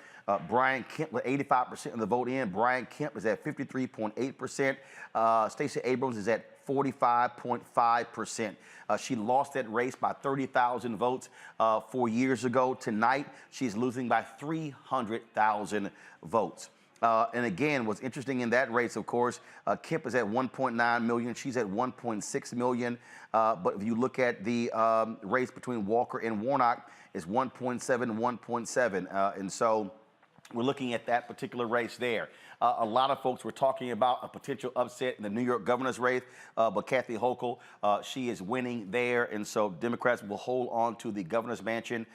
Brian Kemp with 85% of the vote in. Brian Kemp is at 53.8%. Stacey Abrams is at 45.5%. She lost that race by 30,000 votes 4 years ago. Tonight, she's losing by 300,000 votes. And again, what's interesting in that race, of course, Kemp is at 1.9 million. She's at 1.6 million. But if you look at the race between Walker and Warnock, it's 1.7, 1.7. And so we're looking at that particular race there. A lot of folks were talking about a potential upset in the New York governor's race, but Kathy Hochul, she is winning there, and so Democrats will hold on to the governor's mansion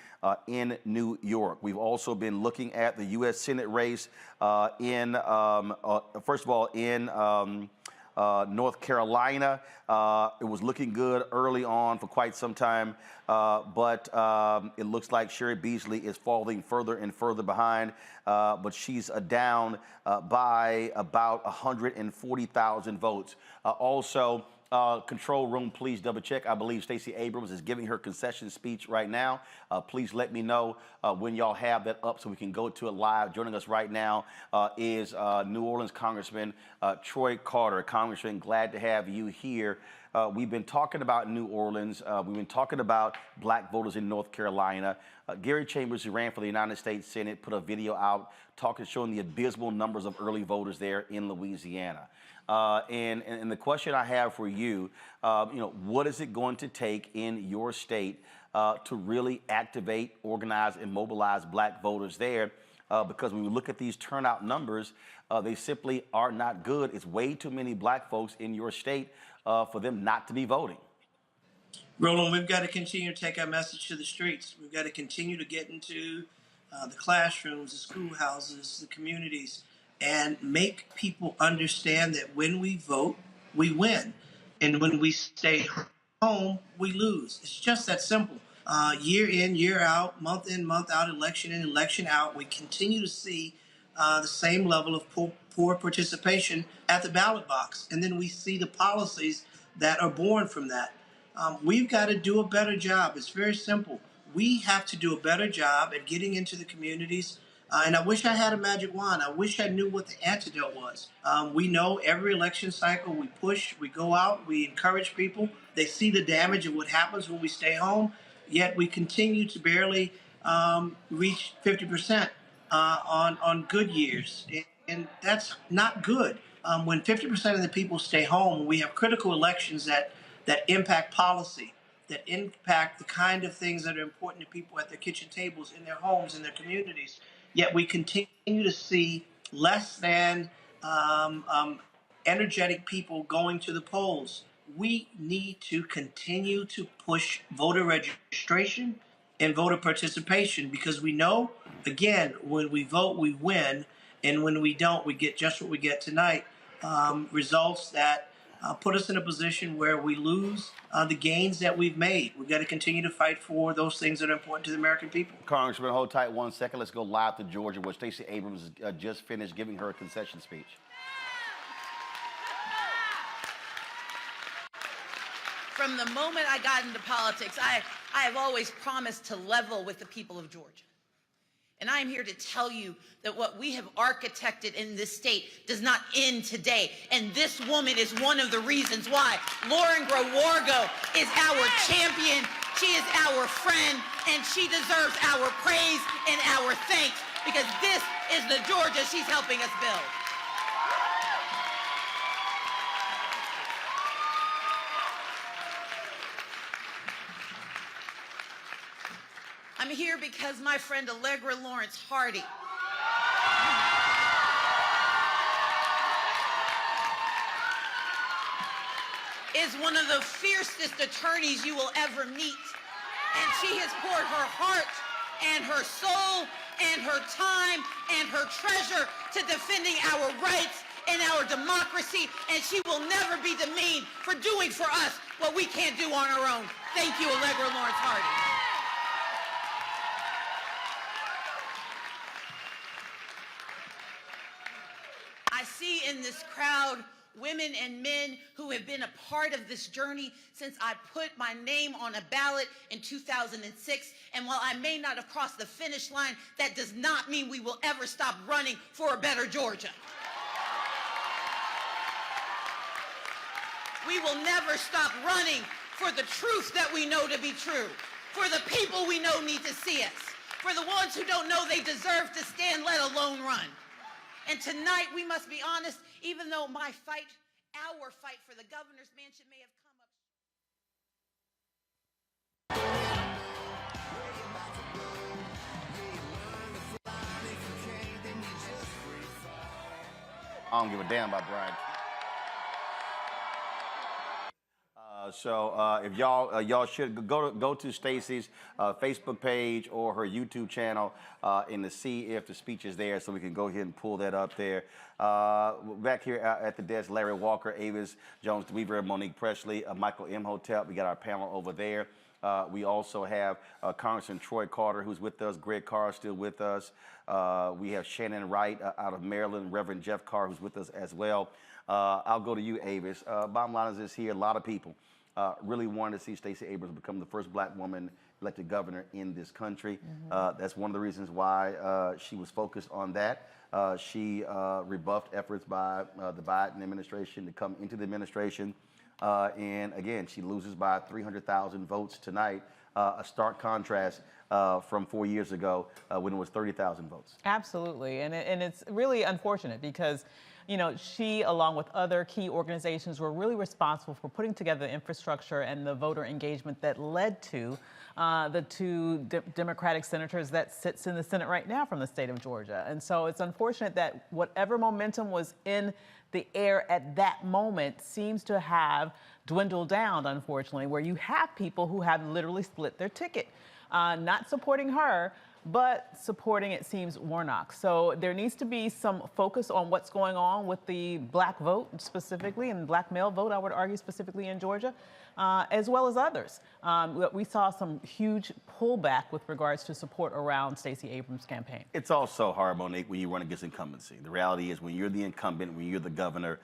in New York. We've also been looking at the U.S. Senate race first of all, in North Carolina. It was looking good early on for quite some time, but it looks like Sherry Beasley is falling further and further behind, but she's down by about 140,000 votes. Also, control room, please double check. I believe Stacey Abrams is giving her concession speech right now. Please let me know when y'all have that up so we can go to it live. Joining us right now is New Orleans Congressman Troy Carter. Congressman, glad to have you here. We've been talking about New Orleans. We've been talking about black voters in North Carolina. Gary Chambers, who ran for the United States Senate, put a video out showing the abysmal numbers of early voters there in Louisiana. And the question I have for you, what is it going to take in your state to really activate, organize, and mobilize black voters there? Because when we look at these turnout numbers, they simply are not good. It's way too many black folks in your state for them not to be voting. Roland, we've got to continue to take our message to the streets. We've got to continue to get into the classrooms, the schoolhouses, the communities, and make people understand that when we vote, we win. And when we stay home, we lose. It's just that simple. Year in, year out, month in, month out, election in, election out, we continue to see the same level of poor participation at the ballot box. And then we see the policies that are born from that. We've got to do a better job. It's very simple. We have to do a better job at getting into the communities. And I wish I had a magic wand. I wish I knew what the antidote was. We know every election cycle we push, we go out, we encourage people. They see the damage of what happens when we stay home, yet we continue to barely reach 50% on good years. And that's not good. When 50% of the people stay home, we have critical elections that impact policy, that impact the kind of things that are important to people at their kitchen tables, in their homes, in their communities. Yet we continue to see less than energetic people going to the polls. We need to continue to push voter registration and voter participation, because we know, again, when we vote, we win. And when we don't, we get just what we get tonight, results that put us in a position where we lose the gains that we've made. We've got to continue to fight for those things that are important to the American people. Congressman, hold tight 1 second. Let's go live to Georgia, where Stacey Abrams just finished giving her concession speech. From the moment I got into politics, I have always promised to level with the people of Georgia. And I am here to tell you that what we have architected in this state does not end today. And this woman is one of the reasons why. Lauren Growargo is our champion. She is our friend, and she deserves our praise and our thanks, because this is the Georgia she's helping us build. I'm here because my friend Allegra Lawrence Hardy is one of the fiercest attorneys you will ever meet. And she has poured her heart and her soul and her time and her treasure to defending our rights and our democracy, and she will never be demeaned for doing for us what we can't do on our own. Thank you, Allegra Lawrence Hardy. I see in this crowd women and men who have been a part of this journey since I put my name on a ballot in 2006. And while I may not have crossed the finish line, that does not mean we will ever stop running for a better Georgia. We will never stop running for the truth that we know to be true, for the people we know need to see us, for the ones who don't know they deserve to stand, let alone run. And tonight, we must be honest, even though our fight for the governor's mansion may have come up. I don't give a damn about Brian. If y'all should go to Stacey's Facebook page or her YouTube channel and to see if the speech is there, so we can go ahead and pull that up there. Back here at the desk, Larry Walker, Avis Jones Weaver, Monique Presley, Michael M. Hotep. We got our panel over there. We also have Congressman Troy Carter, who's with us. Greg Carr is still with us. We have Shannon Wright out of Maryland, Reverend Jeff Carr, who's with us as well. I'll go to you, Avis. Bottom line is this here, a lot of people really wanted to see Stacey Abrams become the first black woman elected governor in this country. That's one of the reasons why she was focused on that. She rebuffed efforts by the Biden administration to come into the administration. And again, she loses by 300,000 votes tonight, a stark contrast from 4 years ago when it was 30,000 votes. Absolutely, and it's really unfortunate because, you know, she, along with other key organizations, were really responsible for putting together the infrastructure and the voter engagement that led to the two Democratic senators that sits in the Senate right now from the state of Georgia. And so it's unfortunate that whatever momentum was in the air at that moment seems to have dwindled down, unfortunately, where you have people who have literally split their ticket, not supporting her, but supporting, it seems, Warnock. So there needs to be some focus on what's going on with the black vote specifically, and black male vote, I would argue, specifically in Georgia, as well as others. We saw some huge pullback with regards to support around Stacey Abrams' campaign. It's also hard, Monique, when you run against incumbency. The reality is when you're the incumbent, when you're the governor,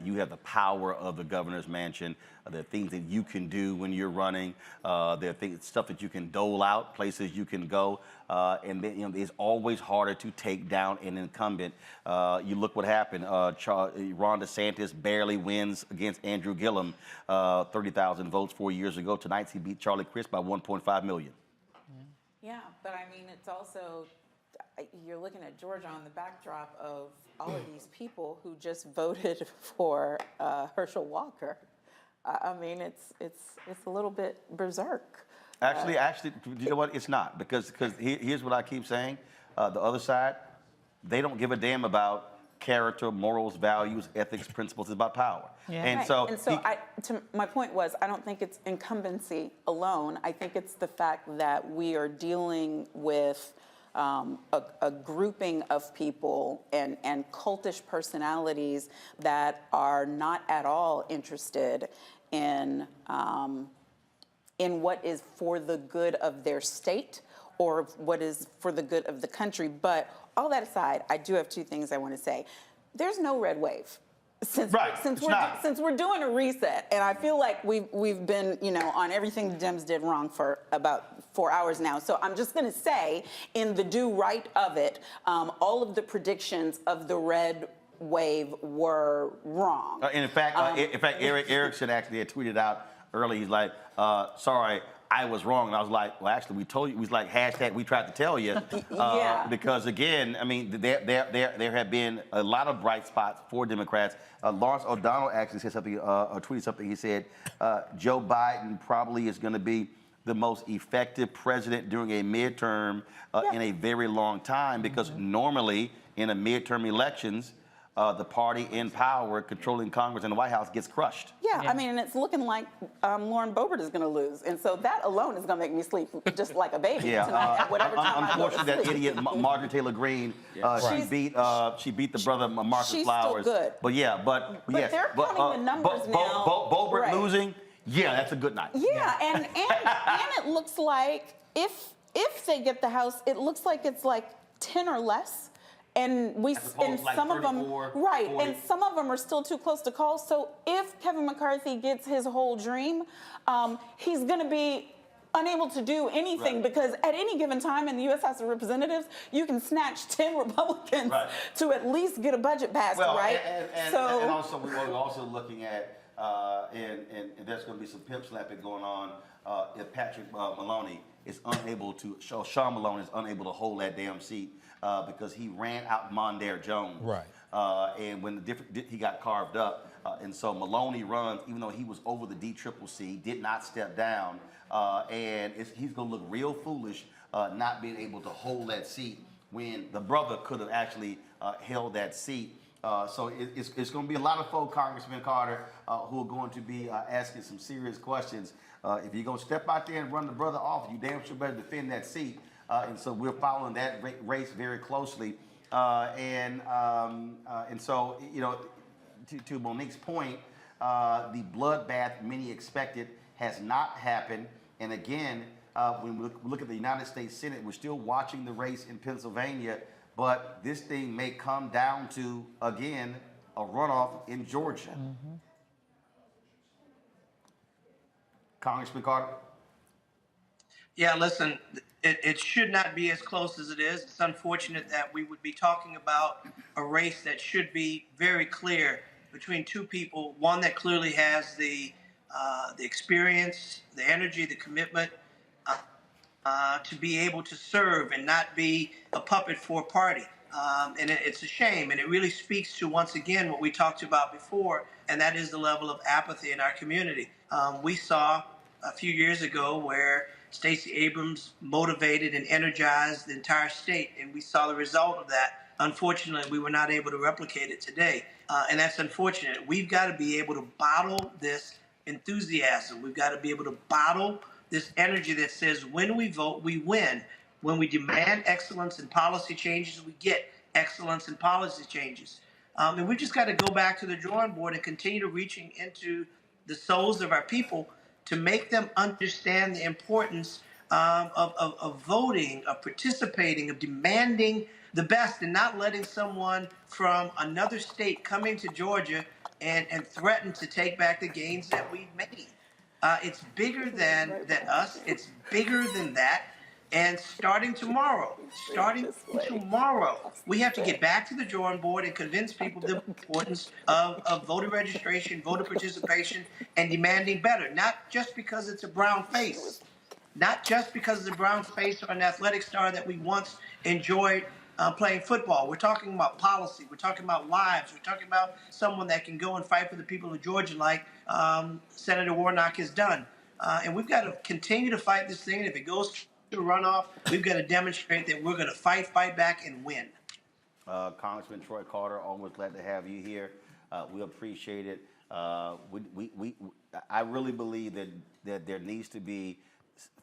you have the power of the governor's mansion. There are things that you can do when you're running. There are stuff that you can dole out, places you can go. And then, you know, it's always harder to take down an incumbent. You look what happened. Ron DeSantis barely wins against Andrew Gillum, 30,000 votes 4 years ago. Tonight, he beat Charlie Crist by 1.5 million. Yeah, but I mean, it's also, you're looking at Georgia on the backdrop of all of these people who just voted for Herschel Walker. I mean, it's a little bit berserk. Actually, you know what? It's not, because here's what I keep saying. The other side, they don't give a damn about character, morals, values, ethics, principles. It's about power. Yeah. And right. so, my point was, I don't think it's incumbency alone. I think it's the fact that we are dealing with a grouping of people and cultish personalities that are not at all interested in what is for the good of their state or what is for the good of the country. But all that aside, I do have two things I want to say. There's no red wave. Since we're doing a reset, and I feel like we've been, on everything the Dems did wrong for about 4 hours now. So I'm just going to say, in the do right of it, all of the predictions of the red wave were wrong. In fact, Eric Erickson actually had tweeted out early. He's like, "Sorry, I was wrong." And I was like, "Well, actually, we told you." He was like, "# we tried to tell you." Yeah. Because again, I mean, there have been a lot of bright spots for Democrats. Lawrence O'Donnell actually said something, or tweeted something. He said, "Joe Biden probably is going to be the most effective president during a midterm in a very long time, because normally in a midterm elections, the party in power controlling Congress and the White House gets crushed." Yeah, I mean, it's looking like Lauren Boebert is going to lose. And so that alone is going to make me sleep just like a baby tonight at whatever time unfortunately, I go to that sleep. idiot Marjorie Taylor Greene, she beat the brother Marcus she's Flowers. Still good. But yes, they're coming with numbers now. Boebert losing, that's a good night. Yeah, and it looks like if they get the House, it looks like it's like 10 or less. And some of them, 40. And some of them are still too close to call. So if Kevin McCarthy gets his whole dream, he's going to be unable to do anything, because at any given time in the U.S. House of Representatives, you can snatch 10 Republicans to at least get a budget passed, right? And also we're also looking at, and there's going to be some pimp slapping going on if Patrick Maloney is unable to, Sean Maloney is unable to hold that damn seat. Because he ran out Mondaire Jones. And when he got carved up. And so Maloney runs, even though he was over the DCCC, did not step down. And he's going to look real foolish not being able to hold that seat when the brother could have actually held that seat. So it's going to be a lot of folk, Congressman Carter, who are going to be asking some serious questions. If you're going to step out there and run the brother off, you damn sure better defend that seat. And so we're following that race very closely. And so, to Monique's point, the bloodbath many expected has not happened. And again, when we look at the United States Senate, we're still watching the race in Pennsylvania, but this thing may come down to, again, a runoff in Georgia. Congressman Carter? Yeah, listen, it should not be as close as it is. It's unfortunate that we would be talking about a race that should be very clear between two people, one that clearly has the experience, the energy, the commitment to be able to serve and not be a puppet for a party. And it's a shame, and it really speaks to, once again, what we talked about before, and that is the level of apathy in our community. We saw a few years ago where Stacey Abrams motivated and energized the entire state, and we saw the result of that. Unfortunately, we were not able to replicate it today, and that's unfortunate. We've got to be able to bottle this enthusiasm. We've got to be able to bottle this energy that says when we vote, we win. When we demand excellence in policy changes, we get excellence in policy changes. And we've just got to go back to the drawing board and continue to reaching into the souls of our people to make them understand the importance of voting, of participating, of demanding the best, and not letting someone from another state come into Georgia and threaten to take back the gains that we've made. It's bigger than us. It's bigger than that. And starting tomorrow, we have to get back to the drawing board and convince people the importance of voter registration, voter participation, and demanding better. Not just because it's a brown face, not just because it's a brown face or an athletic star that we once enjoyed playing football. We're talking about policy. We're talking about lives. We're talking about someone that can go and fight for the people of Georgia like Senator Warnock has done. And we've got to continue to fight this thing. And if it goes to runoff, we've got to demonstrate that we're going to fight back, and win. Congressman Troy Carter, always glad to have you here. We appreciate it. I really believe that there needs to be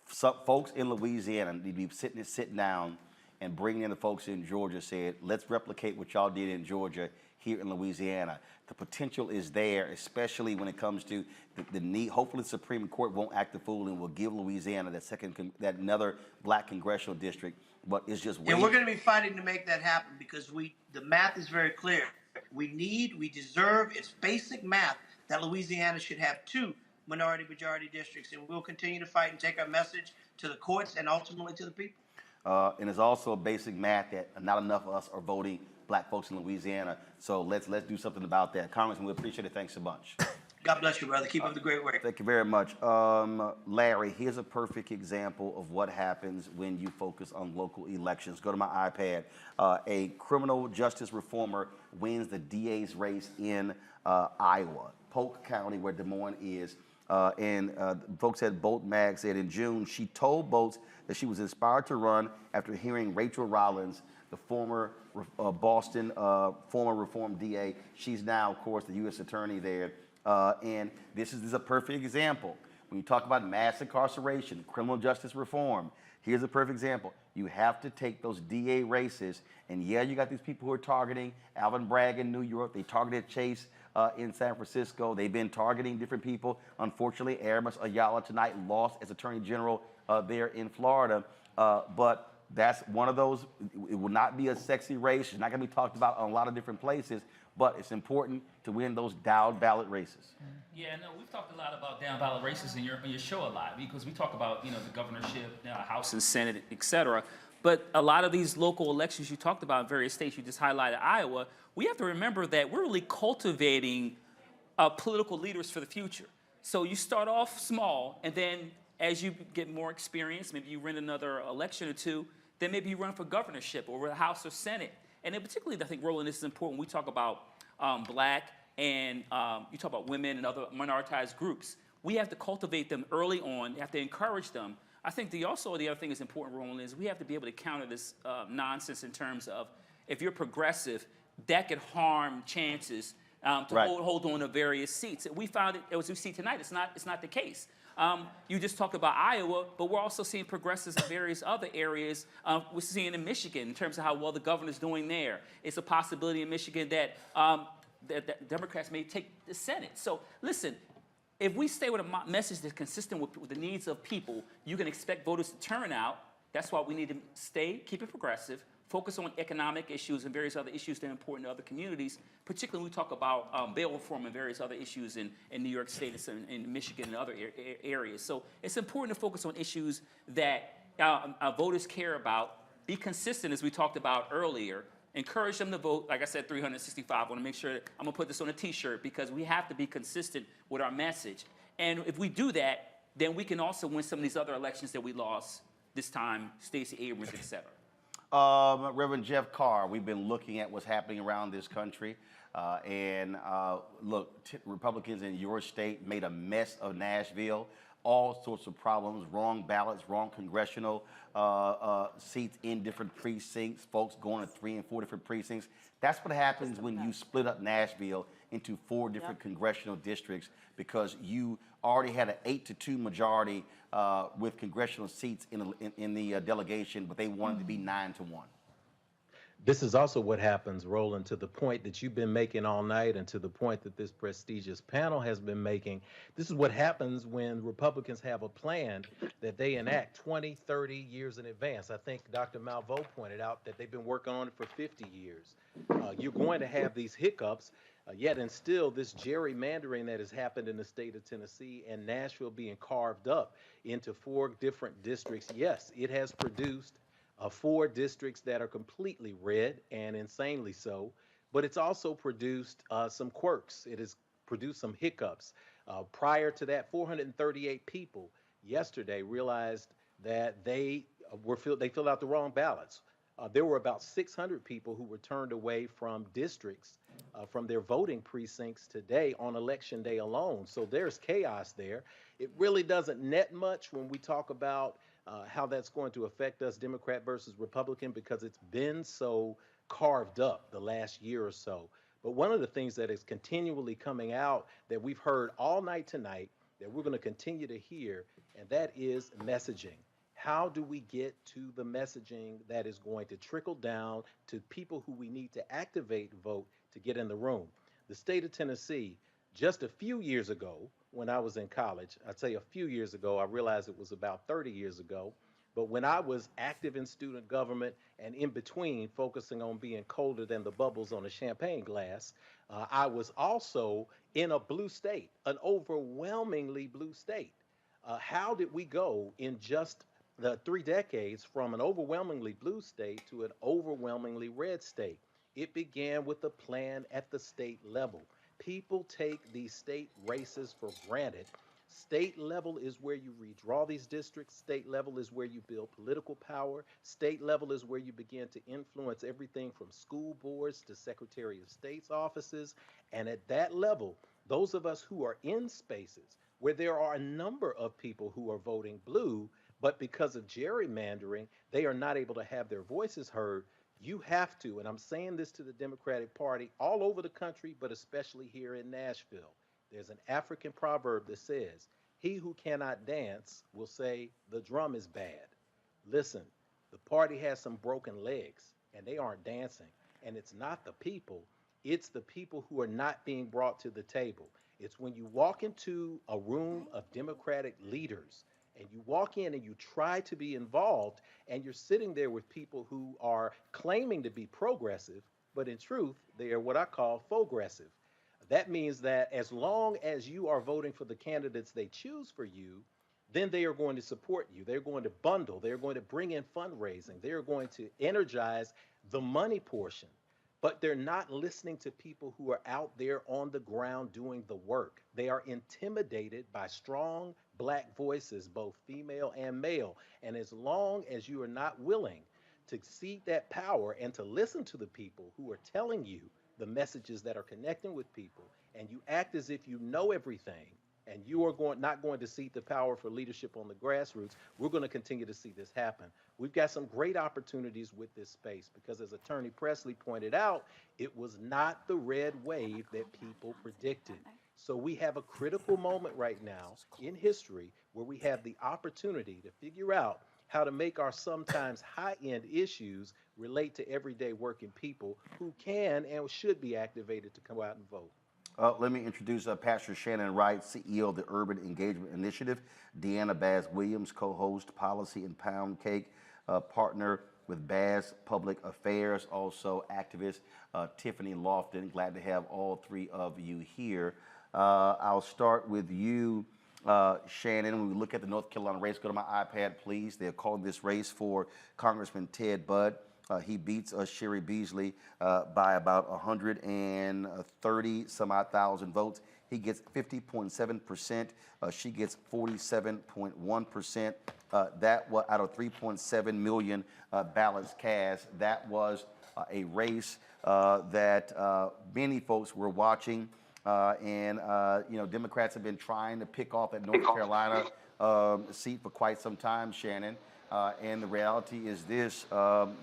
some folks in Louisiana need to be sitting down and bringing in the folks in Georgia said, let's replicate what y'all did in Georgia here in Louisiana. The potential is there, especially when it comes to the need. Hopefully the Supreme Court won't act the fool and will give Louisiana that another black congressional district, but it's just And we're going to be fighting to make that happen because the math is very clear. We deserve, it's basic math that Louisiana should have 2 minority-majority districts, and we'll continue to fight and take our message to the courts and ultimately to the people. And it's also a basic math that not enough of us are voting black folks in Louisiana. So let's do something about that. Congressman, we appreciate it. Thanks so much. God bless you, brother. Keep up the great work. Thank you very much. Larry, here's a perfect example of what happens when you focus on local elections. Go to my iPad. A criminal justice reformer wins the DA's race in Iowa, Polk County, where Des Moines is. Folks at Bolt Mag said in June, she told Bolts that she was inspired to run after hearing Rachel Rollins, the former Boston former reform DA. She's now, of course, the U.S. attorney there. And this is a perfect example. When you talk about mass incarceration, criminal justice reform, here's a perfect example. You have to take those DA races, and yeah, you got these people who are targeting Alvin Bragg in New York. They targeted Chase in San Francisco. They've been targeting different people. Unfortunately, Aramis Ayala tonight lost as Attorney General there in Florida. But that's one of those, it will not be a sexy race. It's not going to be talked about in a lot of different places, but it's important to win those down ballot races. Yeah, no, we've talked a lot about down ballot races in your show a lot because we talk about, the governorship, House and Senate, et cetera. But a lot of these local elections you talked about in various states, you just highlighted Iowa, we have to remember that we're really cultivating political leaders for the future. So you start off small, and then as you get more experience, maybe you win another election or two, then maybe you run for governorship or the House or Senate. And then particularly, I think, Roland, this is important. We talk about black and you talk about women and other minoritized groups. We have to cultivate them early on. You have to encourage them. I think the other thing that's important, Roland, is we have to be able to counter this nonsense in terms of if you're progressive, that could harm chances to hold on to various seats. We found it, as we see tonight, it's not the case. You just talked about Iowa, but we're also seeing progressives in various other areas. We're seeing in Michigan in terms of how well the governor's doing there. It's a possibility in Michigan that, that Democrats may take the Senate. So listen, if we stay with a message that's consistent with the needs of people, you can expect voters to turn out. That's why we need to keep it progressive, focus on economic issues and various other issues that are important to other communities, particularly when we talk about bail reform and various other issues in New York State and in Michigan and other areas. So it's important to focus on issues that voters care about, be consistent, as we talked about earlier, encourage them to vote. Like I said, 365. I want to make sure that I'm going to put this on a T-shirt because we have to be consistent with our message. And if we do that, then we can also win some of these other elections that we lost this time, Stacey Abrams, et cetera. Reverend Jeff Carr, we've been looking at what's happening around this country. Look, Republicans in your state made a mess of Nashville. All sorts of problems, wrong ballots, wrong congressional seats in different precincts, folks going to 3 and 4 different precincts. That's what happens when you split up Nashville into 4 different congressional districts because you already had an 8-2 majority with congressional seats in the delegation, but they wanted to be 9-1. This is also what happens, Roland, to the point that you've been making all night and to the point that this prestigious panel has been making. This is what happens when Republicans have a plan that they enact 20, 30 years in advance. I think Dr. Malveaux pointed out that they've been working on it for 50 years. You're going to have these hiccups, yet and still this gerrymandering that has happened in the state of Tennessee and Nashville being carved up into 4 different districts. Yes, it has produced 4 districts that are completely red and insanely so, but it's also produced some quirks. It has produced some hiccups. Prior to that, 438 people yesterday realized that they filled out the wrong ballots. There were about 600 people who were turned away from districts, from their voting precincts today on election day alone. So there's chaos there. It really doesn't net much when we talk about how that's going to affect us, Democrat versus Republican, because it's been so carved up the last year or so. But one of the things that is continually coming out that we've heard all night tonight, that we're going to continue to hear, and that is messaging. How do we get to the messaging that is going to trickle down to people who we need to activate vote to get in the room? The state of Tennessee, just a few years ago, when I was in college, I'd say a few years ago, I realized it was about 30 years ago, but when I was active in student government and in between focusing on being colder than the bubbles on a champagne glass, I was also in a blue state, an overwhelmingly blue state. How did we go in just the 3 decades from an overwhelmingly blue state to an overwhelmingly red state? It began with a plan at the state level. People take these state races for granted. State level is where you redraw these districts. State level is where you build political power. State level is where you begin to influence everything from school boards to Secretary of State's offices. And at that level, those of us who are in spaces where there are a number of people who are voting blue, but because of gerrymandering, they are not able to have their voices heard. You have to, and I'm saying this to the Democratic Party all over the country, but especially here in Nashville. There's an African proverb that says, "He who cannot dance will say the drum is bad." Listen, the party has some broken legs and they aren't dancing. And it's not the people, it's the people who are not being brought to the table. It's when you walk into a room of Democratic leaders and you walk in and you try to be involved and you're sitting there with people who are claiming to be progressive, but in truth, they are what I call faux-gressive. That means that as long as you are voting for the candidates they choose for you, then they are going to support you. They're going to bundle. They're going to bring in fundraising. They're going to energize the money portion. But they're not listening to people who are out there on the ground doing the work. They are intimidated by strong black voices, both female and male. And as long as you are not willing to cede that power and to listen to the people who are telling you the messages that are connecting with people, and you act as if you know everything, and you are not going to cede the power for leadership on the grassroots, we're going to continue to see this happen. We've got some great opportunities with this space because, as Attorney Presley pointed out, it was not the red wave that people predicted. So we have a critical moment right now in history where we have the opportunity to figure out how to make our sometimes high-end issues relate to everyday working people who can and should be activated to come out and vote. Let me introduce Pastor Shannon Wright, CEO of the Urban Engagement Initiative, Deanna Baz-Williams, co-host, Policy and Pound Cake, partner with Baz Public Affairs, also activist Tiffany Lofton. Glad to have all three of you here. I'll start with you, Shannon. When we look at the North Carolina race, go to my iPad, please. They're calling this race for Congressman Ted Budd. He beats Sherry Beasley by about 130 some odd thousand votes. He gets 50.7%. She gets 47.1%. That was out of 3.7 million ballots cast. That was a race that many folks were watching. Democrats have been trying to pick off that North Carolina seat for quite some time, Shannon. And the reality is this,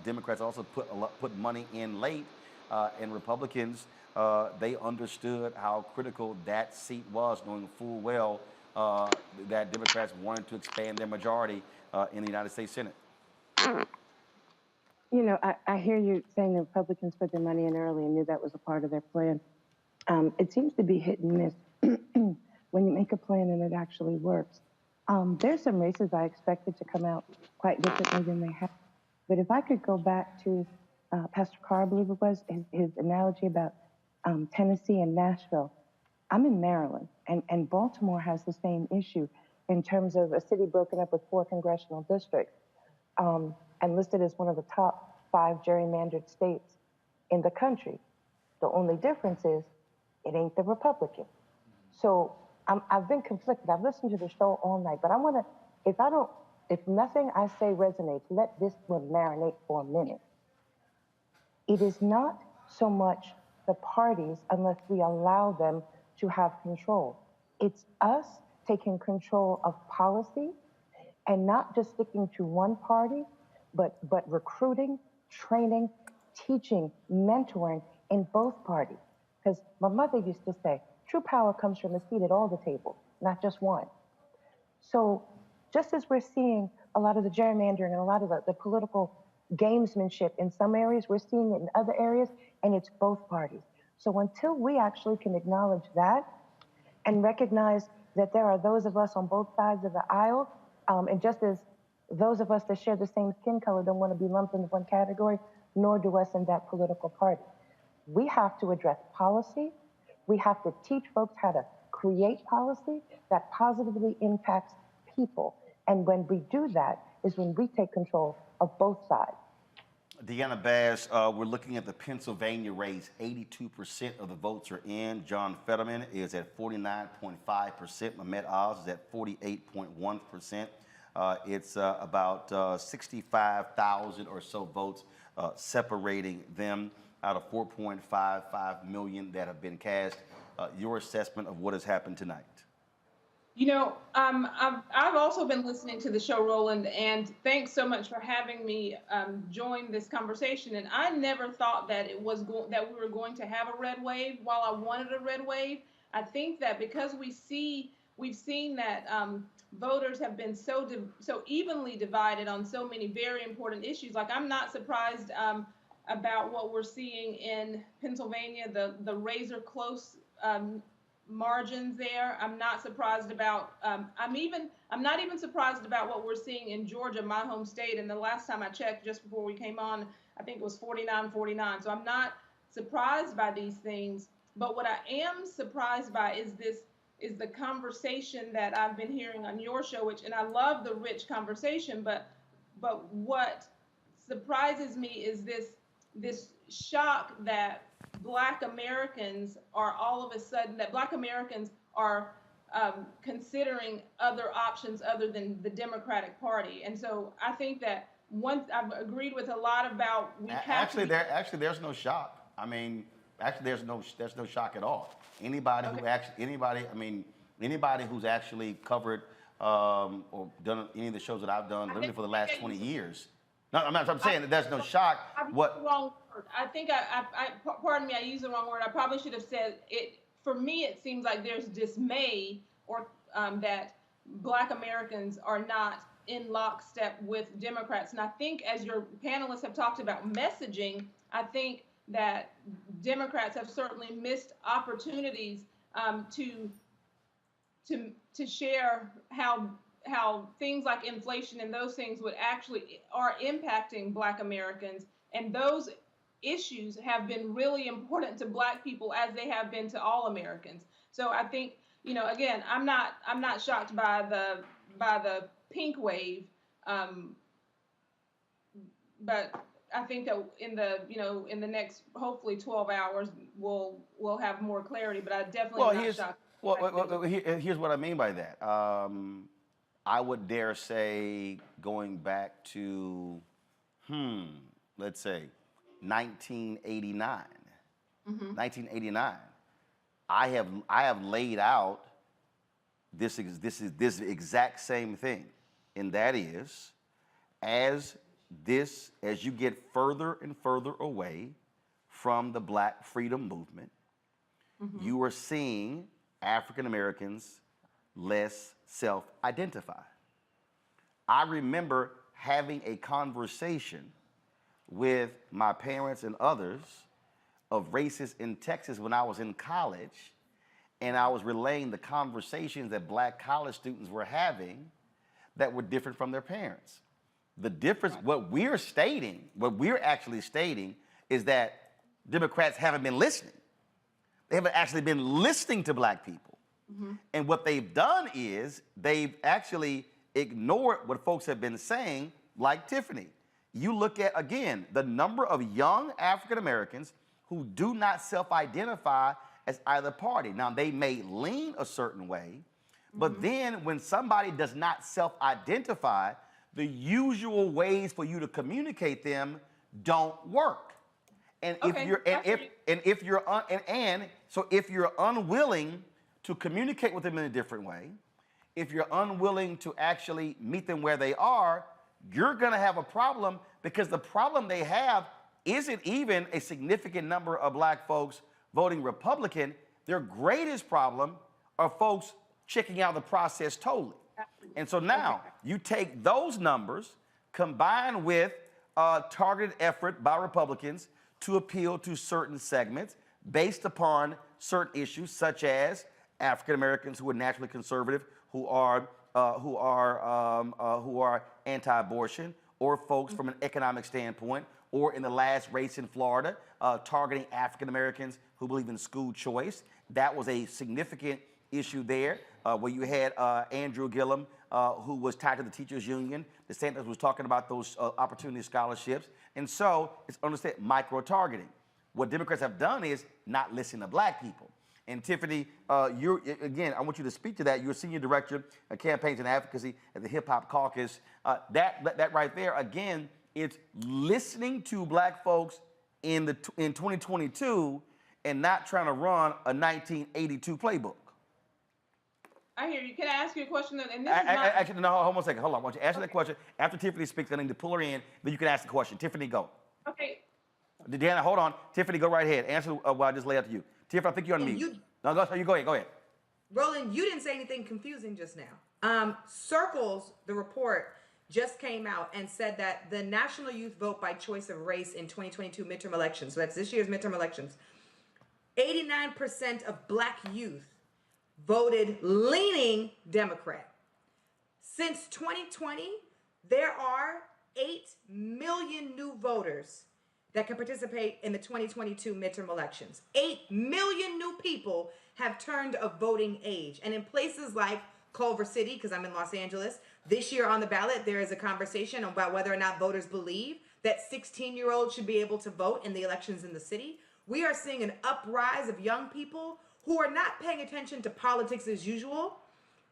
Democrats also put money in late, and Republicans, they understood how critical that seat was, knowing full well that Democrats wanted to expand their majority in the United States Senate. You know, I hear you saying the Republicans put their money in early and knew that was a part of their plan. It seems to be hit and miss when you make a plan and it actually works. There's some races I expected to come out quite differently than they have. But if I could go back to Pastor Carr, I believe it was, his analogy about Tennessee and Nashville. I'm in Maryland, and Baltimore has the same issue in terms of a city broken up with 4 congressional districts and listed as one of the top 5 gerrymandered states in the country. The only difference is it ain't the Republican. So I've been conflicted. I've listened to the show all night, but I want to, if nothing I say resonates, let this one marinate for a minute. It is not so much the parties unless we allow them to have control. It's us taking control of policy and not just sticking to one party, but recruiting, training, teaching, mentoring in both parties. Because my mother used to say, true power comes from a seat at all the tables, not just one. So just as we're seeing a lot of the gerrymandering and a lot of the political gamesmanship in some areas. We're seeing it in other areas, and it's both parties. So until we actually can acknowledge that and recognize that there are those of us on both sides of the aisle, and just as those of us that share the same skin color don't want to be lumped into one category, nor do us in that political party. We have to address policy. We have to teach folks how to create policy that positively impacts people. And when we do that is when we take control of both sides. Deanna Bass, we're looking at the Pennsylvania race. 82% of the votes are in. John Fetterman is at 49.5%. Mehmet Oz is at 48.1%. It's about 65,000 or so votes separating them out of 4.55 million that have been cast. Your assessment of what has happened tonight? You know, I've also been listening to the show, Roland, and thanks so much for having me join this conversation. And I never thought that that we were going to have a red wave. While I wanted a red wave, I think that because we've seen that voters have been so evenly divided on so many very important issues. Like, I'm not surprised about what we're seeing in Pennsylvania, the razor close margins there. I'm not surprised about, I'm not even surprised about what we're seeing in Georgia, my home state. And the last time I checked, just before we came on, I think it was 49-49. So I'm not surprised by these things. But what I am surprised by is the conversation that I've been hearing on your show, and I love the rich conversation, but what surprises me is this shock that Black Americans are all of a sudden, that Black Americans are considering other options other than the Democratic Party. And so I think that I've agreed with a lot about there's no shock. I mean, actually there's no shock at all. Anybody who's actually covered or done any of the shows that I've done literally for the last 20 years. No, I'm saying that there's no shock. I think pardon me, I used the wrong word. I probably should have said it. For me, it seems like there's dismay or that Black Americans are not in lockstep with Democrats. And I think, as your panelists have talked about messaging, I think that Democrats have certainly missed opportunities to share how things like inflation and those things are impacting Black Americans, and those issues have been really important to Black people as they have been to all Americans. So I think, you know, again, I'm not shocked by the pink wave, but I think that in the next hopefully 12 hours we'll have more clarity. But I definitely am not shocked. Well, here's what I mean by that. I would dare say, going back to, let's say, 1989. 1989. I have laid out this exact same thing, and that is, as you get further and further away from the Black freedom movement, you are seeing African Americans less self-identify. I remember having a conversation with my parents and others of races in Texas when I was in college, and I was relaying the conversations that Black college students were having that were different from their parents. The difference, what we're actually stating is that Democrats haven't been listening. They haven't actually been listening to Black people. And what they've done is they've actually ignored what folks have been saying, like Tiffany. You look at, again, the number of young African Americans who do not self-identify as either party. Now, they may lean a certain way, but then when somebody does not self-identify, the usual ways for you to communicate them don't work. And if you're unwilling to communicate with them in a different way, if you're unwilling to actually meet them where they are, you're going to have a problem, because the problem they have isn't even a significant number of Black folks voting Republican. Their greatest problem are folks checking out the process totally. And so now you take those numbers combined with a targeted effort by Republicans to appeal to certain segments based upon certain issues, such as African Americans who are naturally conservative, who are anti-abortion, or folks from an economic standpoint, or in the last race in Florida, targeting African Americans who believe in school choice. That was a significant issue there, where you had Andrew Gillum, who was tied to the teachers union. DeSantis was talking about those opportunity scholarships. And so it's understand micro-targeting. What Democrats have done is not listen to black people. And Tiffany, again, I want you to speak to that. You're senior director of campaigns and advocacy at the Hip Hop Caucus. That right there, again, it's listening to black folks in 2022 and not trying to run a 1982 playbook. I hear you. Can I ask you a question? And this Actually, no, hold on a second. Hold on. I want you to answer that question. After Tiffany speaks, I need to pull her in. Then you can ask the question. Tiffany, go. Okay. Deanna, hold on. Tiffany, go right ahead. Answer what I just laid out to you. Tiffany, I think you're on mute. No, go ahead. Go ahead. Roland, you didn't say anything confusing just now. Circles, the report, just came out and said that the national youth vote by choice of race in 2022 midterm elections, so that's this year's midterm elections, 89% of black youth voted leaning Democrat. Since 2020, there are 8 million new voters that can participate in the 2022 midterm elections. 8 million new people have turned of voting age. And in places like Culver City, because I'm in Los Angeles, this year on the ballot, there is a conversation about whether or not voters believe that 16-year-olds should be able to vote in the elections in the city. We are seeing an uprise of young people who are not paying attention to politics as usual.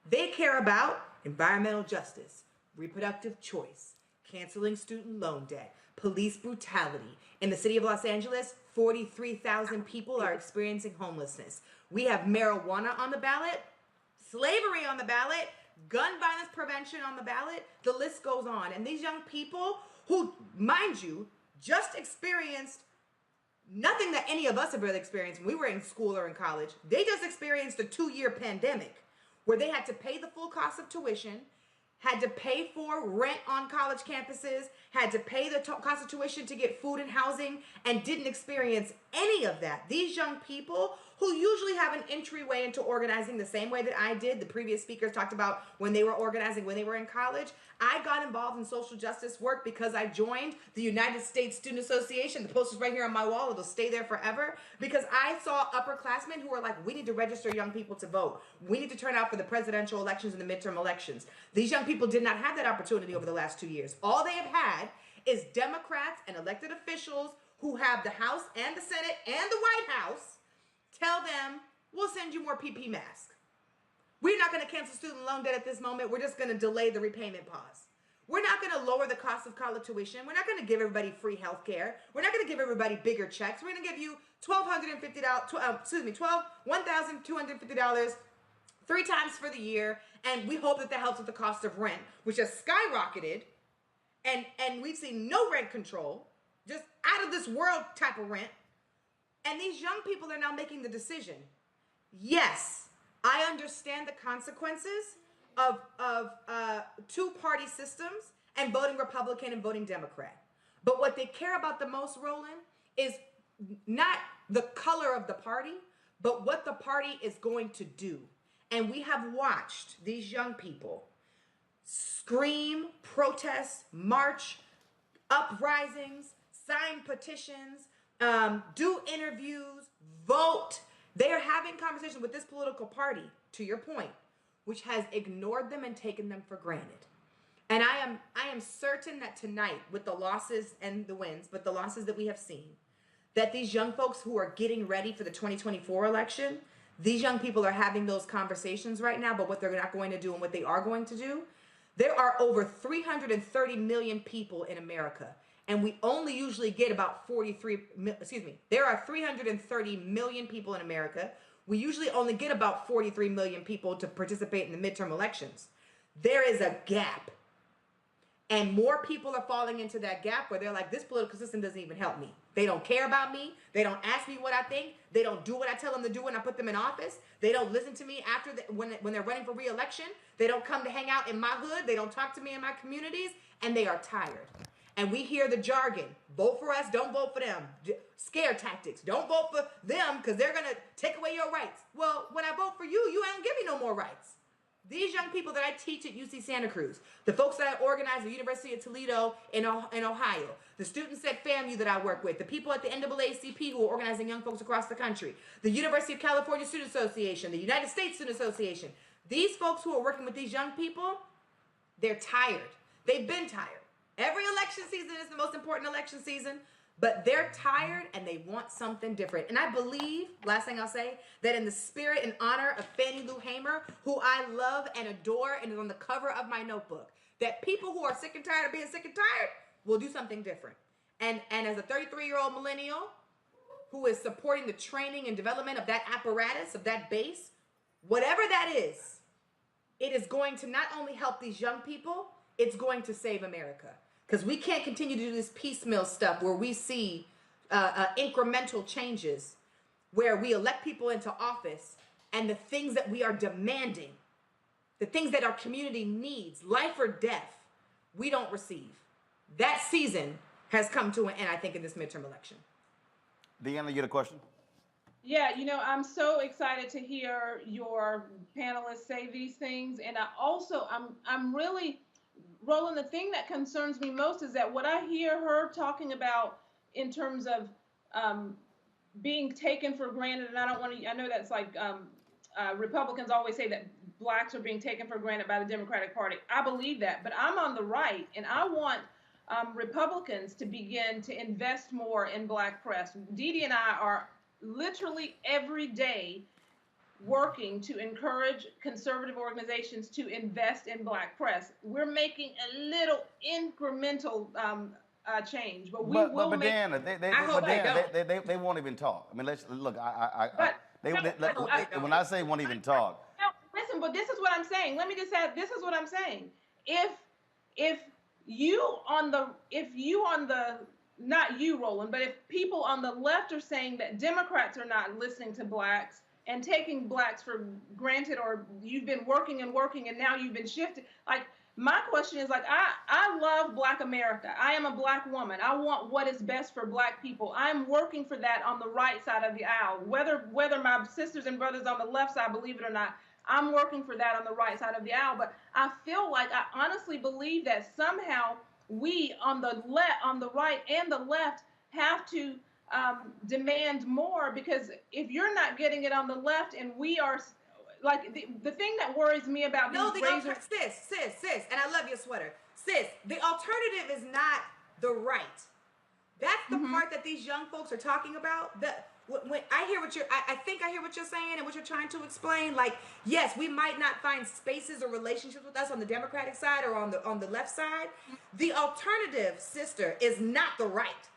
They care about environmental justice, reproductive choice, canceling student loan debt, police brutality. In the city of Los Angeles, 43,000 people are experiencing homelessness. We have marijuana on the ballot, slavery on the ballot, gun violence prevention on the ballot. The list goes on. And these young people who, mind you, just experienced nothing that any of us have really experienced when we were in school or in college. They just experienced a 2-year pandemic where they had to pay the full cost of tuition, had to pay for rent on college campuses, had to pay the cost of tuition to get food and housing, and didn't experience any of that. These young people who usually have an entryway into organizing the same way that I did, the previous speakers talked about when they were organizing, when they were in college. I got involved in social justice work because I joined the United States Student Association. The poster's right here on my wall. It'll stay there forever. Because I saw upperclassmen who were like, we need to register young people to vote. We need to turn out for the presidential elections and the midterm elections. These young people did not have that opportunity over the last 2 years. All they have had is Democrats and elected officials who have the House and the Senate and the White House tell them, we'll send you more PP masks. We're not going to cancel student loan debt at this moment. We're just going to delay the repayment pause. We're not going to lower the cost of college tuition. We're not going to give everybody free health care. We're not going to give everybody bigger checks. We're going to give you $1,250 3 times for the year. And we hope that helps with the cost of rent, which has skyrocketed. And we've seen no rent control, just out of this world type of rent. And these young people are now making the decision. Yes, I understand the consequences of two-party systems and voting Republican and voting Democrat. But what they care about the most, Roland, is not the color of the party, but what the party is going to do. And we have watched these young people scream, protest, march, uprisings, sign petitions, do interviews, vote. They are having conversations with this political party, to your point, which has ignored them and taken them for granted. And I am certain that tonight, with the losses and the wins, but the losses that we have seen, that these young folks who are getting ready for the 2024 election, these young people are having those conversations right now, but what they're not going to do and what they are going to do. There are over 330 million people in America, and we only usually get about there are 330 million people in America. We usually only get about 43 million people to participate in the midterm elections. There is a gap. And more people are falling into that gap where they're like, this political system doesn't even help me. They don't care about me. They don't ask me what I think. They don't do what I tell them to do when I put them in office. They don't listen to me after when they're running for re-election. They don't come to hang out in my hood. They don't talk to me in my communities, and they are tired. And we hear the jargon, vote for us, don't vote for them. Scare tactics, don't vote for them because they're going to take away your rights. Well, when I vote for you, you ain't give me no more rights. These young people that I teach at UC Santa Cruz, the folks that I organize at the University of Toledo in Ohio, the students at FAMU that I work with, the people at the NAACP who are organizing young folks across the country, the University of California Student Association, the United States Student Association, these folks who are working with these young people, they're tired. They've been tired. Every election season is the most important election season, but they're tired and they want something different. And I believe, last thing I'll say, that in the spirit and honor of Fannie Lou Hamer, who I love and adore and is on the cover of my notebook, that people who are sick and tired of being sick and tired will do something different. And as a 33-year-old millennial who is supporting the training and development of that apparatus, of that base, whatever that is, it is going to not only help these young people, it's going to save America. Because we can't continue to do this piecemeal stuff where we see incremental changes, where we elect people into office and the things that we are demanding, the things that our community needs, life or death, we don't receive. That season has come to an end, I think, in this midterm election. Deanna, you had a question? Yeah, I'm so excited to hear your panelists say these things. And I'm really, Roland, the thing that concerns me most is that what I hear her talking about in terms of being taken for granted, and I know that's like Republicans always say that blacks are being taken for granted by the Democratic Party. I believe that, but I'm on the right, and I want Republicans to begin to invest more in black press. Dee and I are literally every day working to encourage conservative organizations to invest in black press. We're making a little incremental change, but we will make. Deanna, they won't even talk. I mean, let's look. When I say won't even talk. No, listen, but this is what I'm saying. Let me just add. This is what I'm saying. If you on the not you, Roland, but if people on the left are saying that Democrats are not listening to blacks and taking blacks for granted, or you've been working and now you've been shifted. Like, my question is, like, I love Black America. I am a Black woman. I want what is best for Black people. I'm working for that on the right side of the aisle. Whether my sisters and brothers on the left side believe it or not, I'm working for that on the right side of the aisle. But I feel like I honestly believe that somehow we on the right and the left have to demand more, because if you're not getting it on the left and we are, like, the thing that worries me about sis, and I love your sweater. Sis, the alternative is not the right. That's the part that these young folks are talking about. When I hear I think I hear what you're saying and what you're trying to explain. Like, yes, we might not find spaces or relationships with us on the Democratic side or on the left side. The alternative, sister, is not the right.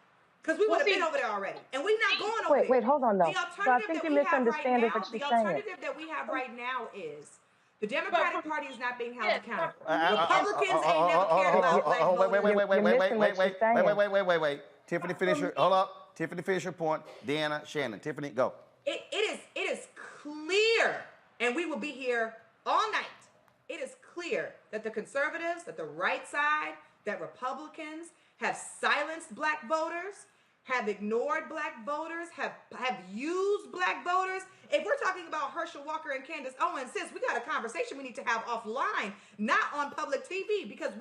Because we would have been over there already. And we're not going over there. Wait, hold on, though. The alternative So I think you're misunderstanding what she's saying. The alternative that we have right now is the Democratic Party is not being held accountable. Republicans ain't never cared about black voters. Wait. Tiffany, finish your, hold up. Tiffany, finish your point. Deanna, Shannon. Tiffany, go. It is clear, and we will be here all night. It is clear that the conservatives, that the right side, that Republicans have silenced black voters, have ignored black voters, have used black voters. If we're talking about Herschel Walker and Candace Owens, sis, we got a conversation we need to have offline, not on public TV, because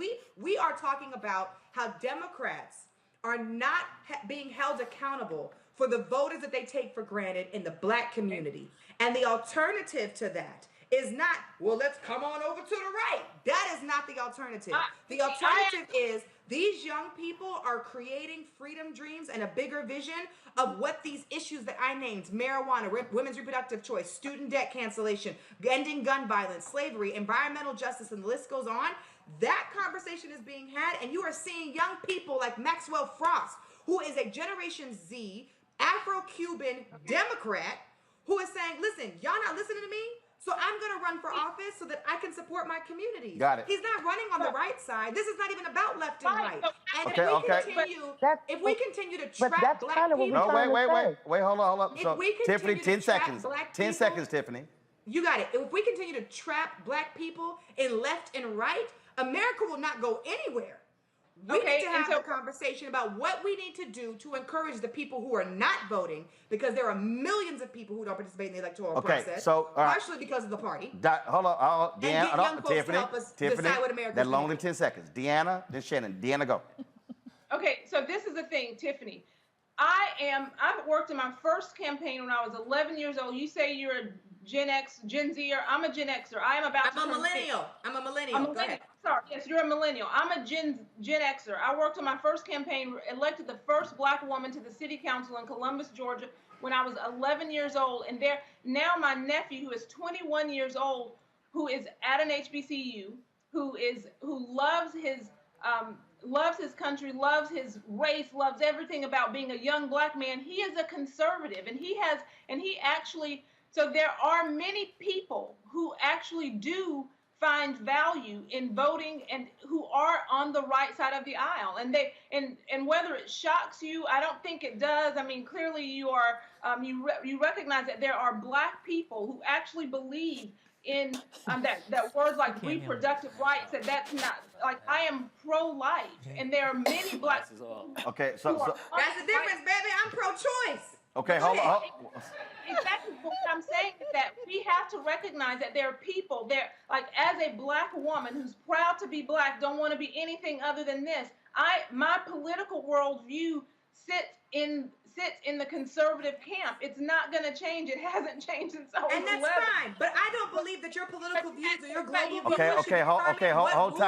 we are talking about how Democrats are not being held accountable for the voters that they take for granted in the black community. And the alternative to that is not, well, let's come on over to the right. That is not the alternative. The alternative is these young people are creating freedom dreams and a bigger vision of what these issues that I named, marijuana, women's reproductive choice, student debt cancellation, ending gun violence, slavery, environmental justice, and the list goes on. That conversation is being had, and you are seeing young people like Maxwell Frost, who is a Generation Z, Afro-Cuban Democrat, who is saying, listen, y'all not listening to me? So I'm going to run for office so that I can support my communities. Got it. He's not running on the right side. This is not even about left and right. And Okay, if we continue to trap that's black kind of what people, Wait, hold on. If So, we Tiffany, continue 10 to trap seconds. black 10 people- seconds, Tiffany. you got it. If we continue to trap black people in left and right, America will not go anywhere. We need to have a conversation about what we need to do to encourage the people who are not voting, because there are millions of people who don't participate in the electoral process, so, all right. partially because of the party. Hold on. And get young folks to help us decide what America's That gonna longer than be. 10 seconds. Deanna, then Shannon. Deanna, go. Okay, so this is the thing, Tiffany. I've worked in my first campaign when I was 11 years old. You say you're a Gen X, Gen Z, or I'm a Gen Xer. I'm a millennial. I'm a millennial. Go ahead. Sorry, yes, you're a millennial. I'm a Gen Xer. I worked on my first campaign, elected the first black woman to the city council in Columbus, Georgia, when I was 11 years old. And now my nephew, who is 21 years old, who is at an HBCU, who loves his country, loves his race, loves everything about being a young black man. He is a conservative, so there are many people who actually do find value in voting and who are on the right side of the aisle. And whether it shocks you, I don't think it does. I mean, clearly you are, you recognize that there are black people who actually believe in that words like reproductive rights, that's not, like, I am pro-life, and there are many black people. Okay, That's the difference, baby. I'm pro-choice. Okay, hold on. Exactly what I'm saying is that we have to recognize that there are people there, like, as a black woman who's proud to be black, don't want to be anything other than this. My political worldview sits in the conservative camp. It's not going to change. It hasn't changed since I was 11. And that's fine. But I don't believe that your political views or your global views Hold tight. Hold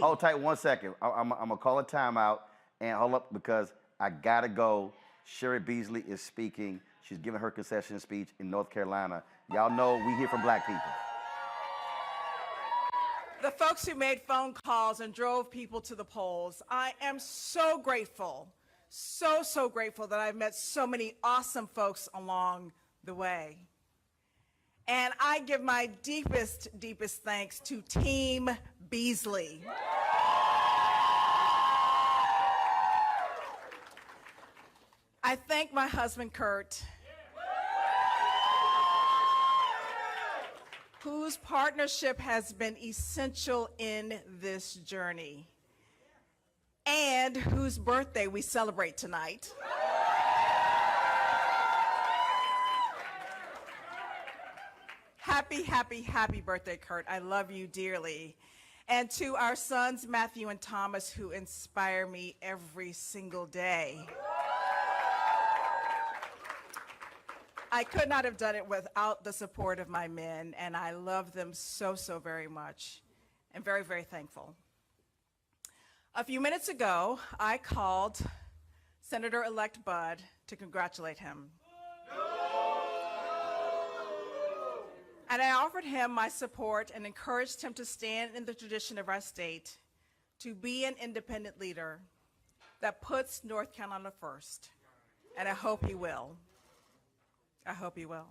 Hold tight 1 second. I'm going to call a timeout and hold up because I got to go. Sherry Beasley is speaking. She's giving her concession speech in North Carolina. Y'all know we hear from black people. The folks who made phone calls and drove people to the polls, I am so grateful, so grateful that I've met so many awesome folks along the way. And I give my deepest thanks to Team Beasley. I thank my husband, Kurt, whose partnership has been essential in this journey, and whose birthday we celebrate tonight. Happy birthday, Kurt. I love you dearly. And to our sons, Matthew and Thomas, who inspire me every single day. I could not have done it without the support of my men, and I love them so very much, and very thankful. A few minutes ago, I called Senator-elect Bud to congratulate him. And I offered him my support and encouraged him to stand in the tradition of our state, to be an independent leader that puts North Carolina first, and I hope he will. I hope he will.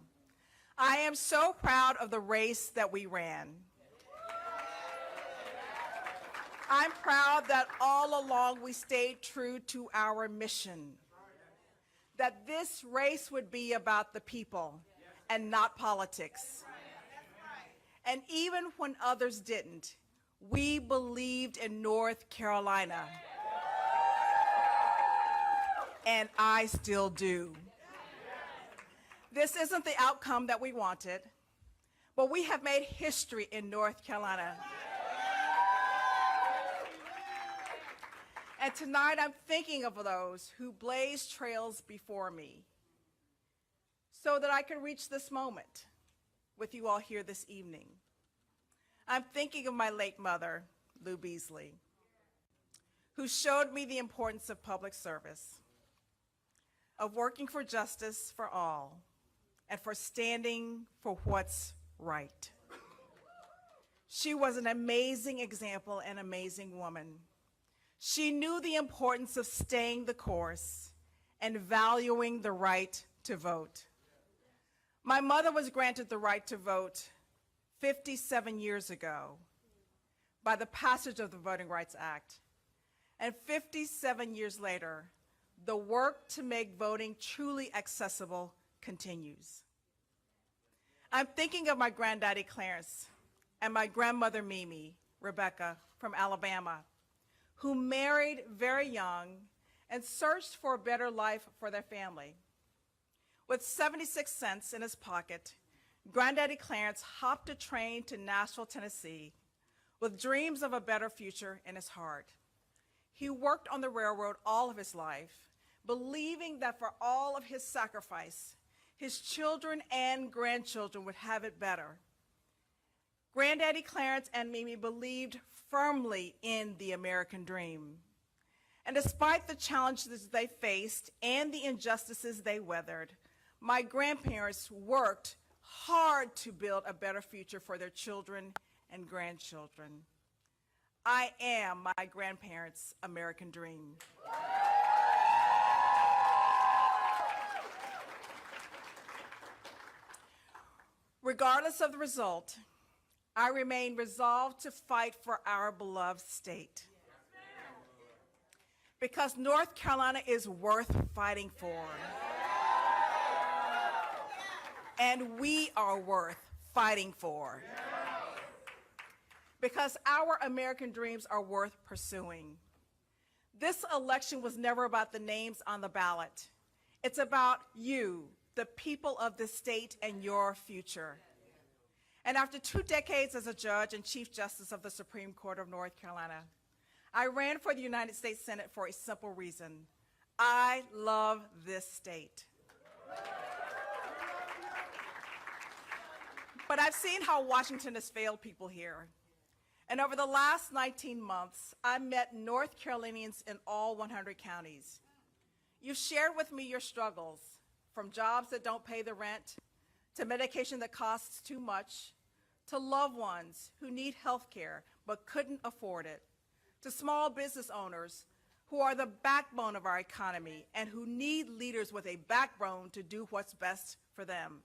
I am so proud of the race that we ran. I'm proud that all along we stayed true to our mission, that this race would be about the people and not politics. And even when others didn't, we believed in North Carolina. And I still do. This isn't the outcome that we wanted, but we have made history in North Carolina. And tonight I'm thinking of those who blazed trails before me so that I could reach this moment with you all here this evening. I'm thinking of my late mother, Lou Beasley, who showed me the importance of public service, of working for justice for all, and for standing for what's right. She was an amazing example and amazing woman. She knew the importance of staying the course and valuing the right to vote. My mother was granted the right to vote 57 years ago by the passage of the Voting Rights Act. And 57 years later, the work to make voting truly accessible continues. I'm thinking of my granddaddy Clarence and my grandmother Mimi, Rebecca, from Alabama, who married very young and searched for a better life for their family. With 76 cents in his pocket, Granddaddy Clarence hopped a train to Nashville, Tennessee, with dreams of a better future in his heart. He worked on the railroad all of his life, believing that for all of his sacrifice, his children and grandchildren would have it better. Granddaddy Clarence and Mimi believed firmly in the American dream. And despite the challenges they faced and the injustices they weathered, my grandparents worked hard to build a better future for their children and grandchildren. I am my grandparents' American dream. Regardless of the result, I remain resolved to fight for our beloved state. Because North Carolina is worth fighting for. And we are worth fighting for. Because our American dreams are worth pursuing. This election was never about the names on the ballot. It's about you, the people of this state, and your future. And after 2 decades as a judge and Chief Justice of the Supreme Court of North Carolina, I ran for the United States Senate for a simple reason. I love this state. But I've seen how Washington has failed people here. And over the last 19 months, I met North Carolinians in all 100 counties. You've shared with me your struggles, from jobs that don't pay the rent, to medication that costs too much, to loved ones who need health care but couldn't afford it, to small business owners who are the backbone of our economy and who need leaders with a backbone to do what's best for them.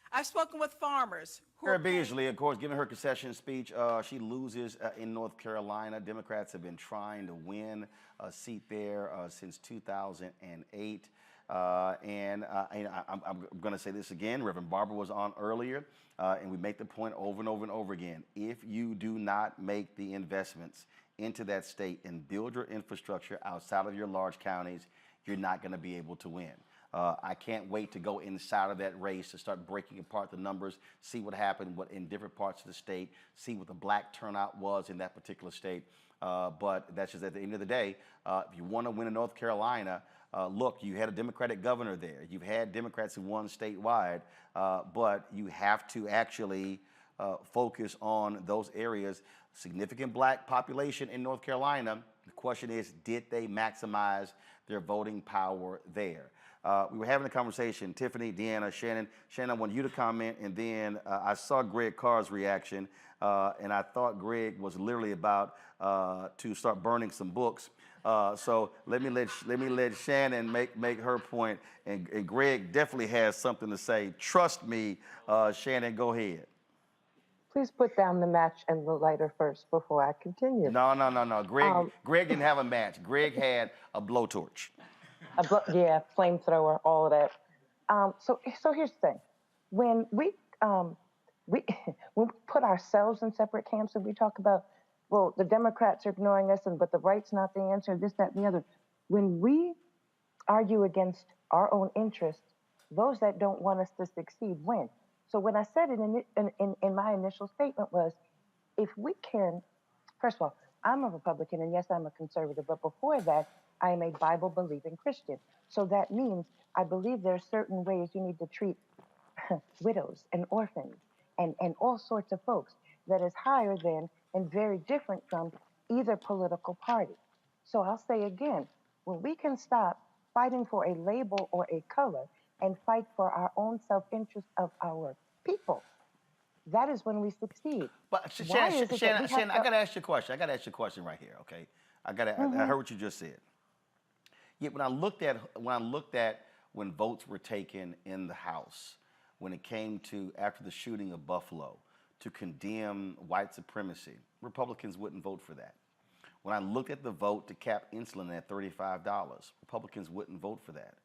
I've spoken with farmers who Sarah Beasley, of course, giving her concession speech, she loses in North Carolina. Democrats have been trying to win a seat there since 2008. I'm going to say this again. Reverend Barber was on earlier, and we make the point over and over and over again. If you do not make the investments into that state and build your infrastructure outside of your large counties, you're not going to be able to win. I can't wait to go inside of that race to start breaking apart the numbers, see what happened in different parts of the state, see what the black turnout was in that particular state. But that's just at the end of the day, if you want to win in North Carolina, look, you had a Democratic governor there. You've had Democrats who won statewide, but you have to actually focus on those areas. Significant black population in North Carolina. The question is, did they maximize their voting power there? We were having a conversation, Tiffany, Deanna, Shannon. Shannon, I want you to comment, and then I saw Greg Carr's reaction, and I thought Greg was literally about to start burning some books. So let me let Shannon make her point, and Greg definitely has something to say. Trust me, Shannon, go ahead. Please put down the match and the lighter first before I continue. No. Greg didn't have a match. Greg had a blowtorch. Yeah, flamethrower, all of that. So here's the thing. When we put ourselves in separate camps and we talk about, well, the Democrats are ignoring us, but the right's not the answer, this, that, and the other. When we argue against our own interests, those that don't want us to succeed win. So when I said it in my initial statement was, if we can, first of all, I'm a Republican, and yes, I'm a conservative, but before that, I am a Bible-believing Christian. So that means I believe there are certain ways you need to treat widows and orphans and all sorts of folks that is higher than and very different from either political party. So I'll say again, when we can stop fighting for a label or a color and fight for our own self-interest of our people, that is when we succeed. But Shannon, I got to ask you a question. I got to ask you a question right here, okay? I heard what you just said. Yet when I looked at when votes were taken in the House, when it came to, after the shooting of Buffalo, to condemn white supremacy, Republicans wouldn't vote for that. When I looked at the vote to cap insulin at $35, Republicans wouldn't vote for that.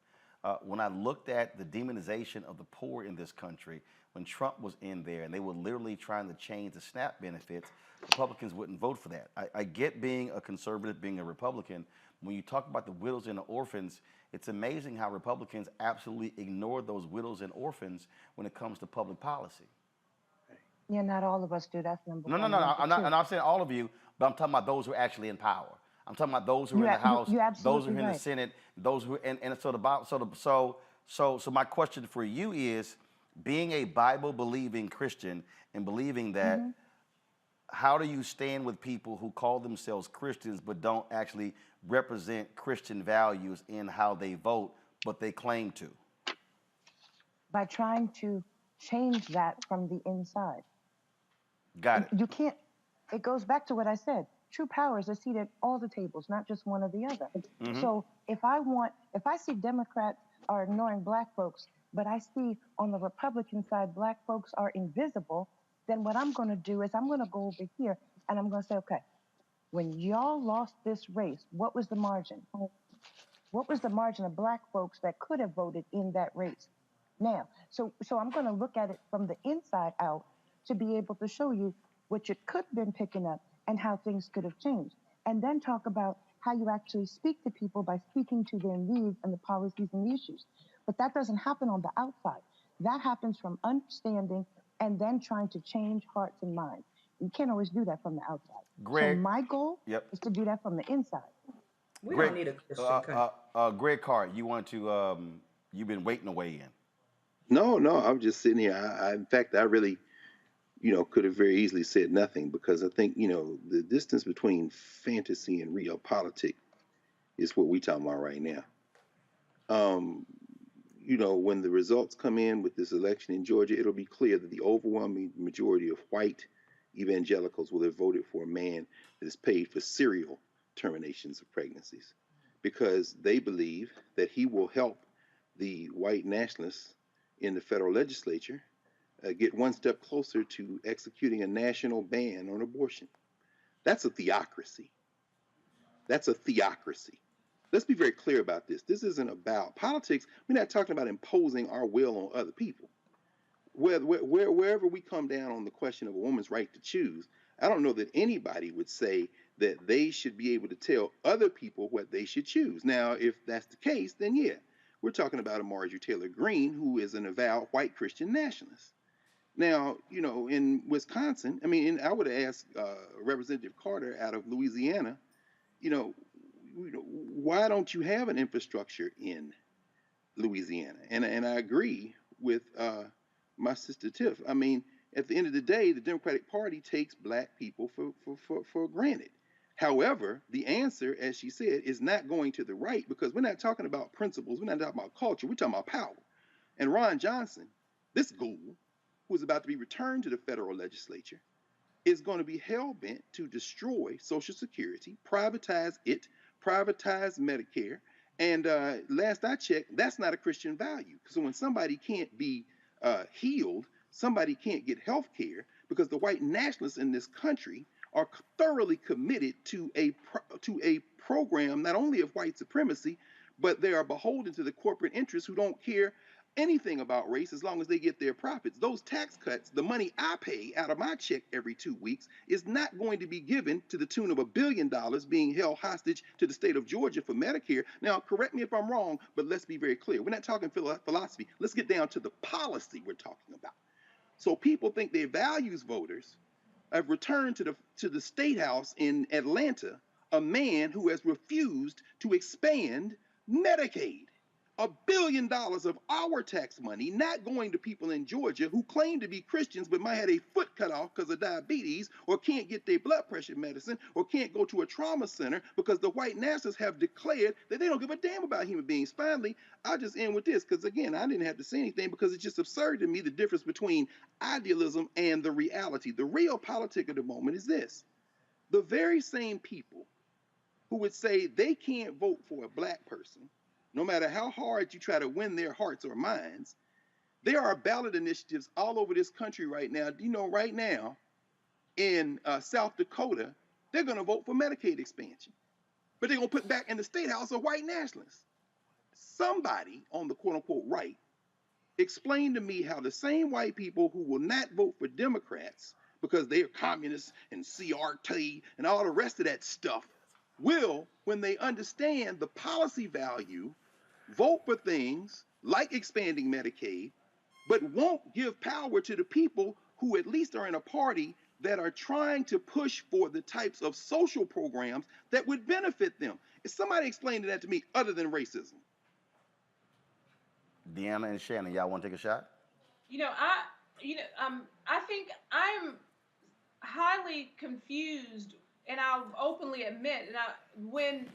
When I looked at the demonization of the poor in this country, when Trump was in there and they were literally trying to change the SNAP benefits, Republicans wouldn't vote for that. I get being a conservative, being a Republican. When you talk about the widows and the orphans, it's amazing how Republicans absolutely ignore those widows and orphans when it comes to public policy. Yeah, not all of us do. That's number No, one. no, no, Number I'm not, two, and I'm saying all of you, but I'm talking about those who are actually in power. I'm talking about those who are in the House, you're those who are absolutely in the right. Senate, those who, and so so my question for you is, being a Bible-believing Christian and believing that, Mm-hmm. how do you stand with people who call themselves Christians but don't actually represent Christian values in how they vote, but they claim to? By trying to change that from the inside. Got it. You can't, it goes back to what I said. True power is a seat at all the tables, not just one or the other. Mhm. So if I see Democrats are ignoring black folks, but I see on the Republican side, black folks are invisible, then what I'm going to do is I'm going to go over here and I'm going to say, okay, when y'all lost this race, what was the margin? What was the margin of black folks that could have voted in that race? Now, so I'm going to look at it from the inside out to be able to show you what you could have been picking up and how things could have changed. And then talk about how you actually speak to people by speaking to their needs and the policies and the issues. But that doesn't happen on the outside. That happens from understanding and then trying to change hearts and minds. You can't always do that from the outside. Greg, so my goal yep. is to do that from the inside. We Greg, don't need a Christian country. Greg Carr, you want to, you've been waiting to weigh in. No, I'm just sitting here. In fact, I really, could have very easily said nothing because I think, the distance between fantasy and real politics is what we're talking about right now. When the results come in with this election in Georgia, it'll be clear that the overwhelming majority of white evangelicals will have voted for a man that is paid for serial terminations of pregnancies because they believe that he will help the white nationalists in the federal legislature get one step closer to executing a national ban on abortion. That's a theocracy. That's a theocracy. Let's be very clear about this. This isn't about politics. We're not talking about imposing our will on other people. Wherever we come down on the question of a woman's right to choose, I don't know that anybody would say that they should be able to tell other people what they should choose. Now, if that's the case, then yeah, we're talking about a Marjorie Taylor Greene, who is an avowed white Christian nationalist. Now, in Wisconsin, I would have asked Representative Carter out of Louisiana, why don't you have an infrastructure in Louisiana? And I agree with my sister Tiff. At the end of the day, the Democratic Party takes black people for granted. However, the answer, as she said, is not going to the right because we're not talking about principles. We're not talking about culture. We're talking about power. And Ron Johnson, this ghoul, who is about to be returned to the federal legislature, is going to be hell-bent to destroy Social Security, privatize it, privatize Medicare. And last I checked, that's not a Christian value. So when somebody can't be healed, somebody can't get health care because the white nationalists in this country are thoroughly committed to a program not only of white supremacy, but they are beholden to the corporate interests who don't care anything about race as long as they get their profits. Those tax cuts, the money I pay out of my check every 2 weeks, is not going to be given to the tune of $1 billion being held hostage to the state of Georgia for Medicare. Now, correct me if I'm wrong, but let's be very clear. We're not talking philosophy. Let's get down to the policy we're talking about. So people think they're values voters have returned to the State House in Atlanta a man who has refused to expand Medicaid. $1 billion of our tax money not going to people in Georgia who claim to be Christians but might have a foot cut off because of diabetes or can't get their blood pressure medicine or can't go to a trauma center because the white nationalists have declared that they don't give a damn about human beings. Finally, I'll just end with this because, again, I didn't have to say anything because it's just absurd to me the difference between idealism and the reality. The real politic of the moment is this. The very same people who would say they can't vote for a black person no matter how hard you try to win their hearts or minds, There are ballot initiatives all over this country right now. Do you know right now in South Dakota, they're going to vote for Medicaid expansion, but they're going to put back in the state house a white nationalist. Somebody on the quote unquote right explain to me how the same white people who will not vote for Democrats because they are communists and CRT and all the rest of that stuff will, when they understand the policy value, vote for things like expanding Medicaid, but won't give power to the people who at least are in a party that are trying to push for the types of social programs that would benefit them. If somebody explained that to me other than racism. Deanna and Shannon, y'all want to take a shot? I think I'm highly confused, and I'll openly admit, when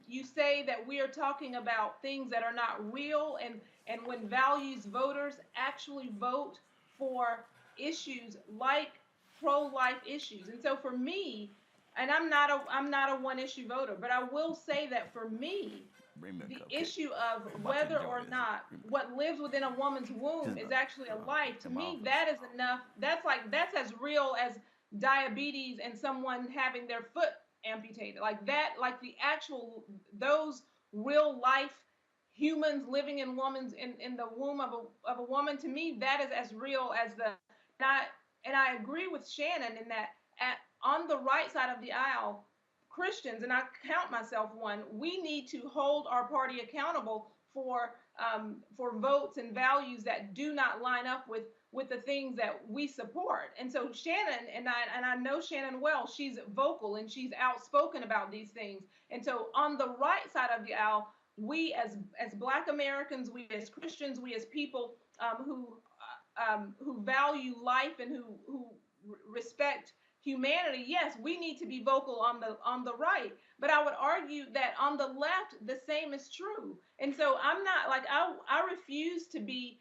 you say that we are talking about things that are not real, and when values voters actually vote for issues like pro-life issues. And so for me, and I'm not a one-issue voter, but I will say that for me, the issue of whether or not what lives within a woman's womb is actually a life, to me, that is enough. That's as real as diabetes and someone having their foot amputated. Like that, like the actual, those real life humans living in the womb of a woman, to me, that is as real as and I agree with Shannon in that on the right side of the aisle, Christians, and I count myself one, we need to hold our party accountable for votes and values that do not line up with the things that we support. And so Shannon, and I know Shannon well, she's vocal and she's outspoken about these things. And so on the right side of the aisle, we as Black Americans, we as Christians, we as people who value life and who respect humanity, yes, we need to be vocal on the right. But I would argue that on the left, the same is true. And so I'm not like I refuse to be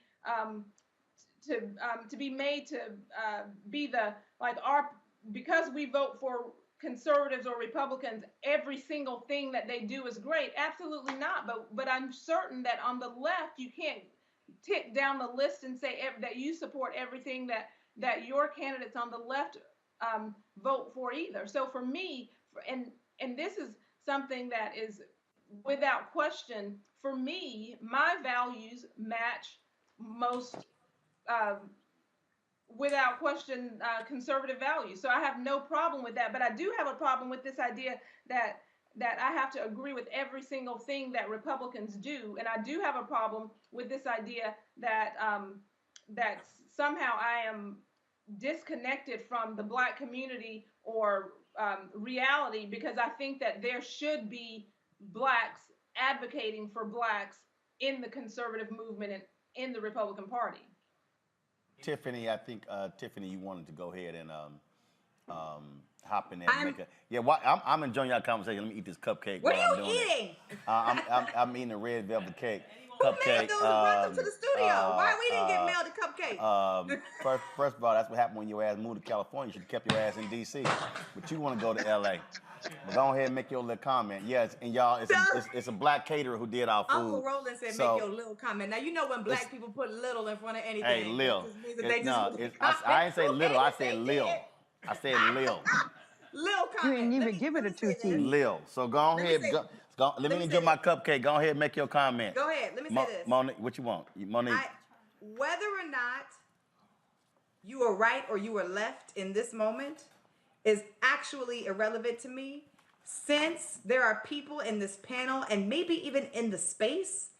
to be made to be the because we vote for conservatives or Republicans, every single thing that they do is great. Absolutely not. But I'm certain that on the left, you can't tick down the list and say that you support everything that your candidates on the left vote for either. So for me, and this is something that is without question, for me, my values match most, without question, conservative values. So I have no problem with that. But I do have a problem with this idea that I have to agree with every single thing that Republicans do. And I do have a problem with this idea that that somehow I am disconnected from the Black community or reality, because I think that there should be Blacks advocating for Blacks in the conservative movement and in the Republican Party. Tiffany, I think, Tiffany, you wanted to go ahead and hop in there and make a... Yeah, I'm enjoying y'all conversation. Let me eat this cupcake. What are you eating? I'm eating a red velvet cake. Who made those? Brought them to the studio. Why we didn't get mailed a cupcake? First of all, that's what happened when your ass moved to California. You should have kept your ass in D.C. But you want to go to L.A. But go ahead and make your little comment. Yes, and y'all, it's a Black caterer who did our food. Uncle Roland said, make your little comment. Now, you know when Black people put little in front of anything. Hey, Lil. I ain't say little. I said Lil. I said Lil. Lil comment. You didn't even give it a 2 T's. Lil. So go ahead. Let me enjoy my cupcake. Go ahead and make your comment. Go ahead. Let me say this. Monique, what you want? Monique. Whether or not you are right or you are left in this moment is actually irrelevant to me, since there are people in this panel and maybe even in the space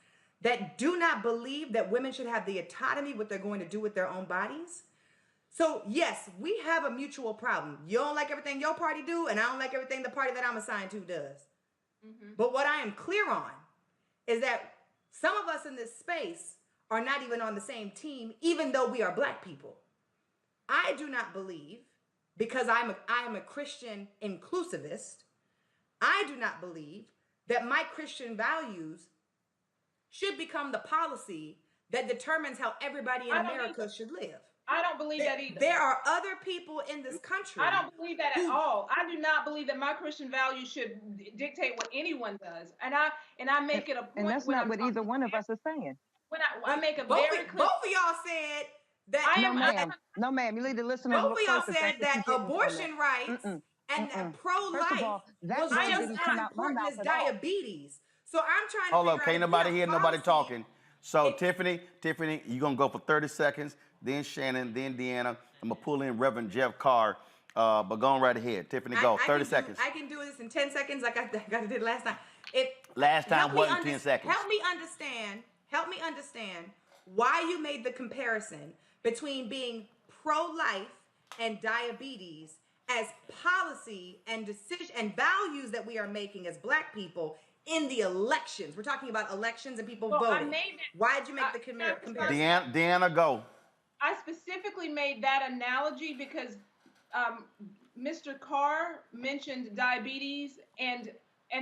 that do not believe that women should have the autonomy what they're going to do with their own bodies. So yes, we have a mutual problem. You don't like everything your party do, and I don't like everything the party that I'm assigned to does. Mm-hmm. But what I am clear on is that some of us in this space are not even on the same team, even though we are Black people. I do not believe, because I am a Christian inclusivist, I do not believe that my Christian values should become the policy that determines how everybody in America should live. I don't believe that either. There are other people in this country. I don't believe that at all. I do not believe that my Christian values should dictate what anyone does. And I make it a point. And that's not what either one of us is saying. when I make a both, very clear. both of y'all said that. I am. No, ma'am. You need to listen a Both little of y'all closer. said That's what that you're getting from abortion it. rights and Mm-mm. First of pro-life all, that was word just didn't as come out my important mouth as at all. diabetes. So I'm trying to Hold up, figure out can't if nobody we hear have nobody policy. talking. So Tiffany, you're gonna go for 30 seconds, then Shannon, then Deanna. I'm gonna pull in Reverend Jeff Carr, but go on right ahead. Tiffany, go, 30 seconds. I can do this in 10 seconds like I did last time. Last time wasn't 10 seconds. Help me understand why you made the comparison between being pro-life and diabetes as policy and decision and values that we are making as Black people in the elections. We're talking about elections and people voting. Why did you make the comparison? Deanna, go. I specifically made that analogy because Mr. Carr mentioned diabetes and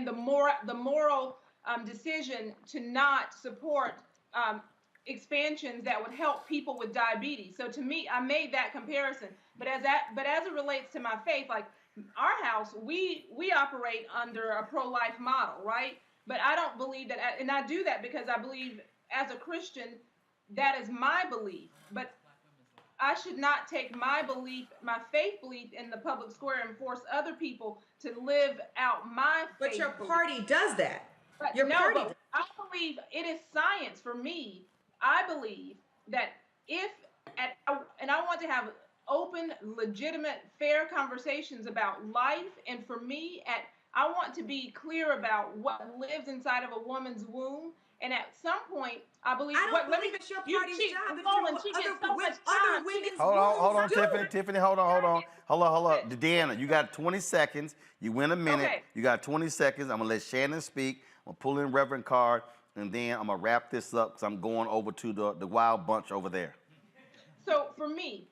the moral decision to not support expansions that would help people with diabetes. So to me, I made that comparison. But as it relates to my faith, like our house, we operate under a pro-life model, right? But I don't believe that, and I do that because I believe as a Christian, that is my belief. But I should not take my belief, my faith belief in the public square and force other people to live out my faith. But your party does that. But Your party but I believe it is science for me. I believe that and I want to have open, legitimate, fair conversations about life. And for me, I want to be clear about what lives inside of a woman's womb. And at some point, I believe. Let me get your party's job to determine what other women's Hold on, do. Tiffany, hold on. Deanna, you got 20 seconds. You win a minute. Okay. You got 20 seconds. I'm gonna let Shannon speak. I'm gonna pull in Reverend Carr, and then I'm gonna wrap this up because I'm going over to the wild bunch over there. So for me,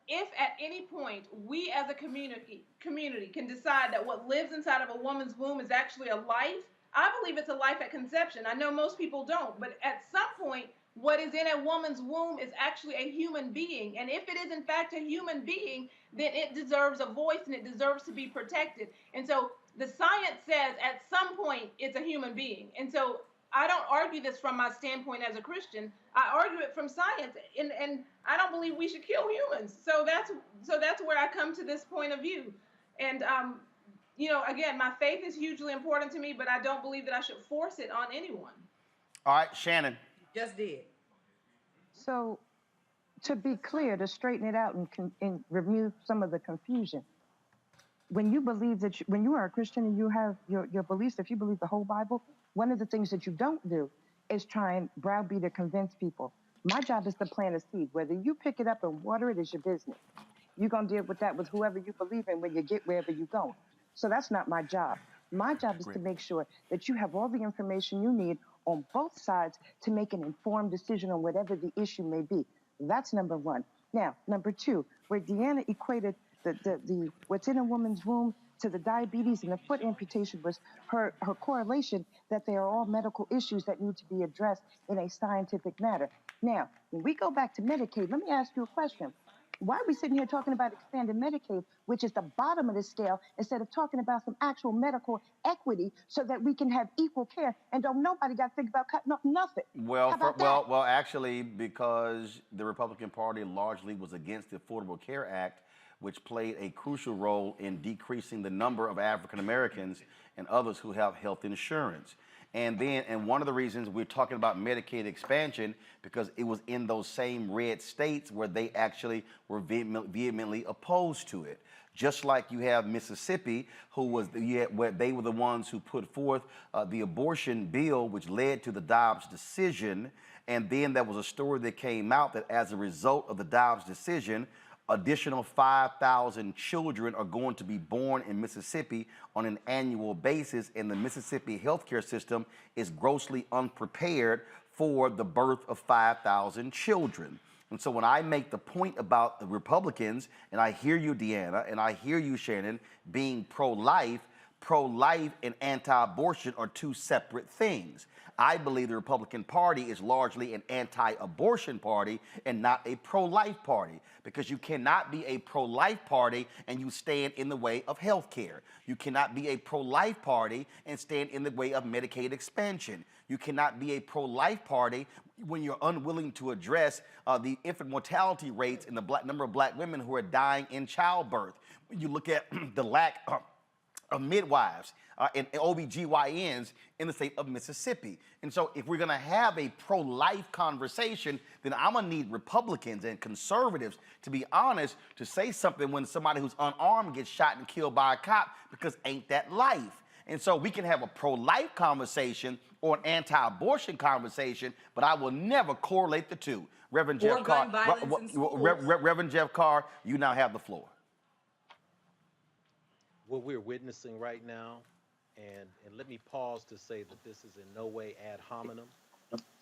if at any point we as a community can decide that what lives inside of a woman's womb is actually a life, I believe it's a life at conception. I know most people don't, but at some point, what is in a woman's womb is actually a human being. And if it is in fact a human being, then it deserves a voice and it deserves to be protected. And so the science says at some point it's a human being. And so I don't argue this from my standpoint as a Christian. I argue it from science, and I don't believe we should kill humans. So that's where I come to this point of view. And again, my faith is hugely important to me, but I don't believe that I should force it on anyone. All right, Shannon. Just did. So, to be clear, to straighten it out and remove some of the confusion, when you believe that when you are a Christian and you have your beliefs, if you believe the whole Bible, one of the things that you don't do is try and browbeat or convince people. My job is to plant a seed. Whether you pick it up and water it is your business. You're going to deal with that with whoever you believe in when you get wherever you're going. So that's not my job. My job is to make sure that you have all the information you need on both sides to make an informed decision on whatever the issue may be. That's number one. Now, number two, where Deanna equated the what's in a woman's womb to the diabetes and the foot amputation was her correlation that they are all medical issues that need to be addressed in a scientific manner. Now, when we go back to Medicaid, let me ask you a question. Why are we sitting here talking about expanding Medicaid, which is the bottom of the scale, instead of talking about some actual medical equity so that we can have equal care and don't nobody got to think about cutting up nothing? Well, actually, because the Republican Party largely was against the Affordable Care Act, which played a crucial role in decreasing the number of African Americans and others who have health insurance. And one of the reasons we're talking about Medicaid expansion, because it was in those same red states where they actually were vehemently opposed to it. Just like you have Mississippi, where they were the ones who put forth the abortion bill, which led to the Dobbs decision. And then there was a story that came out that as a result of the Dobbs decision, additional 5,000 children are going to be born in Mississippi on an annual basis, and the Mississippi healthcare system is grossly unprepared for the birth of 5,000 children. And so when I make the point about the Republicans, and I hear you, Deanna, and I hear you, Shannon, being pro-life and anti-abortion are two separate things. I believe the Republican Party is largely an anti-abortion party and not a pro-life party, because you cannot be a pro-life party and you stand in the way of health care. You cannot be a pro-life party and stand in the way of Medicaid expansion. You cannot be a pro-life party when you're unwilling to address the infant mortality rates and the number of black women who are dying in childbirth. When you look at the lack of midwives and OBGYNs in the state of Mississippi. And so if we're gonna have a pro-life conversation, then I'm gonna need Republicans and conservatives, to be honest, to say something when somebody who's unarmed gets shot and killed by a cop, because ain't that life? And so we can have a pro-life conversation or an anti-abortion conversation, but I will never correlate the two. Reverend Jeff Carr, Reverend Jeff Carr, you now have the floor. What we're witnessing right now, and let me pause to say that this is in no way ad hominem.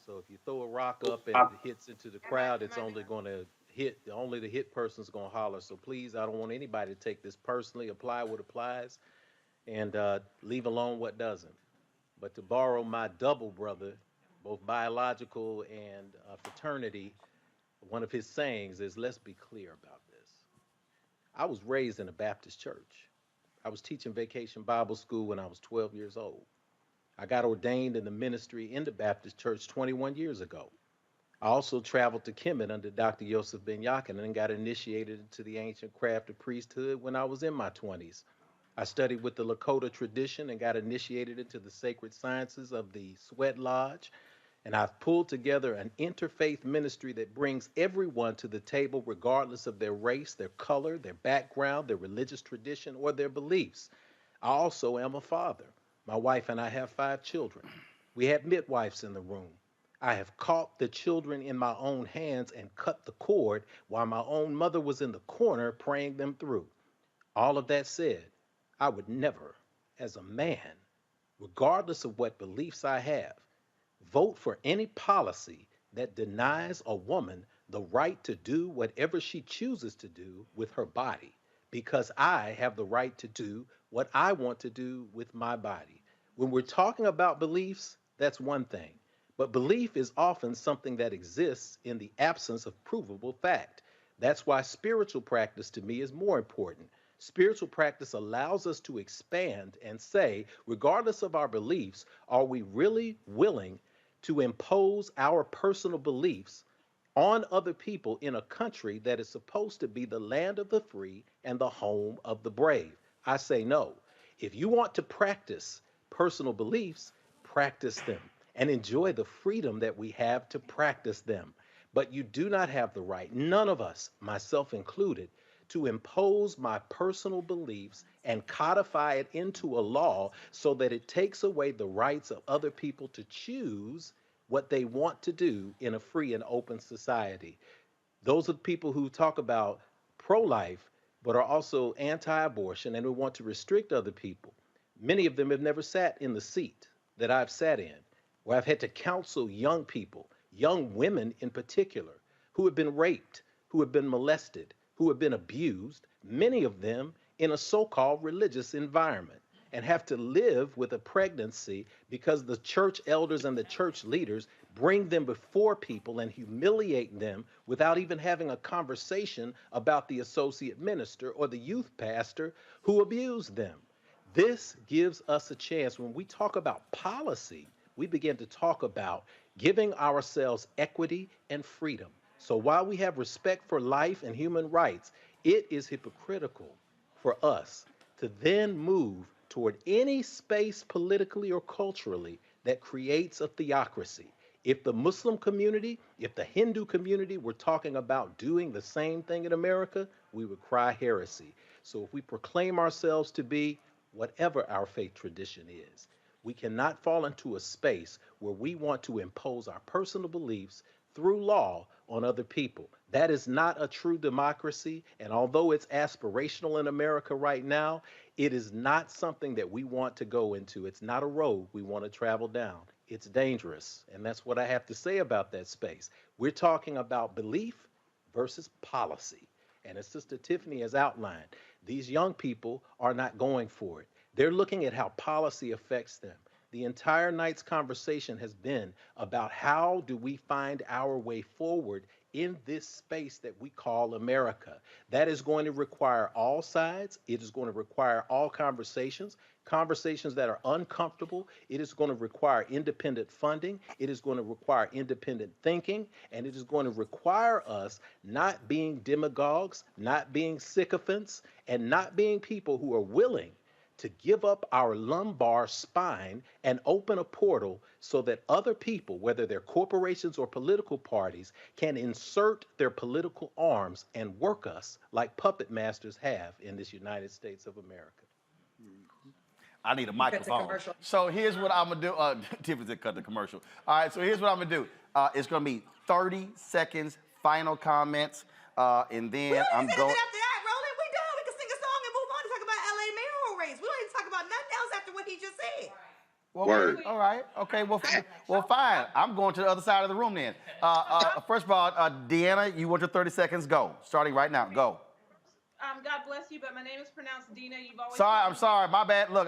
So if you throw a rock up and it hits into the crowd, it's only going to hit, only the hit person's going to holler. So please, I don't want anybody to take this personally. Apply what applies and leave alone what doesn't. But to borrow my double brother, both biological and fraternity, one of his sayings is, let's be clear about this. I was raised in a Baptist church. I was teaching vacation Bible school when I was 12 years old. I got ordained in the ministry in the Baptist church 21 years ago. I also traveled to Kemet under Dr. Yosef Ben Yakin and got initiated into the ancient craft of priesthood when I was in my 20s. I studied with the Lakota tradition and got initiated into the sacred sciences of the Sweat Lodge. And I've pulled together an interfaith ministry that brings everyone to the table regardless of their race, their color, their background, their religious tradition, or their beliefs. I also am a father. My wife and I have 5 children. We have midwives in the room. I have caught the children in my own hands and cut the cord while my own mother was in the corner praying them through. All of that said, I would never, as a man, regardless of what beliefs I have, vote for any policy that denies a woman the right to do whatever she chooses to do with her body, because I have the right to do what I want to do with my body. When we're talking about beliefs, that's one thing, but belief is often something that exists in the absence of provable fact. That's why spiritual practice to me is more important. Spiritual practice allows us to expand and say, regardless of our beliefs, are we really willing to impose our personal beliefs on other people in a country that is supposed to be the land of the free and the home of the brave? I say no. If you want to practice personal beliefs, practice them and enjoy the freedom that we have to practice them. But you do not have the right, none of us, myself included, to impose my personal beliefs and codify it into a law so that it takes away the rights of other people to choose what they want to do in a free and open society. Those are the people who talk about pro-life, but are also anti-abortion and who want to restrict other people. Many of them have never sat in the seat that I've sat in, where I've had to counsel young people, young women in particular, who have been raped, who have been molested, who have been abused, many of them in a so-called religious environment, and have to live with a pregnancy because the church elders and the church leaders bring them before people and humiliate them without even having a conversation about the associate minister or the youth pastor who abused them. This gives us a chance. When we talk about policy, we begin to talk about giving ourselves equity and freedom. So while we have respect for life and human rights, it is hypocritical for us to then move toward any space politically or culturally that creates a theocracy. If the Muslim community, if the Hindu community were talking about doing the same thing in America, we would cry heresy. So if we proclaim ourselves to be whatever our faith tradition is, we cannot fall into a space where we want to impose our personal beliefs through law on other people. That is not a true democracy, and although it's aspirational in America right now, it is not something that we want to go into. It's not a road we want to travel down. It's dangerous, and that's what I have to say about that space. We're talking about belief versus policy, and as Sister Tiffany has outlined, these young people are not going for it. They're looking at how policy affects them. The entire night's conversation has been about how do we find our way forward in this space that we call America. That is going to require all sides. It is going to require all conversations, conversations that are uncomfortable. It is going to require independent funding. It is going to require independent thinking. And it is going to require us not being demagogues, not being sycophants, and not being people who are willing to give up our lumbar spine and open a portal so that other people, whether they're corporations or political parties, can insert their political arms and work us like puppet masters have in this United States of America. I need a microphone. So here's what I'm gonna do. Tiffany said cut the commercial. All right, so here's what I'm gonna do. It's gonna be 30 seconds, final comments, and then I'm going. After that, Roland, we done. We can sing a song and move on to talk about LA mayoral race. We don't need to talk about nothing else after what he just said. Well, Word. all right. Okay. Well, fine. I'm going to the other side of the room then. First of all, Deanna, you want your 30 seconds? Go. Starting right now. Go. God bless you, but my name is pronounced Dina. You've always. Sorry, I'm sorry. My bad. Look.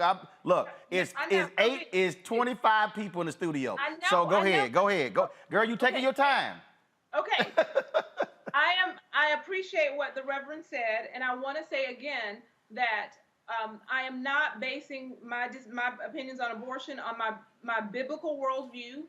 It's I know. it's 25 people in the studio. I know, So go I know. ahead. Go ahead. Go, girl. You taking your time. Okay. I appreciate what the Reverend said, and I want to say again that I am not basing my opinions on abortion on my biblical worldview.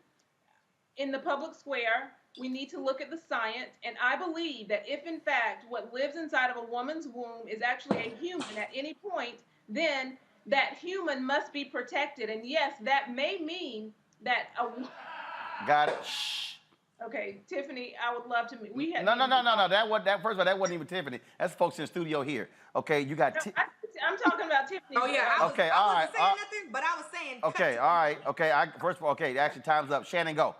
In the public square, we need to look at the science, and I believe that if in fact what lives inside of a woman's womb is actually a human at any point, then that human must be protected. And yes, that may mean that Got it. Shh. Okay, Tiffany, I would love to meet. We had No. That first of all, that wasn't even Tiffany. That's folks in the studio here. Okay, you got. I'm talking about Tiffany. Oh yeah, I wasn't saying nothing, but I was saying. Okay, all right. Okay, first of all, okay, actually time's up. Shannon, go.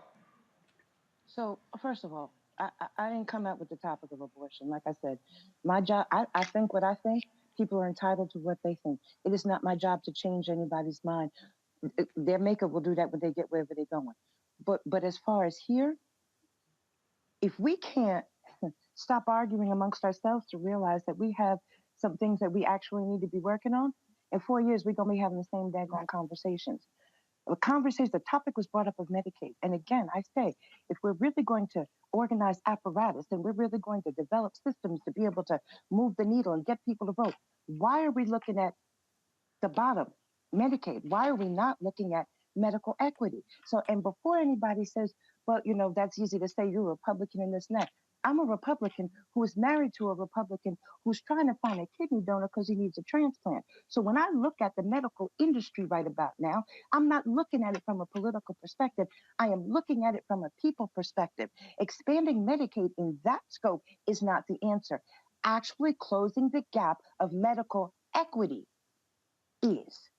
So, first of all, I didn't come out with the topic of abortion. Like I said, my job, I think what I think. People are entitled to what they think. It is not my job to change anybody's mind. Their maker will do that when they get wherever they're going. But as far as here, if we can't stop arguing amongst ourselves to realize that we have some things that we actually need to be working on, in 4 years, we're going to be having the same daggone conversations. The topic was brought up of Medicaid. And again, I say, if we're really going to organize apparatus and we're really going to develop systems to be able to move the needle and get people to vote, why are we looking at the bottom, Medicaid? Why are we not looking at medical equity? So, and before anybody says, well, that's easy to say, you're a Republican and this and that. I'm a Republican who is married to a Republican who's trying to find a kidney donor because he needs a transplant. So when I look at the medical industry right about now, I'm not looking at it from a political perspective. I am looking at it from a people perspective. Expanding Medicaid in that scope is not the answer. Actually closing the gap of medical equity is.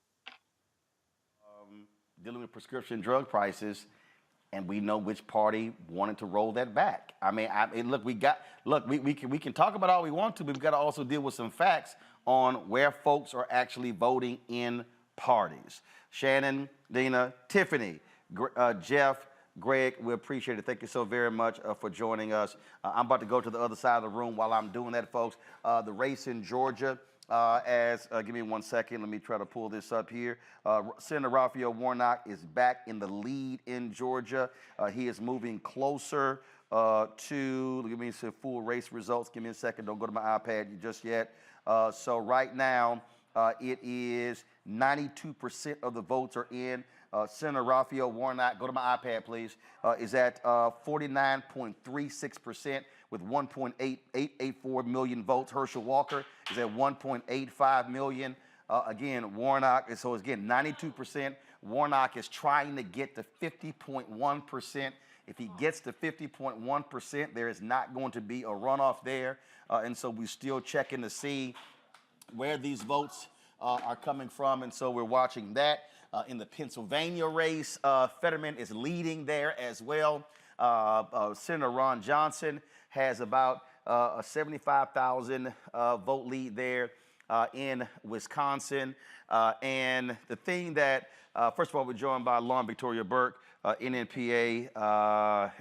Dealing with prescription drug prices, and we know which party wanted to roll that back. I mean, we can talk about all we want to, but we've got to also deal with some facts on where folks are actually voting in parties. Shannon, Dina, Tiffany, Jeff, Greg, we appreciate it. Thank you so very much for joining us. I'm about to go to the other side of the room. While I'm doing that, folks, the race in Georgia, give me 1 second. Let me try to pull this up here. Senator Raphael Warnock is back in the lead in Georgia. He is moving closer to, give me some full race results. Give me a second. Don't go to my iPad just yet. So right now, it is 92% of the votes are in. Senator Raphael Warnock, go to my iPad, please, is at 49.36% with 1.884 million votes. Herschel Walker is at 1.85 million. Again, Warnock, so again, 92%. Warnock is trying to get to 50.1%. If he gets to 50.1%, there is not going to be a runoff there. And so we're still checking to see where these votes are coming from. And so we're watching that. In the Pennsylvania race, Fetterman is leading there as well. Senator Ron Johnson has about a 75,000 vote lead there in Wisconsin. And the thing that, first of all, we're joined by Lauren Victoria Burke, NNPA,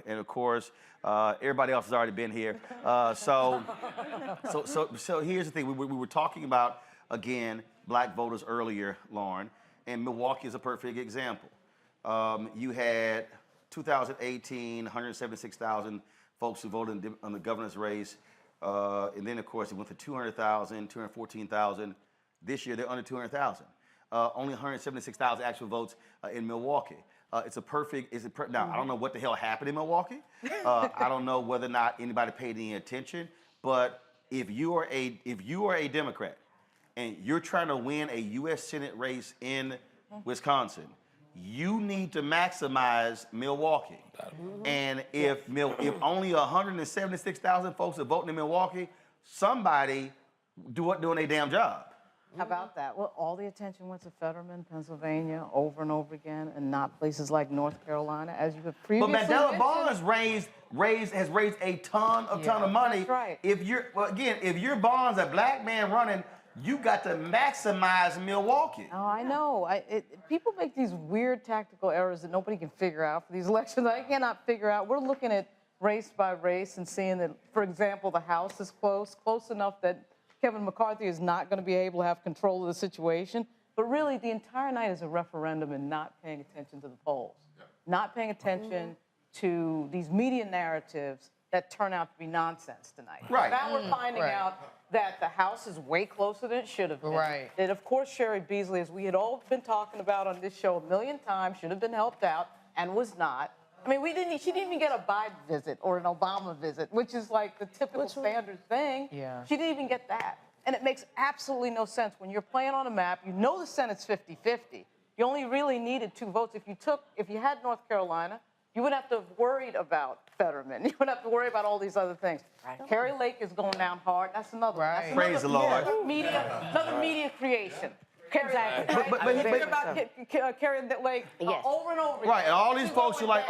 and of course, everybody else has already been here. So here's the thing. We were talking about, again, black voters earlier, Lauren, and Milwaukee is a perfect example. You had 2018, folks who voted on the governor's race. And then, of course, it went to 200,000, 214,000. This year, they're under 200,000. Only 176,000 actual votes in Milwaukee. Now, I don't know what the hell happened in Milwaukee. I don't know whether or not anybody paid any attention. But if you are a Democrat and you're trying to win a U.S. Senate race in Wisconsin, you need to maximize Milwaukee. And if only 176,000 folks are voting in Milwaukee, somebody doing a damn job. How about that? Well, all the attention went to Fetterman, Pennsylvania, over and over again, and not places like North Carolina, as you have previously But Mandela mentioned. Bonds has raised a ton of money. That's right. If your Bonds, a black man running, you got to maximize Milwaukee. Oh, I know. People make these weird tactical errors that nobody can figure out for these elections. I cannot figure out. We're looking at race by race and seeing that, for example, the House is close enough that Kevin McCarthy is not going to be able to have control of the situation. But really, the entire night is a referendum and not paying attention to the polls, not paying attention to these media narratives that turn out to be nonsense tonight. Right. Now we're finding out that the House is way closer than it should have been. Right. That, of course, Sherry Beasley, as we had all been talking about on this show a million times, should have been helped out and was not. I mean, she didn't even get a Biden visit or an Obama visit, which is like the typical standard thing. Yeah. She didn't even get that. And it makes absolutely no sense. When you're playing on a map, you know the Senate's 50-50. You only really needed 2 votes. If you had North Carolina, you wouldn't have to have worried about Fetterman. You wouldn't have to worry about all these other things. Right. Kerry Lake is going down hard. That's another one. That's Praise the Lord. Another media creation. Exactly. But think about Kerry Lake over and over again. Right, and all these folks are like,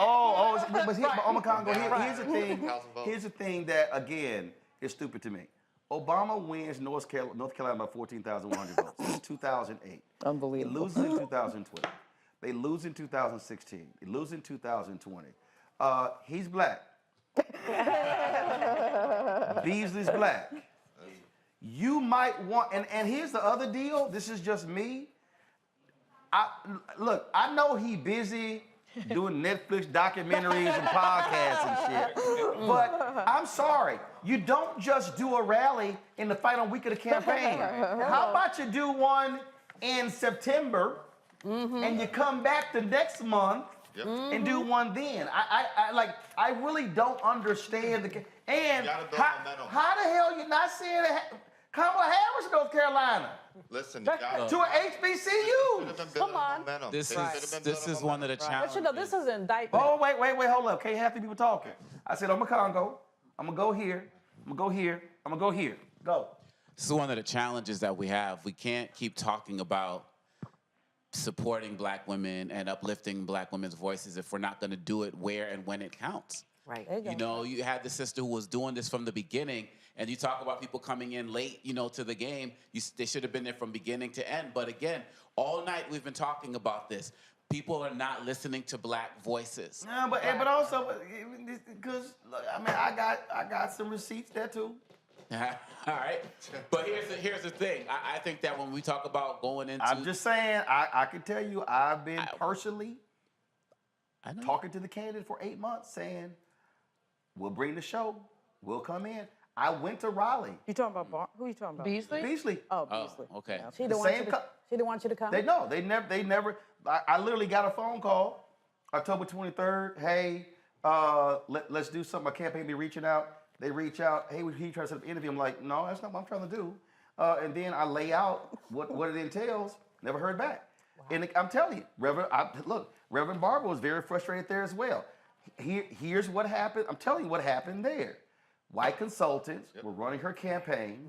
here's the thing that, again, is stupid to me. Obama wins North Carolina by 14,100 votes. This is 2008. Unbelievable. He loses in 2012. They lose in 2016. They lose in 2020. He's black. Beasley's black. You might want, and here's the other deal. This is just me. I know he busy doing Netflix documentaries and podcasts and shit. But I'm sorry, you don't just do a rally in the final week of the campaign. How about you do one in September and you come back the next month and do one then? I really don't understand and how the hell you not seeing Kamala Harris in North Carolina? Listen, to an HBCU. Come on. This is one of the challenges. But you know, this is an indictment. Oh, wait, hold up. Can't have 2 people talking. I said, I'm a Congo. I'm going to go here. I'm going to go here. I'm going to go here. Go. This is one of the challenges that we have. We can't keep talking about supporting black women and uplifting black women's voices if we're not going to do it where and when it counts. Right. You know, you had the sister who was doing this from the beginning, and you talk about people coming in late, to the game. They should have been there from beginning to end. But again, all night we've been talking about this. People are not listening to black voices. Yeah, but also because I got some receipts there too. All right, but here's the thing. I think that when we talk about going into, I'm just saying. I can tell you, I've been personally talking to the candidate for 8 months, saying, "We'll bring the show. We'll come in." I went to Raleigh. You talking about who are you talking about? Beasley? Beasley. Oh, Beasley. Okay. Yeah. She didn't want you to come. They never. I literally got a phone call, October 23rd. Hey, let's do something. My campaign be reaching out. They reach out. Hey, he trying to set up an interview. I'm like, no, that's not what I'm trying to do. And then I lay out what it entails. Never heard back. Wow. And I'm telling you, Reverend Barber was very frustrated there as well. Here's what happened. I'm telling you what happened there. White consultants were running her campaign.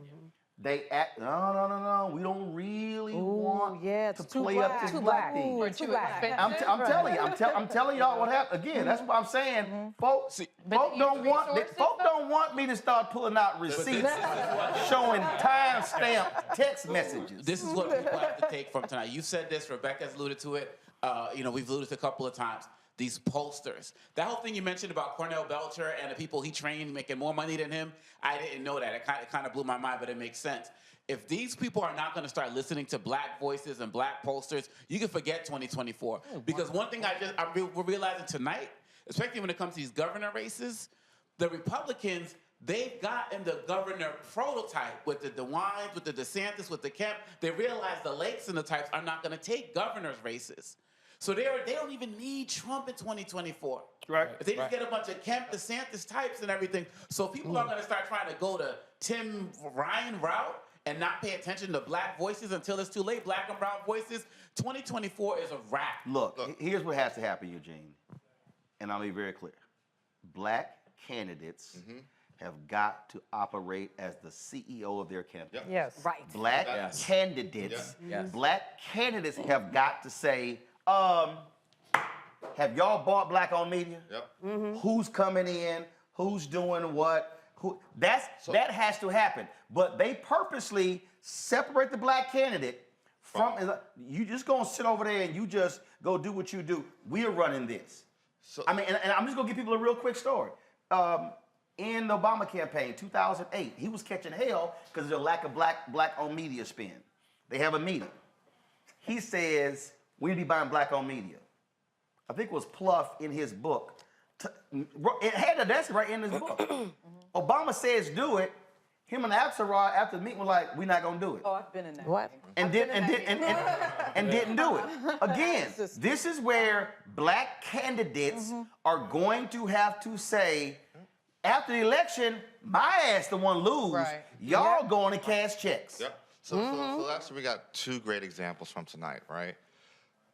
They act, no, we don't really want to play up this black thing. Too black. I'm telling y'all what happened. Again, that's what I'm saying. Folks don't want me to start pulling out receipts showing timestamped text messages. This is what people have to take from tonight. You said this, Rebecca's alluded to it. We've alluded to it a couple of times. These posters. That whole thing you mentioned about Cornell Belcher and the people he trained making more money than him, I didn't know that. It kind of blew my mind, but it makes sense. If these people are not going to start listening to black voices and black posters, you can forget 2024. Because one thing we're realizing tonight, especially when it comes to these governor races, The Republicans, they've gotten the governor prototype with the DeWines, with the DeSantis, with the Kemp. They realize the Lakes and the types are not going to take governor's races. So they don't even need Trump in 2024. Right. If they just get a bunch of Kemp, DeSantis types and everything, so people are going to start trying to go to Tim Ryan route and not pay attention to black voices until it's too late, black and brown voices. 2024 is a wrap. Look, here's what has to happen, Eugene, and I'll be very clear. Black candidates have got to operate as the CEO of their campaign. Yes. Right. Black candidates, black candidates have got to say, have y'all bought black-owned media? Who's coming in? Who's doing what? That has to happen. But they purposely separate the black candidate from. You just gonna sit over there and you just go do what you do. We are running this. I mean, and I'm just gonna give people a real quick story. In the Obama campaign, 2008, he was catching hell because of the lack of black-owned media spend. They have a meeting. He says, we need to be buying black-owned media. I think it was Pluff in his book. It had that's right in his book. Obama says do it. Him and Axelrod after the meeting were like, we're not gonna do it. Oh, I've been in that. What? And didn't do it. Again, this is where black candidates are going to have to say, after the election, my ass the one lose. Right. Y'all going to cash checks. Yep. So actually we got two great examples from tonight, right?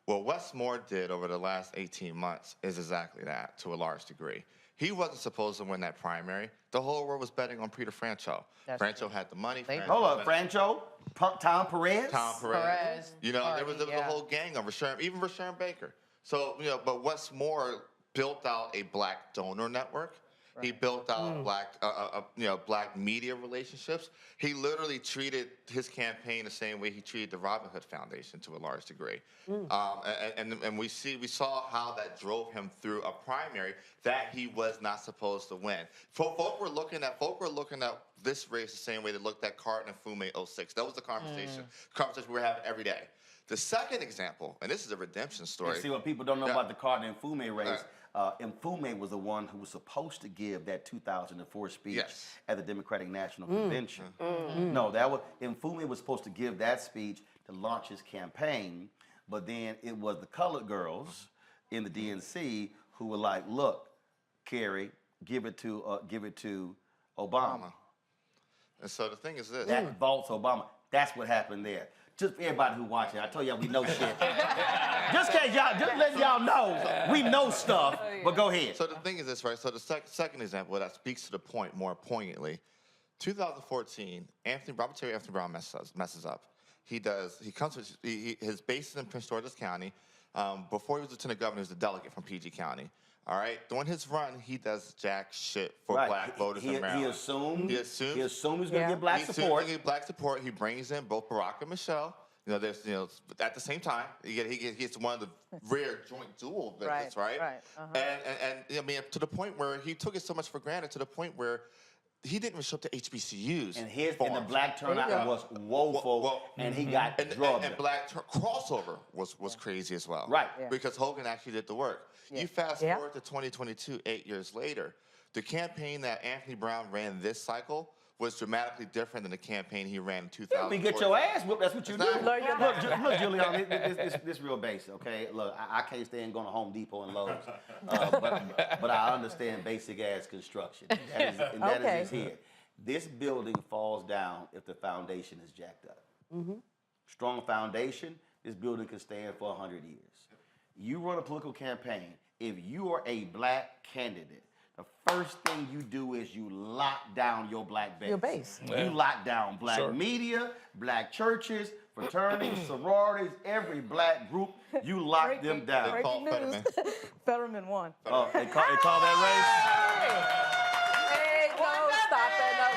What Wes Moore did over the last 18 months is exactly that, to a large degree. He wasn't supposed to win that primary. The whole world was betting on Peter Franchot. Franchot had the money. Hold up, Franchot, Tom Perez. Tom Perez. You know, there was a whole gang of Rashawn, even Rashawn Baker. So, you know, but Wes Moore built out a black donor network. He built out black media relationships. He literally treated his campaign the same way he treated the Robin Hood Foundation to a large degree. And we saw how that drove him through a primary that he was not supposed to win. Folk were looking at this race the same way they looked at Carton and Fume 06. That was the conversation we were having every day. The second example, and this is a redemption story. And see, what people don't know about the Carton and Fume race, Mfume was the one who was supposed to give that 2004 speech at the Democratic National Convention. No, Mfume was supposed to give that speech to launch his campaign, but then it was the colored girls in the DNC who were like, "Look, Kerry, give it to Obama." And so the thing is this: that vaults Obama. That's what happened there. Just for everybody who watching, I told y'all we know shit. just letting y'all know we know stuff. But go ahead. So the thing is this, right? So the second example that speaks to the point more poignantly, 2014, Robert Terry Anthony Brown messes up. He comes his base is in Prince George's County. Before he was lieutenant governor, he was a delegate from PG County. All right, during his run, he does jack shit for black voters in Maryland. He assumed he was going to get He black support. assumed he was going to get black support. He brings in both Barack and Michelle. At the same time, he gets one of the rare joint dual visits, right? And I mean, to the point where he took it so much for granted, to the point where he didn't even show up to HBCUs. And the black turnout was woeful, and he got drugged. And black crossover was crazy as well. Right. Because Hogan actually did the work. You fast forward to 2022, 8 years later, the campaign that Anthony Brown ran this cycle was dramatically different than the campaign he ran in 2000. You get your ass whooped, that's what you do. Look, Julian, this real basic, okay? Look, I can't stand going to Home Depot and Lowe's, but I understand basic ass construction. That is here. This building falls down if the foundation is jacked up. Strong foundation, this building can stand for 100 years. You run a political campaign, if you are a black candidate, the first thing you do is you lock down your black base. Your base. You lock down black media, black churches, fraternities, sororities, every black group, you lock them down. Breaking news. Fetterman won. Oh, they call that race? Hey, no, stop that, no,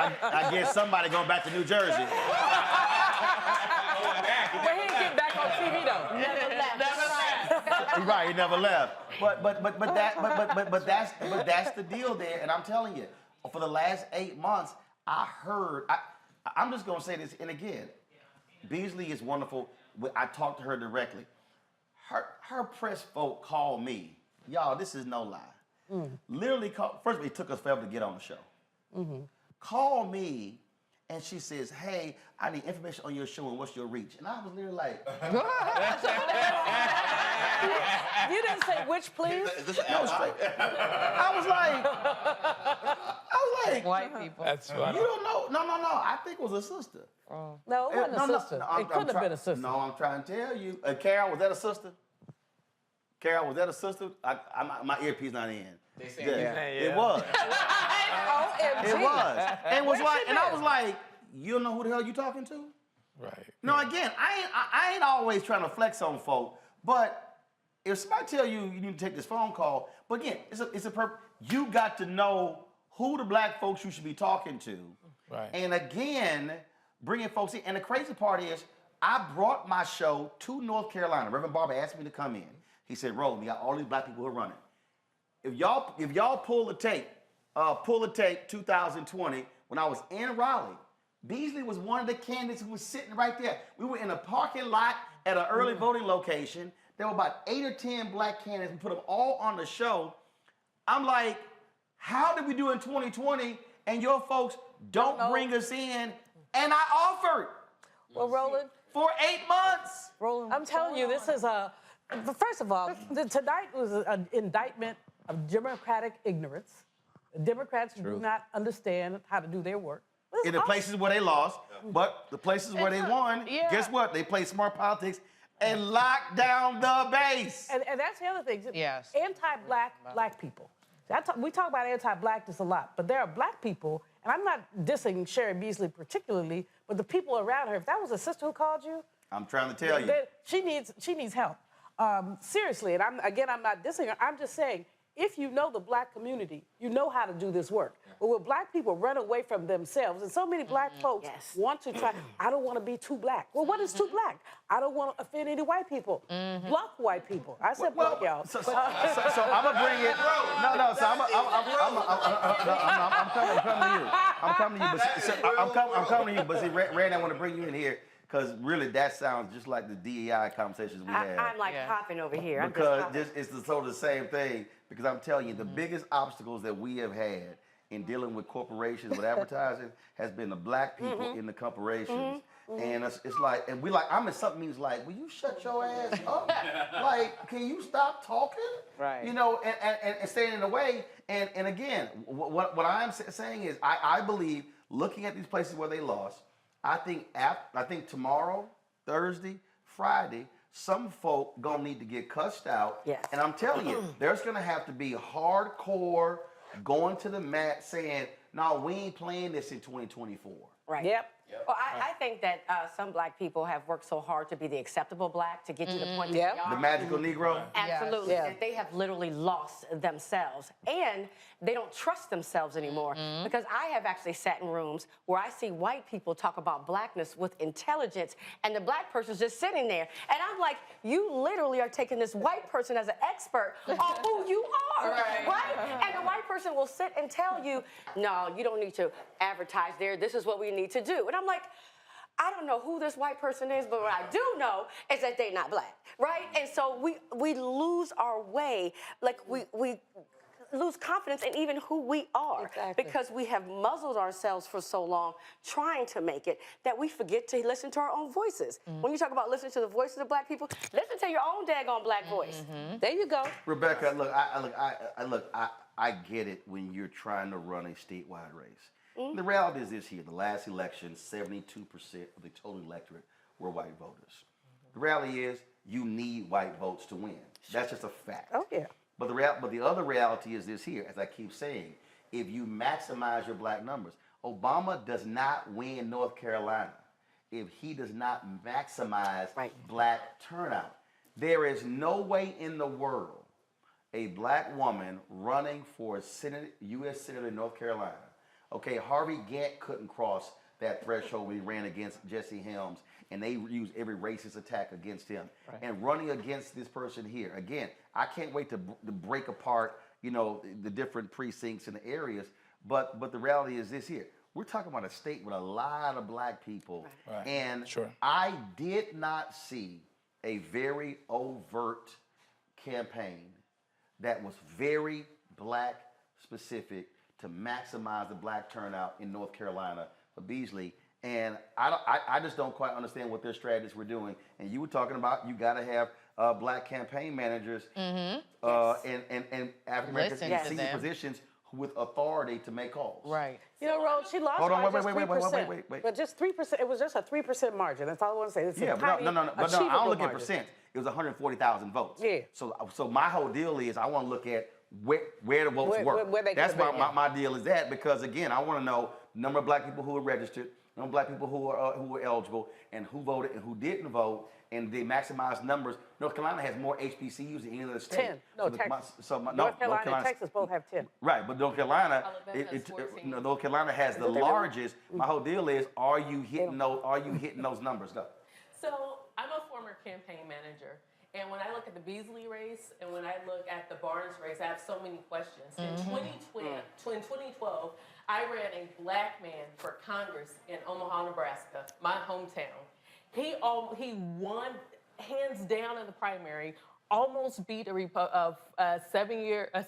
stop. I guess somebody going back to New Jersey. But he didn't get back on TV though. Never left. Right, he never left. But that's the deal there. And I'm telling you, for the last 8 months, I'm just gonna say this, and again, Beasley is wonderful. I talked to her directly. Her press folk called me. Y'all, this is no lie. Literally, first of all, it took us forever to get on the show. Call me, and she says, "Hey, I need information on your show and what's your reach." And I was literally like, You didn't say which, please. no, straight. I was like, White people. That's funny. you don't know? No. I think it was a sister. No, it wasn't a sister. It couldn't have been a sister. No, I'm trying to tell you. Carol, was that a sister? Carol, was that a sister? My earpiece not in. They say It was. It was. And was like, and I was like, you don't know who the hell you talking to? Right. No, again, I ain't always trying to flex on folk, but if somebody tell you you need to take this phone call, but again, it's a purpose. You got to know who the black folks you should be talking to. Right. And again, bringing folks in. And the crazy part is, I brought my show to North Carolina. Reverend Barber asked me to come in. He said, Roland, we got all these black people who are running. If y'all pull the tape 2020, when I was in Raleigh, Beasley was one of the candidates who was sitting right there. We were in a parking lot at an early voting location. There were about 8 or 10 black candidates. We put them all on the show. I'm like, how did we do in 2020 and your folks don't bring us in? And I offered. Well, Roland. For 8 months. Roland, I'm telling you, this is first of all, tonight was an indictment of Democratic ignorance. The Democrats do not understand how to do their work. In the places where they lost, but the places where they won, guess what? They played smart politics and locked down the base. And that's the other thing. Yes. Anti-black people. We talk about anti-blackness a lot, but there are black people, and I'm not dissing Sherry Beasley particularly, but the people around her. If that was a sister who called you, I'm trying to tell you, she needs help. Seriously, and I'm not dissing her. I'm just saying, if you know the black community, you know how to do this work. But when black people run away from themselves, and so many black folks want to try, I don't want to be too black. Well, what is too black? I don't want to offend any white people. Block white people. I said block y'all. So I'm gonna bring it. No. So I'm coming to you. But see, Randy, I want to bring you in here because really that sounds just like the DEI conversations we had. I'm like popping over here. Because it's sort of the same thing. Because I'm telling you, the biggest obstacles that we have had in dealing with corporations, with advertising, has been the black people in the corporations. And it's like, and I'm in some meetings like, will you shut your ass up? Like, can you stop talking? Right. You know, and staying in the way. And again, what I'm saying is, I believe, looking at these places where they lost, I think tomorrow, Thursday, Friday, some folk gonna need to get cussed out. Yes. And I'm telling you, there's gonna have to be hardcore going to the mat saying, no, we ain't playing this in 2024. Right. Yep. Well, I think that some black people have worked so hard to be the acceptable black to get to the point that they are. The magical Negro? Absolutely. Yes. That they have literally lost themselves. And they don't trust themselves anymore. Because I have actually sat in rooms where I see white people talk about blackness with intelligence, and the black person's just sitting there. And I'm like, you literally are taking this white person as an expert on who you are. Right? And the white person will sit and tell you, no, you don't need to advertise there. This is what we need to do. And I'm like, I don't know who this white person is, but what I do know is that they're not black, right? And so we lose our way, like we lose confidence in even who we are because we have muzzled ourselves for so long trying to make it that we forget to listen to our own voices. When you talk about listening to the voices of black people, listen to your own daggone black voice. There you go. Rebecca, look, I get it when you're trying to run a statewide race. The reality is this here, the last election, 72% of the total electorate were white voters. The reality is you need white votes to win. That's just a fact. Oh, yeah. But the other reality is this here, as I keep saying, if you maximize your black numbers, Obama does not win North Carolina if he does not maximize black turnout. There is no way in the world a black woman running for U.S. Senator in North Carolina. Okay, Harvey Gantt couldn't cross that threshold when he ran against Jesse Helms, and they used every racist attack against him. And running against this person here, again, I can't wait to break apart, the different precincts and the areas. But the reality is this here: we're talking about a state with a lot of black people, and I did not see a very overt campaign that was very, black specific to maximize the black turnout in North Carolina for Beasley. And I just don't quite understand what their strategies were doing. And you were talking about you got to have black campaign managers and African Americans in senior positions with authority to make calls. Right. You know, Rose, she lost Hold on, by wait. But just 3%. It was just a 3% margin. That's all I want to say. It's Yeah, a but no, I don't look at margin. percent. It was 140,000 votes. Yeah. So my whole deal is I want to look at where the votes were. Where they That's could've been, my deal is that, because again, I want to know the number of black people who were registered, the number of black people who were eligible, and who voted and who didn't vote, and they maximize numbers. North Carolina has more HBCUs than any other state. 10. No, so Texas. North Carolina and Texas both have 10. Right, but North Carolina, North Carolina has the largest. My whole deal is, are you hitting those numbers? Go. So I'm a former campaign manager, and when I look at the Beasley race and when I look at the Barnes race, I have so many questions. In 2012, I ran a black man for Congress in Omaha, Nebraska, my hometown. He won hands down in the primary, almost beat a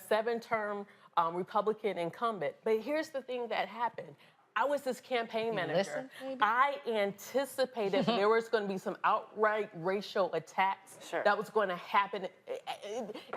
seven-term Republican incumbent. But here's the thing that happened. I was this campaign manager. I anticipated there was going to be some outright racial attacks that was going to happen.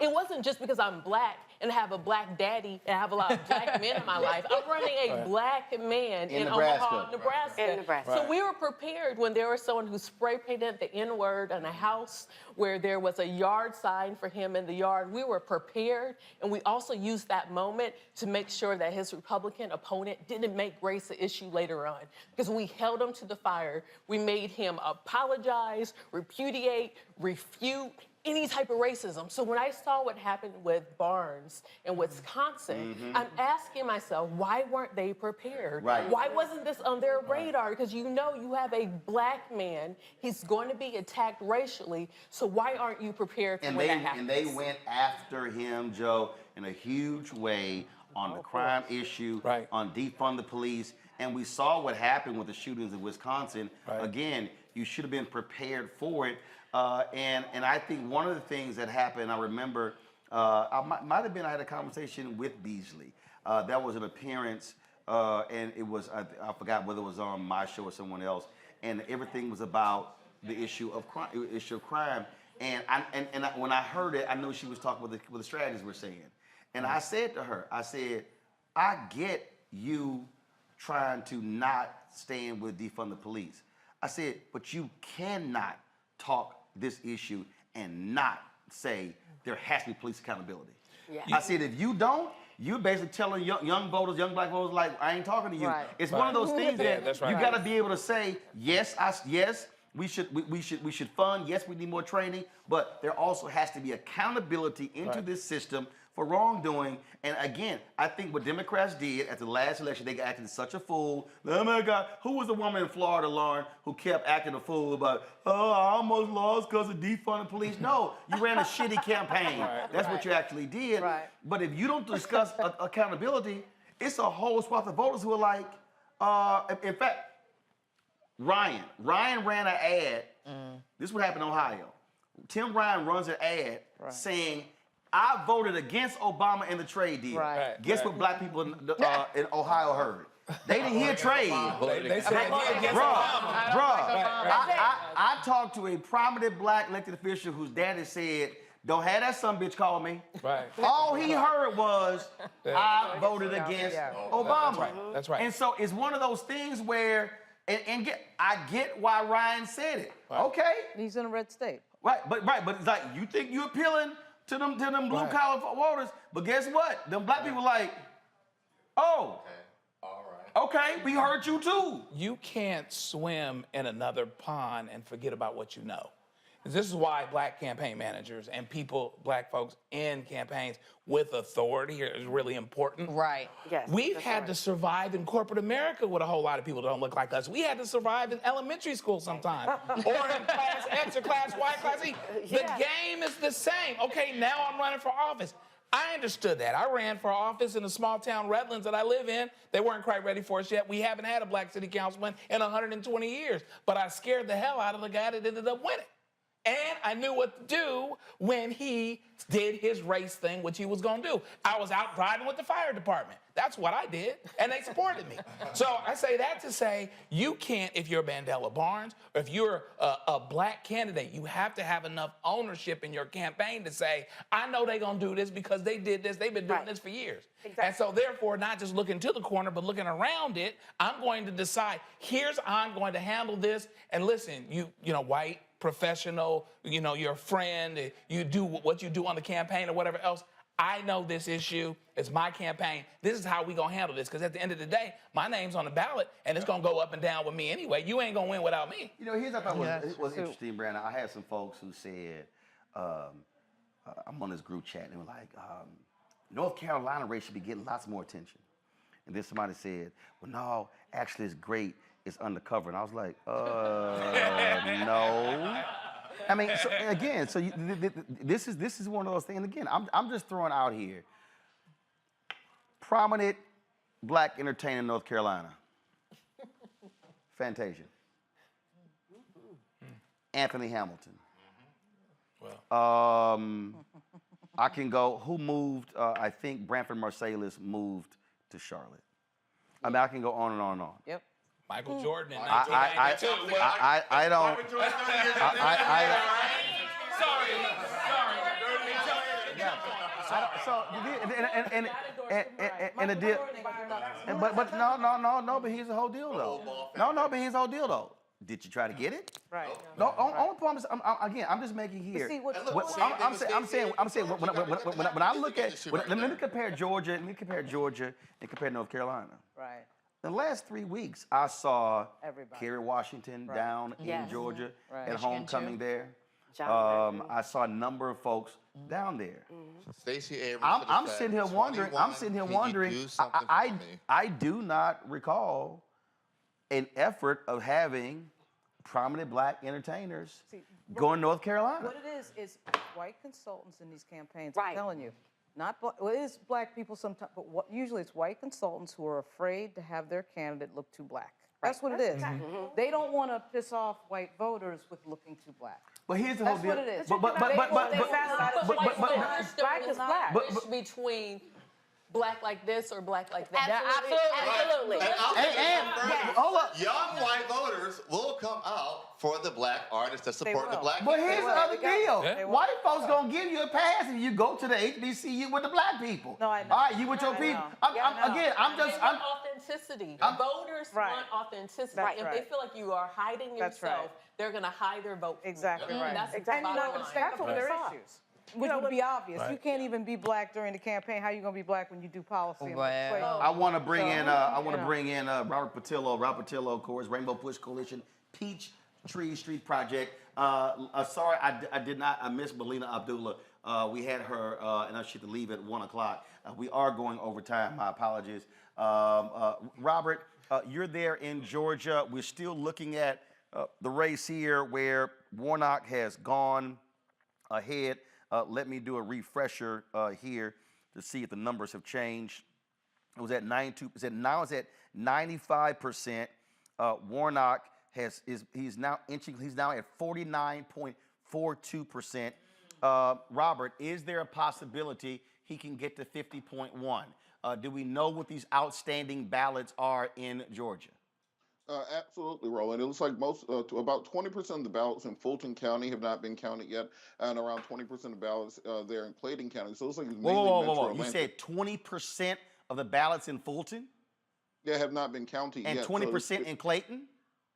It wasn't just because I'm black and have a black daddy and have a lot of black men in my life. I'm running a black man in Omaha, Nebraska. So we were prepared when there was someone who spray painted the N-word on a house where there was a yard sign for him in the yard. We were prepared, and we also used that moment to make sure that his Republican opponent didn't make race an issue later on, because we held him to the fire. We made him apologize, repudiate, refute any type of racism. So when I saw what happened with Barnes in Wisconsin, I'm asking myself, why weren't they prepared? Right. Why wasn't this on their radar? Because you know you have a black man, he's going to be attacked racially, so why aren't you prepared for when that happens? And they went after him, Joe, in a huge way on the crime issue, on defund the police, and we saw what happened with the shootings in Wisconsin. Again, you should have been prepared for it. And I think one of the things that happened, I remember, might have been I had a conversation with Beasley. That was an appearance, and it was, I forgot whether it was on my show or someone else, and everything was about the issue of crime. And when I heard it, I knew she was talking with the strategies we're saying. And I said to her, I said, I get you trying to not stand with defund the police. I said, but you cannot talk this issue and not say there has to be police accountability. I said, if you don't, you're basically telling young voters, young black voters, like, I ain't talking to you. It's one of those things that you got to be able to say, yes, we should fund. Yes, we need more training, but there also has to be accountability into this system for wrongdoing. And again, I think what Democrats did at the last election, they acted such a fool. Oh my God, who was the woman in Florida, Lauren, who kept acting a fool about, oh, I almost lost because of defunding police? No, you ran a shitty campaign. That's what you actually did. But if you don't discuss accountability, it's a whole swath of voters who are like, in fact, Ryan ran an ad. This is what happened in Ohio. Tim Ryan runs an ad saying, I voted against Obama in the trade deal. Guess what black people in Ohio heard? They didn't hear trade. They said I talked to a prominent black elected official whose daddy said, don't have that son bitch call me. All he heard was, I voted against Obama. That's right. And so it's one of those things where, I get why Ryan said it. Okay. He's in a red state. But it's like, you think you're appealing to them blue collar voters, but guess what? Them black people like, oh, okay, we heard you too. You can't swim in another pond and forget about what you know. This is why black campaign managers and black folks in campaigns with authority is really important. We've had to survive in corporate America with a whole lot of people that don't look like us. We had to survive in elementary school sometimes, or in class X or class Y, class E. The game is the same. Okay, now I'm running for office. I understood that. I ran for office in the small town Redlands that I live in. They weren't quite ready for us yet. We haven't had a black city councilman in 120 years, but I scared the hell out of the guy that ended up winning. And I knew what to do when he did his race thing, which he was going to do. I was out driving with the fire department. That's what I did, and they supported me. So I say that to say, you can't, if you're Mandela Barnes, or if you're a black candidate, you have to have enough ownership in your campaign to say, I know they're going to do this because they did this. They've been doing this for years. Exactly. And so therefore, not just looking to the corner, but looking around it, I'm going to decide, here's how I'm going to handle this. And listen, you know, white, professional, you know, your friend, you do what you do on the campaign or whatever else. I know this issue. It's my campaign. This is how we gonna handle this. Because at the end of the day, my name's on the ballot, and it's gonna go up and down with me anyway. You ain't gonna win without me. You know, here's what I thought was interesting, Brandon. I had some folks who said, I'm on this group chat, and they were like, North Carolina race should be getting lots more attention. And then somebody said, well, no, actually it's great. It's undercover. And I was like, no. I mean, so, again, so this is one of those things. And again, I'm just throwing out here. Prominent black entertainer in North Carolina. Fantasia. Anthony Hamilton. I can go, who moved, I think Branford Marsalis moved to Charlotte. I mean, I can go on and on and on. Yep. Michael Jordan in I don't. But no, but here's the whole deal though. No, but here's the whole deal though. Did you try to get it? Right. No, only point I'm just making here. I'm saying when I look at, let me compare Georgia and compare North Carolina. Right. The last 3 weeks, I saw Kerry Washington down in Georgia at homecoming there. I saw a number of folks down there. Stacey Abrams. I'm sitting here wondering. I do not recall an effort of having prominent black entertainers go in North Carolina. What it is white consultants in these campaigns. I'm telling you. Not well, it is black people sometimes, but usually it's white consultants who are afraid to have their candidate look too black. That's what it is. They don't want to piss off white voters with looking too black. But here's the whole deal. That's what it is. Black is black. Between black like this or black like that. Absolutely. And hold up. Young white voters will come out for the black artists that support the black. But here's the other deal. White folks gonna give you a pass if you go to the HBCU with the black people. No, I know. All right, you with your people. Authenticity. Voters want authenticity. That's if they feel like you are hiding yourself, they're gonna hide their vote. Exactly right. That's that's what their issues. Which would be obvious. You can't even be black during the campaign. How are you going to be black when you do policy? I want to bring in. Robert Patillo. Robert Patillo, of course, Rainbow Push Coalition, Peach Tree Street Project. Sorry, I did not. I missed Melina Abdullah. We had her, and she had to leave at 1 o'clock. We are going over time. My apologies. Robert, you're there in Georgia. We're still looking at the race here, where Warnock has gone ahead. Let me do a refresher here to see if the numbers have changed. It was at 92%. Now it's at 95%. Warnock he's now inching. He's now at 49.42%. Robert, is there a possibility he can get to 50.1? Do we know what these outstanding ballots are in Georgia? Absolutely, Roland. It looks like about 20% of the ballots in Fulton County have not been counted yet, and around 20% of ballots there in Clayton County. So it looks like it's mainly whoa. You said 20% of the ballots in Fulton? Yeah, have not been counted yet. And 20% in Clayton?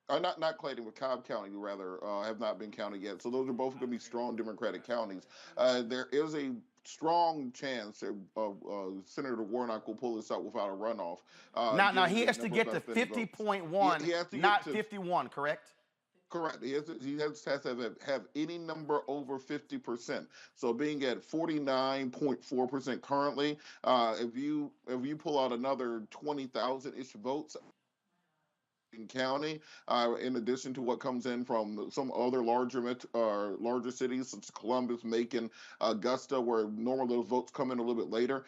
Not Clayton, but Cobb County, rather, have not been counted yet. So those are both going to be strong Democratic counties. There is a strong chance Senator Warnock will pull this out without a runoff. Now he has to get to 50.1, not 51, correct? Correct. He has to have any number over 50%. So being at 49.4% currently, if you pull out another 20,000-ish votes in county, in addition to what comes in from some other larger cities such as Columbus, Macon, Augusta, where normally those votes come in a little bit later.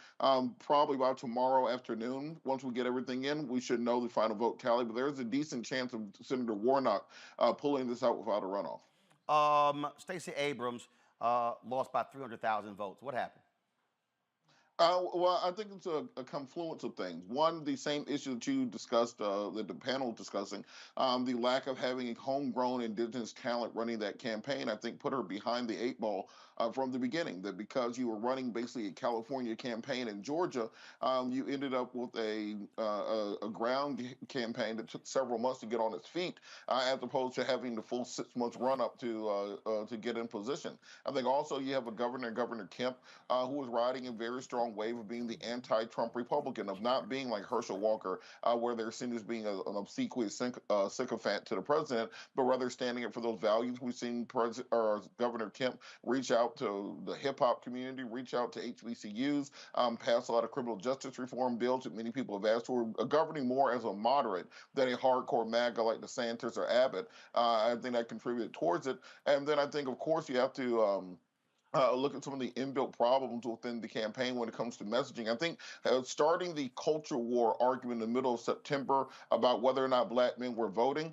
Probably by tomorrow afternoon, once we get everything in, we should know the final vote tally. But there's a decent chance of Senator Warnock pulling this out without a runoff. Stacey Abrams lost by 300,000 votes. What happened? Well, I think it's a confluence of things. One, the same issue that you discussed, that the panel discussing, the lack of having a homegrown indigenous talent running that campaign, I think put her behind the eight ball from the beginning. That because you were running basically a California campaign in Georgia, you ended up with a ground campaign that took several months to get on its feet, as opposed to having the full 6 months run up to get in position. I think also you have a Governor Kemp, who was riding a very strong wave of being the anti-Trump Republican, of not being like Herschel Walker, where they're seen as being an obsequious sycophant to the president, but rather standing up for those values. We've seen Governor Kemp reach out to the hip-hop community, reach out to HBCUs, pass a lot of criminal justice reform bills that many people have asked for, governing more as a moderate than a hardcore MAGA like DeSantis or Abbott. I think that contributed towards it. And then I think, of course, you have to look at some of the inbuilt problems within the campaign when it comes to messaging. I think starting the culture war argument in the middle of September about whether or not black men were voting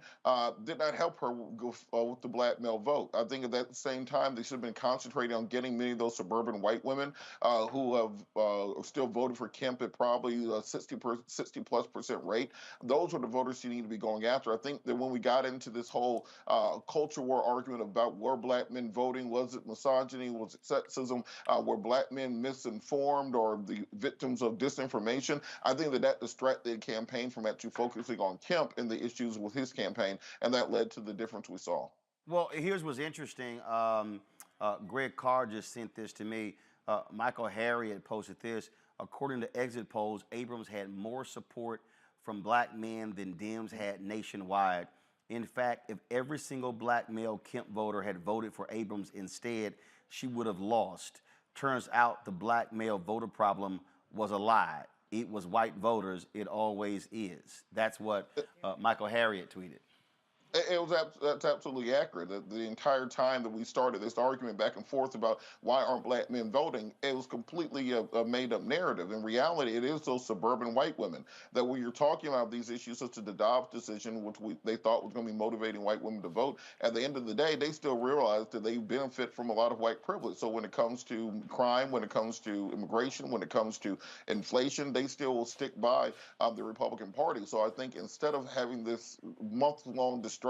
did not help her with the black male vote. I think at that same time, they should have been concentrating on getting many of those suburban white women who have still voted for Kemp at probably 60+% rate. Those are the voters you need to be going after. I think that when we got into this whole culture war argument about were black men voting, was it misogyny, was it sexism, were black men misinformed or the victims of disinformation, I think that distracted the campaign from actually focusing on Kemp and the issues with his campaign, and that led to the difference we saw. Well, here's what's interesting. Greg Carr just sent this to me. Michael Harriet posted this. According to exit polls, Abrams had more support from black men than Dems had nationwide. In fact, if every single black male Kemp voter had voted for Abrams instead, she would have lost. Turns out the black male voter problem was a lie. It was white voters. It always is. That's what Michael Harriet tweeted. That's absolutely accurate. The entire time that we started this argument back and forth about why aren't black men voting, it was completely a made-up narrative. In reality, it is those suburban white women that when you're talking about these issues, such as the Dobbs decision, which they thought was going to be motivating white women to vote, at the end of the day, they still realize that they benefit from a lot of white privilege. So when it comes to crime, when it comes to immigration, when it comes to inflation, they still will stick by the Republican Party. So I think instead of having this month-long distraction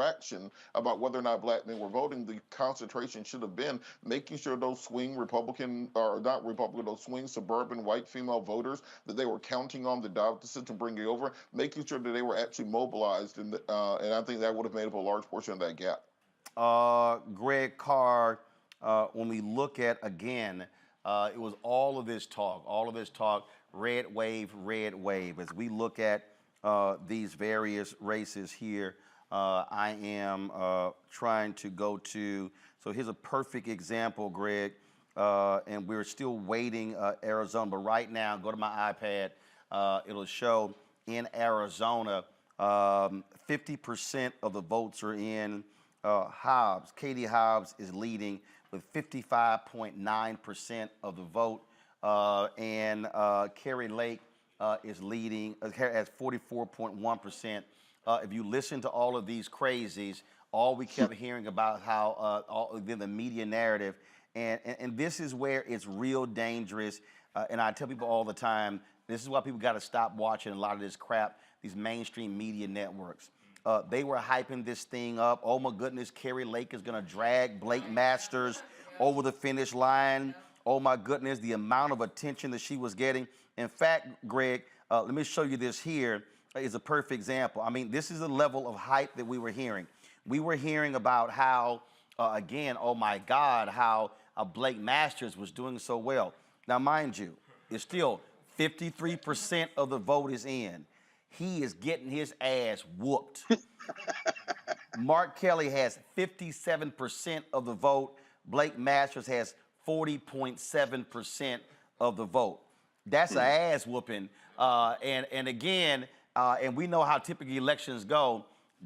about whether or not black men were voting, the concentration should have been making sure those swing Republican, or not Republican, those swing suburban white female voters that they were counting on the Dobbs decision to bring it over, making sure that they were actually mobilized, and I think that would have made up a large portion of that gap. Greg Carr, when we look at, again, it was all of this talk, red wave, as we look at these various races here. I am trying to go to, so here's a perfect example, Greg, and we're still waiting Arizona, but right now, go to my iPad, it'll show in Arizona, 50% of the votes are in Hobbs. Katie Hobbs is leading with 55.9% of the vote, and Carrie Lake is leading, has 44.1%. If you listen to all of these crazies, all we kept hearing about how the media narrative, and this is where it's real dangerous. And I tell people all the time, this is why people got to stop watching a lot of this crap, these mainstream media networks. They were hyping this thing up. Oh my goodness, Carrie Lake is going to drag Blake Masters over the finish line. Oh my goodness, the amount of attention that she was getting. In fact, Greg, let me show you this here. Is a perfect example. I mean, this is the level of hype that we were hearing. We were hearing about how, again, oh my God, how Blake Masters was doing so well. Now, mind you, it's still 53% of the vote is in. He is getting his ass whooped. Mark Kelly has 57% of the vote. Blake Masters has 40.7% of the vote. That's an ass whooping. And again, and we know how typically elections go.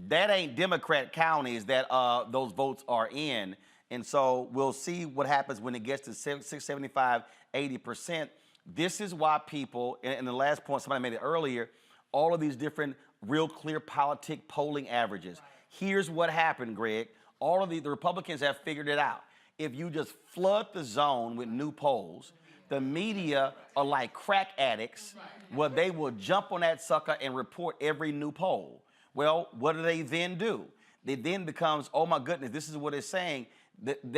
That ain't Democrat counties that those votes are in. And so we'll see what happens when it gets to 75, 80%. This is why people, and the last point, somebody made it earlier, all of these different real clear politic polling averages. Here's what happened, Greg. All of the Republicans have figured it out. If you just flood the zone with new polls, the media are like crack addicts where they will jump on that sucker and report every new poll. Well, what do they then do? It then becomes, oh my goodness, this is what it's saying.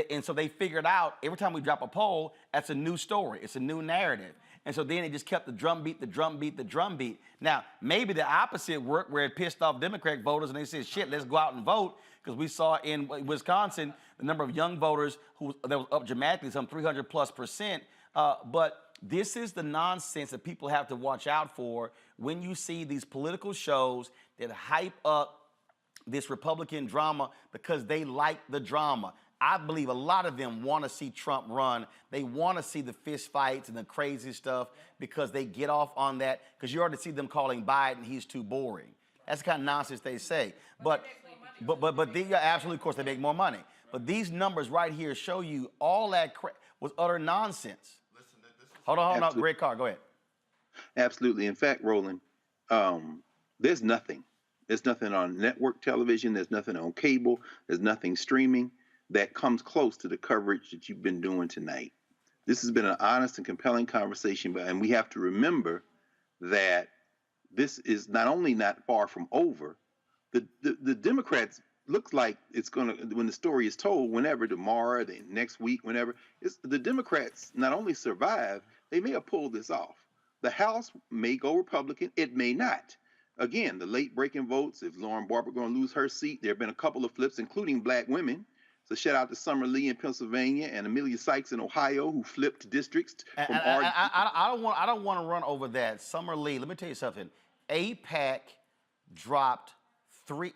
And so they figured out every time we drop a poll, that's a new story. It's a new narrative. And so then it just kept the drumbeat, the drumbeat, the drumbeat. Now, maybe the opposite worked where it pissed off Democratic voters and they said, shit, let's go out and vote. Because we saw in Wisconsin, the number of young voters that was up dramatically, some 300+%. But this is the nonsense that people have to watch out for when you see these political shows that hype up this Republican drama because they like the drama. I believe a lot of them want to see Trump run. They want to see the fist fights and the crazy stuff because they get off on that because you already see them calling Biden, he's too boring. That's the kind of nonsense they say. But absolutely, of course, they make more money. But these numbers right here show you all that was utter nonsense. Hold on, Greg Carr, go ahead. Absolutely. In fact, Roland, there's nothing. There's nothing on network television. There's nothing on cable. There's nothing streaming that comes close to the coverage that you've been doing tonight. This has been an honest and compelling conversation, and we have to remember that this is not only not far from over, the Democrats looks like it's going to, when the story is told, whenever, tomorrow, the next week, whenever, the Democrats not only survive, they may have pulled this off. The House may go Republican, it may not. Again, the late breaking votes, if Lauren Barber going to lose her seat, there have been a couple of flips, including black women. So shout out to Summer Lee in Pennsylvania and Amelia Sykes in Ohio, who flipped districts. I don't want to run over that. Summer Lee, let me tell you something. AIPAC dropped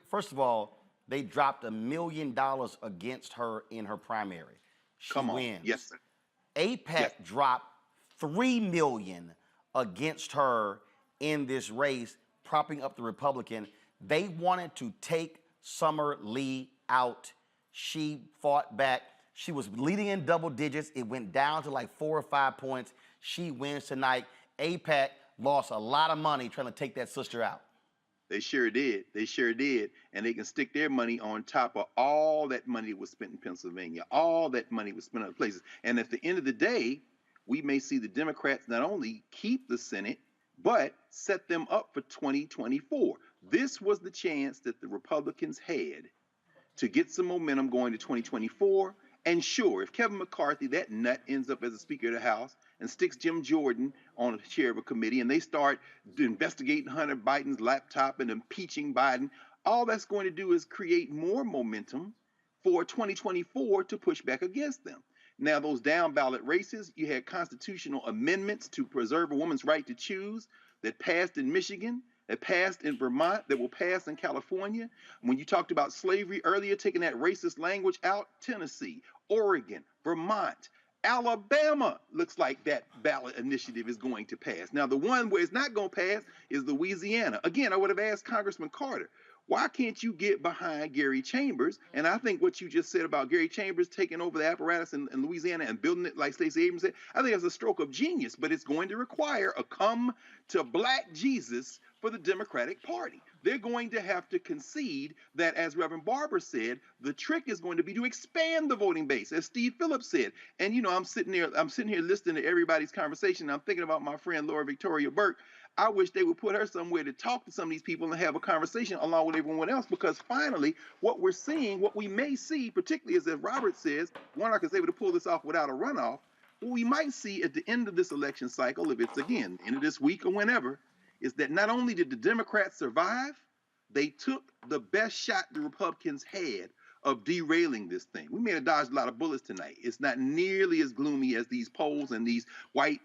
first of all, they dropped $1 million against her in her primary. She wins. Yes, sir. AIPAC dropped $3 million against her in this race, propping up the Republican. They wanted to take Summer Lee out. She fought back. She was leading in double digits. It went down to like 4 or 5 points. She wins tonight. AIPAC lost a lot of money trying to take that sister out. They sure did. They sure did. And they can stick their money on top of all that money that was spent in Pennsylvania. All that money was spent other places. And at the end of the day, we may see the Democrats not only keep the Senate, but set them up for 2024. This was the chance that the Republicans had to get some momentum going to 2024. And sure, if Kevin McCarthy, that nut, ends up as a Speaker of the House and sticks Jim Jordan on a chair of a committee and they start investigating Hunter Biden's laptop and impeaching Biden, all that's going to do is create more momentum for 2024 to push back against them. Now, those down ballot races, you had constitutional amendments to preserve a woman's right to choose that passed in Michigan, that passed in Vermont, that will pass in California. When you talked about slavery earlier, taking that racist language out, Tennessee, Oregon, Vermont, Alabama looks like that ballot initiative is going to pass. Now, the one where it's not going to pass is Louisiana. Again, I would have asked Congressman Carter, why can't you get behind Gary Chambers? And I think what you just said about Gary Chambers taking over the apparatus in Louisiana and building it like Stacey Abrams said, I think that's a stroke of genius, but it's going to require a come to black Jesus for the Democratic Party. They're going to have to concede that, as Reverend Barber said, the trick is going to be to expand the voting base, as Steve Phillips said. And, you know, I'm sitting here listening to everybody's conversation. I'm thinking about my friend Laura Victoria Burke. I wish they would put her somewhere to talk to some of these people and have a conversation along with everyone else, because finally what we're seeing, what we may see, particularly as Robert says, Warnock is able to pull this off without a runoff, what we might see at the end of this election cycle, if it's again, end of this week or whenever, is that not only did the Democrats survive, they took the best shot the Republicans had of derailing this thing. We may have dodged a lot of bullets tonight. It's not nearly as gloomy as these polls and these white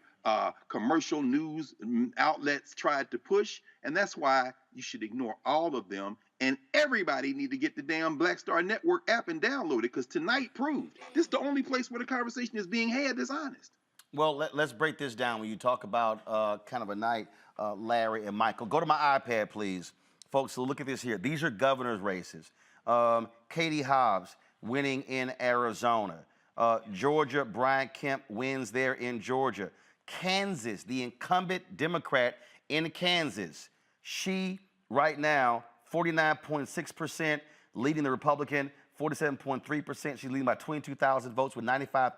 commercial news outlets tried to push, and that's why you should ignore all of them, and everybody need to get the damn Black Star Network app and download it, because tonight proved this is the only place where the conversation is being had that's honest. Well, let's break this down. When you talk about kind of a night, Larry and Michael, go to my iPad, please. Folks, so look at this here. These are governor's races. Katie Hobbs winning in Arizona. Georgia, Brian Kemp wins there in Georgia. Kansas, the incumbent Democrat in Kansas. She, right now, 49.6%, leading the Republican, 47.3%. She's leading by 22,000 votes with 95%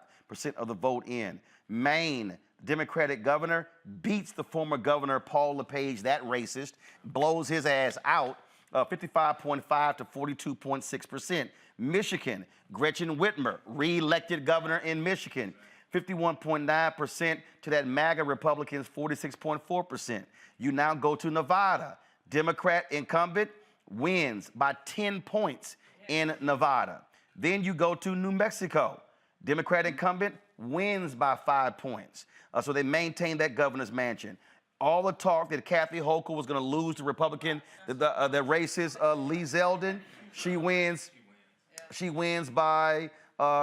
of the vote in. Maine, Democratic governor, beats the former governor, Paul LePage, that racist, blows his ass out, 55.5 to 42.6%. Michigan, Gretchen Whitmer, re-elected governor in Michigan, 51.9% to that MAGA Republicans, 46.4%. You now go to Nevada. Democrat incumbent wins by 10 points in Nevada. Then you go to New Mexico. Democrat incumbent wins by 5 points. So they maintain that governor's mansion. All the talk that Kathy Hochul was going to lose to Republican, the racist Lee Zeldin, she wins by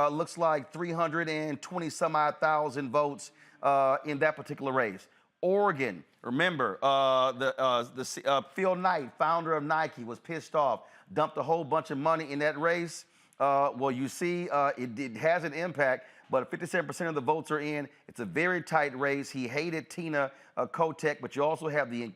looks like 320 some odd thousand votes in that particular race. Oregon, remember, Phil Knight, founder of Nike, was pissed off, dumped a whole bunch of money in that race. Well, you see, it has an impact, but 57% of the votes are in. It's a very tight race. He hated Tina Kotek, but you also have the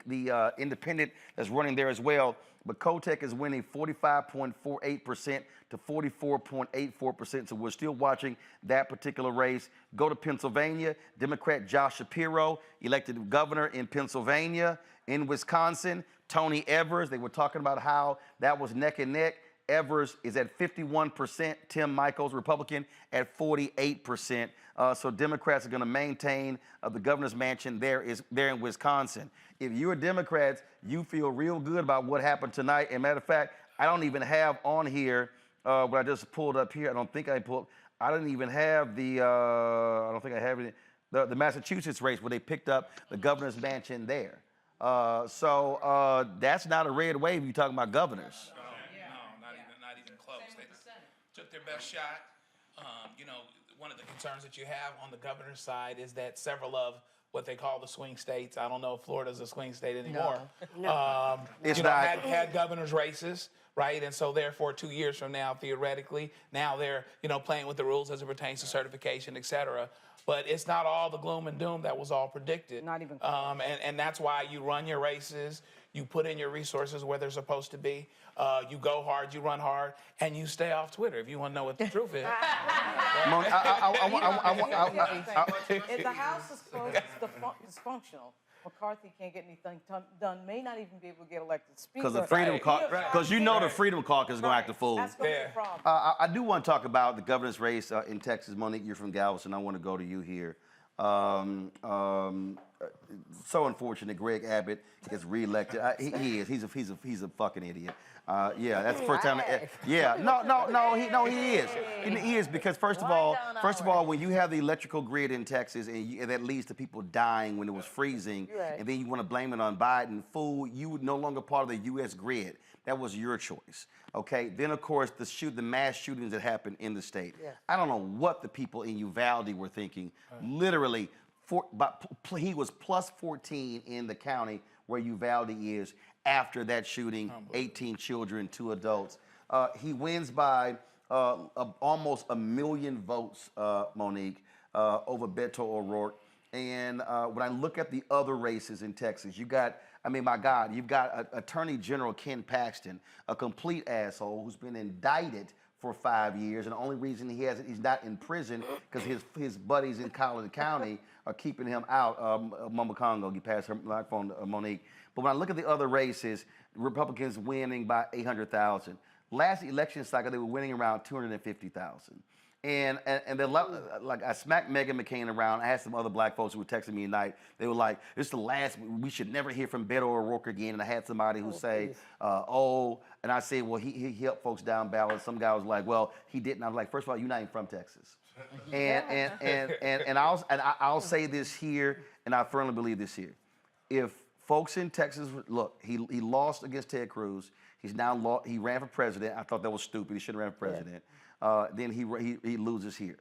independent that's running there as well. But Kotek is winning 45.48% to 44.84%. So we're still watching that particular race. Go to Pennsylvania. Democrat Josh Shapiro, elected governor in Pennsylvania. In Wisconsin, Tony Evers. They were talking about how that was neck and neck. Evers is at 51%. Tim Michels, Republican, at 48%. So Democrats are going to maintain the governor's mansion there in Wisconsin. If you're Democrats, you feel real good about what happened tonight. And matter of fact, I don't even have on here what I just pulled up here. I don't even have the. I don't think I have it. The Massachusetts race where they picked up the governor's mansion there. So that's not a red wave. You talking about governors? Not even close. They took their best shot. One of the concerns that you have on the governor's side is that several of what they call the swing states, I don't know if Florida's a swing state anymore. No. It's not. Had governor's races, right? And so therefore 2 years from now, theoretically, now they're, playing with the rules as it pertains to certification, et cetera. But it's not all the gloom and doom that was all predicted. Not even. And that's why you run your races, you put in your resources where they're supposed to be, you go hard, you run hard, and you stay off Twitter if you want to know what the truth is. If the House is closed, it's dysfunctional. McCarthy can't get anything done, may not even be able to get elected speaker. Because the Freedom Caucus, because the Freedom Caucus is going to act a fool. That's going to be a problem. I do want to talk about the governor's race in Texas. Monique, you're from Galveston. I want to go to you here. So unfortunate. Greg Abbott gets reelected. He is. He's a fucking idiot. Yeah, that's the first time. Yeah, no, he is. He is because first of all, when you have the electrical grid in Texas and that leads to people dying when it was freezing, and then you want to blame it on Biden, fool, you were no longer part of the U.S. grid. That was your choice. Okay. Then of course the mass shootings that happened in the state. Yeah. I don't know what the people in Uvalde were thinking. Literally, he was plus 14 in the county where Uvalde is after that shooting. 18 children, 2 adults. He wins by almost 1 million votes, Monique, over Beto O'Rourke. And when I look at the other races in Texas, you've got Attorney General Ken Paxton, a complete asshole who's been indicted for 5 years, and the only reason he's not in prison because his buddies in Collin County are keeping him out. Mama Congo, you passed her microphone to Monique. But when I look at the other races, Republicans winning by 800,000. Last election cycle, they were winning around 250,000. And like I smacked Meghan McCain around. I had some other black folks who were texting me tonight. They were like, "This is the last. We should never hear from Beto O'Rourke again." And I had somebody who say, and I said, "Well, he helped folks down ballot." Some guy was like, "Well, he didn't." I was like, "First of all, you're not even from Texas." And I'll say this here, and I firmly believe this here. If folks in Texas look, he lost against Ted Cruz. He's now he ran for president. I thought that was stupid. He shouldn't have ran for president. Then he loses here.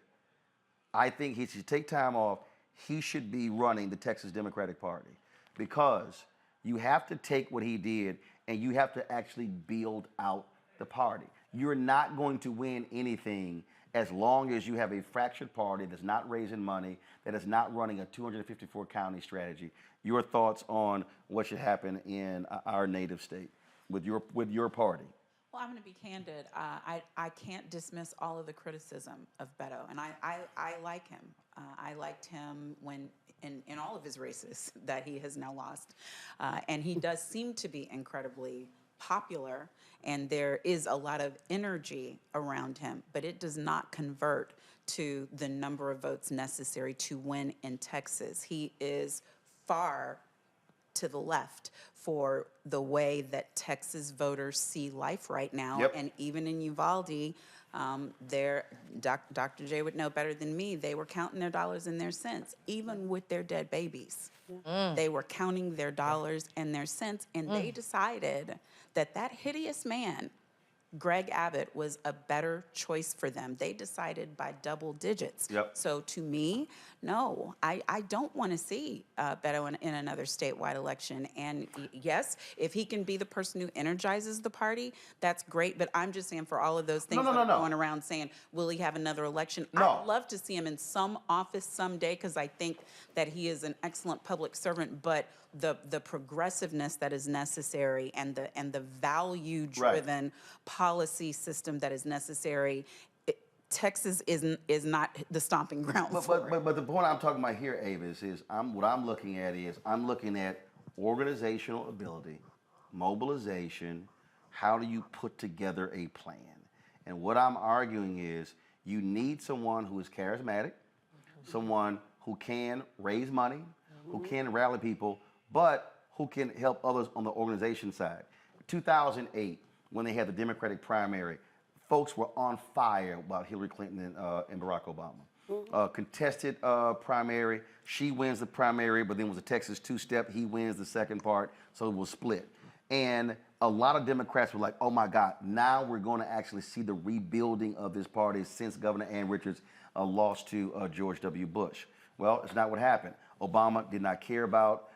I think he should take time off. He should be running the Texas Democratic Party because you have to take what he did and you have to actually build out the party. You're not going to win anything as long as you have a fractured party that's not raising money, that is not running a 254 county strategy. Your thoughts on what should happen in our native state with your party? Well, I'm going to be candid. I can't dismiss all of the criticism of Beto, and I like him. I liked him when in all of his races that he has now lost, and he does seem to be incredibly popular, and there is a lot of energy around him, but it does not convert to the number of votes necessary to win in Texas. He is far to the left for the way that Texas voters see life right now. Yep. And even in Uvalde, Dr. J would know better than me, they were counting their dollars and their cents, even with their dead babies. They were counting their dollars and their cents, and they decided that that hideous man, Greg Abbott, was a better choice for them. They decided by double digits. Yep. So to me, no, I don't want to see Beto in another statewide election. And yes, if he can be the person who energizes the party, that's great. But I'm just saying, for all of those things that are going around saying, will he have another election? I'd love to see him in some office someday, because I think that he is an excellent public servant. But the progressiveness that is necessary, and the value-driven policy system that is necessary, Texas is not the stomping ground for it. But the point I'm talking about here, Avis, is what I'm looking at organizational ability, mobilization. How do you put together a plan? And what I'm arguing is you need someone who is charismatic, someone who can raise money, who can rally people, but who can help others on the organization side. 2008, when they had the Democratic primary, folks were on fire about Hillary Clinton and Barack Obama. Contested primary. She wins the primary, but then was a Texas two-step. He wins the second part, so it was split. And a lot of Democrats were like, oh my God, now we're going to actually see the rebuilding of this party since Governor Ann Richards lost to George W. Bush. Well, it's not what happened. Obama did not care about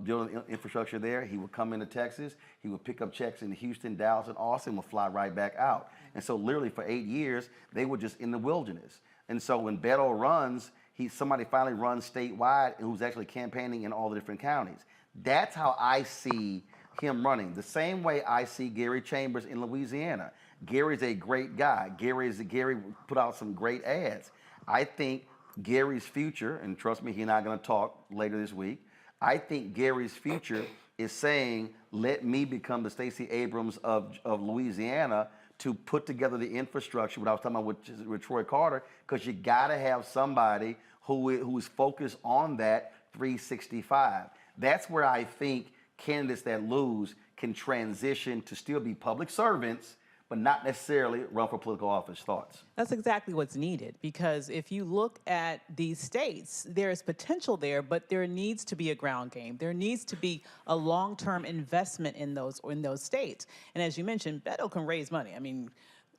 building infrastructure there. He would come into Texas, he would pick up checks in Houston, Dallas, and Austin, would fly right back out. And so literally for 8 years, they were just in the wilderness. And so when Beto runs, somebody finally runs statewide and who's actually campaigning in all the different counties. That's how I see him running. The same way I see Gary Chambers in Louisiana. Gary's a great guy. Gary put out some great ads. I think Gary's future, and trust me, he's not going to talk later this week, I think Gary's future is saying, let me become the Stacey Abrams of Louisiana to put together the infrastructure, what I was talking about with Troy Carter, because you got to have somebody who is focused on that 365. That's where I think candidates that lose can transition to still be public servants, but not necessarily run for political office. Thoughts? That's exactly what's needed, because if you look at these states, there is potential there, but there needs to be a ground game. There needs to be a long-term investment in those states. And as you mentioned, Beto can raise money. I mean,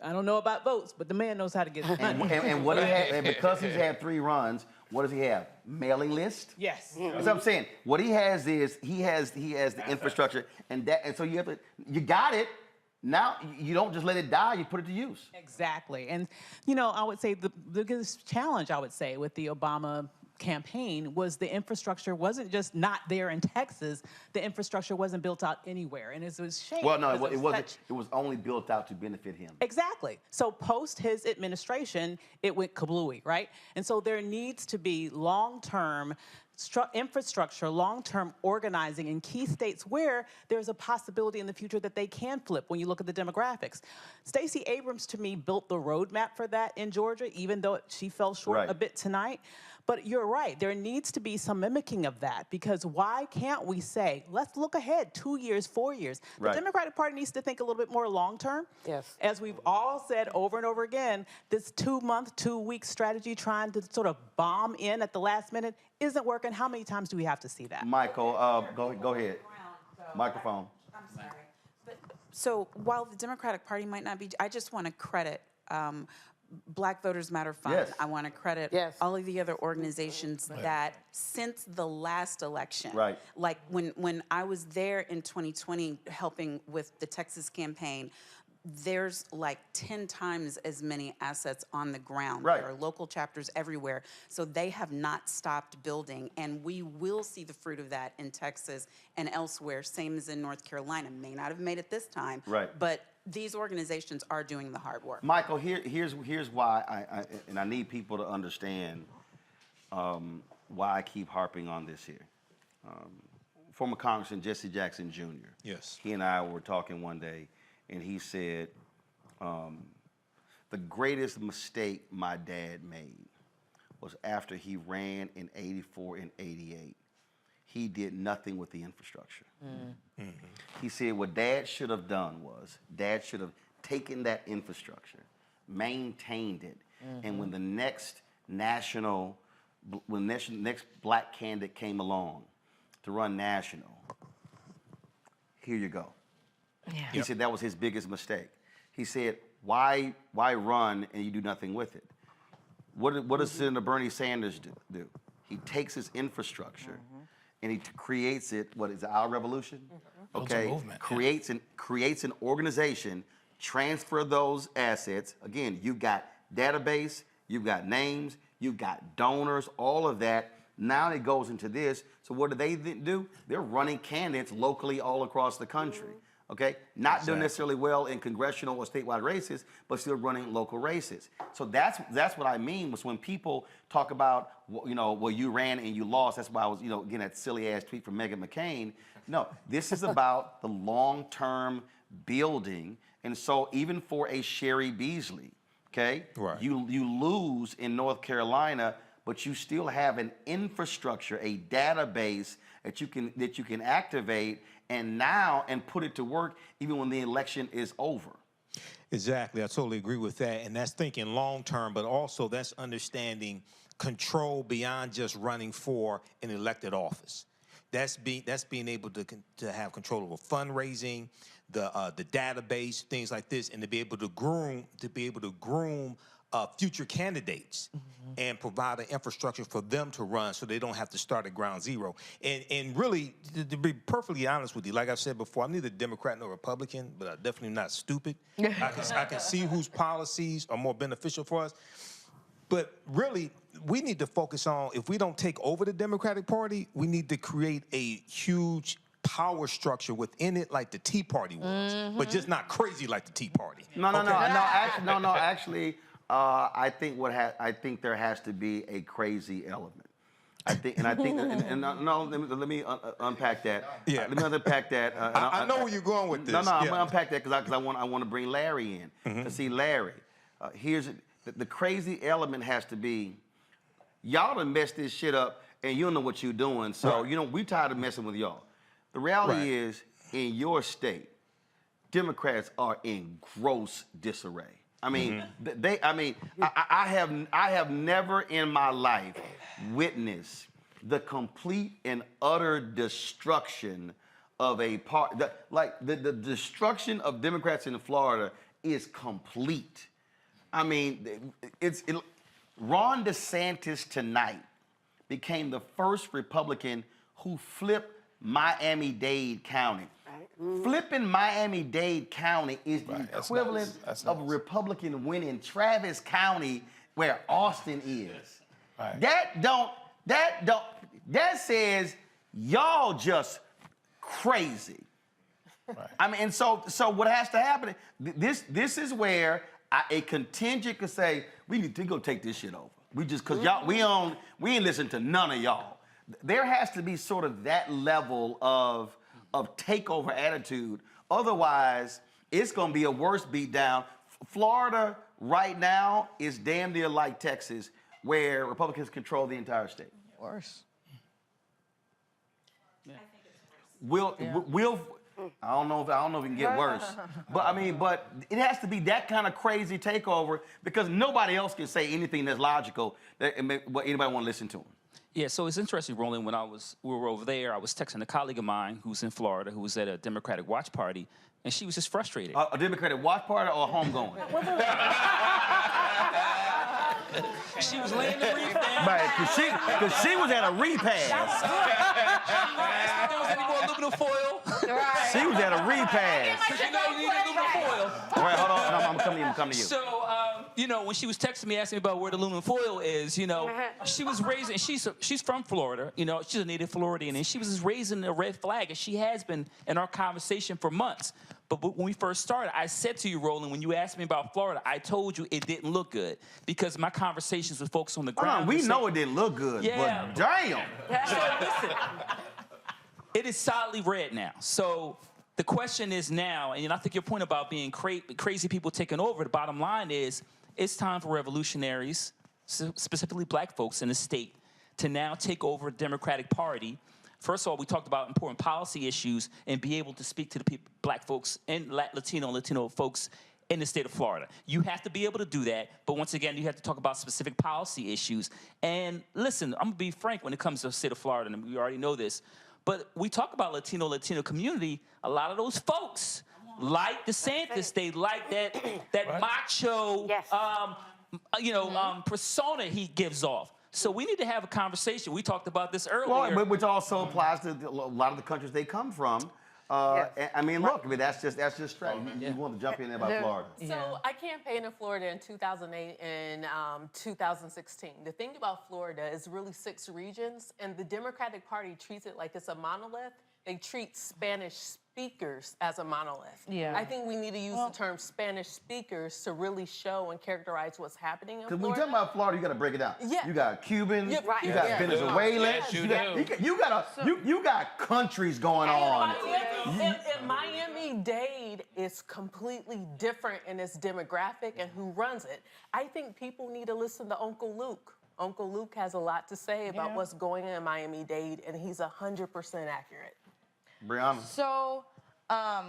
I don't know about votes, but the man knows how to get money. And what and because he's had 3 runs, what does he have? Mailing list? Yes. That's what I'm saying. What he has is he has the infrastructure, and so you got it. Now, you don't just let it die, you put it to use. Exactly. And, I would say the biggest challenge, with the Obama campaign was the infrastructure wasn't just not there in Texas. The infrastructure wasn't built out anywhere. And it was a shame. Well, no, it wasn't. It was only built out to benefit him. Exactly. So post his administration, it went kablooey, right? And so there needs to be long-term infrastructure, long-term organizing in key states where there's a possibility in the future that they can flip when you look at the demographics. Stacey Abrams, to me, built the roadmap for that in Georgia, even though she fell short a bit tonight. But you're right, there needs to be some mimicking of that, because why can't we say, let's look ahead 2 years, 4 years? The Democratic Party needs to think a little bit more long-term. Yes. As we've all said over and over again, this 2-month, 2-week strategy trying to sort of bomb in at the last minute isn't working. How many times do we have to see that? Michael, go ahead. Microphone. I'm sorry. So while the Democratic Party might not be, I just want to credit Black Voters Matter Fund. Yes. I want to credit all of the other organizations that since the last election, like when I was there in 2020 helping with the Texas campaign, there's like 10 times as many assets on the ground. Right. There are local chapters everywhere. So they have not stopped building. And we will see the fruit of that in Texas and elsewhere, same as in North Carolina. May not have made it this time. Right. But these organizations are doing the hard work. Michael, here's why I need people to understand why I keep harping on this here. Former Congressman Jesse Jackson Jr. Yes. He and I were talking one day, and he said, the greatest mistake my dad made was after he ran in 84 and 88. He did nothing with the infrastructure. Mm-hmm. He said what Dad should have done was, Dad should have taken that infrastructure, maintained it, and when the next next black candidate came along to run national, here you go. Yeah. He said that was his biggest mistake. He said, why run and you do nothing with it? What does Senator Bernie Sanders do? He takes his infrastructure and he creates it. What is it? Our revolution? Okay, movement, creates an organization, transfer those assets. Again, you've got database, you've got names, you've got donors, all of that. Now it goes into this. So what do they do? They're running candidates locally all across the country. Okay, not doing necessarily well in congressional or statewide races, but still running local races. So that's what I mean was when people talk about, well, you ran and you lost. That's why I was, getting that silly ass tweet from Meghan McCain. No, this is about the long-term building. And so even for a Sherry Beasley, okay, right. you lose in North Carolina, but you still have an infrastructure, a database that you can activate and put it to work even when the election is over. Exactly. I totally agree with that. And that's thinking long term, but also that's understanding control beyond just running for an elected office. That's being able to have control over fundraising, the database, things like this, and to be able to groom future candidates and provide an infrastructure for them to run so they don't have to start at ground zero. And really, to be perfectly honest with you, like I said before, I'm neither Democrat nor Republican, but I'm definitely not stupid. I can see whose policies are more beneficial for us. But really, we need to focus on, if we don't take over the Democratic Party, we need to create a huge power structure within it like the Tea Party was, but just not crazy like the Tea Party. Actually, I think there has to be a crazy element. Let me unpack that. Yeah. Let me unpack that. I know where you're going with this. I'm gonna unpack that because I want to bring Larry in to see Larry. Here's the crazy element has to be, y'all done messed this shit up and you don't know what you're doing. So we tired of messing with y'all. The reality is, in your state, Democrats are in gross disarray. I mean, I have never in my life witnessed the complete and utter destruction of a part. The destruction of Democrats in Florida is complete. I mean, Ron DeSantis tonight became the first Republican who flipped Miami-Dade County. Flipping Miami-Dade County is the equivalent of a Republican winning Travis County, where Austin is. Right. That says y'all just crazy. Right. I mean, and so what has to happen? This is where a contingent could say, we need to go take this shit over. Because y'all, we ain't listen to none of y'all. There has to be sort of that level of takeover attitude. Otherwise, it's going to be a worse beatdown. Florida right now is damn near like Texas, where Republicans control the entire state. Worse. Yeah. I don't know if it can get worse, but it has to be that kind of crazy takeover because nobody else can say anything that's logical that anybody want to listen to them. Yeah, so it's interesting, Roland, when we were over there, I was texting a colleague of mine who's in Florida, who was at a Democratic watch party, and she was just frustrated. A Democratic watch party or homegoing? She was laying the wreath down. Right, because she was at a repast. She asked if there was any more aluminum foil. Right. She was at a repass. Because you know you need aluminum foil. All right, hold on. I'm coming to you. So, you know, when she was texting me, asking me about where the aluminum foil is, you know, she was raising, she's from Florida, you know, she's a native Floridian, and she was just raising a red flag, and she has been in our conversation for months. But when we first started, I said to you, Roland, when you asked me about Florida, I told you it didn't look good because my conversations with folks on the ground. We know it didn't look good, yeah, but damn. So listen, it is solidly red now. So the question is now, and I think your point about being crazy people taking over, the bottom line is it's time for revolutionaries, specifically black folks in the state, to now take over the Democratic Party. First of all, we talked about important policy issues and be able to speak to the people, black folks and Latino folks in the state of Florida. You have to be able to do that, but once again, you have to talk about specific policy issues. And listen, I'm gonna be frank when it comes to the state of Florida, and we already know this, but we talk about Latino community, a lot of those folks like DeSantis, they like that macho, persona he gives off. So we need to have a conversation. We talked about this earlier. Well, which also applies to a lot of the countries they come from. I mean, look, that's just straight. You want to jump in there about Florida? So I campaigned in Florida in 2008 and 2016. The thing about Florida is really 6 regions, and the Democratic Party treats it like it's a monolith. They treat Spanish speakers as a monolith. Yeah. I think we need to use the term Spanish speakers to really show and characterize what's happening in Florida. Because when you're talking about Florida, you got to break it down. Yeah. You got Cubans, Yeah, right. you got Venezuelans, Yes, you got countries going on. And Miami-Dade is completely different in its demographic and who runs it. I think people need to listen to Uncle Luke. Uncle Luke has a lot to say about what's going on in Miami-Dade, and he's 100% accurate. Brianna. So, I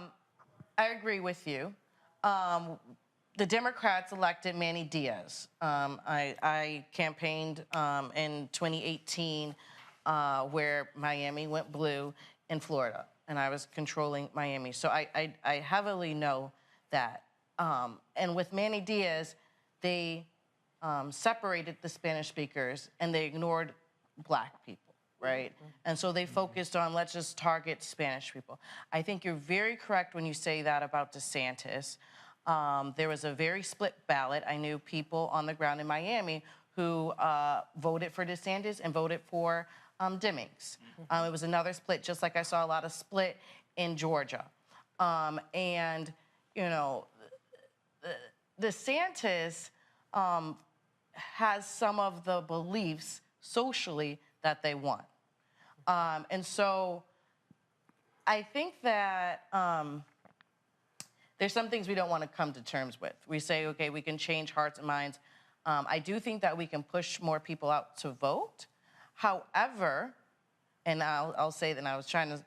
agree with you. The Democrats elected Manny Diaz. I campaigned in 2018 where Miami went blue in Florida, and I was controlling Miami. So I heavily know that. And with Manny Diaz, they separated the Spanish speakers and they ignored black people. Right? And so they focused on, let's just target Spanish people. I think you're very correct when you say that about DeSantis. There was a very split ballot. I knew people on the ground in Miami who voted for DeSantis and voted for Demings. It was another split, just like I saw a lot of split in Georgia. And, you know, DeSantis has some of the beliefs socially that they want. And so I think that there's some things we don't want to come to terms with. We say, okay, we can change hearts and minds. I do think that we can push more people out to vote. However, and I'll say that I was trying to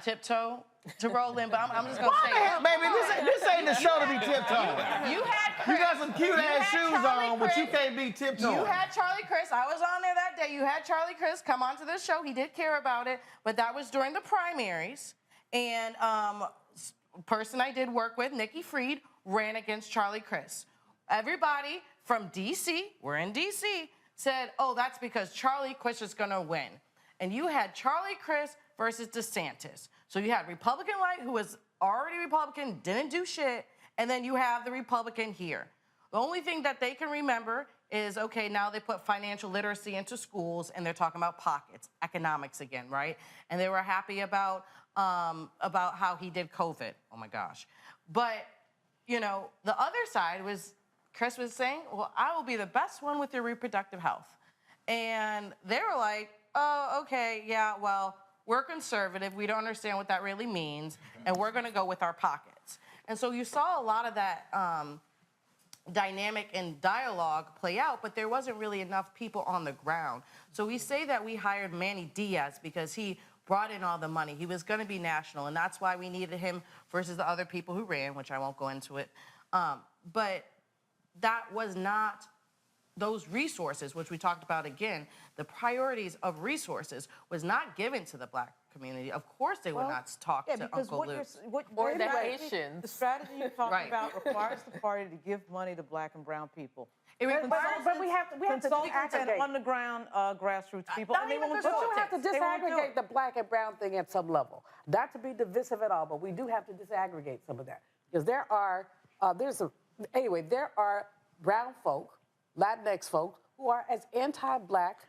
tiptoe to roll in, but I'm just gonna say it. Baby, this ain't the show to be tiptoeing. You had Chris. You got some cute ass shoes on, but you can't be tiptoeing. You had Charlie Chris. I was on there that day. You had Charlie Chris come onto the show. He did care about it, but that was during the primaries. And person I did work with, Nikki Fried, ran against Charlie Chris. Everybody from DC, we're in DC, said, oh, that's because Charlie Chris is gonna win. And you had Charlie Chris versus DeSantis. So you had Republican Light, who was already Republican, didn't do shit, and then you have the Republican here. The only thing that they can remember is, okay, now they put financial literacy into schools, and they're talking about pockets, economics again, right? And they were happy about how he did COVID. Oh my gosh. But, you know, the other side was, Chris was saying, well, I will be the best one with your reproductive health. And they were like, oh, okay, yeah, well, we're conservative. We don't understand what that really means, and we're going to go with our pockets. And so you saw a lot of that dynamic and dialogue play out, but there wasn't really enough people on the ground. So we say that we hired Manny Diaz because he brought in all the money. He was going to be national, and that's why we needed him versus the other people who ran, which I won't go into it. But that was not those resources, which we talked about again, the priorities of resources was not given to the black community. Of course they would not talk to Uncle Luke. Or the the Haitians. The strategy you're talking Right. about requires the party to give money to Black and brown people. But we have to Consultants and disaggregate. underground grassroots people, and they won't do But you it. have to They won't do disaggregate it. the black and brown thing at some level. Not to be divisive at all, but we do have to disaggregate some of that. Because there are, there are brown folk, Latinx folk, who are as anti-black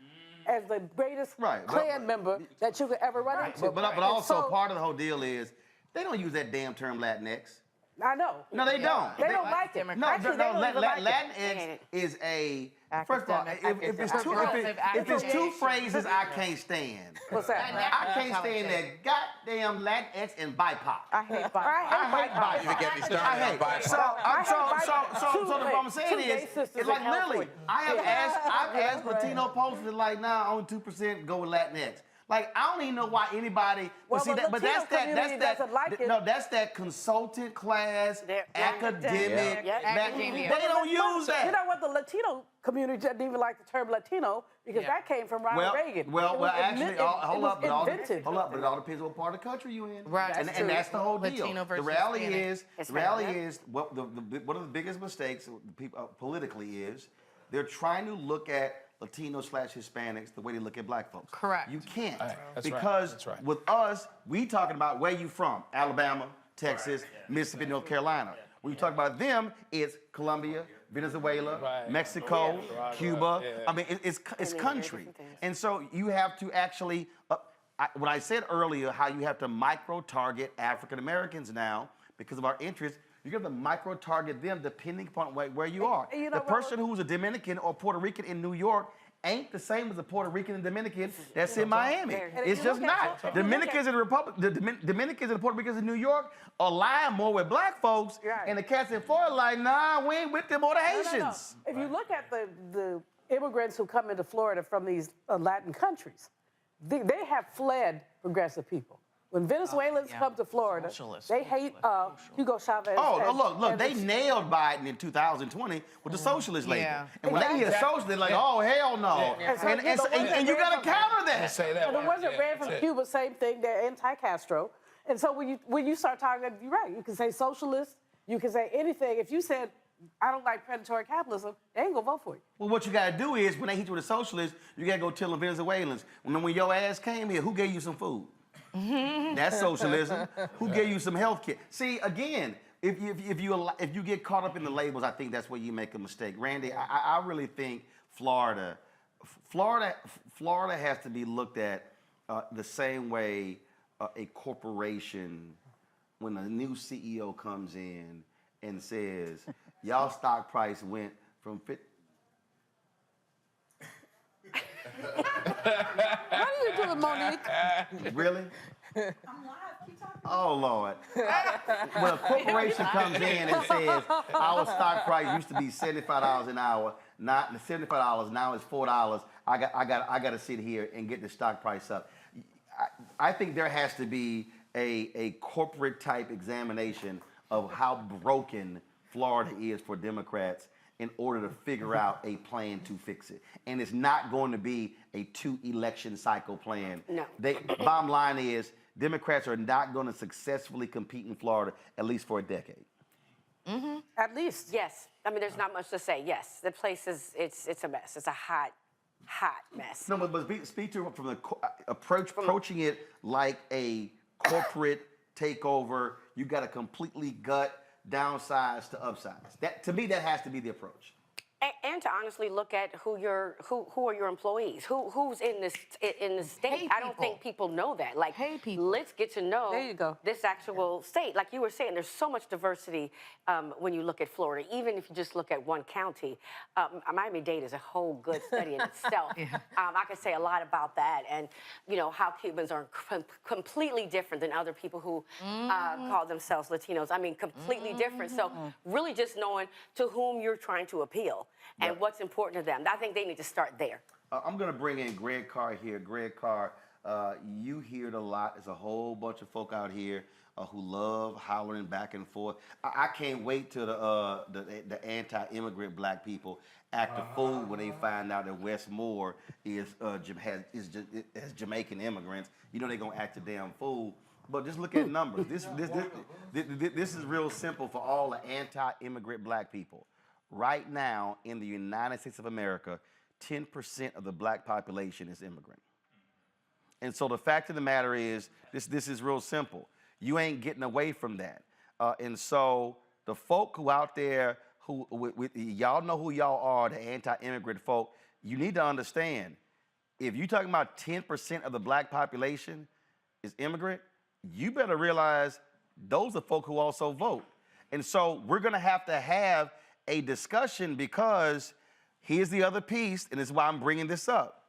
as the greatest Klan member that you could ever run into. But also part of the whole deal is they don't use that damn term Latinx. I know. No, they don't. They don't like it. No, Actually, they don't even like Latinx it. is a first of all, if it's two phrases I can't stand. What's that? I can't stand that goddamn Latinx and BIPOC. I hate BIPOC. I hate BIPOC. You get me started on BIPOC. So what I'm saying is, it's like literally, I've asked Latino posters like, nah, only 2% go with Latinx. Like, I don't even know why anybody. Well, see, the Latino community doesn't like it. No, that's that consultant class, academic. They don't use that. You know what? The Latino community didn't even like the term Latino because that came from Ronald Reagan. Well, actually, hold up, but it invented. all depends on what part of the country you're in. Right. And that's the whole deal. Latino The versus reality Hispanic. is, one of the biggest mistakes politically is they're trying to look at Latino/Hispanics the way they look at black folks. Correct. You can't. That's because right. with us, we talking about where you from. Alabama, Texas, Mississippi, North Carolina. When you talk about them, it's Colombia, Venezuela, Mexico, Cuba. I mean, it's country. And so you have to actually, what I said earlier, how you have to micro-target African Americans now because of our interests. You have to micro-target them depending upon where you are. The person who's a Dominican or Puerto Rican in New York ain't the same as a Puerto Rican and Dominican that's in Miami. It's just not. Dominicans and Dominicans and Puerto Ricans in New York align more with black folks, and the cats in Florida like, nah, we ain't with them or the Haitians. If you look at the immigrants who come into Florida from these Latin countries, they have fled progressive people. When Venezuelans come to Florida, they hate Hugo Chavez. Look, they nailed Biden in 2020 with the socialist label. And when they hear socialist, they're like, oh, hell no. And you got to counter that. And the ones that ran from Cuba, same thing, they're anti-Castro. And so when you start talking, you're right, you can say socialist, you can say anything. If you said, I don't like predatory capitalism, they ain't gonna vote for you. Well, what you gotta do is, when they hit you with a socialist, you gotta go tell the Venezuelans, when your ass came here, who gave you some food? That's socialism. Who gave you some health care? See, again, if you get caught up in the labels, I think that's where you make a mistake. Randy, I really think Florida has to be looked at the same way a corporation, when a new CEO comes in and says, y'all stock price went from What are you doing, Monique? Really? I'm live. Keep talking. Oh, Lord. When a corporation comes in and says, our stock price used to be $75 an hour, not $75, now it's $4, I got to sit here and get the stock price up. I think there has to be a corporate type examination of how broken Florida is for Democrats in order to figure out a plan to fix it. And it's not going to be a 2-election cycle plan. No. Bottom line is, Democrats are not going to successfully compete in Florida, at least for a decade. Mm-hmm. At least. Yes. I mean, there's not much to say. Yes, the place is, it's a mess. It's a hot mess. No, but speak to it from the approaching it like a corporate takeover. You got to completely gut, downsize to upsize. That, to me, that has to be the approach. And to honestly look at who are your employees, who's in the state. I don't think people know that. Like, let's get to know this actual state. Like you were saying, there's so much diversity when you look at Florida. Even if you just look at one county, Miami-Dade is a whole good study in itself. I could say a lot about that, and how Cubans are completely different than other people who call themselves Latinos. I mean, completely different. So really, just knowing to whom you're trying to appeal. And what's important to them. I think they need to start there. I'm going to bring in Greg Carr here. Greg Carr, you hear it a lot. There's a whole bunch of folk out here who love hollering back and forth. I can't wait till the anti-immigrant black people act a fool when they find out that Westmore has Jamaican immigrants. You know they're gonna act a damn fool. But just look at numbers. This is real simple for all the anti-immigrant black people. Right now in the United States of America, 10% of the black population is immigrant. And so the fact of the matter is, this is real simple. You ain't getting away from that. And so the folk who out there, y'all know who y'all are, the anti-immigrant folk, you need to understand, if you're talking about 10% of the black population is immigrant, you better realize those are folk who also vote. And so we're gonna have a discussion, because here's the other piece, and this is why I'm bringing this up.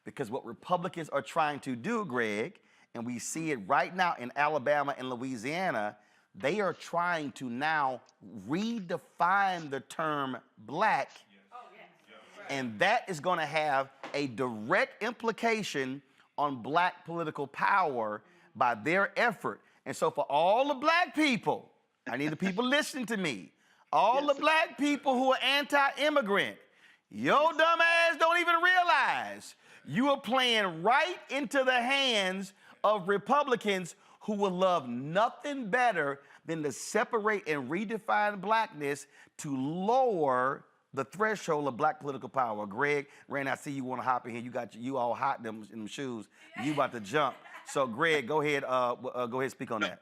Because what Republicans are trying to do, Greg, and we see it right now in Alabama and Louisiana, they are trying to now redefine the term black. And that is going to have a direct implication on black political power by their effort. And so for all the black people, I need the people listening to me, all the black people who are anti-immigrant, your dumb ass don't even realize you are playing right into the hands of Republicans who will love nothing better than to separate and redefine blackness to lower the threshold of black political power. Greg, Rand, I see you want to hop in here. You all hot in them shoes. You about to jump. So Greg, go ahead speak on that.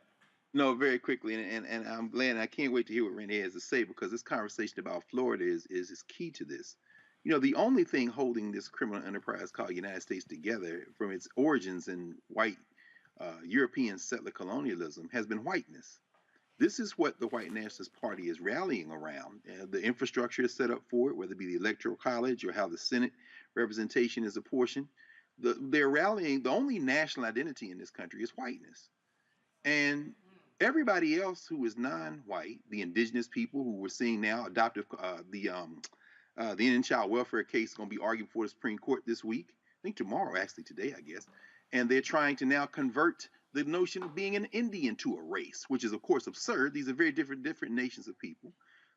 No, very quickly, and I'm glad. I can't wait to hear what Renee has to say, because this conversation about Florida is key to this. You know, the only thing holding this criminal enterprise called United States together from its origins in white European settler colonialism has been whiteness. This is what the white nationalist party is rallying around. The infrastructure is set up for it, whether it be the electoral college or how the Senate representation is apportioned. They're rallying. The only national identity in this country is whiteness. And everybody else who is non-white, the indigenous people who we're seeing now, adoptive, the Indian child welfare case is going to be argued before the Supreme Court this week. I think tomorrow, actually today, I guess. And they're trying to now convert the notion of being an Indian to a race, which is, of course, absurd. These are very different nations of people.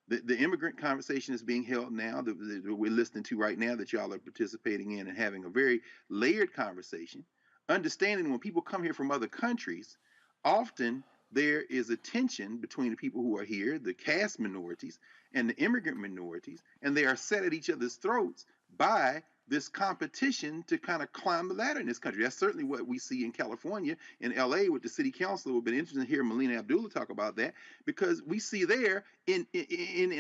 The immigrant conversation is being held now that we're listening to right now, that y'all are participating in and having a very layered conversation. Understanding when people come here from other countries, often there is a tension between the people who are here, the caste minorities, and the immigrant minorities, and they are set at each other's throats by this competition to kind of climb the ladder in this country. That's certainly what we see in California, in LA with the city council. It would have been interesting to hear Melina Abdullah talk about that, because we see there and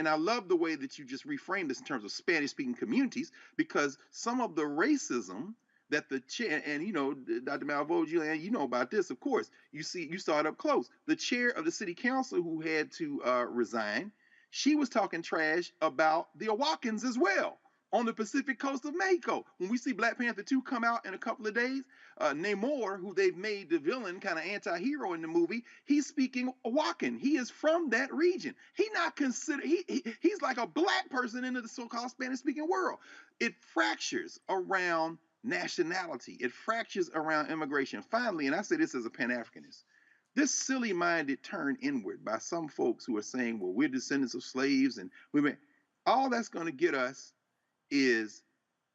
I love the way that you just reframed this in terms of Spanish-speaking communities, because some of the racism that the chair, and you know, Dr. Malvo, Julian, you know about this, of course. You saw it up close. The chair of the city council who had to resign, she was talking trash about the Awakans as well on the Pacific coast of Mexico. When we see Black Panther 2 come out in a couple of days, Namor, who they've made the villain, kind of anti-hero in the movie, he's speaking Awakan. He is from that region. He's like a black person in the so-called Spanish-speaking world. It fractures around nationality. It fractures around immigration. Finally, and I say this as a Pan-Africanist, this silly-minded turn inward by some folks who are saying, well, we're descendants of slaves, and all that's going to get us is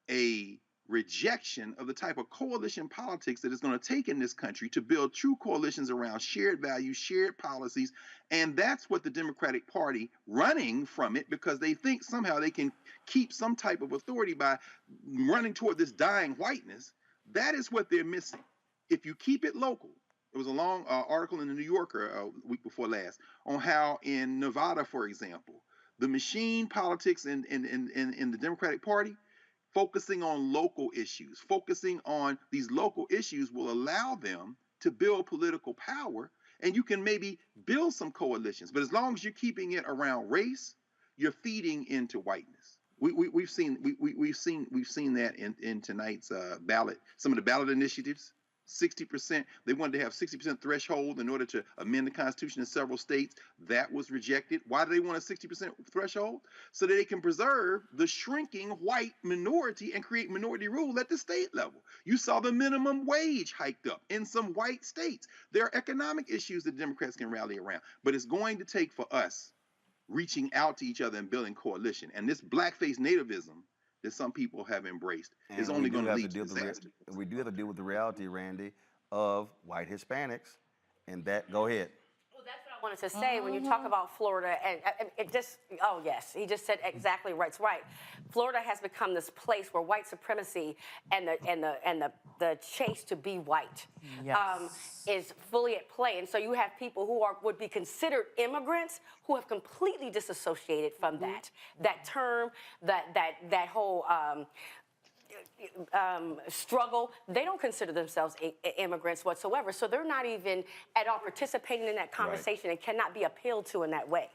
a rejection of the type of coalition politics that is going to take in this country to build true coalitions around shared values, shared policies. And that's what the Democratic Party, running from it because they think somehow they can keep some type of authority by running toward this dying whiteness, that is what they're missing. If you keep it local, there was a long article in the New Yorker a week before last on how in Nevada, for example, the machine politics in the Democratic Party, focusing on local issues, focusing on these local issues will allow them to build political power, and you can maybe build some coalitions. But as long as you're keeping it around race, you're feeding into whiteness. We've seen that in tonight's ballot, some of the ballot initiatives, 60%. They wanted to have 60% threshold in order to amend the Constitution in several states. That was rejected. Why do they want a 60% threshold? So that they can preserve the shrinking white minority and create minority rule at the state level. You saw the minimum wage hiked up in some white states. There are economic issues that Democrats can rally around, but it's going to take for us reaching out to each other and building coalition. And this blackface nativism that some people have embraced is only going to lead to disaster. We do have to deal with the reality, Randy, of white Hispanics, and that. Go ahead. Well, that's what I wanted to say when you talk about Florida, and it just, oh yes, he just said exactly right. It's right. Florida has become this place where white supremacy and the chase to be white is fully at play, and so you have people who would be considered immigrants who have completely disassociated from that term, that whole. Struggle. They don't consider themselves immigrants whatsoever, so they're not even at all participating in that conversation and cannot be appealed to in that way.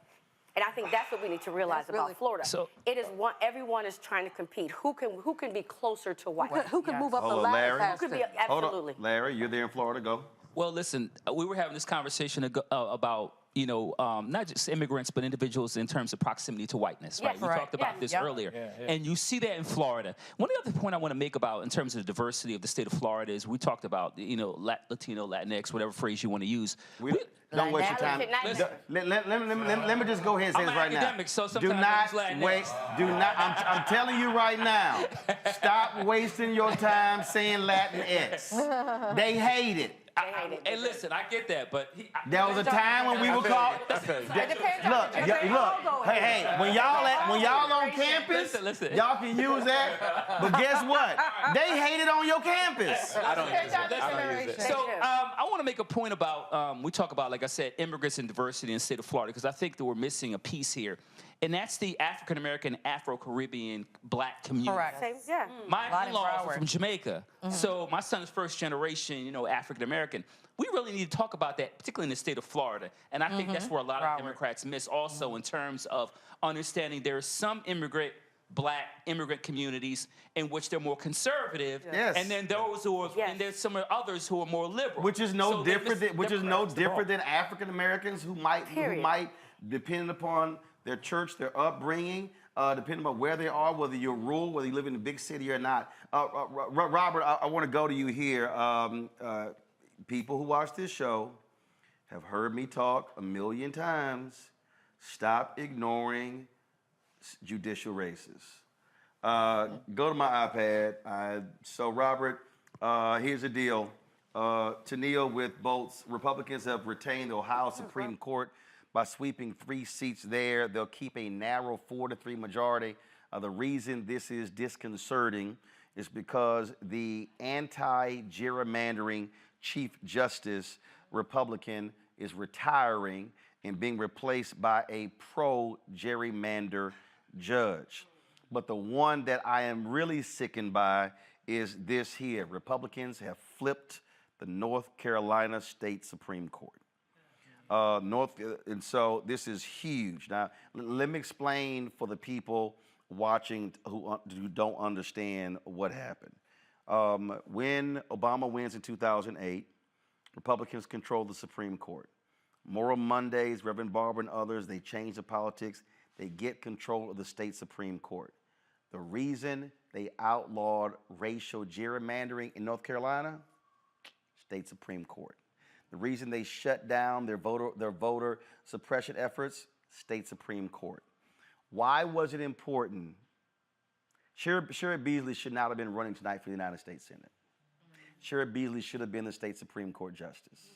And I think that's what we need to realize about Florida. So it is everyone is trying to compete. Who can be closer to white? Who can move up the ladder faster? Who can be absolutely? Hold on. Larry, you're there in Florida. Go. Well, listen, we were having this conversation about not just immigrants, but individuals in terms of proximity to whiteness, right? We talked about this earlier. And you see that in Florida. One other point I want to make about in terms of the diversity of the state of Florida is we talked about, Latino, Latinx, whatever phrase you want to use. Don't waste your time. Let me just go ahead and say this right now. So do not waste. Do not. I'm telling you right now. Stop wasting your time saying Latinx. They hate it. Hey, listen, I get that, but there was a time when we were called. Look, hey, when y'all on campus, y'all can use that. But guess what? They hate it on your campus. I don't use it. So I want to make a point about we talk about, like I said, immigrants and diversity in the state of Florida, because I think that we're missing a piece here. And that's the African American, Afro-Caribbean black community. Correct. My in-laws are from Jamaica. So my son is first generation, African American. We really need to talk about that, particularly in the state of Florida. And I think that's where a lot of Democrats miss also in terms of understanding there are some black immigrant communities in which they're more conservative, and then those who are, and there's some others who are more liberal. Which is no different than African Americans who might depending upon their church, their upbringing, depending on where they are, whether you're rural, whether you live in a big city or not. Robert, I want to go to you here. People who watch this show have heard me talk a million times. Stop ignoring judicial races. Go to my iPad. So, Robert, here's the deal. Tennille with Bolts, Republicans have retained the Ohio Supreme Court by sweeping 3 seats there. They'll keep a narrow 4-3 majority. The reason this is disconcerting is because the anti-gerrymandering Chief Justice Republican is retiring and being replaced by a pro-gerrymander judge. But the one that I am really sickened by is this here. Republicans have flipped the North Carolina State Supreme Court. And so this is huge. Now, let me explain for the people watching who don't understand what happened. When Obama wins in 2008, Republicans controlled the Supreme Court. Moral Mondays, Reverend Barber and others, they change the politics. They get control of the state Supreme Court. The reason they outlawed racial gerrymandering in North Carolina, state Supreme Court. The reason they shut down their voter suppression efforts, state Supreme Court. Why was it important? Sherrod Beasley should not have been running tonight for the United States Senate. Sherrod Beasley should have been the state Supreme Court justice.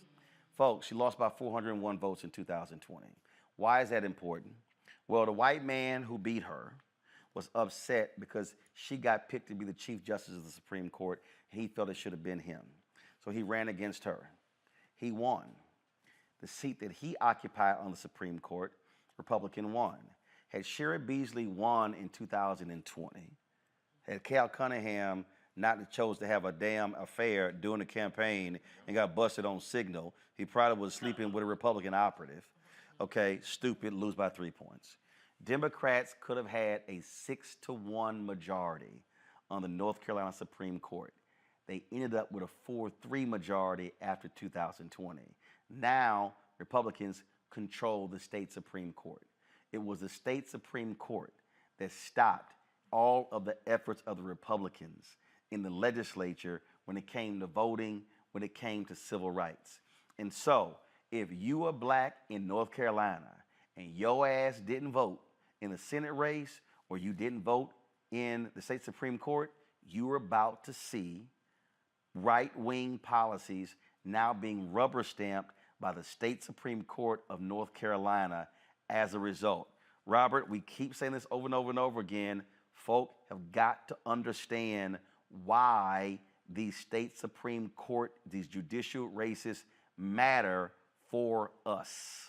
Folks, she lost by 401 votes in 2020. Why is that important? Well, the white man who beat her was upset because she got picked to be the Chief Justice of the Supreme Court, and he felt it should have been him. So he ran against her. He won. The seat that he occupied on the Supreme Court, Republican won. Had Sherrod Beasley won in 2020, had Cal Cunningham not chose to have a damn affair during the campaign and got busted on signal, he probably was sleeping with a Republican operative. Okay, stupid, lose by 3 points. Democrats could have had a 6-1 majority on the North Carolina Supreme Court. They ended up with a 4-3 majority after 2020. Now, Republicans control the state Supreme Court. It was the state Supreme Court that stopped all of the efforts of the Republicans in the legislature when it came to voting, when it came to civil rights. And so, if you are black in North Carolina and your ass didn't vote in the Senate race or you didn't vote in the state Supreme Court, you were about to see right-wing policies now being rubber-stamped by the state Supreme Court of North Carolina as a result. Robert, we keep saying this over and over and over again. Folk have got to understand why these state Supreme Court, these judicial races matter for us.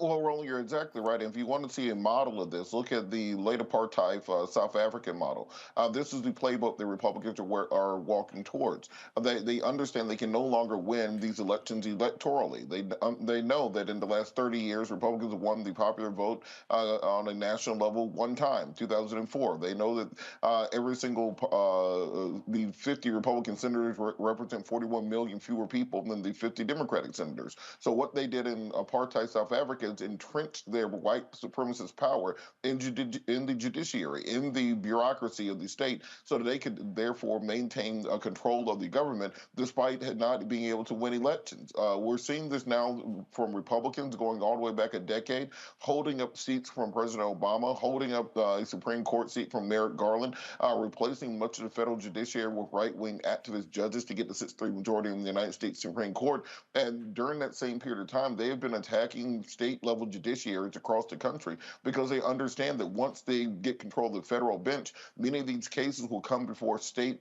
Well, Roland, you're exactly right. If you want to see a model of this, look at the late apartheid South African model. This is the playbook the Republicans are walking towards. They understand they can no longer win these elections electorally. They know that in the last 30 years, Republicans have won the popular vote on a national level one time, 2004. They know that every single, the 50 Republican senators represent 41 million fewer people than the 50 Democratic senators. So what they did in apartheid South Africa entrenched their white supremacist power in the judiciary, in the bureaucracy of the state, so that they could therefore maintain control of the government despite not being able to win elections. We're seeing this now from Republicans going all the way back a decade, holding up seats from President Obama, holding up a Supreme Court seat from Merrick Garland, replacing much of the federal judiciary with right-wing activist judges to get the 6-3 majority in the United States Supreme Court. And during that same period of time, they have been attacking state-level judiciaries across the country because they understand that once they get control of the federal bench, many of these cases will come before state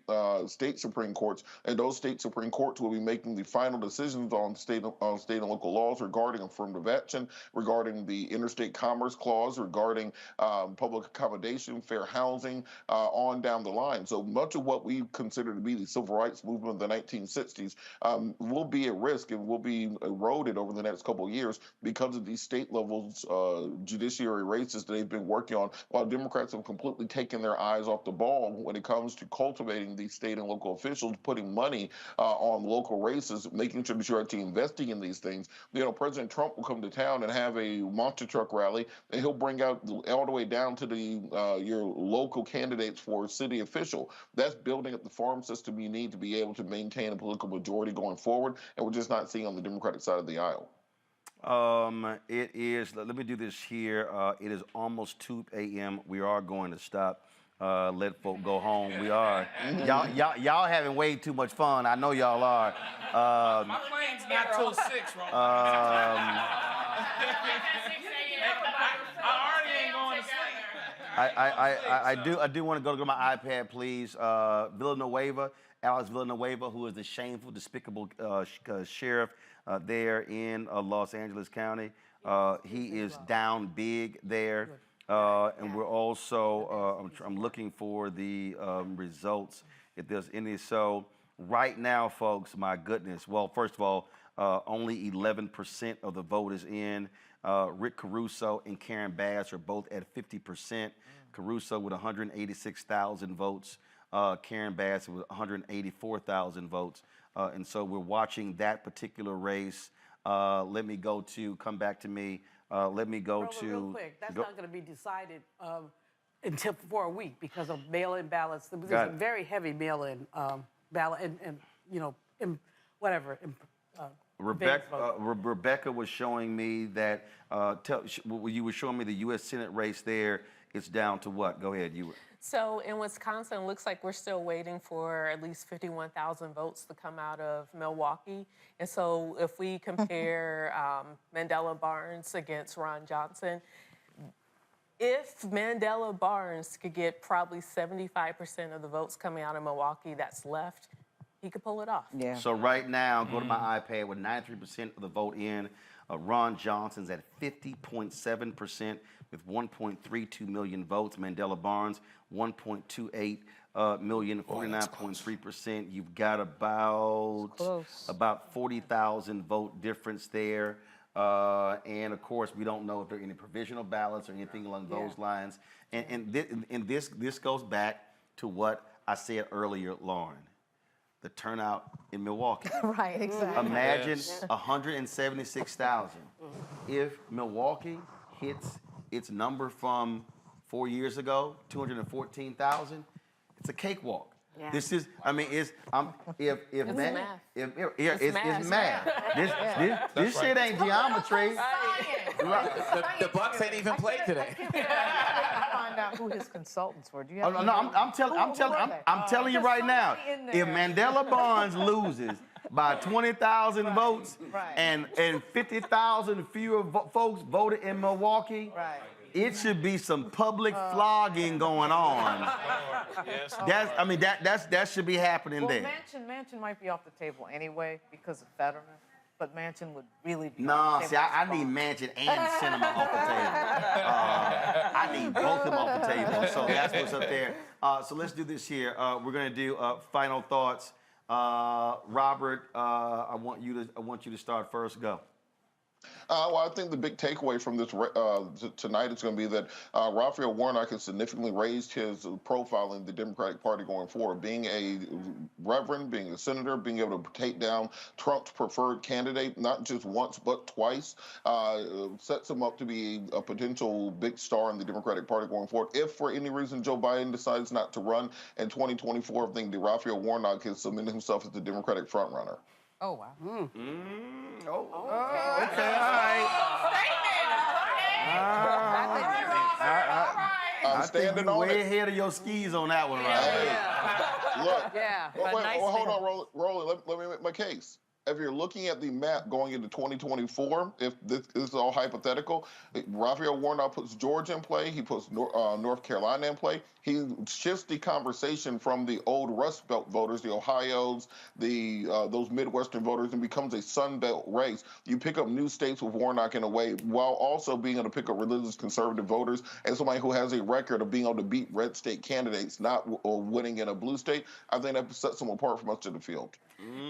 Supreme Courts, and those state Supreme Courts will be making the final decisions on state and local laws regarding affirmative action, regarding the interstate commerce clause, regarding public accommodation, fair housing, on down the line. So much of what we consider to be the civil rights movement of the 1960s will be at risk and will be eroded over the next couple of years because of these state levels judiciary races that they've been working on, while Democrats have completely taken their eyes off the ball when it comes to cultivating these state and local officials, putting money on local races, making sure that you're actually investing in these things. You know, President Trump will come to town and have a monster truck rally, and he'll bring out all the way down to the your local candidates for city official. That's building up the farm system you need to be able to maintain a political majority going forward, and we're just not seeing on the Democratic side of the aisle. It is, let me do this here. It is almost 2 a.m. We are going to stop. Let folk go home. We are. Y'all having way too much fun. I know y'all are. My plane's not till 6, Roland. I already ain't going to sleep. I do want to go to my iPad, please. Villanueva, Alex Villanueva, who is the shameful, despicable sheriff there in Los Angeles County. He is down big there. And we're also, I'm looking for the results, if there's any. So right now, folks, my goodness. Well, first of all, only 11% of the vote is in. Rick Caruso and Karen Bass are both at 50%. Caruso with 186,000 votes. Karen Bass with 184,000 votes. And so we're watching that particular race. Let me come back to me. Let me go to. Real quick, that's not going to be decided until for a week because of mail-in ballots. There's a very heavy mail-in ballot and whatever. Rebecca was showing me that. You were showing me the U.S. Senate race there. It's down to what? Go ahead. So in Wisconsin, it looks like we're still waiting for at least 51,000 votes to come out of Milwaukee. And so if we compare Mandela Barnes against Ron Johnson, if Mandela Barnes could get probably 75% of the votes coming out of Milwaukee that's left, he could pull it off. Yeah. So right now, go to my iPad with 93% of the vote in. Ron Johnson's at 50.7% with 1.32 million votes. Mandela Barnes, 1.28 million, 49.3%. You've got about 40,000 vote difference there. And of course, we don't know if there are any provisional ballots or anything along those lines. And this goes back to what I said earlier, Lauren. the turnout in Milwaukee. Right, exactly. Imagine 176,000. If Milwaukee hits its number from 4 years ago, 214,000, it's a cakewalk. Yeah. This is, I mean, it's It's math. It's math. This shit ain't geometry. The Bucks ain't even played today. Find out who his consultants were. Do you have I'm telling you right now. If Mandela Barnes loses by 20,000 votes and 50,000 fewer folks voted in Milwaukee, it should be some public flogging going on. That should be happening there. Manchin might be off the table anyway because of Fetterman, but Manchin would really be. No, see, I need Manchin and Sinema off the table. I need both of them off the table. So that's what's up there. So let's do this here. We're gonna do final thoughts. Robert, I want you to start first. Go. Well, I think the big takeaway from this tonight is going to be that Raphael Warnock has significantly raised his profile in the Democratic Party going forward. Being a reverend, being a senator, being able to take down Trump's preferred candidate, not just once but twice, sets him up to be a potential big star in the Democratic Party going forward. If for any reason Joe Biden decides not to run in 2024, I think that Raphael Warnock has cemented himself as the Democratic frontrunner. Oh, wow. Okay, all right. I'm standing on way it. ahead of your skis on that one, right? Hey, look. Yeah. Hold on, Roland. Let me make my case. If you're looking at the map going into 2024, if this is all hypothetical, Raphael Warnock puts Georgia in play. He puts North Carolina in play. He shifts the conversation from the old Rust Belt voters, the Ohios, those Midwestern voters, and becomes a Sun Belt race. You pick up new states with Warnock in a way, while also being able to pick up religious conservative voters and somebody who has a record of being able to beat red state candidates, not winning in a blue state. I think that sets him apart from much of the field.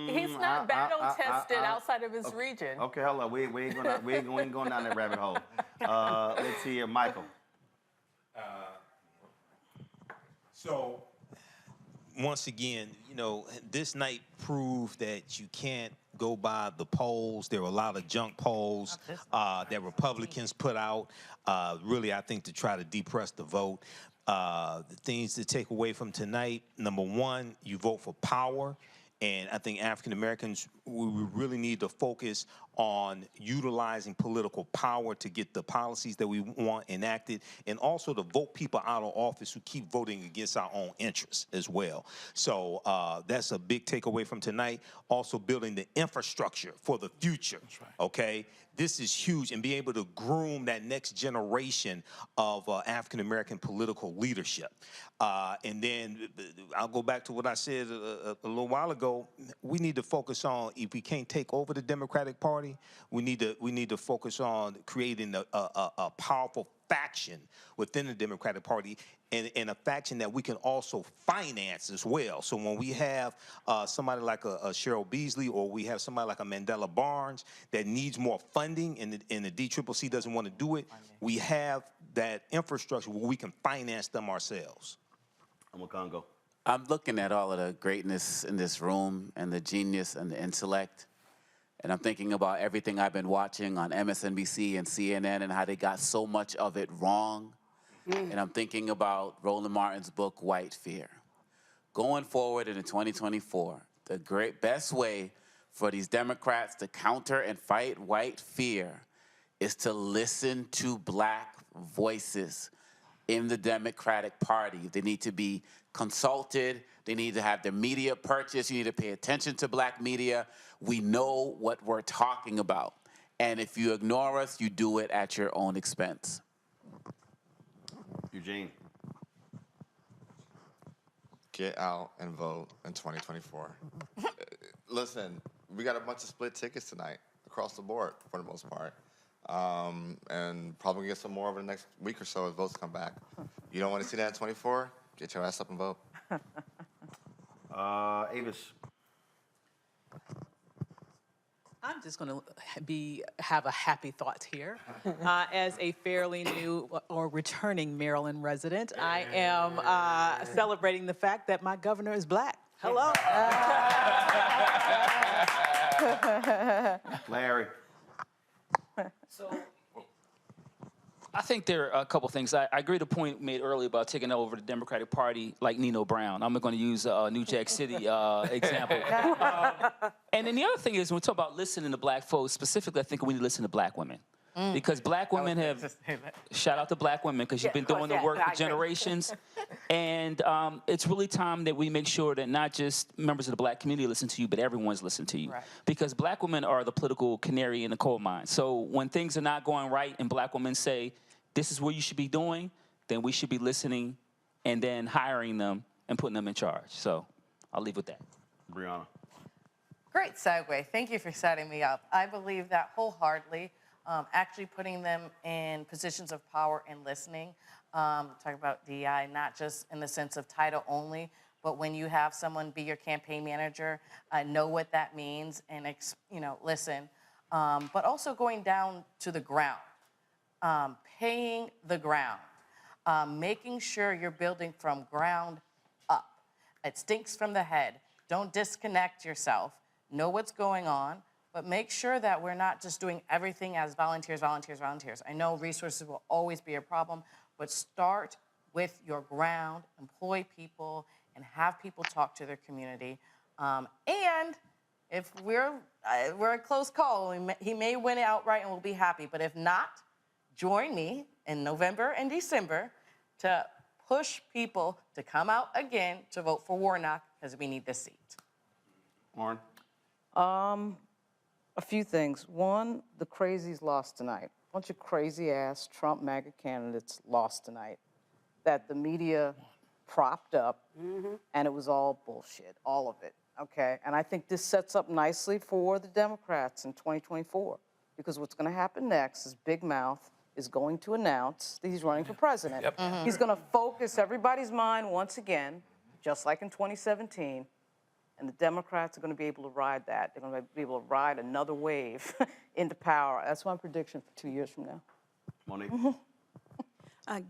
He's not battle tested outside of his region. Okay, hold on. We ain't going down that rabbit hole. Let's see here, Michael. So, once again, this night proved that you can't go by the polls. There were a lot of junk polls that Republicans put out, really, I think, to try to depress the vote. The things to take away from tonight, number one, you vote for power. And I think African Americans, we really need to focus on utilizing political power to get the policies that we want enacted, and also to vote people out of office who keep voting against our own interests as well. So that's a big takeaway from tonight. Also building the infrastructure for the future, okay? This is huge, and be able to groom that next generation of African American political leadership. And then I'll go back to what I said a little while ago. We need to focus on, if we can't take over the Democratic Party, we need to focus on creating a powerful faction within the Democratic Party, and a faction that we can also finance as well. So when we have somebody like a Cheryl Beasley, or we have somebody like a Mandela Barnes that needs more funding, and the DCCC doesn't want to do it, we have that infrastructure where we can finance them ourselves. I'm a Congo. I'm looking at all of the greatness in this room and the genius and the intellect. And I'm thinking about everything I've been watching on MSNBC and CNN and how they got so much of it wrong. And I'm thinking about Roland Martin's book, White Fear. Going forward into 2024, the best way for these Democrats to counter and fight white fear is to listen to black voices in the Democratic Party. They need to be consulted. They need to have their media purchased. You need to pay attention to black media. We know what we're talking about. And if you ignore us, you do it at your own expense. Eugene. Get out and vote in 2024. Listen, we got a bunch of split tickets tonight across the board for the most part. And probably get some more over the next week or so as votes come back. You don't want to see that in 24? Get your ass up and vote. Avis. I'm just going to have a happy thought here. As a fairly new or returning Maryland resident, I am celebrating the fact that my governor is black. Hello. Larry. So I think there are a couple things. I agree with the point made earlier about taking over the Democratic Party like Nino Brown. I'm going to use a New Jack City example. And then the other thing is when we talk about listening to black folks, specifically, I think we need to listen to black women. Because black women have, shout out to black women, because you've been doing the work for generations. And it's really time that we make sure that not just members of the black community listen to you, but everyone's listening to you. Right. Because black women are the political canary in the coal mine. So when things are not going right and black women say, this is what you should be doing, then we should be listening and then hiring them and putting them in charge. So I'll leave with that. Brianna. Great segue. Thank you for setting me up. I believe that wholeheartedly. Actually putting them in positions of power and listening. Talk about DEI, not just in the sense of title only, but when you have someone be your campaign manager, know what that means and listen. But also going down to the ground, paying the ground, making sure you're building from ground up. It stinks from the head. Don't disconnect yourself. Know what's going on. But make sure that we're not just doing everything as volunteers. I know resources will always be a problem, but start with your ground, employ people, and have people talk to their community. And if we're a close call, he may win it outright and we'll be happy. But if not, join me in November and December to push people to come out again to vote for Warnock because we need this seat. Lauren? A few things. One, the crazies lost tonight. A bunch of crazy-ass Trump MAGA candidates lost tonight that the media propped up, and it was all bullshit, all of it, okay? And I think this sets up nicely for the Democrats in 2024, because what's going to happen next is Big Mouth is going to announce that he's running for president. He's going to focus everybody's mind once again, just like in 2017, and the Democrats are going to be able to ride that. They're going to be able to ride another wave into power. That's my prediction for 2 years from now. Monique?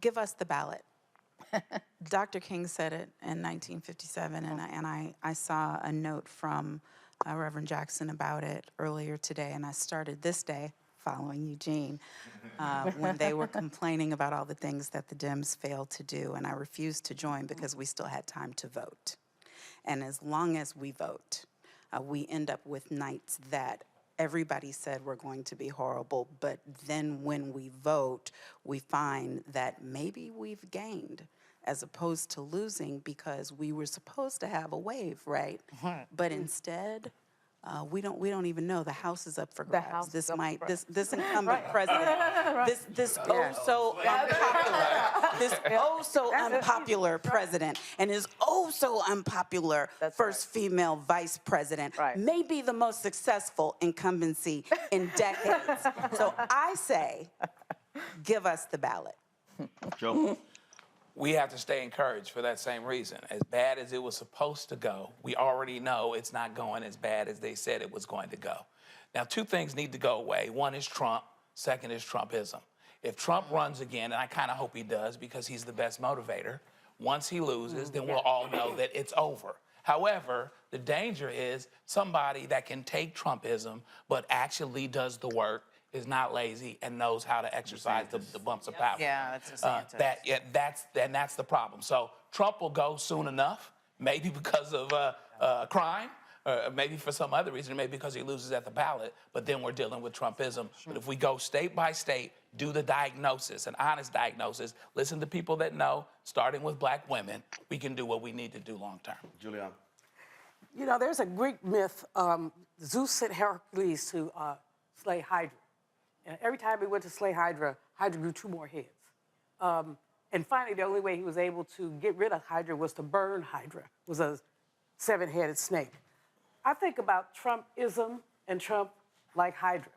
Give us the ballot. Dr. King said it in 1957, and I saw a note from Reverend Jackson about it earlier today, and I started this day following Eugene when they were complaining about all the things that the Dems failed to do, and I refused to join because we still had time to vote. And as long as we vote, we end up with nights that everybody said were going to be horrible, but then when we vote, we find that maybe we've gained as opposed to losing because we were supposed to have a wave, right? But instead, we don't even know the House is up for grabs. This incumbent president, this so unpopular president, and his so unpopular first female vice president may be the most successful incumbency in decades. So I say, give us the ballot. Joe? We have to stay encouraged for that same reason. As bad as it was supposed to go, we already know it's not going as bad as they said it was going to go. Now, two things need to go away. One is Trump, second is Trumpism. If Trump runs again, and I kind of hope he does because he's the best motivator, once he loses, then we'll all know that it's over. However, the danger is somebody that can take Trumpism but actually does the work, is not lazy, and knows how to exercise the bumps of power. Yeah, that's That's the problem. So Trump will go soon enough, maybe because of crime, or maybe for some other reason, maybe because he loses at the ballot, but then we're dealing with Trumpism. But if we go state by state, do the diagnosis, an honest diagnosis, listen to people that know, starting with black women, we can do what we need to do long term. Juliana? You know, there's a Greek myth, Zeus sent Hercules to slay Hydra. And every time he went to slay Hydra, Hydra grew 2 more heads. And finally, the only way he was able to get rid of Hydra was to burn Hydra, was a 7-headed snake. I think about Trumpism and Trump like Hydra.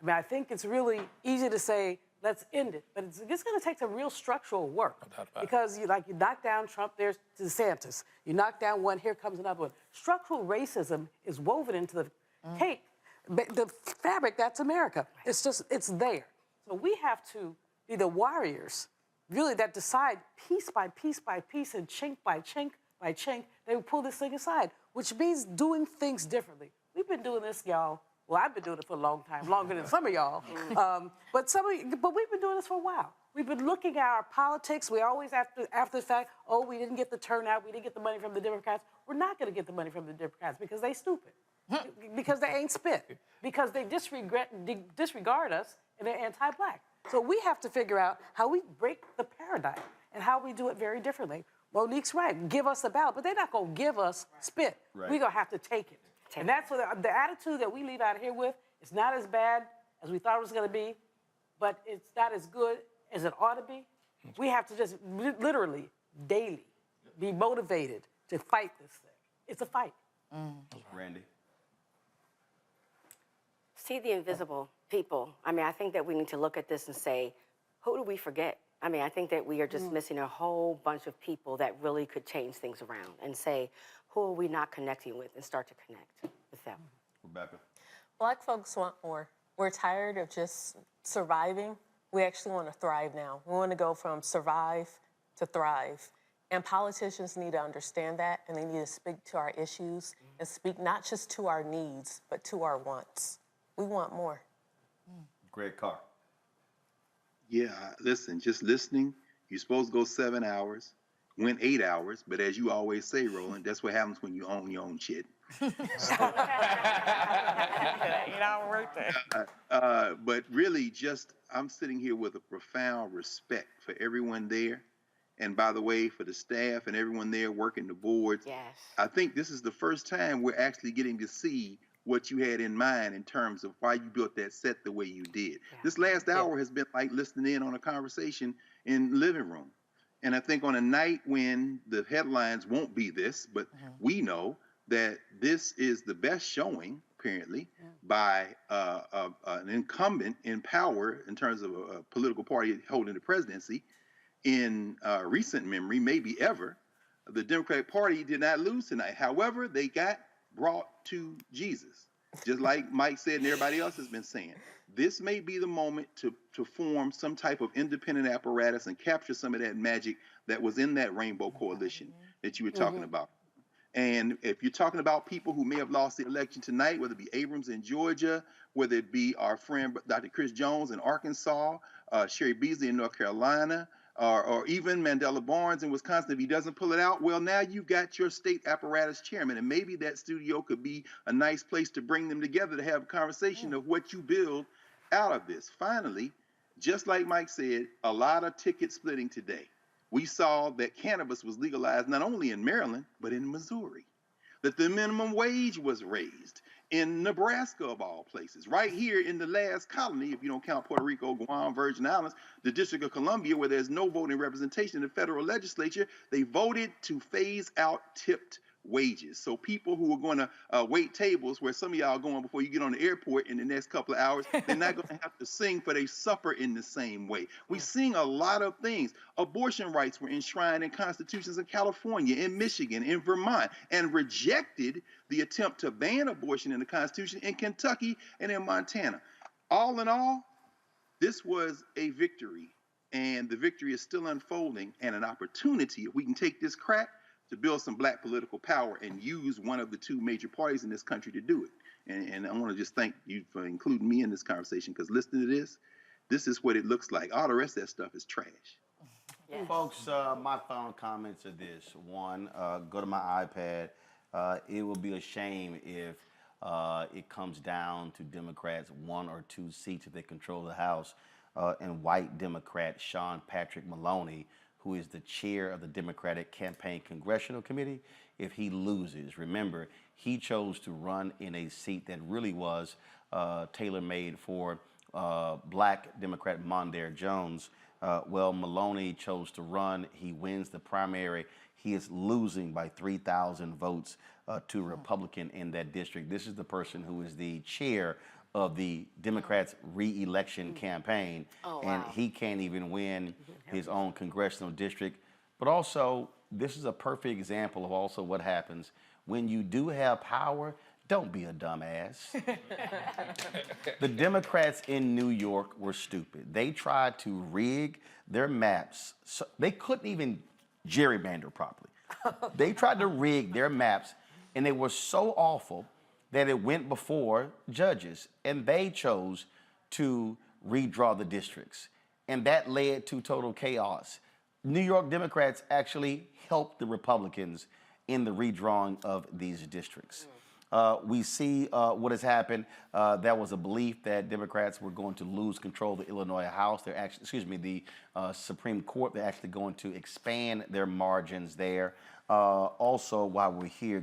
I mean, I think it's really easy to say, let's end it, but it's going to take some real structural work. No doubt about because you knock down Trump, there's DeSantis. You knock down one, here comes another one. Structural racism is woven into the cake. The fabric, that's America. It's there. So we have to be the warriors, really, that decide piece by piece by piece and chink by chink by chink, they will pull this thing aside. which means doing things differently. We've been doing this, y'all. Well, I've been doing it for a long time, longer than some of y'all. But we've been doing this for a while. We've been looking at our politics. We always, after the fact, oh, we didn't get the turnout. We didn't get the money from the Democrats. We're not going to get the money from the Democrats because they stupid. Because they ain't spit. Because they disregard us and they're anti-black. So we have to figure out how we break the paradigm and how we do it very differently. Monique's right. Give us a ballot, but they're not going to give us spit. Right. We're going to have to take it. And that's what the attitude that we leave out here with is not as bad as we thought it was going to be, but it's not as good as it ought to be. We have to just literally, daily, be motivated to fight this thing. It's a fight. Randy? See the invisible people. I mean, I think that we need to look at this and say, who do we forget? I mean, I think that we are just missing a whole bunch of people that really could change things around and say, who are we not connecting with, and start to connect with them. Rebecca? Black folks want more. We're tired of just surviving. We actually want to thrive now. We want to go from survive to thrive. And politicians need to understand that, and they need to speak to our issues and speak not just to our needs, but to our wants. We want more. Greg Carr? Yeah, listen, just listening, you're supposed to go 7 hours, went 8 hours, but as you always say, Roland, that's what happens when you own your own shit. But really, just I'm sitting here with a profound respect for everyone there. And by the way, for the staff and everyone there working the boards. Yes. I think this is the first time we're actually getting to see what you had in mind in terms of why you built that set the way you did. Yeah. This last hour has been like listening in on a conversation in the living room. And I think on a night when the headlines won't be this, but we know that this is the best showing, apparently, by an incumbent in power in terms of a political party holding the presidency in recent memory, maybe ever. The Democratic Party did not lose tonight. However, they got brought to Jesus, just like Mike said and everybody else has been saying. This may be the moment to form some type of independent apparatus and capture some of that magic that was in that Rainbow Coalition that you were talking about. And if you're talking about people who may have lost the election tonight, whether it be Abrams in Georgia, whether it be our friend Dr. Chris Jones in Arkansas, Sherry Beasley in North Carolina, or even Mandela Barnes in Wisconsin, if he doesn't pull it out, well, now you've got your state apparatus chairman, and maybe that studio could be a nice place to bring them together to have a conversation of what you build out of this. Finally, just like Mike said, a lot of ticket splitting today. We saw that cannabis was legalized not only in Maryland, but in Missouri, that the minimum wage was raised in Nebraska, of all places, right here in the last colony, if you don't count Puerto Rico, Guam, Virgin Islands, the District of Columbia, where there's no voting representation in the federal legislature, they voted to phase out tipped wages. So people who are going to wait tables, where some of y'all are going before you get on the airport in the next couple of hours, they're not going to have to sing for their supper in the same way. We sing a lot of things. Abortion rights were enshrined in constitutions in California, in Michigan, in Vermont, and rejected the attempt to ban abortion in the Constitution in Kentucky and in Montana. All in all, this was a victory, and the victory is still unfolding, and an opportunity, if we can take this crack, to build some black political power and use one of the two major parties in this country to do it. And I want to just thank you for including me in this conversation, because listening to this is what it looks like. All the rest of that stuff is trash. Yes. Folks, my final comments are this. One, go to my iPad. It will be a shame if it comes down to Democrats 1 or 2 seats if they control the House, and white Democrat Sean Patrick Maloney, who is the chair of the Democratic Campaign Congressional Committee, if he loses. Remember, he chose to run in a seat that really was tailor-made for black Democrat Mondaire Jones. Well, Maloney chose to run. He wins the primary. He is losing by 3,000 votes to a Republican in that district. This is the person who is the chair of the Democrats' re-election campaign, and he can't even win his own congressional district. But also, this is a perfect example of also what happens when you do have power. Don't be a dumbass. The Democrats in New York were stupid. They tried to rig their maps. So they couldn't even gerrymander properly. They tried to rig their maps And they were so awful that it went before judges, and they chose to redraw the districts. And that led to total chaos. New York Democrats actually helped the Republicans in the redrawing of these districts. We see what has happened. There was a belief that Democrats were going to lose control of the Illinois House. They're actually, the Supreme Court. They're actually going to expand their margins there. Also, while we're here,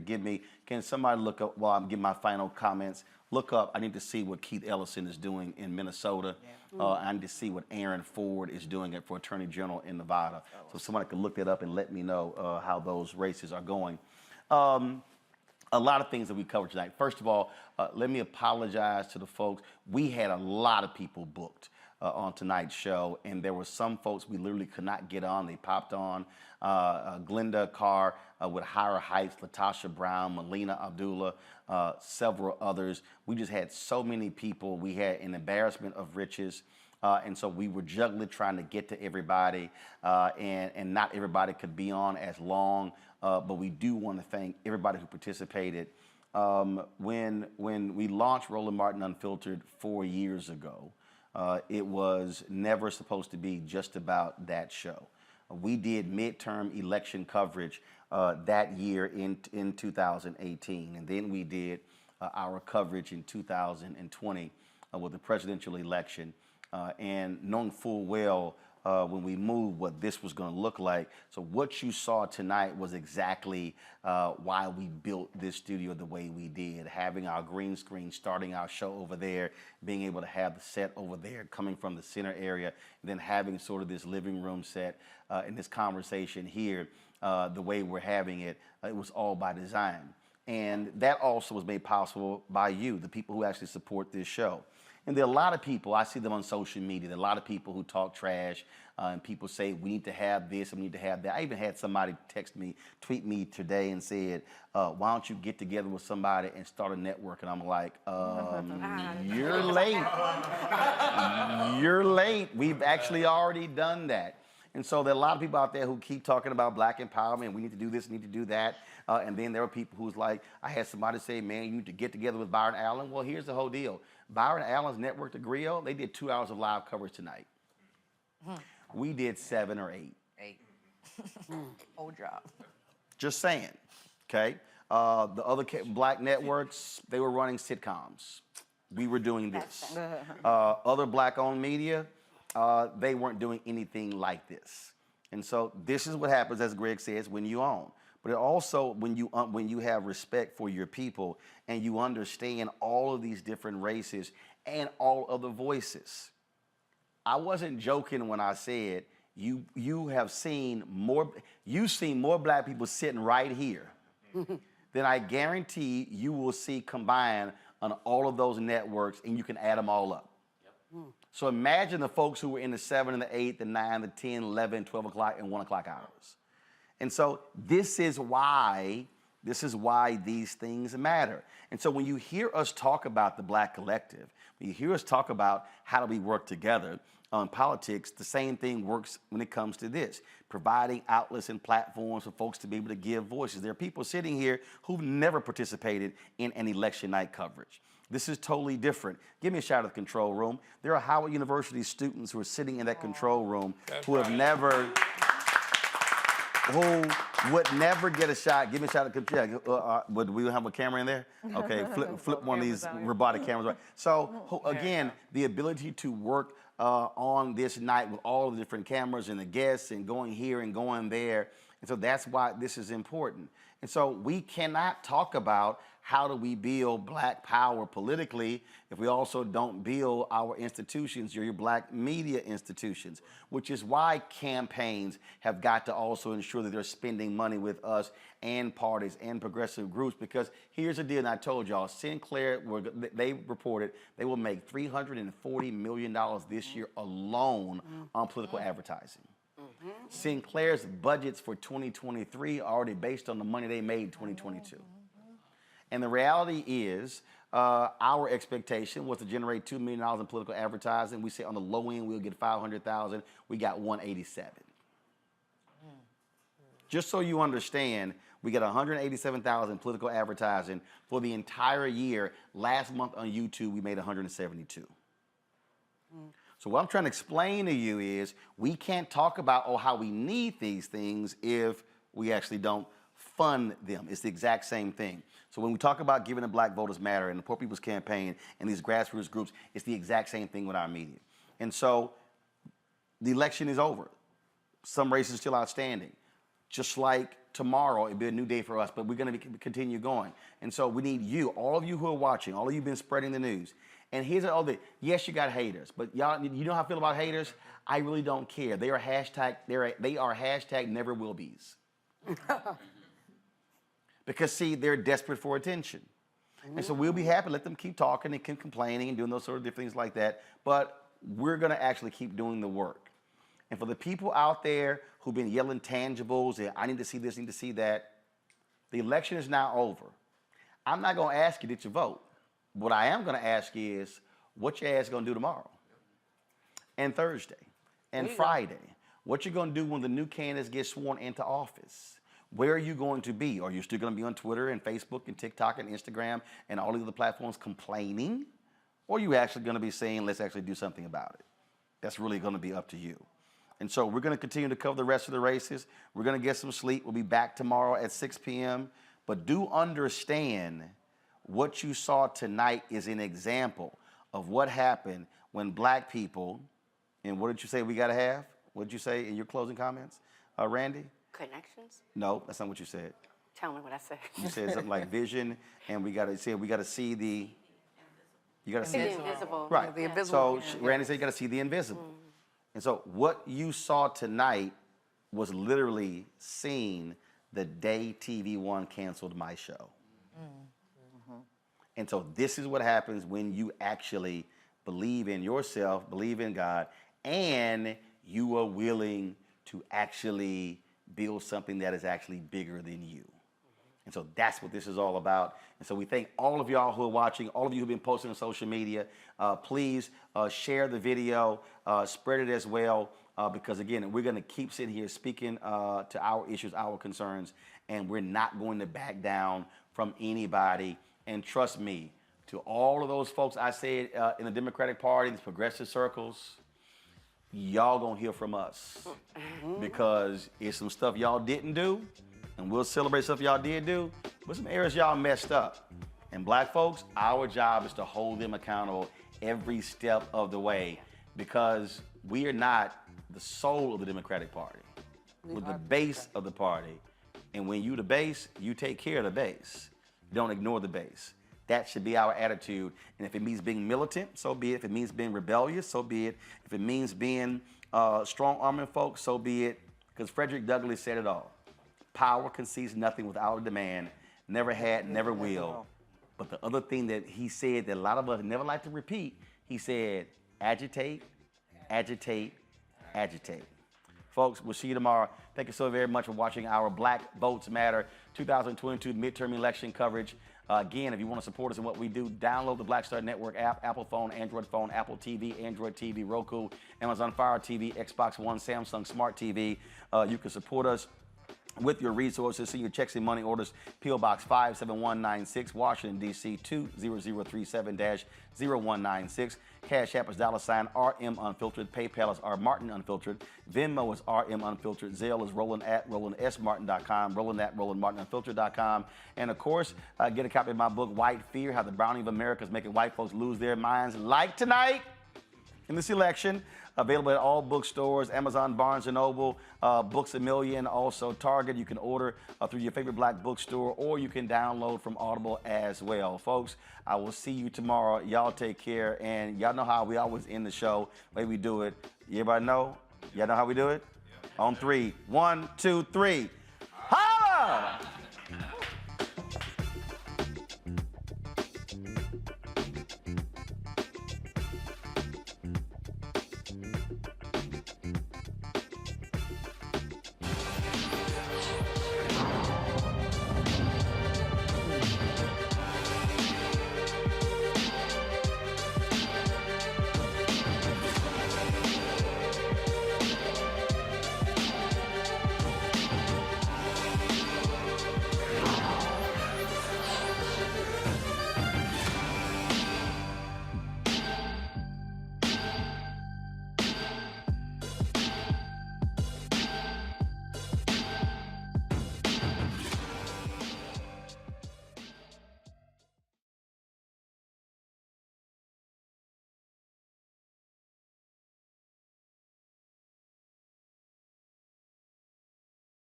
can somebody look up, while I'm giving my final comments, look up, I need to see what Keith Ellison is doing in Minnesota. I need to see what Aaron Ford is doing for Attorney General in Nevada. So somebody can look that up and let me know how those races are going. A lot of things that we covered tonight. First of all, let me apologize to the folks. We had a lot of people booked on tonight's show, and there were some folks we literally could not get on. They popped on. Glenda Carr with Higher Heights, Latasha Brown, Melina Abdullah, several others. We just had so many people. We had an embarrassment of riches. And so we were juggling, trying to get to everybody, and not everybody could be on as long. But we do want to thank everybody who participated. When we launched Roland Martin Unfiltered 4 years ago, it was never supposed to be just about that show. We did midterm election coverage that year in 2018, and then we did our coverage in 2020 with the presidential election, and knowing full well when we moved what this was going to look like. So what you saw tonight was exactly why we built this studio the way we did, having our green screen, starting our show over there, being able to have the set over there coming from the center area, and then having sort of this living room set in this conversation here, the way we're having it, it was all by design. And that also was made possible by you, the people who actually support this show. And there are a lot of people, I see them on social media, there are a lot of people who talk trash, and people say, we need to have this, and we need to have that. I even had somebody tweet me today and said, why don't you get together with somebody and start a network? And I'm like, you're late. You're late. We've actually already done that. And so there are a lot of people out there who keep talking about black empowerment. We need to do this, need to do that. And then there are people who's like, I had somebody say, man, you need to get together with Byron Allen. Well, here's the whole deal. Byron Allen's network, The Grill, they did 2 hours of live coverage tonight. We did 7 or 8. 8. Whole job. Just saying, okay? The other black networks, they were running sitcoms. We were doing this. Other black-owned media, they weren't doing anything like this. And so this is what happens, as Greg says, when you own. But it also, when you have respect for your people and you understand all of these different races and all other voices. I wasn't joking when I said you've seen more black people sitting right here than I guarantee you will see combined on all of those networks, and you can add them all up. So imagine the folks who were in the 7 and the 8, the 9, the 10, 11, 12 o'clock, and 1 o'clock hours. And so this is why these things matter. And so when you hear us talk about the Black Collective, when you hear us talk about how do we work together on politics, the same thing works when it comes to this, providing outlets and platforms for folks to be able to give voices. There are people sitting here who've never participated in an election night coverage. This is totally different. Give me a shout out at the control room. There are Howard University students who are sitting in that control room who would never get a shot. Give me a shout out. Do we have a camera in there? Okay, flip one of these robotic cameras. So again, the ability to work on this night with all the different cameras and the guests and going here and going there. And so that's why this is important. And so we cannot talk about how do we build black power politically if we also don't build our institutions, your black media institutions, which is why campaigns have got to also ensure that they're spending money with us and parties and progressive groups. Because here's the deal, and I told y'all, Sinclair, they reported they will make $340 million this year alone on political advertising. Sinclair's budgets for 2023 are already based on the money they made in 2022. And the reality is, our expectation was to generate $2 million in political advertising. We say on the low end we'll get 500,000. We got 187. Just so you understand, We got 187,000 political advertising for the entire year. Last month on YouTube, we made 172. So what I'm trying to explain to you is we can't talk about how we need these things if we actually don't fund them. It's the exact same thing. So when we talk about giving the Black Voters Matter and the Poor People's Campaign and these grassroots groups, it's the exact same thing with our media. And so the election is over. Some races are still outstanding. Just like tomorrow, it'll be a new day for us, but we're going to continue going. And so we need you, all of you who are watching, all of you who've been spreading the news. And here's the other, yes, you got haters, but y'all, you know how I feel about haters? I really don't care. They are hashtag never will be's. Because see, they're desperate for attention. And so we'll be happy, let them keep talking and keep complaining and doing those sort of different things like that. But we're gonna actually keep doing the work. And for the people out there who've been yelling tangibles and I need to see this, need to see that, the election is now over. I'm not gonna ask you, did you vote? What I am gonna ask you is, what your ass gonna do tomorrow? And Thursday, and Friday? What you gonna do when the new candidates get sworn into office? Where are you going to be? Are you still gonna be on Twitter and Facebook and TikTok and Instagram and all these other platforms complaining? Or are you actually gonna be saying, let's actually do something about it? That's really gonna be up to you. And so we're gonna continue to cover the rest of the races. We're gonna get some sleep. We'll be back tomorrow at 6 p.m. But do understand what you saw tonight is an example of what happened when Black people, and what did you say we gotta have? What did you say in your closing comments, Randy? Connections? No, that's not what you said. Tell me what I said. You said something like vision, and we gotta see the, you gotta see the invisible. Right. The invisible. So Randy said you gotta see the invisible. And so what you saw tonight was literally seen the day TV One canceled my show. And so this is what happens when you actually believe in yourself, believe in God, and you are willing to actually build something that is actually bigger than you. And so that's what this is all about. And so we thank all of y'all who are watching, all of you who've been posting on social media. Please share the video, spread it as well, because again, we're gonna keep sitting here speaking to our issues, our concerns, and we're not going to back down from anybody. And trust me, to all of those folks I said in the Democratic Party, these progressive circles, y'all gonna hear from us. Because it's some stuff y'all didn't do, and we'll celebrate stuff y'all did do, but some areas y'all messed up. And Black folks, our job is to hold them accountable every step of the way, because we are not the soul of the Democratic Party. We're the base of the party. And when you the base, you take care of the base. Don't ignore the base. That should be our attitude. And if it means being militant, so be it. If it means being rebellious, so be it. If it means being strong-arming folks, so be it. Because Frederick Douglass said it all. Power concedes nothing without a demand. Never had, never will. But the other thing that he said that a lot of us never like to repeat, he said, agitate, agitate, agitate. Folks, we'll see you tomorrow. Thank you so very much for watching our Black Votes Matter 2022 midterm election coverage. Again, if you want to support us in what we do, download the Black Star Network app, Apple phone, Android phone, Apple TV, Android TV, Roku, Amazon Fire TV, Xbox One, Samsung Smart TV. You can support us with your resources. Send your checks and money orders, P.O. Box 57196, Washington, D.C. 20037-0196. Cash App is $RM Unfiltered. PayPal is R Martin Unfiltered. Venmo is RM Unfiltered. Zelle is Roland at RolandSMartin.com. Roland at RolandMartinUnfiltered.com. And of course, get a copy of my book, White Fear, How the Browning of America is Making White Folks Lose Their Minds, like tonight in this election. Available at all bookstores, Amazon, Barnes & Noble, Books A Million, also Target. You can order through your favorite Black bookstore, or you can download from Audible as well. Folks, I will see you tomorrow. Y'all take care, and y'all know how we always end the show, the way we do it. Everybody know? Y'all know how we do it? On 3. 1, 2, 3.